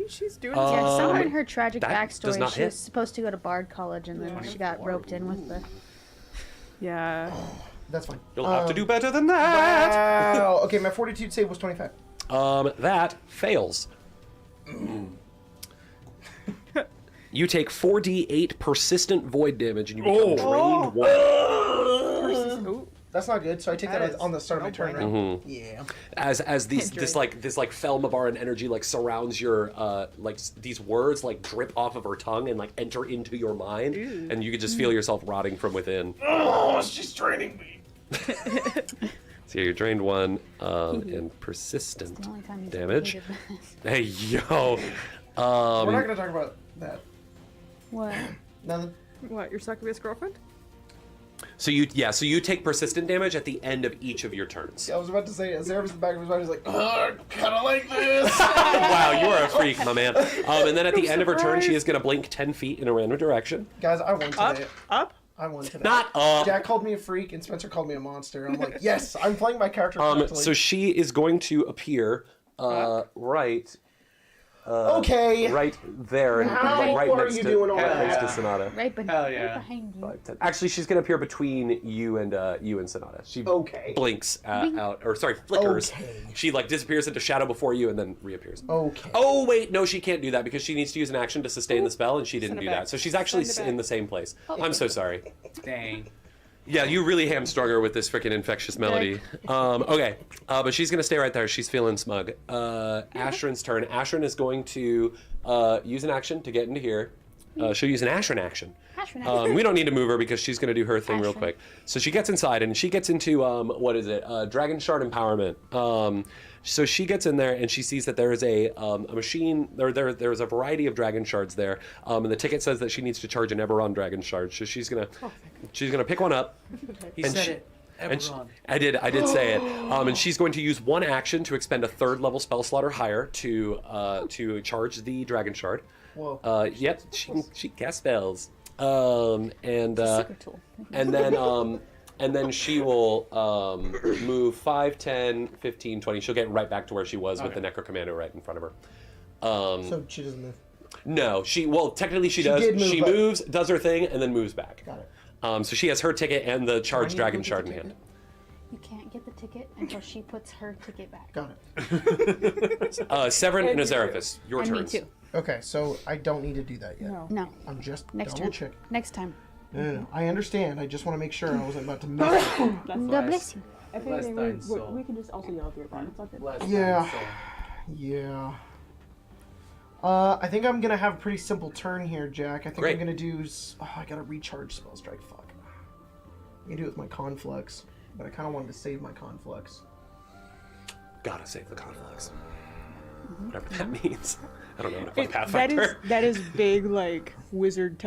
she's doing. Yeah, somewhere in her tragic that does backstory, not she hit. was supposed to go to Bard College, and then she got roped in with the. Yeah. That's fine. You'll have to do better than that. Wow. Okay, my fortitude save was 25. That fails. You take 4d8 persistent void damage and you become drained 1. Ooh. That's not good. So I take that, That is on the start of my turn, right? Mm-hmm. Yeah. As this Felmabaran energy like surrounds your these words like drip off of her tongue and like enter into your mind, and you can just feel yourself rotting from within. Oh, she's draining me. So you're drained 1 in persistent The only time he's damage. hated this. Hey yo. We're not gonna talk about that. What? Nothing. What? Your succubus girlfriend? So you take persistent damage at the end of each of your turns. I was about to say, Azera's in the back of his mind. He's like, I kind of like this. Wow, you are a freak, my man. And then at the end of her turn, she is going to blink 10 feet in a random direction. Guys, I won today. Up? I won today. Not up. Jack called me a freak, and Spencer called me a monster. I'm like, yes, I'm playing my character correctly. So she is going to appear right okay. right there, and How like right are next you to doing all next that? to Sonata. Right, Hell yeah. right behind you. Actually, she's going to appear between you and Sonata. She Okay. blinks out, or sorry, flickers. Okay. She like disappears into shadow before you and then reappears. Okay. Oh wait, no, she can't do that because she needs to use an action to sustain the spell, and she didn't Send it do back. that. So she's actually Send it back. in the same place. I'm so sorry. Dang. Yeah, you really hamstrung her with this freaking infectious melody. Okay, but she's gonna stay right there. She's feeling smug. Ashrin's turn. Ashrin is going to use an action to get into here. She'll use an Ashrin action. We don't need to move her because she's gonna do her thing real Ashrin. quick. So she gets inside and she gets into what is it? Dragon Shard Empowerment. So she gets in there and she sees that there is a machine. There's a variety of dragon shards there, and the ticket says that she needs to charge an Eberron dragon shard. So she's gonna pick one up. He And said she- it. And she- Eberron. I did say it. And she's going to use one action to expend a 3rd level spell slot or higher to charge the dragon shard. Whoa. Yep, she casts spells. And Secret tool. and then she will move 5, 10, 15, 20. She'll get right back to where she was with the Necro Commando right in front of her. So she doesn't move. No, technically she She does. did move, She but- moves, does her thing, and then moves back. Got it. So she has her ticket and the I charged need to dragon look at shard the in hand. ticket. You can't get the ticket until she puts her ticket back. Got it. Severin and Azeraphus, your And me turns. too. Okay, so I don't need to do that yet. No. No. I'm just Next double turn. check. Next time. No. I understand. I just want to make sure I wasn't about to mess up. God bless you. If Bless anything, thine soul. we can just also yell at your phone. It's okay. Bless Yeah. thine soul. Yeah. I think I'm gonna have a pretty simple turn here, Jack. I think Great. I'm gonna do. I gotta recharge spell strike. Fuck. I'm gonna do it with my conflux, but I kind of wanted to save my conflux. Gotta save the conflicts. Whatever that means. I don't know what a Pathfinder. That is big, like wizard,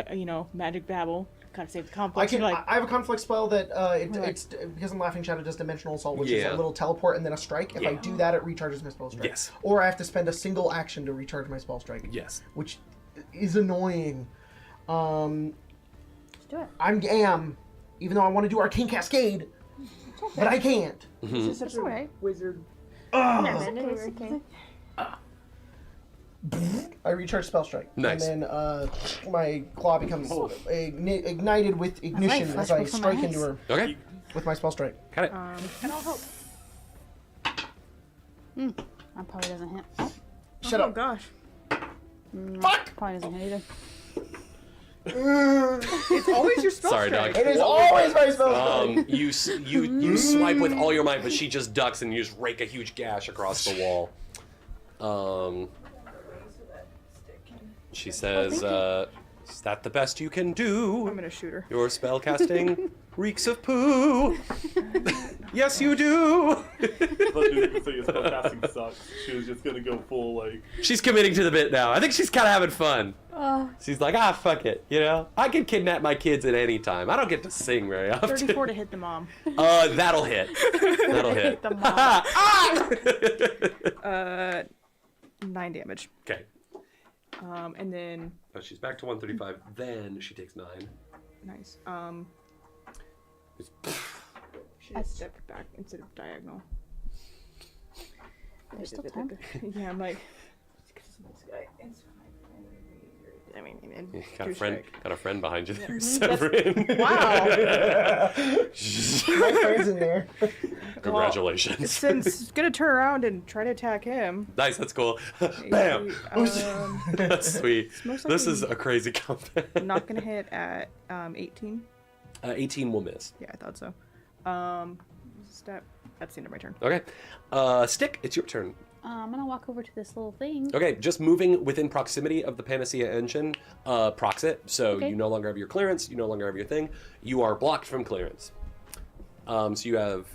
magic babble. Gotta save the I complex. can. You're like, I have a conflict spell that Right. it's because I'm Laughing Shadow does Dimensional Assault, which is Yeah. a little teleport and then a strike. If I Yeah. do that, it recharges my spell strike. Yes. Or I have to spend a single action to recharge my spell strike. Yes. Which is annoying. Let's do it. Even though I want to do Arcane Cascade, but I can't. this is such It's a alright. wizard. It's okay. I recharge spell strike. Nice. And then my claw becomes ignited with ignition light as I flashed before strike my into her Okay, with my spell strike. got it. And I'll help. That probably doesn't hit. Oh, Shut Oh up. gosh. Fuck! probably doesn't hit either. It's always your spell Sorry, strike. dog. It is always my spell strike. You swipe with all your might, but she just ducks and you just rake a huge gash across the wall. She says, "Is that the best you can do? I'm gonna shoot her. Your spell casting reeks of poo." Yes, you do. I thought she was gonna say spell casting sucks. She was just gonna go full like. She's committing to the bit now. I think she's kind of having fun. Oh, She's like, fuck it. I can kidnap my kids at any time. I don't get to sing very often. 34 to hit the mom. That'll hit. That'll hit. The mom. 9 damage. Okay. And then Oh, she's back to 135. Then she takes 9. nice. Should have stepped back instead of diagonal. There's still time. Yeah, I'm like. This guy. I mean, Got a friend behind you there, That's- Severin. Wow. My friend's in there. Congratulations. Since gonna turn around and try to attack him. Nice, that's cool. Bam! That's sweet. most This likely- is a crazy combat. I'm not gonna hit at 18. 18 will miss. Yeah, I thought so. Step. That's the end of my turn. Okay. Stick, it's your turn. I'm gonna walk over to this little thing. Okay, just moving within proximity of the Panacea engine, procs it. So Okay. you no longer have your clearance, you no longer have your thing. You are blocked from clearance. So you have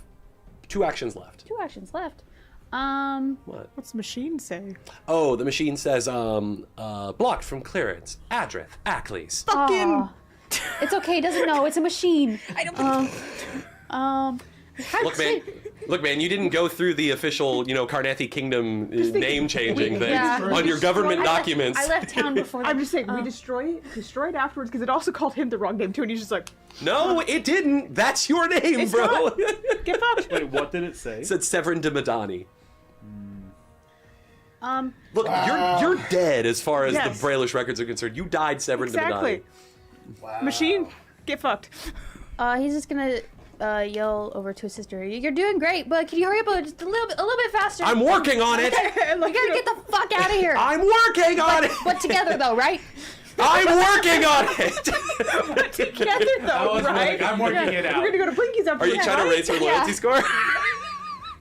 2 actions left. 2 actions left. What? What's the machine say? Oh, the machine says, blocked from clearance. Adrith, Acles. Fucking. It's okay. It doesn't know. It's a machine. I don't. Look, man, you didn't go through the official, Karnathi Kingdom name-changing thing Yeah. on your government documents. I left town before that. I'm just saying, we destroyed afterwards because it also called him the wrong name too, and he's just like, No, it didn't. That's your name, It's bro. not. get fucked. Wait, what did it say? It said Severin de Madani. Um, Look, you're dead as far as Yes. the Brailish records are concerned. You died Severin de Exactly. Madani. Machine, get fucked. he's just gonna yell over to his sister. You're doing great, but can you hurry up just a little bit faster? I'm working on it. And like, We gotta get the fuck out of here. I'm working on it. But together though, right? I'm working on it. together though, right? I'm working it out. We're gonna go to Blinky's after Are you this, trying to right? raise her loyalty score?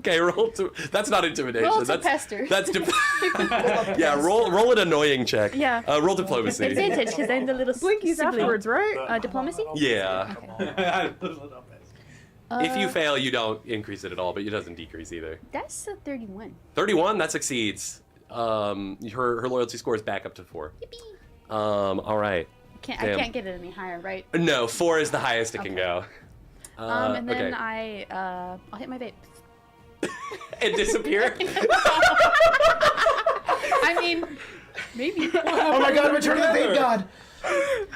Okay, roll to. That's not intimidation. Roll to that's pester. That's yeah. Roll an annoying check. Yeah. Roll diplomacy. Advantage because I'm the little Blinky's sibling. afterwards, right? Diplomacy? Yeah. If Uh, you fail, you don't increase it at all, but it doesn't decrease either. That's a 31. 31, that succeeds. Her loyalty score is back up to 4. All right. I Damn. can't get it any higher, right? No, 4 is the highest it can go. And then okay. I'll hit my vape. And disappear. I mean, maybe. Oh my god, return to the vape god!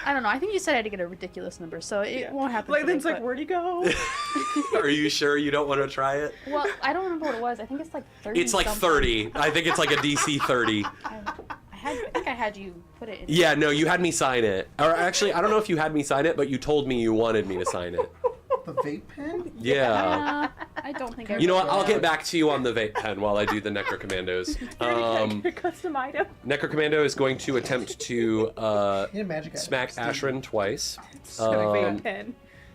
I don't know. I think you said I had to get a ridiculous number, so it won't happen. Like, today, then it's like, but- where'd he go? Are you sure you don't want to try it? Well, I don't remember what it was. I think it's like 30. It's like something. 30. I think it's like a DC 30. I think I had you put it in. Yeah, no, you had me sign it. Or actually, I don't know if you had me sign it, but you told me you wanted me to sign it. The vape pen? Yeah. I don't think I You know what? wrote I'll it get down. back to you on the vape pen while I do the Necro Commandos. Your custom item. Necro Commando is going to attempt to Need a magic item. smack Ashrin twice. Vape pen.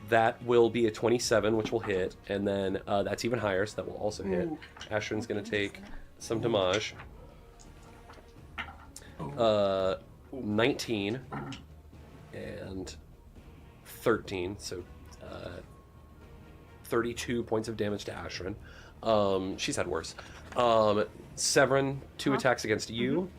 That will be a 27, which will hit, and then that's even higher, so that will also hit. Ashrin's going to take some damage. 19 and 13, so 32 points of damage to Ashrin. She's had worse. Severin, 2 attacks against you.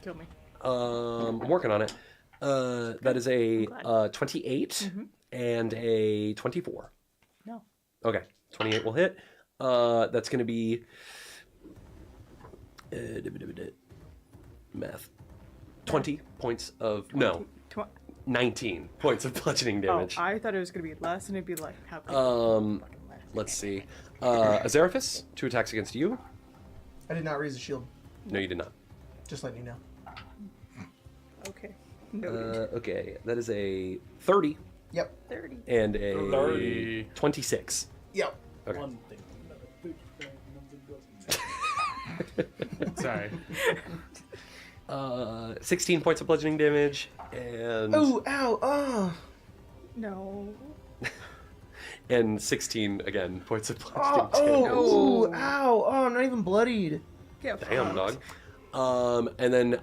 Kill me. I'm working on it. That is a 28 and a 24. No. Okay, 28 will hit. That's going to be math. 20 points of 19 points of bludgeoning damage. Oh, I thought it was gonna be less, and it'd be like, how could Let's see. Azeraphis, 2 attacks against you. I did not raise the shield. No, you did not. Just letting you know. Okay. Noted. Okay, that is a 30 Yep. 30. and a 30. 26. Yep. Okay. One thing. Sorry. 16 points of bludgeoning damage and Ooh, ow, oh. No. and 16 again points of bludgeoning Oh, damage. oh, ooh, ow, oh, I'm not even bloodied. Get Damn, fucked. dog. And then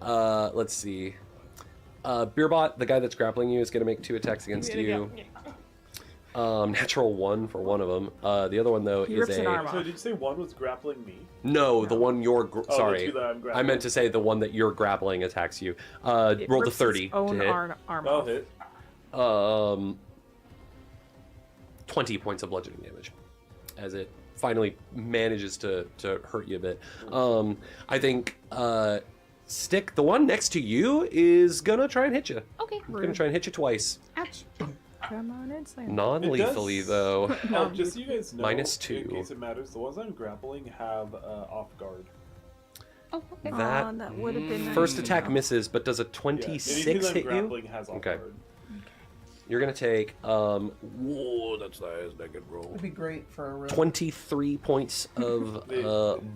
let's see. Beerbot, the guy that's grappling you, is going to make 2 attacks against you. Natural 1 for one of them. The other one though He is rips an arm So off. did you say one was grappling me? no, the one you're the sorry. two that I'm I grappling. meant to say the one that you're grappling attacks you. It Roll the rips 30 its own to hit. arm I'll off. hit. 20 points of bludgeoning damage as it finally manages to hurt you a bit. I think stick. The one next to you is gonna try and hit you. Okay. Gonna try and hit you twice. Ouch. Come on in, slam. Non-lethally It does- though. Oh, just so you guys know, -2. in case it matters, the ones I'm grappling have off guard. Oh, okay. That That would have been first nice. attack misses, but does a Yeah, 26 anything I'm hit you? grappling has off Okay. guard. You're gonna take whoa, that's nice. That good roll. It'd be great for a real. 23 points of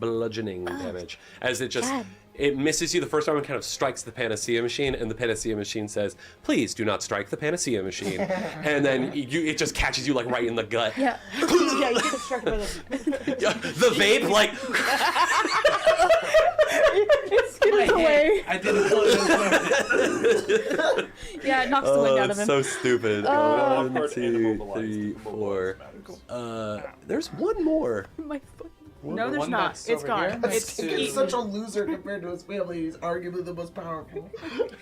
bludgeoning damage as it just God. it misses you the first time and kind of strikes the panacea machine, and the panacea machine says, "Please do not strike the panacea machine." And then it just catches you like right in the gut. Yeah. Yeah, you get distracted by the. The vape like It skitters away. I didn't pull it. Yeah, it knocks the wind out of him. so stupid. Off 1, guard and 2, immobilized. 3, Immobilized 4. matters. There's one more. My fucking. No, The there's one not. that's It's over gone. here? It's He's such a loser compared to his family. He's arguably the most powerful.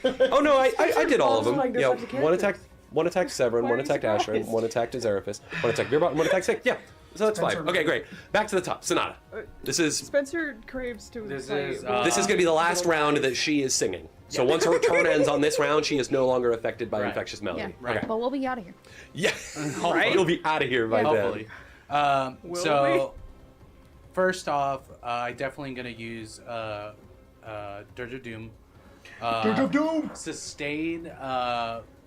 Oh no, I did all of them. Like there's Yeah, such a one character. attacked Severin, Why one are you attacked Asherin, surprised? one attacked Azeraphis, one attacked Beerbot, and one attacked Sick. Yeah, so that's 5. Okay, great. Back to the top. Sonata. This is Spencer craves to This play. is, this is gonna be the last round that she is singing. So once her turn ends on this round, she is no longer affected by Right. infectious Yeah. melody. Right. Okay. But we'll be out of here. Yeah. Right? You'll be out of here by Hopefully. Will So, first off, I definitely gonna use Dirge of Doom. Dirge of Doom! Sustain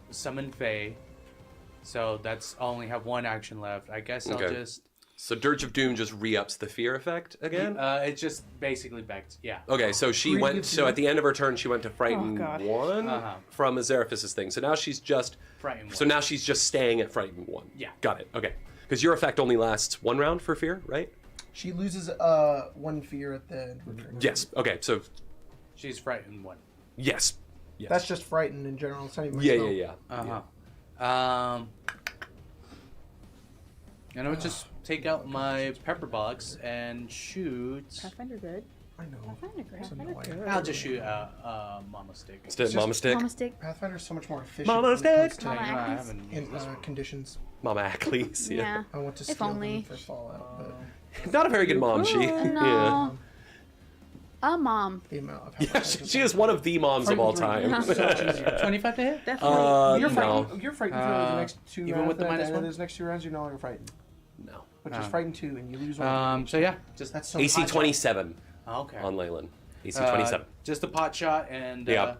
Summon Fae. So that's I only have one action left. I guess I'll Okay. just. So Dirge of Doom just re-ups the fear effect again? It's just basically back. Yeah. Okay, so she went. So at the end of her turn, she went to frighten God. 1 Uh-huh. from Azeraphis's thing. So now she's just. Frighten So one. now she's just staying at frighten 1. Yeah. Got it. Okay. Because your effect only lasts 1 round for fear, right? She loses 1 fear at the end of her turn. Yes. Okay. So She's frightened one. yes. Yes. That's just frightened in general. It's not even Yeah, spell. yeah, yeah. And I would just take out my pepper box and shoot. Pathfinder good. I know. Pathfinder, It's annoying. I'll just shoot Mama Stick. Instead, Mama Stick. Mama stick. Pathfinder's so much more efficient. Mama when it stick. comes to Mama I Atkins. haven't in, used this one. conditions. Mama Ackles. Yeah. Yeah. I want to If steal only. them for Fallout, but Not a very good mom, she. No. A mom. the amount of Yeah, she is one of the moms of all time. 25 to hit? Definitely. You're no. frightened. You're frightened for the next 2 rounds. even with the at minus end of one? those next 2 rounds, you're no longer frightened. No. But just frightened 2, and you lose 1. So yeah, just That's so AC much. 27 okay. on Leyland. AC 27. Just a pot shot and Yeah.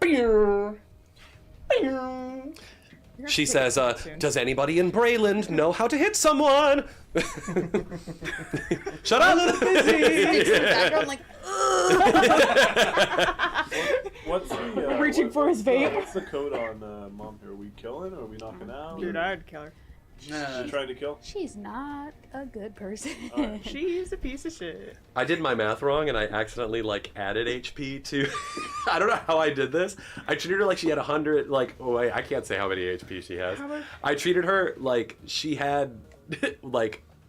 She says, does anybody in Brayland know how to hit someone? Shut up! Background like. What's the Reaching for his vape. What's the code on Mom here? Are we killing or are we knocking out? Dude, I'd kill her. You're trying to kill? She's not a good person. She's a piece of shit. I did my math wrong and I accidentally added HP to. I don't know how I did this. I treated her like she had 100. I can't say how many HP she has. I treated her like she had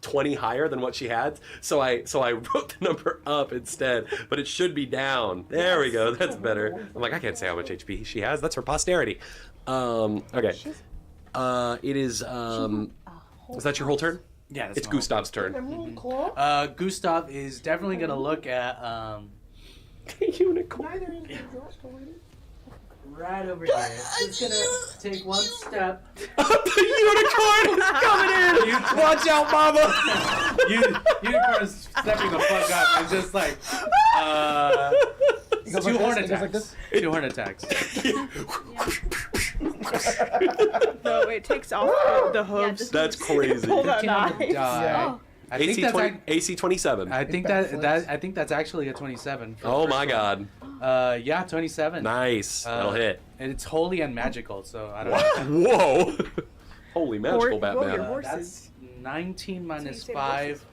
20 higher than what she had. So I wrote the number up instead, but it should be down. There we go. That's better. I'm like, I can't say how much HP she has. That's for posterity. Okay. It is. Is that your whole turn? yeah, that's It's my whole Gustav's turn. turn. Gustav is definitely gonna look at Unicorn. right over here. He's gonna take one step. The unicorn is coming in. Watch out, Mama. Unicorn is stepping the fuck up. It's just like It goes two like horn this, it goes attacks. like this. 2 horn attacks. No, it takes off the hooves. just- That's crazy. Pull that Die. knife. Oh. I think AC that's 20, AC 27. I think I think that's actually a 27. for the Oh first my one. god. Yeah, 27. Nice. That'll hit. And it's holy and magical, so I don't know. Whoa. Holy magical Whoa, your Batman. horses. That's 19 minus say 5.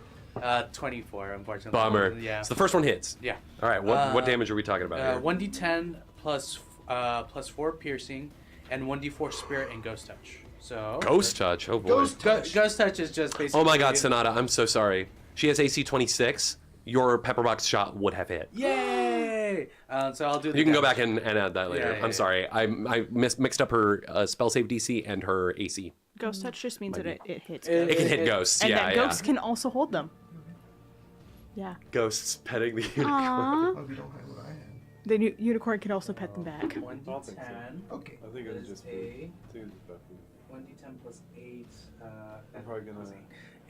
24, unfortunately. Bummer. Yeah. So the first one hits. Yeah. All right. What damage are we talking about here? 1d10 plus 4 piercing, and 1d4 spirit and ghost touch. So Ghost touch. Oh boy. Ghost touch. Ghost touch is just basically. Oh my god, Sonata. I'm so sorry. She has AC 26. Your pepperbox shot would have hit. Yay! So I'll do. The You can go damage. back and add that later. Yeah, yeah, I'm sorry. I mixed up her spell save DC and her AC. Ghost touch just means that it hits. It- It can hit ghosts. and yeah, that yeah. ghosts can also hold them. Yeah. Ghosts petting the unicorn. Aww. Oh, you don't have what I had. The unicorn can also pet them back. 1d10. Okay. I think it was just A. food. 1d10 plus 8. I'm probably gonna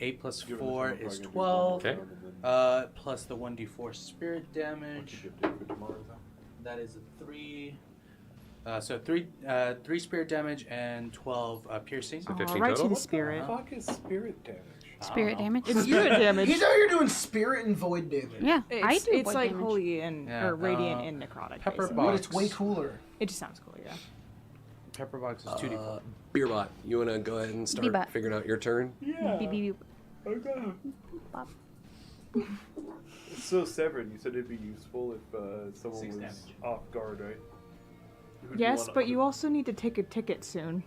8 plus give it 4 to him, is probably 12. gonna Okay. be one Plus the 1d4 spirit of them. damage. Keep it for tomorrow, though. That is a 3. So 3 spirit damage and 12 piercing. So 15 right to total? the spirit. Fuck is spirit damage? Spirit damage. It's spirit damage. He's out here doing spirit and void damage. Yeah, I do. It's void like damage. holy and Yeah, or radiant and necrotic. pepper basically. box. But it's way cooler. It just sounds cool, yeah. Pepper box is 2d4. Beerbot, you want to go ahead and start Beebot. figuring out your turn? Yeah. Beep, beep, beep. Okay. Bop. So Severin, you said it'd be useful if someone 6 was damage. off guard, right? Who do Yes, wanna- but you also need to take a ticket soon.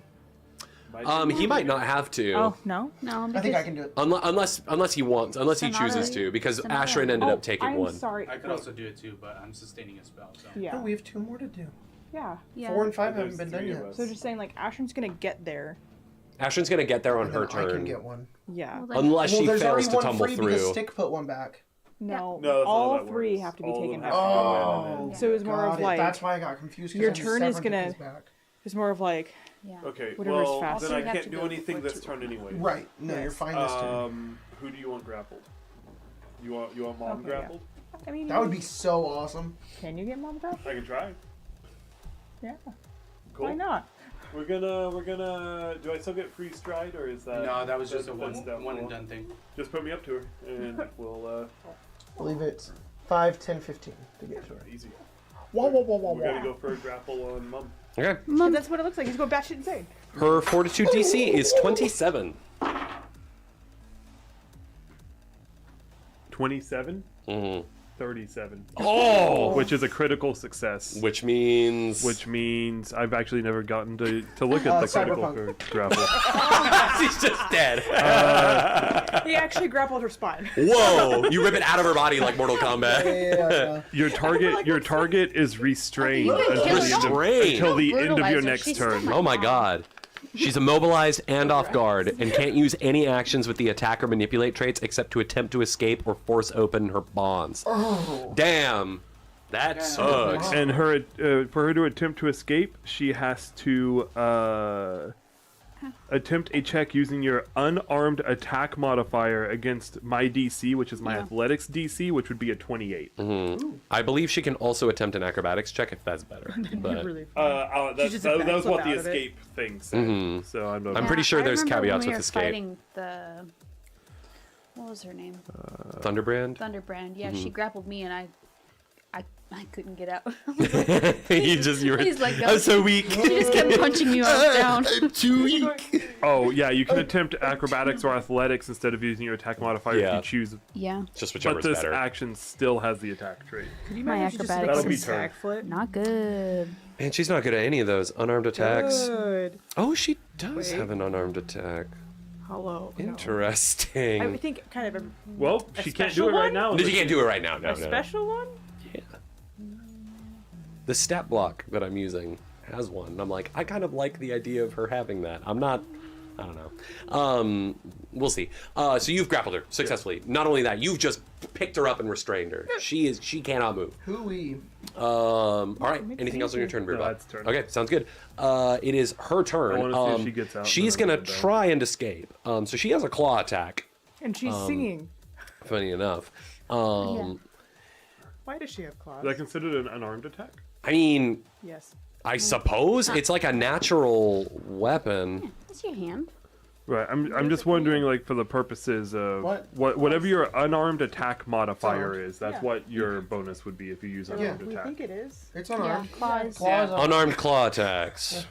He might not have to. Oh no. No, I think I because- can do it. Unless he wants, unless he Sonata- chooses to, because Sonata- Ashrin ended Oh, up taking I'm one. sorry. I could also do it too, but I'm sustaining a spell. So. Yeah. No, we have 2 more to do. Yeah. Yeah. 4 and 5 There's haven't been done 3 of yet. us. So just saying, like, Ashton's gonna get there. Ashrin's gonna get there on And her then I can turn, get one. Yeah. Well, then- unless Well, she there's fails already to one tumble free because through. Stick put one back. No. No, that's not all how that 3 works. have to be All of taken them back. have to go in Oh, and then- So it was more got of it. like That's why I got confused. 'Cause your then turn is Severn took gonna- his back. it's more of like Yeah. Okay, Whatever's well, faster. then I You have can't to do go anything before this two. turn anyway. Right. No, Yes. you're fine this turn. Who do you want grappled? You want mom Okay, yeah. grappled? I mean That would be so awesome. Can you get mom back? I can try. Yeah. Cool. Why not? We're gonna. Do I still get free stride, or is that? No, that was just a that's that one and one? done thing. Just put me up to her, and we'll. I believe it's 5, 10, 15 to get to her. Easy. Whoa, whoa, whoa, whoa, We gotta whoa. go for a grapple on mom. Okay. Yeah, that's what it looks like. He's going batshit insane. Her Fortitude DC is 27. 27, Mhm. 37, Oh, which is a critical success. which means Which means I've actually never gotten to look at the critical Cyberpunk. grapple. she's just dead. He actually grappled her spine. Whoa! You rip it out of her body like Mortal Kombat. Yeah. Your target is restrained You can until kill the, end of, Restrained. until the end of your Brutalize her. next She's turn. still Oh my god. She's immobilized and off guard and can't use any actions with the attack or manipulate traits except to attempt to escape or force open her bonds. Oh. Damn. That sucks. And her for her to attempt to escape, she has to attempt a check using your unarmed attack modifier against my DC, which is my Yeah. athletics DC, which would be a 28. I believe she can also attempt an acrobatics check if that's better. But Really That just was backflip what the out of it. escape thing said. So I'm not. I'm pretty sure I there's remember caveats when we with were escape. Fighting the. What was her name? Thunderbrand? Thunderbrand. Yeah, she grappled me and I couldn't get out. you were Please let go. I'm so weak. She just kept punching me down. I'm too weak. Oh yeah, you can attempt acrobatics or athletics instead of using your attack modifier Yeah. if you choose. Yeah, Just But whichever's this better. action still has the attack trait. Could you My imagine if she just did, acrobatics like, is- some backflip? not good. Man, she's not good at any of those unarmed attacks. Good. Oh, she does Wait. have an unarmed attack. Hello. No. Interesting. I would think kind of Well, A she can't do special it right one? now. No, you can't do it right now. No, a no. special one. Yeah. The stat block that I'm using has one. And I'm like, I kind of like the idea of her having that. I don't know. We'll see. So you've grappled her successfully. Not only that, you've just picked her up and restrained her. She cannot move. Hooey. All right. Anything else on your turn, No, Birbot? that's turn. Okay, sounds good. It is her turn. I wanna see if she gets out, She's and then gonna I'll go down. try and escape. So she has a claw attack. And she's singing. Funny enough. Yeah. Why does she have claws? Is that considered an unarmed attack? I mean, Yes. I suppose it's like a natural weapon. That's your hand. Right. I'm just wondering, like, for the purposes of whatever your unarmed attack modifier unarmed. is, that's Yeah. what your bonus would be if you use unarmed We attack. think it is. It's Yeah, unarmed. claws. Claws are- Unarmed claw attacks.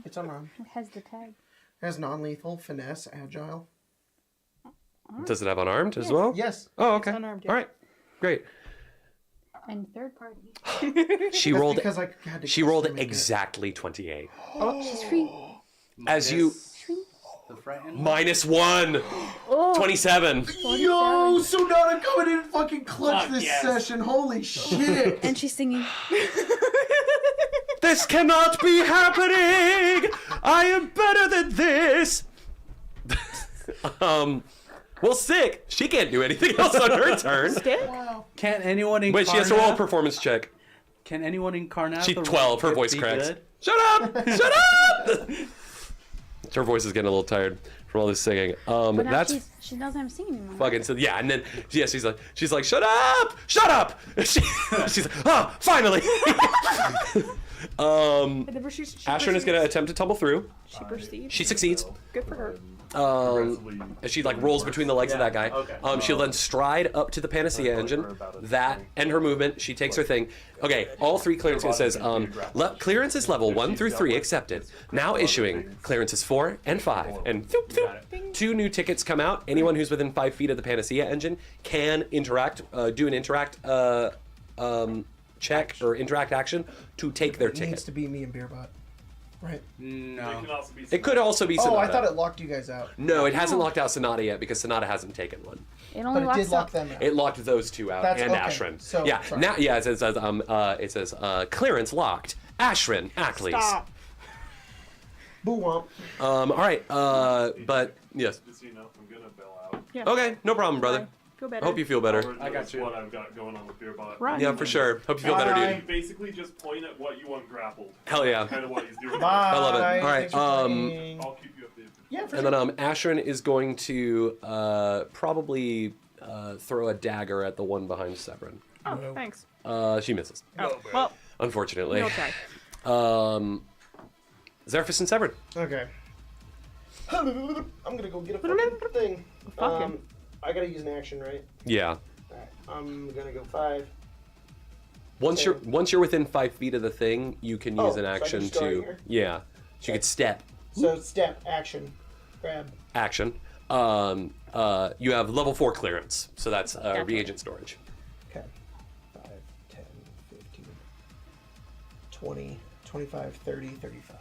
It's unarmed. It has the tag. It has non-lethal, finesse, agile. Does it have unarmed as well? Yes. Oh, okay. unarmed, yeah. All right. Great. And third party. She That's rolled. because I had to She rolled custom make it. exactly 28. Oh, she's free. As you The frightened. -1. Oh, 27. Yo, Sonata coming in fucking clutch Fuck this yes. session. Holy shit. and she's singing. This cannot be happening. I am better than this. Well, sick. She can't do anything else on her turn. Can't anyone in Wait, she has to roll a Karna- performance check. Can anyone in Karnath? She's 12. Her voice cracks. Shut up! Shut up! Her voice is getting a little tired from all this singing. But now That's she doesn't have singing anymore. fucking. So yeah, and then yeah, she's like, shut up! Shut up! She's like, oh, finally. Ashrin is gonna attempt to tumble through. She proceeds. She succeeds. Good for her. As she like rolls between the legs of that guy. Okay. She'll then stride up to the Panacea engine. That and her movement. She takes her thing. Okay, all three clearances. It says clearances level 1 through 3 accepted. Now issuing clearances 4 and 5. And thoop, thoop. 2 new tickets come out. Anyone who's within 5 feet of the Panacea engine can interact, do an interact check or interact action to take their It needs ticket. to be me and Beerbot. Right. No. It could also be Sonata. Oh, I thought it locked you guys out. No, it hasn't locked out Sonata yet because Sonata hasn't taken one. It But only it locks did lock up. them out. It locked those two out That's and okay. Ashrin. So, yeah, sorry. now yeah, it says clearance locked. Ashrin, Ackley's. Stop. Boo womp. All right, but yes. Just so you know, I'm gonna bail out. Yeah. Okay, no problem, brother. Feel I better. hope you feel better. I got you. What I've got going on with Beerbot. Right. Yeah, for sure. Hope you feel better, Bye. dude. Basically, just point at what you want grappled. Hell yeah. Kind of what he's doing. Bye. I love it. All right, Thanks for playing. I'll keep you updated. Yeah, for And sure. then Ashrin is going to probably throw a dagger at the one behind Severin. Oh, thanks. She misses, Oh, well, unfortunately. you'll try. Xeraphis and Severin. Okay. I'm gonna go get a fucking thing. Fuck him. I gotta use an action, right? Yeah. Alright. I'm gonna go 5. Once Okay. you're within 5 feet of the thing, you can use Oh, an so I can action just go right to here? yeah. So you could step So step, action, grab. action. You have level 4 clearance, so that's reagent storage. Okay. 5, 10, 15, 20, 25, 30, 35.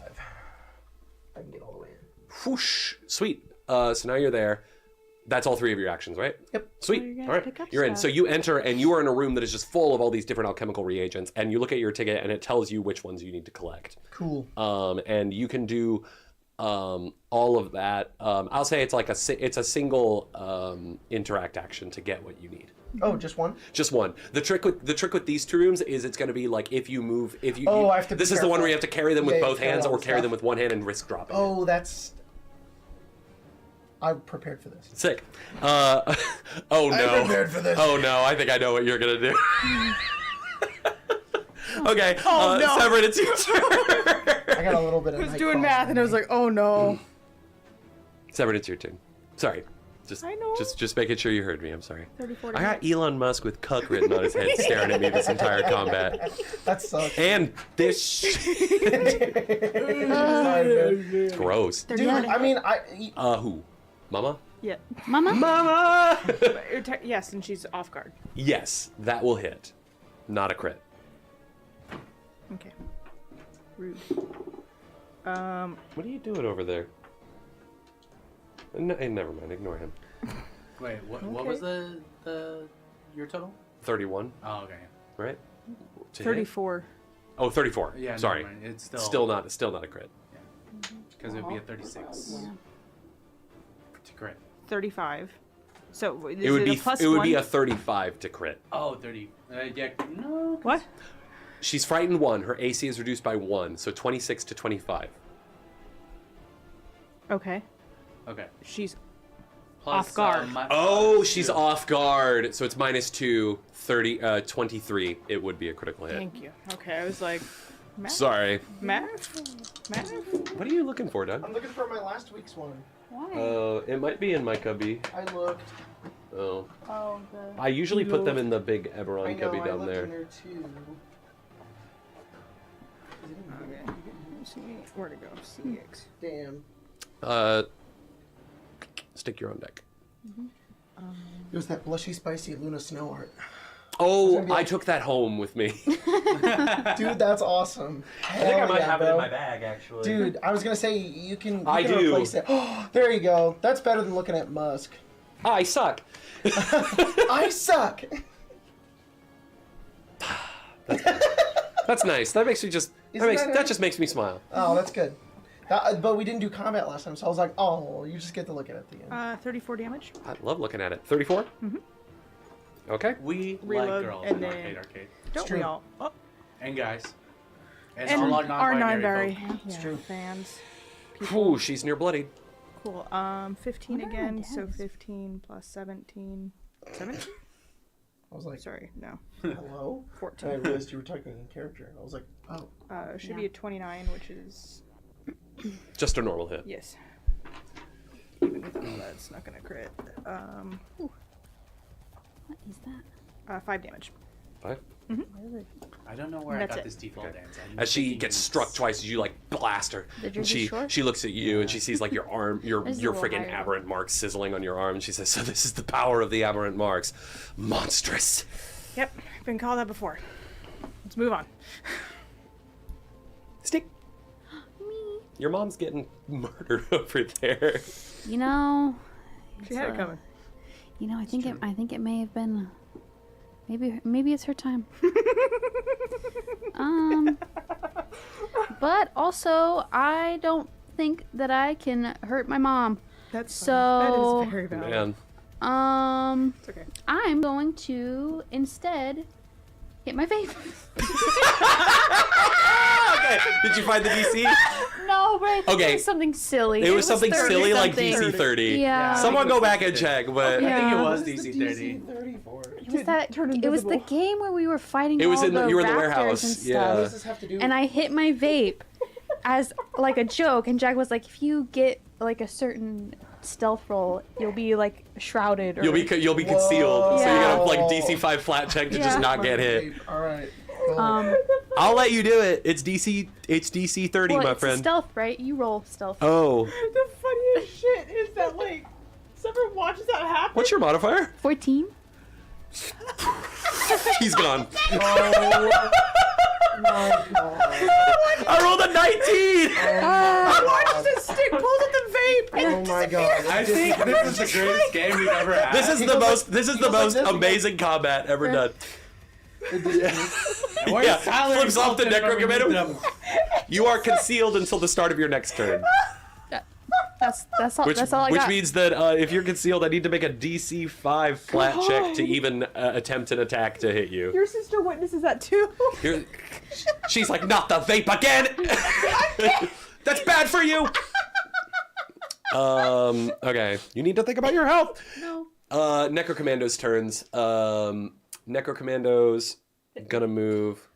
I can get all the way in. Whoosh! Sweet. So now you're there. That's all 3 of your actions, right? Yep. Sweet. you're gonna All right. pick up You're in. stuff. So you enter, and you are in a room that is just full of all these different alchemical reagents, and you look at your ticket, and it tells you which ones you need to collect. Cool. And you can do all of that. I'll say it's like it's a single interact action to get what you need. Oh, just one? Just one. The trick with these 2 rooms is it's going to be like if you move Oh, I have to be this is the one careful. where you have to carry them with Yeah, both carry hands all or the carry stuff. them with one hand and risk dropping. Oh, that's... I'm prepared for this. Sick. Oh no. I'm prepared for this. Oh no, I think I know what you're gonna do. Okay. Oh, no. Severin, it's your turn. I got a little bit of I was night doing frost math in and I was me. like, oh no. Severin, it's your turn. Sorry. I know. Just making sure you heard me. I'm sorry. 34 I got Elon Musk with cuck written on his head staring at me this entire combat. That sucks. And this Sorry, man. it's gross. Dude, I mean, Who? Mama? Yeah. Mama? Yes, and she's off guard. Yes, that will hit. Not a crit. Okay. Rude. What are you doing over there? No, never mind. Ignore him. Wait, what was the your total? 31, Oh, okay. right? To hit? 34. Oh, 34. Yeah, Sorry. never mind. It's Still not a crit. because it would be a 36 to crit. 35. So is It would be a plus it would one? be a 35 to crit. Oh, 30. Yeah, no. What? She's frightened 1. Her AC is reduced by 1, so 26 to 25. Okay. Okay. She's Plus, Off guard. Oh, she's off guard, so it's -2, 23. It would be a critical hit. Thank you. Okay, I was like, math? Sorry. Math? What are you looking for, Doug? I'm looking for my last week's one. Why? It might be in my cubby. I looked. Oh. Oh, the... I usually put them in the big I Eberron know, cubby I down looked there. in there too. Is it in here? Where to go? CX. Damn. Stick your on deck. It was that blushy, spicy Luna Snow art. Oh, be I like- took that home with me. Dude, that's awesome. I think I might have it in bro. my bag, actually. Dude, I was gonna say you can. I do. Replace it. Oh, there you go. That's better than looking at Musk. I suck. I suck. That's nice. That makes me just. Isn't that That it? just makes me smile. Oh, that's good. But we didn't do combat last time, so I was like, oh, you just get to look at it at the end. 34 damage. I love looking at it. 34. Okay. We Reload, like girls and in then- arcade. Don't true. we all? Oh, And guys. And, And all our non-binary non-binary folk. true. fans. Ooh, she's near bloodied. Cool. 15 Wonder again, what so that is. 15 plus 17. 17? I was like, Sorry, no. hello? 14. And I realized you were talking in character. I was like, oh. Should be a 29, which is Just a normal hit. yes. Even with all that, it's not gonna crit. What is that? 5 damage. 5. I don't know where That's I got it. this default dance. I'm As she thinking gets it's- struck twice, you like blast her. The And Jersey Shore? she looks at you and she sees like your arm, your This is a little friggin' higher. aberrant marks sizzling on your arm. And she says, "So this is the power of the aberrant marks, monstrous." Yep, been called that before. Let's move on. Stick. Your mom's getting murdered over there. You know, She had it coming. you know, I think it may have been. Maybe it's her time. But also, I don't think that I can hurt my mom. That's fine. So- that is very valid. Man, It's okay. I'm going to instead hit my vape. okay. Did you find the DC? No, but I think Okay. it was something silly. It was something 30 silly like something. DC 30. Yeah. Someone go back and check, but I think Yeah. it was What's DC the 30. 30 for? It was that. Turn It was the invisible. game where we were fighting. It was all in the- the you were in the raptors warehouse, and yeah. stuff. What does this have to do? And I hit my vape as like a joke, and Jack was like, "If you get like a certain stealth roll, you'll be like shrouded." Or... you'll be concealed. So you Yeah. gotta like DC 5 flat check to just Yeah. not get hit. All right. I'll let you do it. It's DC 30, well, my it's friend. stealth, right? You roll stealth. Oh, The funniest shit is that, like, Summer watches that happen. what's your modifier? 14. He's gone. Oh my god. I rolled a 19. Watches it stick, pulls out the vape. Oh my god. I think this is the greatest game we've ever had. This is the most. This is the goes like most this, he amazing combat ever done. Where's Yeah, Tyler flips off the Fulton when we necrocommando. need them? You are concealed until the start of your next turn. That's all. Which, that's all I which got. means that if you're concealed, I need to make a DC 5 flat check to even attempt an attack to hit you. Your sister witnesses that too. You're- she's like, not the vape again! That's bad for you! Okay. You need to think about your health. No. Necrocommando's turns. Necrocommando's gonna move.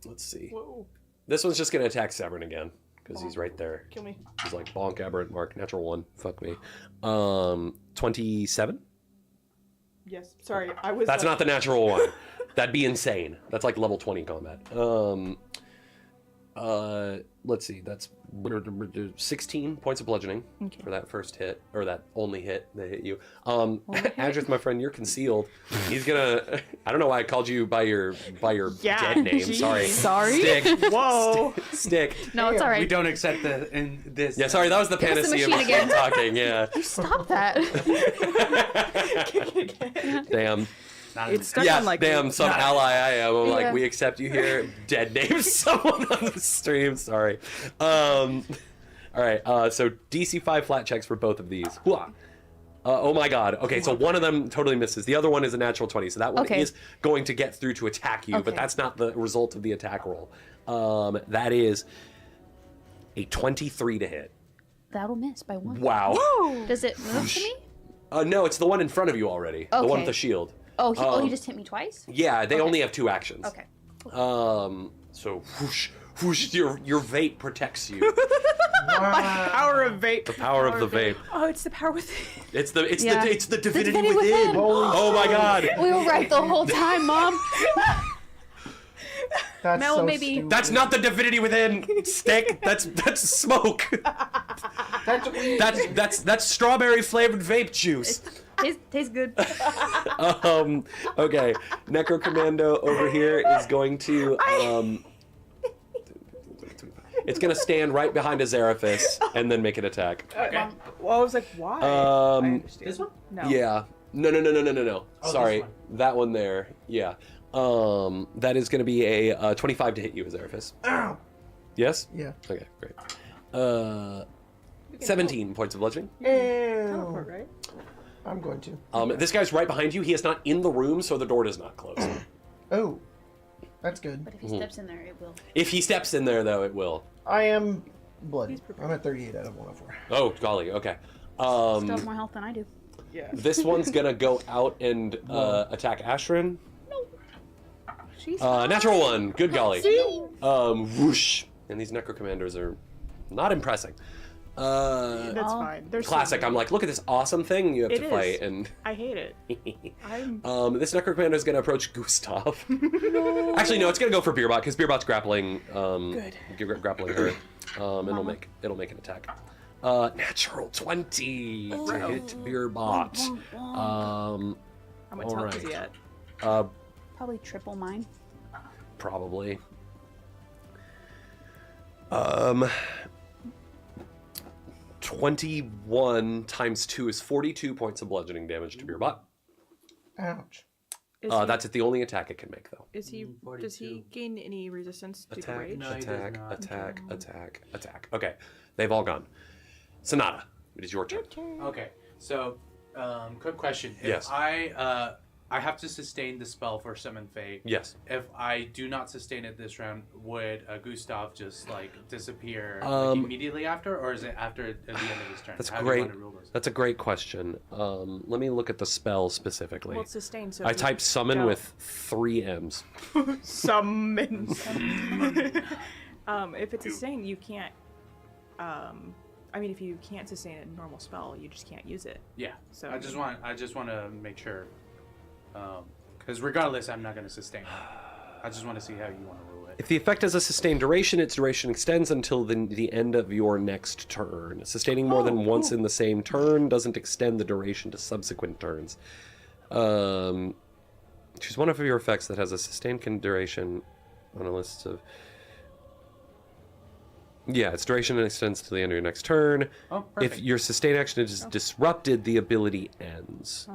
Let's see. Whoa. This one's just gonna attack Severn again because he's right there. Kill me. He's like bonk, aberrant mark, natural 1. Fuck me. 27. Yes. Sorry, I was. That's not the natural 1. That'd be insane. That's like level 20 combat. Let's see. That's 16 points of bludgeoning for that first hit, or that only hit that hit you. Adrith, my friend, you're concealed. He's gonna. I don't know why I called you by your dead name. geez. Sorry. Sorry. Stick. Whoa. Stick. No, it's all We right. don't accept this. Yeah, sorry. That was the It was the panacea machine of again. talking. Yeah. Stop that. Damn. Not It's stuck Yeah, on like damn, some ally I am. I'm Yeah. like, we accept you here. Dead name someone on the stream. Sorry. All right. So DC 5 flat checks for both of these. Hooah. Oh my god. Okay, so one of them totally misses. The other one is a natural 20. So that one Okay. is going to get through to attack you, but Okay. that's not the result of the attack roll. That is a 23 to hit. That'll miss by 1. Wow. Does it move to me? No, it's the one in front of you already. The one with Okay. the shield. Oh, he just hit me twice? Yeah, they only have 2 actions. Okay. So whoosh, whoosh, your vape protects you. power of vape. The power of the vape. Oh, it's the power within. It's the Yeah. it's the divinity divinity within. within. Oh my god. We were right the whole time, Mom. That's Mel, so maybe- stupid. That's not the divinity within. Stick. That's smoke. That's weird. That's strawberry flavored vape juice. Tastes good. Okay. Necrocommando over here is going to it's gonna stand right behind Azeraphis and then make an attack. Okay. Well, I was like, why? I understand. This one? No. Yeah. No. Oh, Sorry. this one. That one there. Yeah. That is going to be a 25 to hit you, Azeraphis. Ow. Yes? Yeah. Okay, great. 17 points of bludgeoning. Teleport, right? I'm going to. This guy's right behind you. He is not in the room, so the door does not close. Oh, that's good. But if he steps in there, it will. If he steps in there, though, it will. I am bloody. I'm at 38 out of 104. Oh, golly. Okay. Still have more health than I do. Yeah. This one's gonna go out and attack Ashrin. She's Natural one. Good golly. See? Whoosh. And these Necro Commanders are not impressing. That's fine. They're Classic. so I'm like, look at this awesome thing you have It to is. fight, and I hate it. I'm this Necro Commander is gonna approach Gustav. Actually, no, it's gonna go for Beerbot because Beerbot's grappling. Grappling her. And it'll make an attack. Natural 20 to hit Beerbot. how much all health is right. he at? Probably triple mine. Probably. 21 times 2 is 42 points of bludgeoning damage to Beerbot. Ouch. That's the only attack it can make, though. Is he? Does he gain any resistance to Attack, rage? No, he does attack, not. attack, attack, attack. Okay, they've all gone. Sonata, it is your turn. Okay, so quick question. If Yes. I have to sustain the spell for Summon Fate. Yes. If I do not sustain it this round, would Gustav just like disappear immediately after, or is it after at the end of his turn? That's How do you great. want to rule this? That's a great question. Let me look at the spell specifically. Well, it's sustained, so I if you typed summon don't- with 3 M's. summon. If it's sustained, you can't. I mean, if you can't sustain a normal spell, you just can't use it. Yeah. So I just want to make sure, because regardless, I'm not going to sustain it. I just want to see how you want to rule it. If the effect has a sustained duration, its duration extends until the end of your next turn. Sustaining more than once in the same turn doesn't extend the duration to subsequent turns. Choose one of your effects that has a sustained duration on a list of... Yeah, its duration extends to the end of your next turn. Oh, If perfect. your sustained action is disrupted, the ability ends.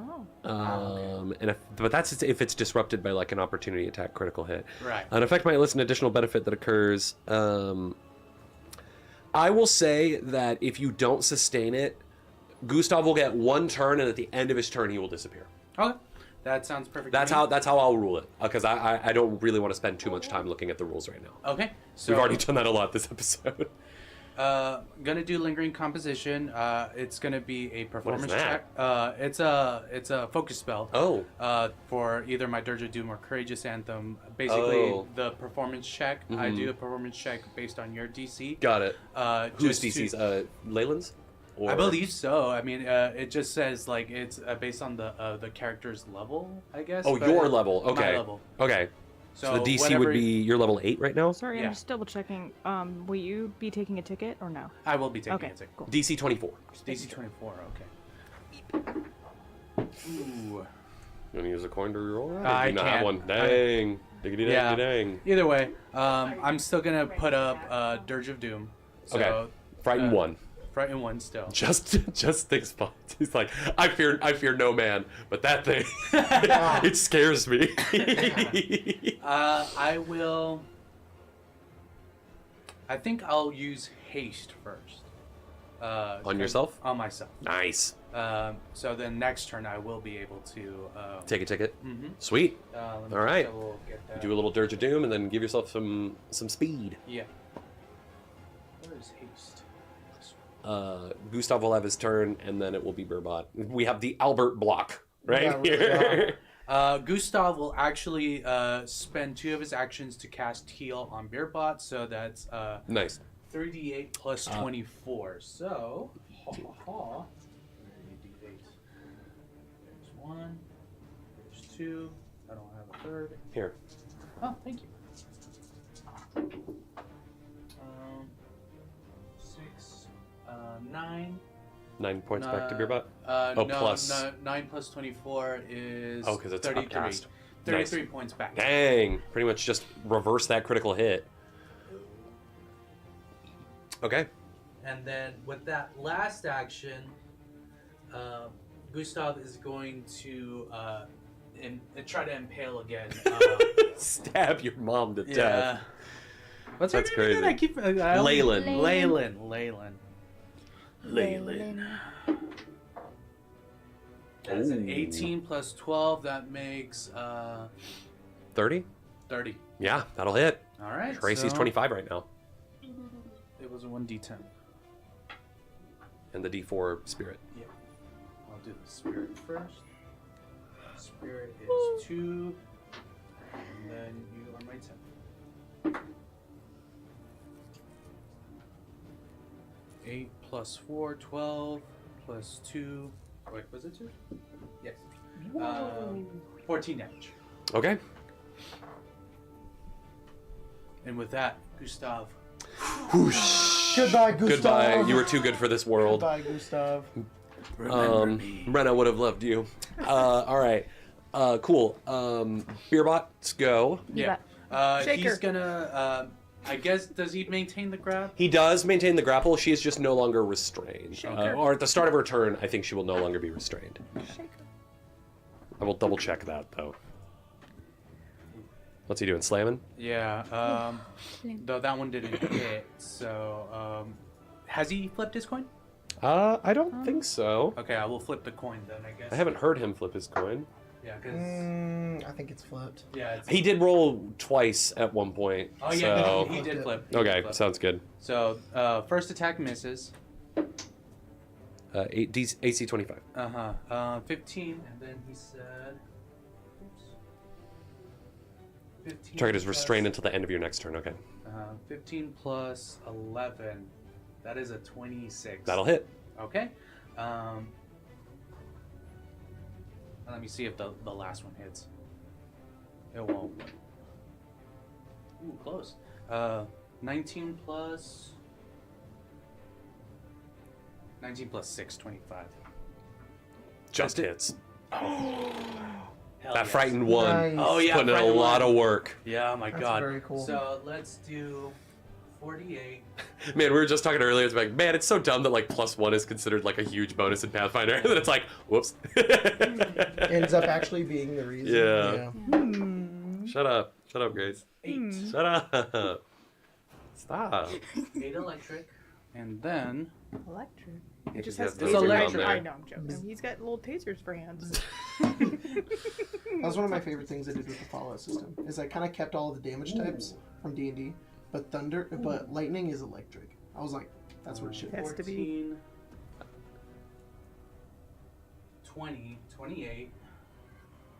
Oh. But that's if it's disrupted by like an opportunity attack, critical hit. Right. An effect might list an additional benefit that occurs. I will say that if you don't sustain it, Gustav will get 1 turn, and at the end of his turn, he will disappear. Okay. That sounds perfect. That's to me. how I'll rule it, because I don't really want to spend too much time looking at the rules right now. Okay. So We've already done that a lot this episode. Gonna do lingering composition. It's gonna be a performance that? check. It's a focus spell. Oh. For either my Dirge of Doom or Courageous Anthem. Basically, Oh. the performance check. I do a performance check based on your DC. Got it. Who's just to- DC's? Leyland's? Or... I believe so. I mean, it just says like it's based on the character's level, I guess. Oh, but your level. my Okay. level. Okay. So the DC whatever- would be you're level 8 right now. Sorry, Yeah. I'm just double checking. Will you be taking a ticket or no? I will be taking Okay, it. cool. DC 24. DC 24. Okay. Ooh. You want to use a coin to reroll that? Or I do you not have can't. one? Dang. Diggity Yeah. dang. Either way, I'm still gonna put up Dirge of Doom. So, Okay. Frighten 1. Frighten 1 still. Just thinks spots. He's like, I fear no man, but that thing, it scares me. I will. I think I'll use haste first. On yourself? On myself. Nice. So then next turn I will be able to Take a ticket. Mhm. Sweet. let me All right. double get that. Do a little Dirge of Doom and then give yourself some speed. Yeah. Where is haste? Gustav will have his turn, and then it will be Burbot. We have the Albert block right Yeah, here. Gustav will actually spend 2 of his actions to cast heal on Beerbot, so that's Nice. 3d8 plus 24. So, ha ha ha. 3d8. There's 1. There's 2. I don't have a third. Here. Oh, thank you. 6, 9. 9 points back to Beerbot. No, plus. 9 plus 24 is Oh, because it's 33. upcast. 33 points back. Dang. Pretty much just reverse that critical hit. Okay. And then with that last action, Gustav is going to try to impale again. Stab your mom to Yeah. death. What's That's her name again? crazy. I keep Leyland. Leyland. Leyland. That's an 18 plus 12. That makes 30? 30. Yeah, that'll hit. All right. Tracy's so 25 right now. It was a 1d10. And the D4 spirit. Yeah. I'll do the spirit first. Spirit is 2. And then you on my 10. 8 plus 4, 12 plus 2. Wait, was it 2? Yes. 14 damage. Okay. And with that, Gustav. Whoosh. Goodbye, Gustav. Goodbye. You were too good for this world. Goodbye, Gustav. Brenna would have loved you. All right. Cool. Beerbots go. Yeah. Shaker. He's gonna. I guess, does he maintain the grab? He does maintain the grapple. She is just no longer restrained. Or at the start of her turn, I think she will no longer be restrained. I will double check that though. What's he doing? Slamming? Yeah. Though that one didn't hit. So, has he flipped his coin? I don't think so. Okay, I will flip the coin then. I guess. I haven't heard him flip his coin. Yeah, because I think it's flipped. yeah. He did roll twice at one point. Oh yeah, so... he did flip. Okay, sounds good. So first attack misses. 8 AC 25. 15, and then he said. Oops. 15. Target is plus- restrained until the end of your next turn. Okay, 15 plus 11. That is a 26. that'll hit. Okay. Let me see if the last one hits. It won't. Ooh, close. 19 plus 6, 25. Just hits. Hell That yes. frightened one. Nice. Oh yeah, Putting in a frightened lot one. of work. Yeah, my That's god. very cool. So let's do 48. Man, we were just talking earlier. It's like, man, it's so dumb that like +1 is considered like a huge bonus in Pathfinder, and then it's like, whoops. Ends up actually being the reason. Yeah. Shut up, Grace. 8. Shut up. Stop. 8 electric. And then Electric. He It just has has the tasers tasers. on there. I know, I'm joking. He's got little tasers for hands. That was one of my favorite things I did with the Fallout system. Is I kind of kept all the damage types from D&D, but lightning is electric. I was like, that's what it should be. Has to be. 14, 20, 28,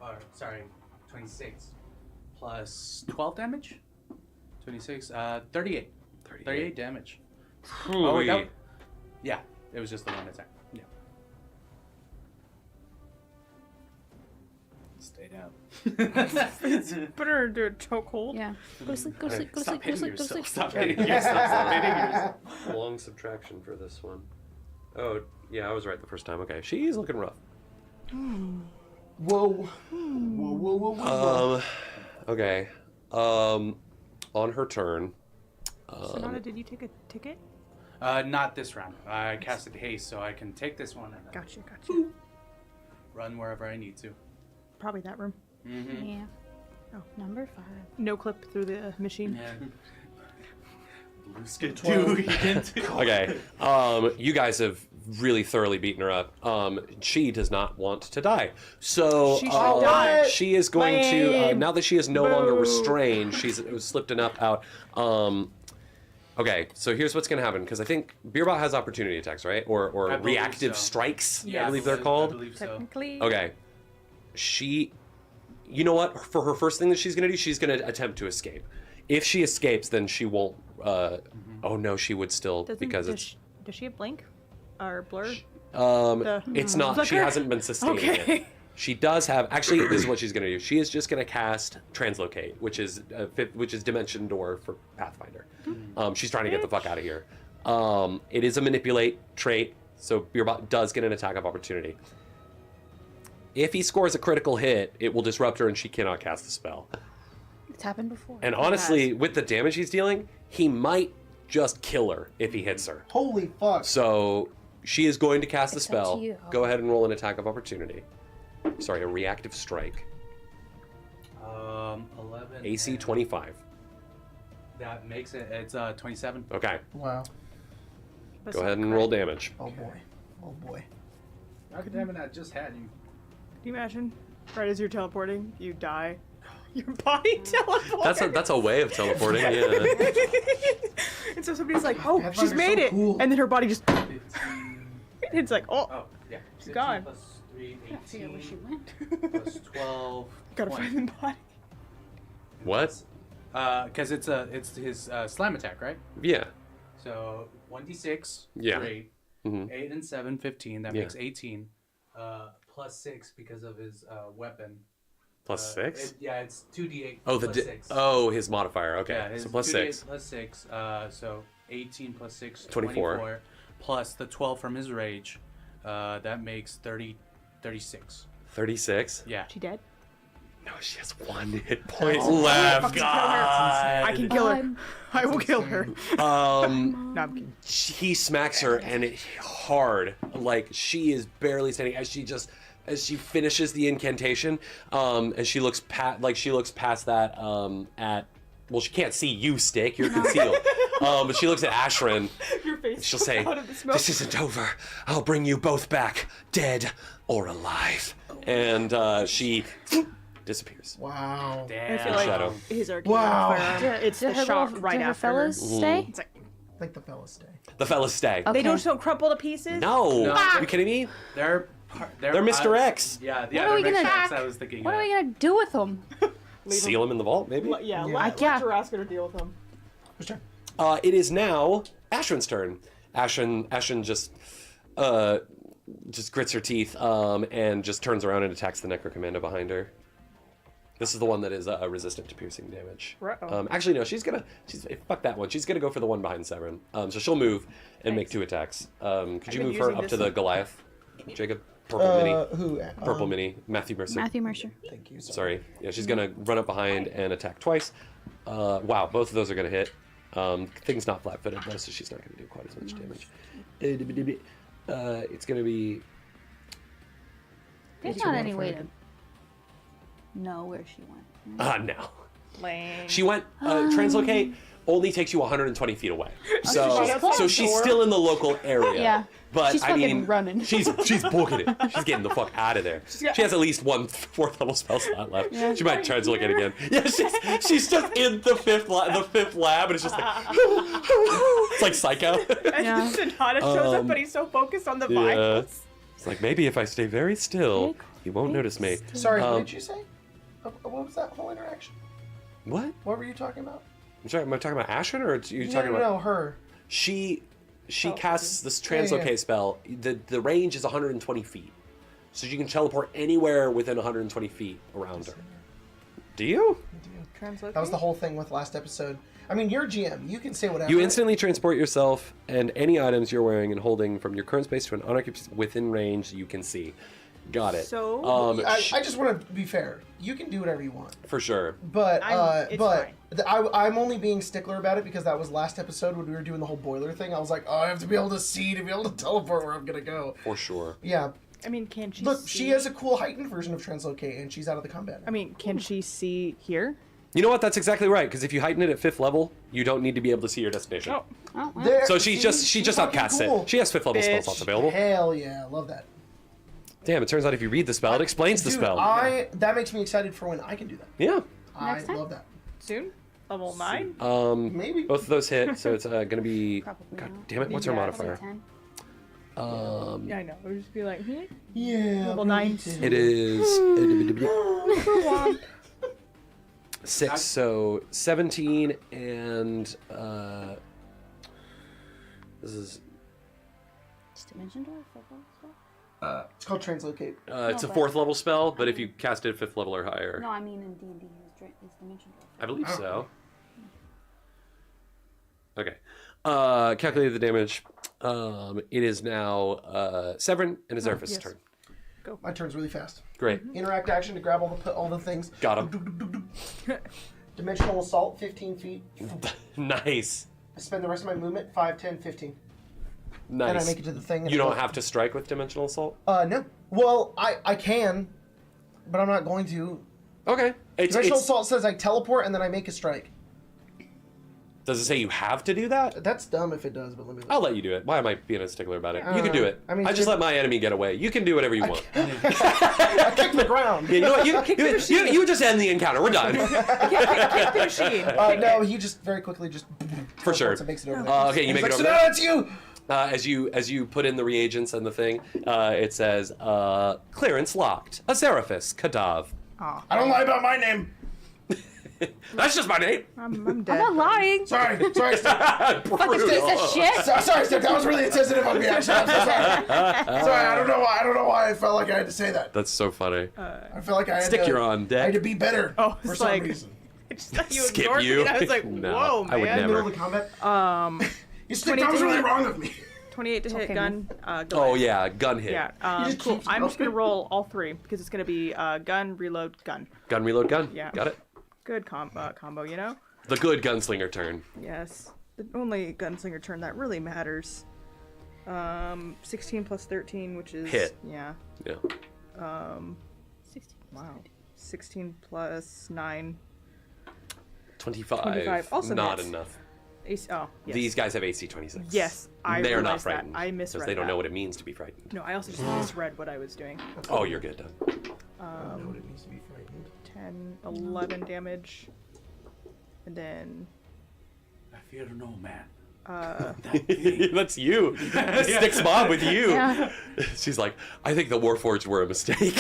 or sorry, 26, plus 12 damage? 26, 38. 38 damage. Oh, wait, no. Yeah, it was just the one attack. Yeah. Stay down. Put her into a chokehold. Yeah. Go to sleep, go to sleep, go to Stop sleep, go to hitting sleep, go to yourself. sleep. Stop hitting yourself. Stop hitting yourself. Long subtraction for this one. Oh, yeah, I was right the first time. Okay, she's looking rough. Whoa. Whoa. Okay. On her turn. Sonata, did you take a ticket? Not this round. I casted haste, so I can take this one and then Gotcha. run wherever I need to. Probably that room. Mm-hmm. Yeah. Oh. Number 5. No clip through the machine. Yeah. Blue skin too. Okay. You guys have really thoroughly beaten her up. She does not want to die. So She should die. she is going to Lame. now that she is no longer Boo. restrained, she's slipped enough out. Okay, so here's what's gonna happen, because I think Beerbot has opportunity attacks, right? Or I believe reactive so. strikes, Yeah, I believe they're called. I believe so. Technically. Okay. You know what? For her first thing that she's gonna do, she's gonna attempt to escape. If she escapes, then she won't. Oh no, she would still because it's. Does she have blink? Or blur? It's not. She Flicker? hasn't been sustaining Okay. it. She does have. Actually, this is what she's gonna do. She is just gonna cast Translocate, which is Dimension Door for Pathfinder. She's trying to get the fuck out of here. It is a manipulate trait, so Beerbot does get an attack of opportunity. If he scores a critical hit, it will disrupt her and she cannot cast the spell. It's happened before. And honestly, with the damage he's dealing, he might just kill her if he hits her. Holy fuck. So she is going to cast the It's up to spell. you. Go ahead and roll an attack of opportunity. Sorry, a reactive strike. 11. AC and 25. That makes it. It's 27. Okay, Wow. go ahead and roll damage. Oh boy. Oh boy. God damn it! I just had you. you imagine? Right as you're teleporting, you die. Your body teleports. That's a way of teleporting. Yeah. And so somebody's like, "Oh, Pathfinder's she's made so it," cool. and then her body just. 15. It's like, "Oh, Oh, yeah. she's 15 gone." Plus 3, I forget where she 18. went. Plus 12. Gotta 20. find the body. What? Because it's his slam attack, right? Yeah. So 1d6. Yeah. Great. Mhm. 8 and 7, 15. That Yeah. makes 18. Plus 6 because of his weapon. Plus 6? It's 2d8. Oh, plus 6. his modifier. Okay, Yeah, his so plus 2d8 6. Plus 6. So 18 plus 6. 24. Plus the 12 from his rage. That makes 36. 36. Yeah. She dead? No, she has 1 hit point Oh, left. fucking kill her. I can kill her. I'm- I will kill her. Um, No, I'm kidding. he smacks her and it hard. Like she is barely standing as she finishes the incantation. And she looks past that. Well, she can't see you, Stick. You're concealed. But she looks at Ashrin. Your face. She'll say, out of the smoke. "This isn't over. I'll bring you both back, dead or alive." And she disappears. Wow. Damn. I feel like Shadow. his arcane Wow. firearm. It's the shot right do her after. fellas stay? It's like Like the fellas stay. The fellas stay. Okay. they don't crumple to pieces. No, No. you kidding me? They're Mr. X. Yeah, What yeah. are we they're Mr. gonna- X, I was thinking. What are we gonna do with them? Seal him in the vault, maybe. Yeah, Yeah. let Yeah. Jurassic deal with them. Whose turn? It is now Ashrin's turn. Ashrin just grits her teeth and just turns around and attacks the Necrocommando behind her. This is the one that is resistant to piercing damage. Uh-oh. Actually, no, fuck that one. She's gonna go for the one behind Severin. So she'll move and make 2 attacks. Could you been move her using up this to the one. Goliath, Jacob? Purple mini. Who? Purple mini. Matthew Mercer. Matthew Mercer. Thank you. Sorry. Yeah, she's gonna run up behind and attack twice. Wow, both of those are gonna hit. Thing's not flat-footed though, so she's not gonna do quite as much damage. It's gonna be. There's not any way to know where she went. No. Lame. She went. Translocate only takes you 120 feet away, so she's she's still in the local area. Yeah. But She's I fucking mean, running. she's booking it. She's getting the fuck out of there. She has at least 1 4th level spell slot left. Yeah. She might translocate again. Yeah, she's just in the fifth lab, and it's just like it's like Psycho. Yeah. Sonata shows up, but he's so focused on the Yeah. vials. It's like maybe if I stay very still, he won't notice me. Sorry, what did you say? What was that whole interaction? What? What were you talking about? I'm sorry, am I talking about Ashrin or are you talking about? No, her. She Oh, casts this Yeah, translocate yeah. spell. The range is 120 feet, so you can teleport anywhere within 120 feet around her. Do you? Translocate. That was the whole thing with last episode. I mean, you're GM. You can say whatever. You instantly transport yourself and any items you're wearing and holding from your current space to an unoccupied space within range you can see. Got it. So? I just want to be fair. You can do whatever you want, For sure. but it's fine. I'm only being stickler about it because that was last episode when we were doing the whole boiler thing. I was like, oh, I have to be able to see to be able to teleport where I'm gonna go. For sure. Yeah. I mean, can she Look, see? she has a cool heightened version of translocate, and she's out of the combat. I mean, can she see here? You know what? That's exactly right. Because if you heighten it at 5th level, you don't need to be able to see your destination. Oh. Oh, well. There- So she see? just Fucking outcasts cool. it. She has 5th level spell Bitch. slots available. Hell yeah, love that. Damn, it turns out if you read the spell, it explains the Dude, spell. that makes me excited for when I can do that. Yeah. Next I time? love that. Soon? Level 9? Maybe. Both of those hit, so it's gonna be. Probably God not. damn it! What's her Yeah. modifier? 10. Yeah, I know. It would just be like, Yeah. Level 9. It is 6, so 17, and this is It's Dimension Door? Football? It's called translocate. it's a but- 4th level spell, but if you cast it at 5th level or higher, No, I mean in D&D, it's Dimension Door. I believe Oh. so. Okay. Calculate the damage. It is now Severin and Azerphus' yes. turn. My turn's really fast. Great. Interact action to grab all the things. Got him. Dimensional assault, 15 feet. Nice. I spend the rest of my movement, 5, 10, 15. Nice. And I make it to the thing. and You I don't go- have to strike with dimensional assault? No. Well, I can, but I'm not going to. Okay. Dimensional assault says I teleport and then I make a strike. Does it say you have to do that? That's dumb if it does, but let me. I'll let you do it. Why am I being a stickler about it? You can do it. I mean, I just let my enemy get away. You can do whatever you want. I kicked the ground. Yeah, you know what? You just end the encounter. We're done. Kick the machine. No, he just very quickly just. For sure. It makes it over there. Okay, you make it over No, there. it's you. As you put in the reagents and the thing, it says clearance locked. Azeraphis, Kadav. Oh, I don't lie about my name. That's just my name. I'm dead. I'm not lying. Sorry, Steve. Fucking piece of shit. Sorry, Steve. That was really insensitive of me. Actually, I'm so sorry. Sorry, I don't know why. I don't know why I felt like I had to say that. That's so funny. I felt like I had Stick to. you're on deck. I had to be better. Oh, for it's some like- reason. I just thought you Skip ignored you. me, and I was like, No, whoa, man. I would never. Middle of the combat. You Steve, that was really wrong of me. 28 to hit, okay, gun. Oh yeah, gun hit. Yeah, just cool. keep I'm just gonna scrolling. roll all three because it's gonna be gun, reload, gun. Gun, reload, gun. Yeah. Got it. Good combo, you know? The good gunslinger turn. Yes. The only gunslinger turn that really matters. 16 plus 13, which is... Hit. Yeah. Yeah. 16. Wow. 16 plus 9. 25. 25. Also not hits. enough. AC, oh, yes. These guys have AC 26. Yes, I They're not realized that. frightened. I because misread they don't that. know what it means to be frightened. No, I also just misread what I was doing. Oh, you're good, done. I know what it means to be frightened. 10, 11 damage. And then... I fear no man. That's you. Sticks mom with you. Yeah. She's like, I think the Warforged were a mistake.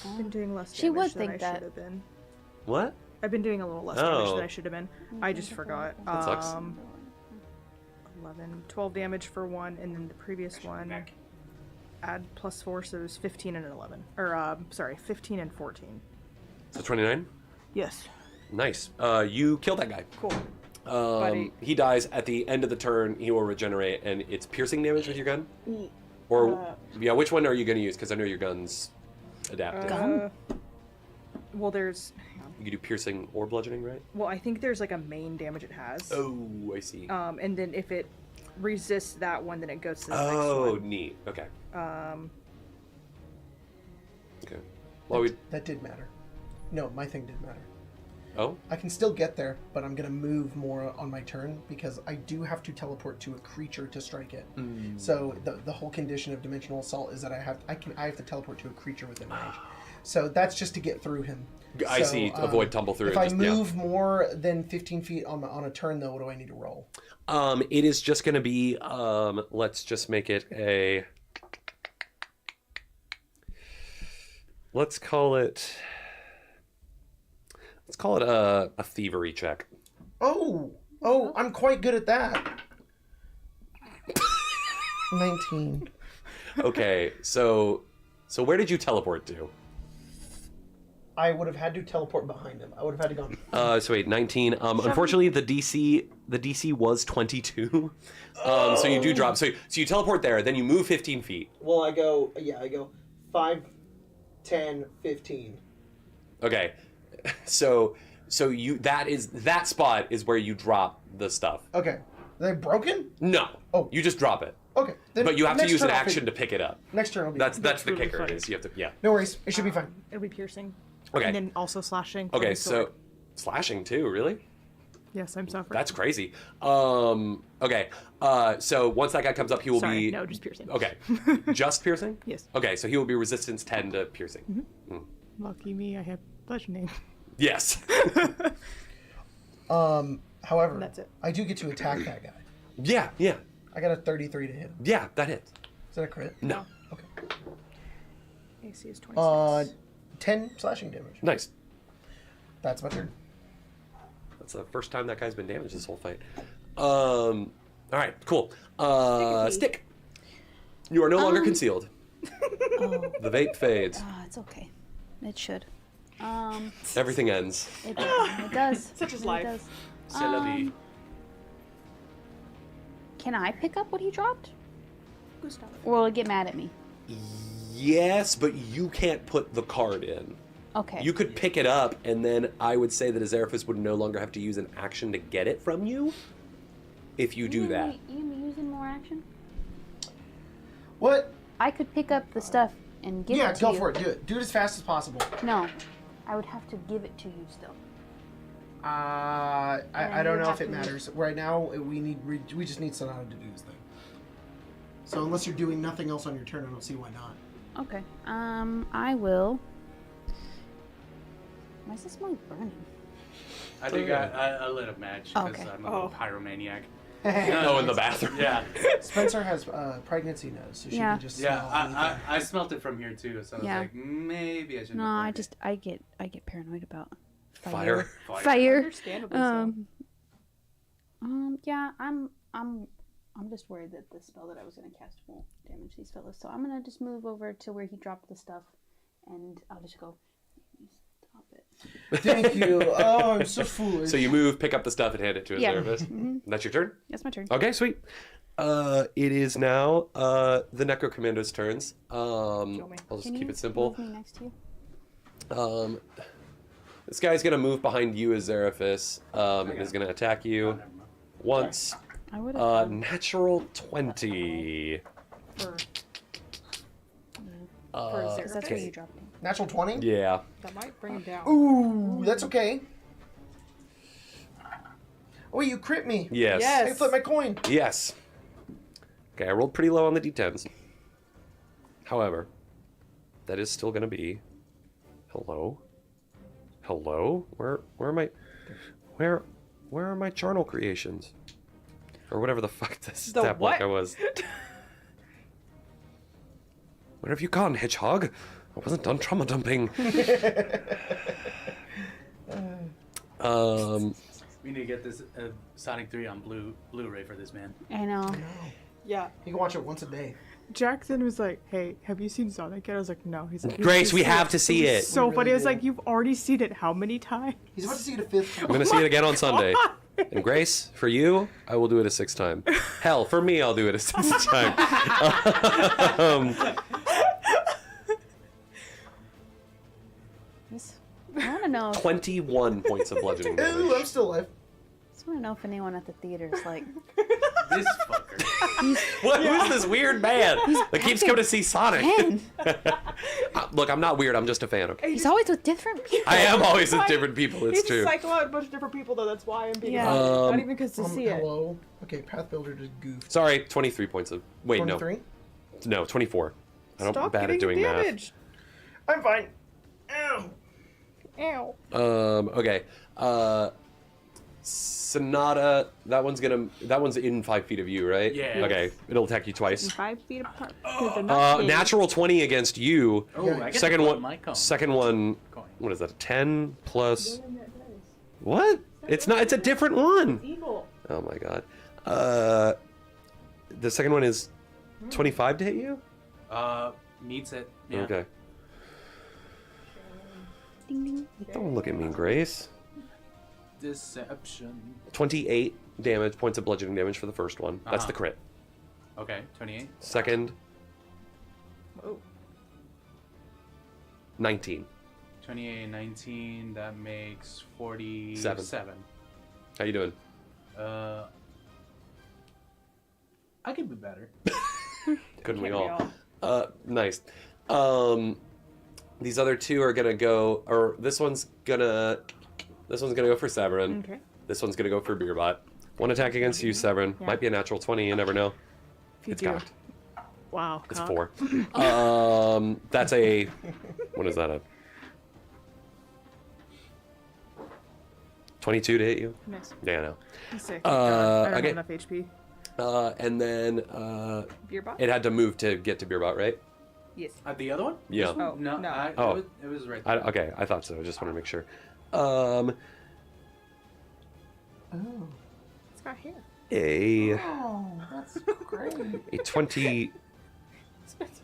I've been doing less damage She would than think I that. should have been. What? I've been doing a little less damage Oh. than I should have been. I just forgot. That sucks. 11, 12 damage for one, and then the previous one add +4, so it was 15 and an 11. Or, sorry, 15 and 14. So 29? Yes. Nice. You kill that guy. Cool. Buddy. He dies at the end of the turn. He will regenerate, and it's piercing damage with your gun? Or, yeah, which one are you going to use? Because I know your gun's adaptive. Well, there's... hang on. You can do piercing or bludgeoning, right? Well, I think there's like a main damage it has. Oh, I see. And then if it resists that one, then it goes to the next Oh, one. neat. Okay. Okay. Well, Well, that did matter. No, my thing did matter. Oh? I can still get there, but I'm gonna move more on my turn because I do have to teleport to a creature to strike it. So the whole condition of dimensional assault is that I have to teleport to a creature within range. So that's just to get through him. I So, see. Avoid tumble through. If I move more than 15 feet on a turn, though, what do I need to roll? It is just going to be. Let's just make it a. Let's call it a thievery check. Oh, I'm quite good at that. 19. Okay, so where did you teleport to? I would have had to teleport behind him. I would have had to go. So wait, 19. Unfortunately, the DC was 22. So you do drop. So you teleport there, then you move 15 feet. Well, I go 5, 10, 15. Okay, so that spot is where you drop the stuff. Okay. Are they broken? No. Oh. You just drop it. Okay. Then But you have to next use an turn I'll action figure- to pick it up. Next turn will be That's the really kicker. funny. Is you have to No worries. It should be fine. It'll be piercing. Okay. And then also slashing. Okay, with the sword. so slashing too, really? Yes, I'm suffering. That's crazy. Okay. So once that guy comes up, he will Sorry, be no, just piercing. Okay. Just piercing? Yes. Okay, so he will be resistance 10 to piercing. Lucky me, I have bludgeoning. Yes. However, That's it. I do get to attack that guy. Yeah. I got a 33 to hit him. Yeah, that hits. Is that a crit? No. Okay. AC is 26. 10 slashing damage. Nice. That's my turn. That's the first time that guy's been damaged this whole fight. All right, cool. Stick. You are no longer concealed. The vape fades. It's okay. It should. Everything ends. It does. It does. Such is It life. does. C'est la vie. Can I pick up what he dropped? Gustav. Or will it get mad at me? Yes, but you can't put the card in. Okay. You could pick it up, and then I would say that Azeraphis would no longer have to use an action to get it from you if you do that. You using more action? What? I could pick up the stuff and give Yeah, it to you. go for it. Do it. Do it as fast as possible. No. I would have to give it to you still. I don't know if it matters. Right now, we just need Sonata to do his thing. So unless you're doing nothing else on your turn, I don't see why not. Okay. I will. Why is this smell burning? I think I lit a match because Okay. I'm a pyromaniac. No, in the bathroom. Yeah. Spencer has pregnancy nose, so she can just smell anything. I smelt it from here too, so I was like, maybe I shouldn't. No, have burned I get paranoid about Fire. Fire. Understandably so. Yeah, I'm just worried that the spell that I was gonna cast won't damage these fellas. So I'm gonna just move over to where he dropped the stuff, and I'll just go. Stop it. Thank you. Oh, I'm so foolish. So you move, pick up the stuff, and hand it to Yeah. Azevedo. Mhm. That's your turn? That's my turn. Okay, sweet. It is now the Necro Commando's turns. I'll just Can keep you it simple. move me next to you? This guy's gonna move behind you, Azeraphis, and is gonna attack you once. I would have. Natural 20. For Because that's where you dropped it. Natural 20? Yeah. that might bring him down. Ooh, that's okay. Oh, you crit me. Yes. Yes. I flip my coin. Yes. Okay, I rolled pretty low on the d10s. However, that is still gonna be. Hello. Hello. Where are my charnel creations? Or whatever the fuck this stat block I was. Where have you gone, hedgehog? I wasn't done trauma dumping. We need to get this Sonic 3 on Blu-ray for this man. I know. Yeah. You can watch it once a day. Jackson was like, "Hey, have you seen Sonic yet?" I was like, "No." He's like, Grace, we have to see it. So We funny. really I was do. like, "You've already seen it how many times?" He's about to see it a fifth time. I'm gonna see it again on Sunday. And Grace, for you, I will do it a sixth time. Hell, for me, I'll do it a sixth time. I want to know. 21 points of bludgeoning Ooh, I'm damage. still alive. I just want to know if anyone at the theater is like. This fucker. Who's this weird man that keeps coming to see Sonic? Man, Look, I'm not weird. I'm just a fan. Okay. he's always with different people. I am always with different people. It's He's true. cycle out a bunch of different people though. That's why I'm being Yeah. not even because to see it. Hello. Okay, Path Builder just goofed. Sorry, 23 points of. Wait, 23? no, 24. I'm Stop bad getting at doing damaged. I'm fine. Ow. Ow. math. Okay. Sonata. That one's in 5 feet of you, right? Yeah. Okay. It'll attack you twice. 5 feet apart. 'cause they're not big. Natural 20 against you. Oh, I get Second to flip one. my cone. Second one. Coin. What is that? A 10 plus. What? It's not. It's a different one. Evil. Oh my god. The second one is 25 to hit you. Meets it. Yeah. Okay. Ding, ding. Don't look at me, Grace. Deception. 28 damage, points of bludgeoning damage for the first one. That's Uh-huh. the crit. Okay, 28. Second, Oh. 19. 28, 19, that makes 47. How you doing? I could be better. Couldn't we Can't all? Nice. These other two are gonna go, or this one's gonna go for Severin. Okay. This one's gonna go for Beerbot. One attack against you, Severin. Yeah. Might be a natural 20. You never know. If you It's do. cocked. Wow. It's cock. 4. That's a. What is that? A 22 to hit you? Nice. Yeah, no. He's sick. I don't okay. have enough HP. And then Beer bot? it had to move to get to Beerbot, right? Yes. The other one? Yeah. This one? Oh, no. no. Oh. It was right there. Okay, I thought so. I just wanted to make sure. Oh. It's got hair. Oh, that's great. A 20,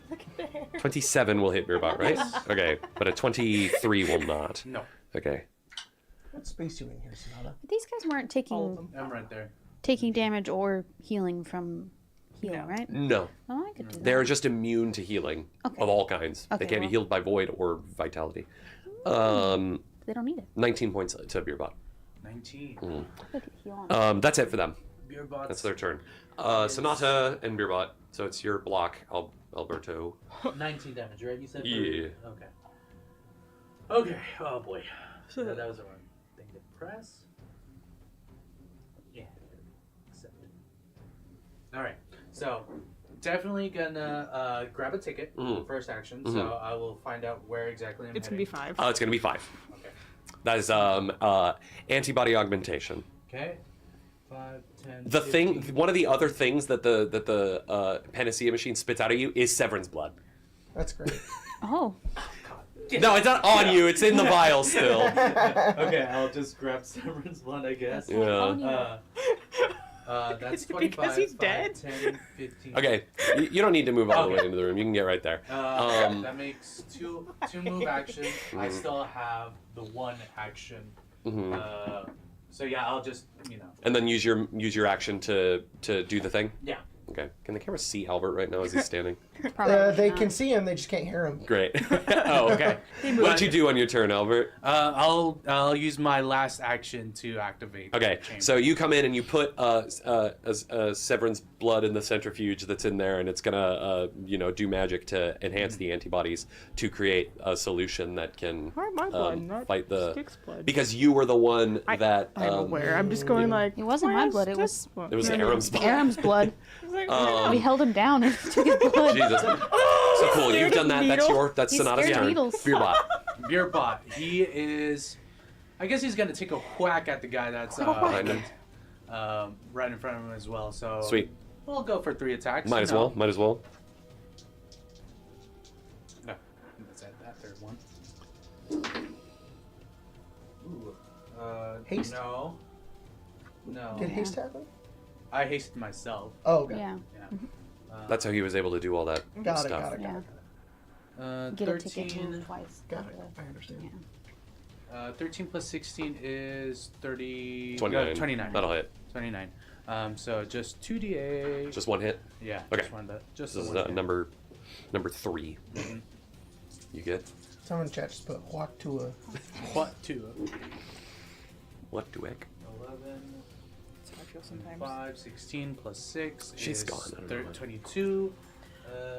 Look at the hair. 27 will hit Beerbot, right? Okay, but a 23 will not. No, Okay. What space you in here, Sonata? These guys weren't All of them. I'm right there. taking damage or healing from healing, No. right? No. Oh, I could do that. They're just immune to healing Okay. of all kinds. Okay, They can't be well. healed by void or vitality. They don't need it. 19 points to Beerbot. 19. I could heal on. That's it for them. Beer bots. That's their turn. Sonata and Beerbot. So it's your block, Alberto. 19 damage, right? You said? Yeah. Okay. Okay. Oh boy. That was the wrong thing to press. All right. So definitely gonna grab a ticket. First action. So I will find out where exactly I'm It's gonna be 5. It's gonna be 5. Okay. That is antibody augmentation. Okay. 5, 10. The 15. thing, one of the other things that the panacea machine spits out of you is Severin's blood. That's great. Oh. No, it's not on you. It's in the vial still. Okay, I'll just grab Severin's blood, I guess. Yeah. That's Is it 25, because he's 5, dead? 10, 15. Okay, you don't need to move all the way into the room. You can get right there. That makes two move actions. I still have the 1 action. So yeah, I'll just And then use your action to do the thing. Yeah. Okay. Can the camera see Albert right now as he's standing? They can see him, they just can't hear him. Great. Oh, okay. What did you do on your turn, Albert? I'll use my last action to activate. Okay, the chamber. so you come in and you put Severin's blood in the centrifuge that's in there, and it's gonna do magic to enhance the antibodies to create a solution that can Why my blood, not fight the. Stick's blood? Because you were the one that. I'm aware. I'm just going like. It wasn't my blood. It was It was Aram's blood. Aram's blood. We held him down and took his blood. Jesus. So cool. You've done that. That's He's Sonata's scared of turn. needles. Beerbot. Beerbot. He is. I guess he's gonna take a whack at the guy that's Behind him. right in front of him as well. So Sweet. We'll go for 3 attacks. Might as well. Might as well. No, let's add that third one. Ooh. Haste? No. No. Did haste happen? I hasted myself. Oh, okay. Yeah. That's how he was able to do all that Got it, stuff. got it, got Yeah. it. Get a ticket 13. move twice. Got it. I understand. Yeah. 13 plus 16 is 30. 29. No, 29. That'll hit. 29. So just 2d8. Just one hit. Yeah. Okay. Just one. Just This is one hit. number 3. You get Someone in chat just put what to a. What? 2. what do heck? 11. That's how I feel sometimes. 5, 16 plus 6 She's is gone. I don't know why. 22.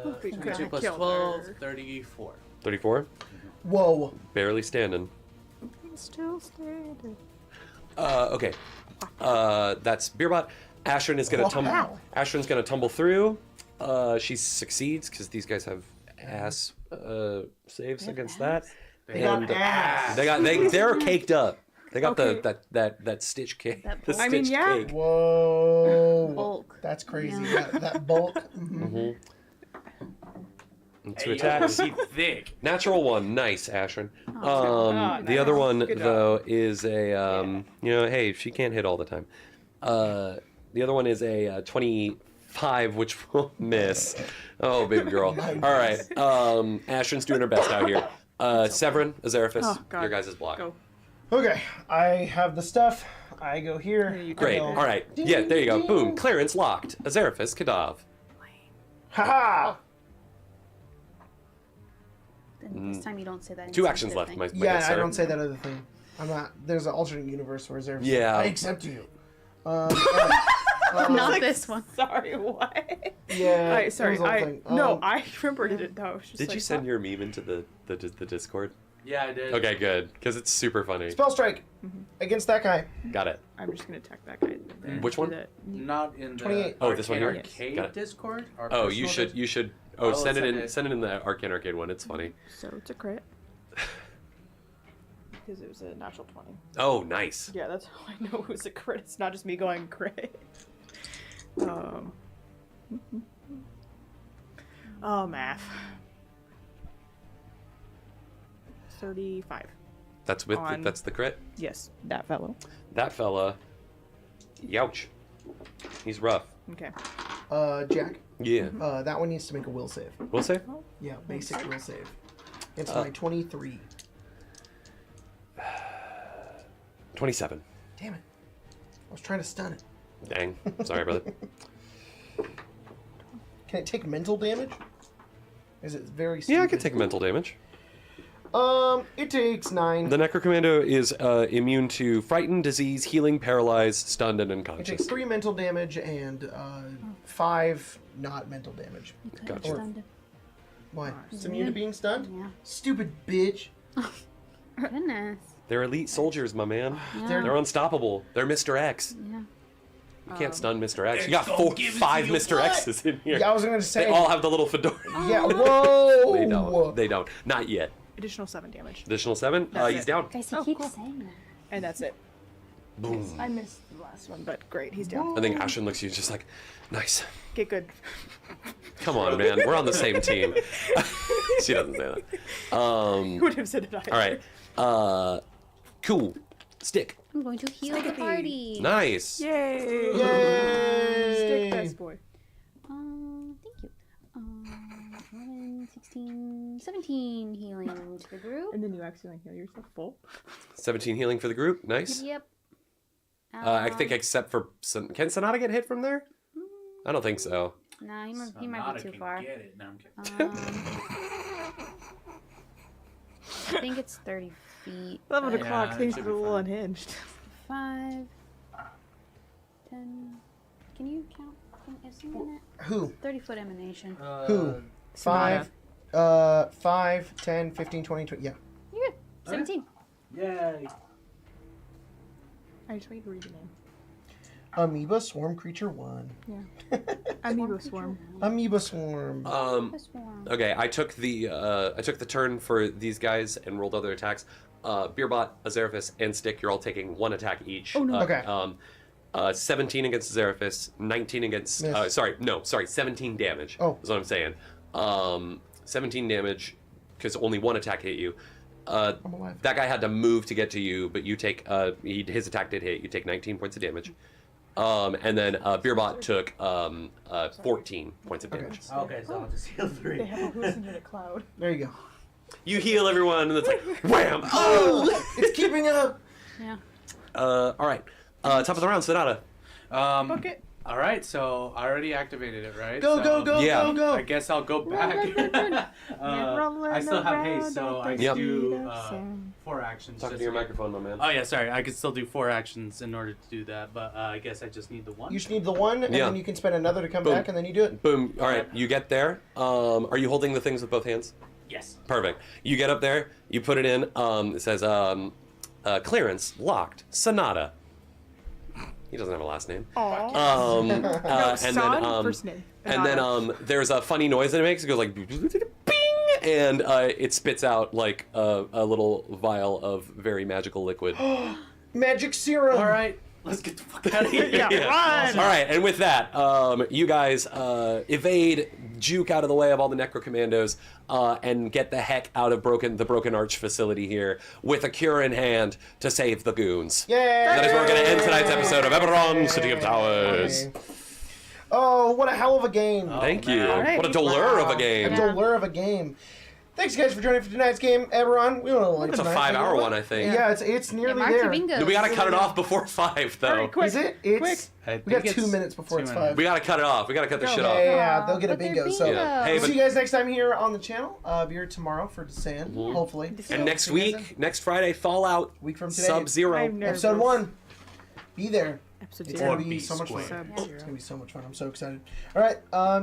we 22 kinda plus killed 12, her. 34. 34. Whoa. Barely standing. Still standing. Okay. That's Beerbot. Ashrin is gonna tumble. Wow. Ashrin's gonna tumble through. She succeeds because these guys have ass saves against that. They got ass. They're caked up. They got Okay. that stitch cake. That The bulk. I mean, stitch yeah. cake. Whoa. Bulk. That's crazy. Yeah. That bulk. And to attack. Thick. Natural 1, nice, Ashrin. Oh, The other nice. one Good job. though is a hey, she can't hit all the time. The other one is a 25, which will miss. Oh, baby girl. All right, Ashrin's doing her best out here. Severin, Azeraphis, Oh, God. your guys' block. Go. Okay. I have the stuff. I go here. you Great. I All go, right. Yeah, there you go. Boom. Clearance locked. Azeraphis, Kadav. Ha Then this time you don't say that. 2 actions insensitive left. thing. My Yeah, good I sir. don't say that other thing. I'm not. There's an alternate universe where there's. Yeah. I accept you. Not this one. Sorry, what? Yeah. I, sorry, there's a I thing. no, I remembered it though. Just Did like, you send your meme into the Discord? Yeah, I did. Okay, good, because it's super funny. Spell strike against that guy. Got it. I'm just gonna attack that guy. There. Which one? Do that. Not in the 28. Oh, this one here? Arcade Got it. Discord? Our Oh, personal you should. I will Send it send in. it. Send it in the Arcane Arcade one. It's funny. So it's a crit. Because it was a natural 20. Oh, nice. Yeah, that's how I know it was a crit. It's not just me going crit. Oh, math. 35. That's with On- that's the crit. Yes, that fellow. That fella. Youch. He's rough. Okay. Jack. Yeah. That one needs to make a will save. We'll say. Yeah, basic will save. It's my 23. 27. Damn it. I was trying to stun it. Dang. Sorry, brother. Can it take mental damage? Is it very stupid? Yeah, I can take mental damage. It takes 9. The Necrocommando is immune to frightened, disease, healing, paralyzed, stunned, and It takes unconscious. 3 mental damage and 5 not mental damage. Gotcha. Stunned. Why? It's immune to being stunned? Yeah. Stupid bitch. Goodness. They're elite soldiers, my man. Yeah. They're unstoppable. They're Mr. X. Yeah. You can't stun Mr. X. You got 5 Mr. X's in here. Yeah, I was going to say. They all have the little fedora. Yeah, whoa! They don't. They don't. Not yet. Additional 7 damage. Additional 7? That's He's it. down. Guys, he Oh, keeps cool. saying that. And that's it. Boom. I missed the last one, but great, he's down. I think Ashen looks at you just like, nice. Get good. Come on, man. We're on the same team. She doesn't say that. Would have said it either. All right. Cool. Stick. I'm going to heal the party. Nice. Yay! Yay! Stick best boy. Thank you. 11, 16, 17 healing to the group. And then you accidentally heal yourself full. 17 healing for the group. Nice. Yep. I think except for... Can Sonata get hit from there? I don't think so. Nah, he might be too far. Get it. No, I'm kidding. I think it's 30 feet. 11 but o'clock, it things should are be a little fine. unhinged. 5, 10. Can you count? Is in it? Who? 30-foot emanation. Who? Sonata. 5, 10, 15, 20, 20. Yeah. You're good. 17. Yay. I just want you to read the name. Amoeba Swarm Creature 1. Yeah. Amoeba Swarm. Amoeba Swarm. Okay, I took the turn for these guys and rolled other attacks. Beerbot, Azeraphis, and Stick, you're all taking 1 attack each. Oh, no. Okay. 17 against Azeraphis, 19 against... Miss. 17 damage. Oh. Is what I'm saying. 17 damage, because only 1 attack hit you. I'm alive. That guy had to move to get to you, but you take... his attack did hit. You take 19 points of damage. And then Beerbot took 14 points of damage. Okay, so I'll just heal 3. They have a hallucinated cloud. There you go. You heal everyone, and it's like, wham! Oh! It's keeping up. Yeah. All right. Top of the round, Sonata. Book it. All right, so I already activated it, right? Go, So go, go, Yeah. go, go. I guess I'll go back. I still have haste, so I can Yep. do 4 actions. Talking just to your to- microphone, my man. Oh yeah, sorry. I could still do 4 actions in order to do that, but I guess I just need the 1. You just need the 1, and Yeah. then you can spend another to come Boom. back, and then you do it. Boom. All right, you get there. Are you holding the things with both hands? Yes. Perfect. You get up there, you put it in. It says clearance locked. Sonata. He doesn't have a last name. Aww. And then first name. and then there's a funny noise that it makes. It goes like bing, and it spits out like a little vial of very magical liquid. Magic serum. All right, let's get the fuck out of here. Yeah, run! All right, and with that, you guys evade, juke out of the way of all the Necro Commandos, and get the heck out of the Broken Arch facility here with a cure in hand to save the goons. Yay! That is where we're going to end tonight's episode of Eberron, City of Towers. Oh, what a hell of a game. Thank you. Alrighty. What a dolor of a game. A dolor of a game. Thanks, guys, for joining for tonight's game. Eberron, we don't know It's a 5-hour one, I think. Yeah, it's nearly Mark your there. bingo. We got to cut it off before 5, though. Hurry, quick. Is it? It's I we got think 2 it's minutes before 2 it's minutes. 5. We got to cut it off. We got to cut this shit Yeah, off. yeah, they'll get a But they're bingo. So, Yeah. Hey, see but- you guys next time here on the channel. Be here tomorrow for Descent, hopefully. And next See you guys week, next Friday, Fallout, Week from today. Sub-Zero. I'm nervous. Episode 1. Be there. Episode It's 0. gonna be so much fun. Sub-Zero. It's gonna be so much fun. I'm so excited. All right.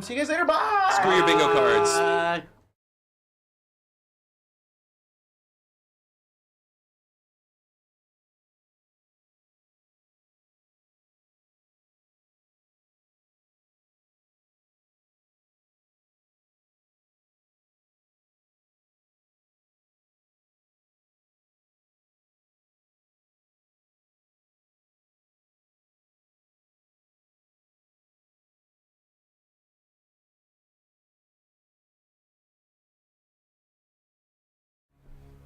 See you guys later. Bye. Screw your bingo cards. Bye.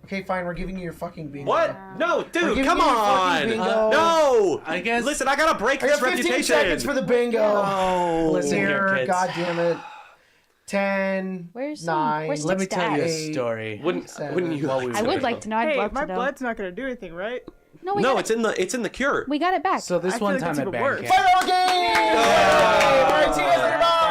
Okay, fine. We're giving you your fucking bingo. What? No, We're dude, giving come you your on. fucking bingo. No. I guess. Listen, I gotta break I this got 15 reputation. seconds for the bingo. No. Listen here, here, kids. God damn it. 10, Where's 9. where's Let me Stick's tell you dad? a story. Wouldn't you? While we I would like to know. I'd Hey, love my to know. blood's not gonna do anything, right? No, we No, got it's in the cure. we got it back. So this I feel one like time it's at even band worse. camp. Final game! All right, see you guys later. Bye.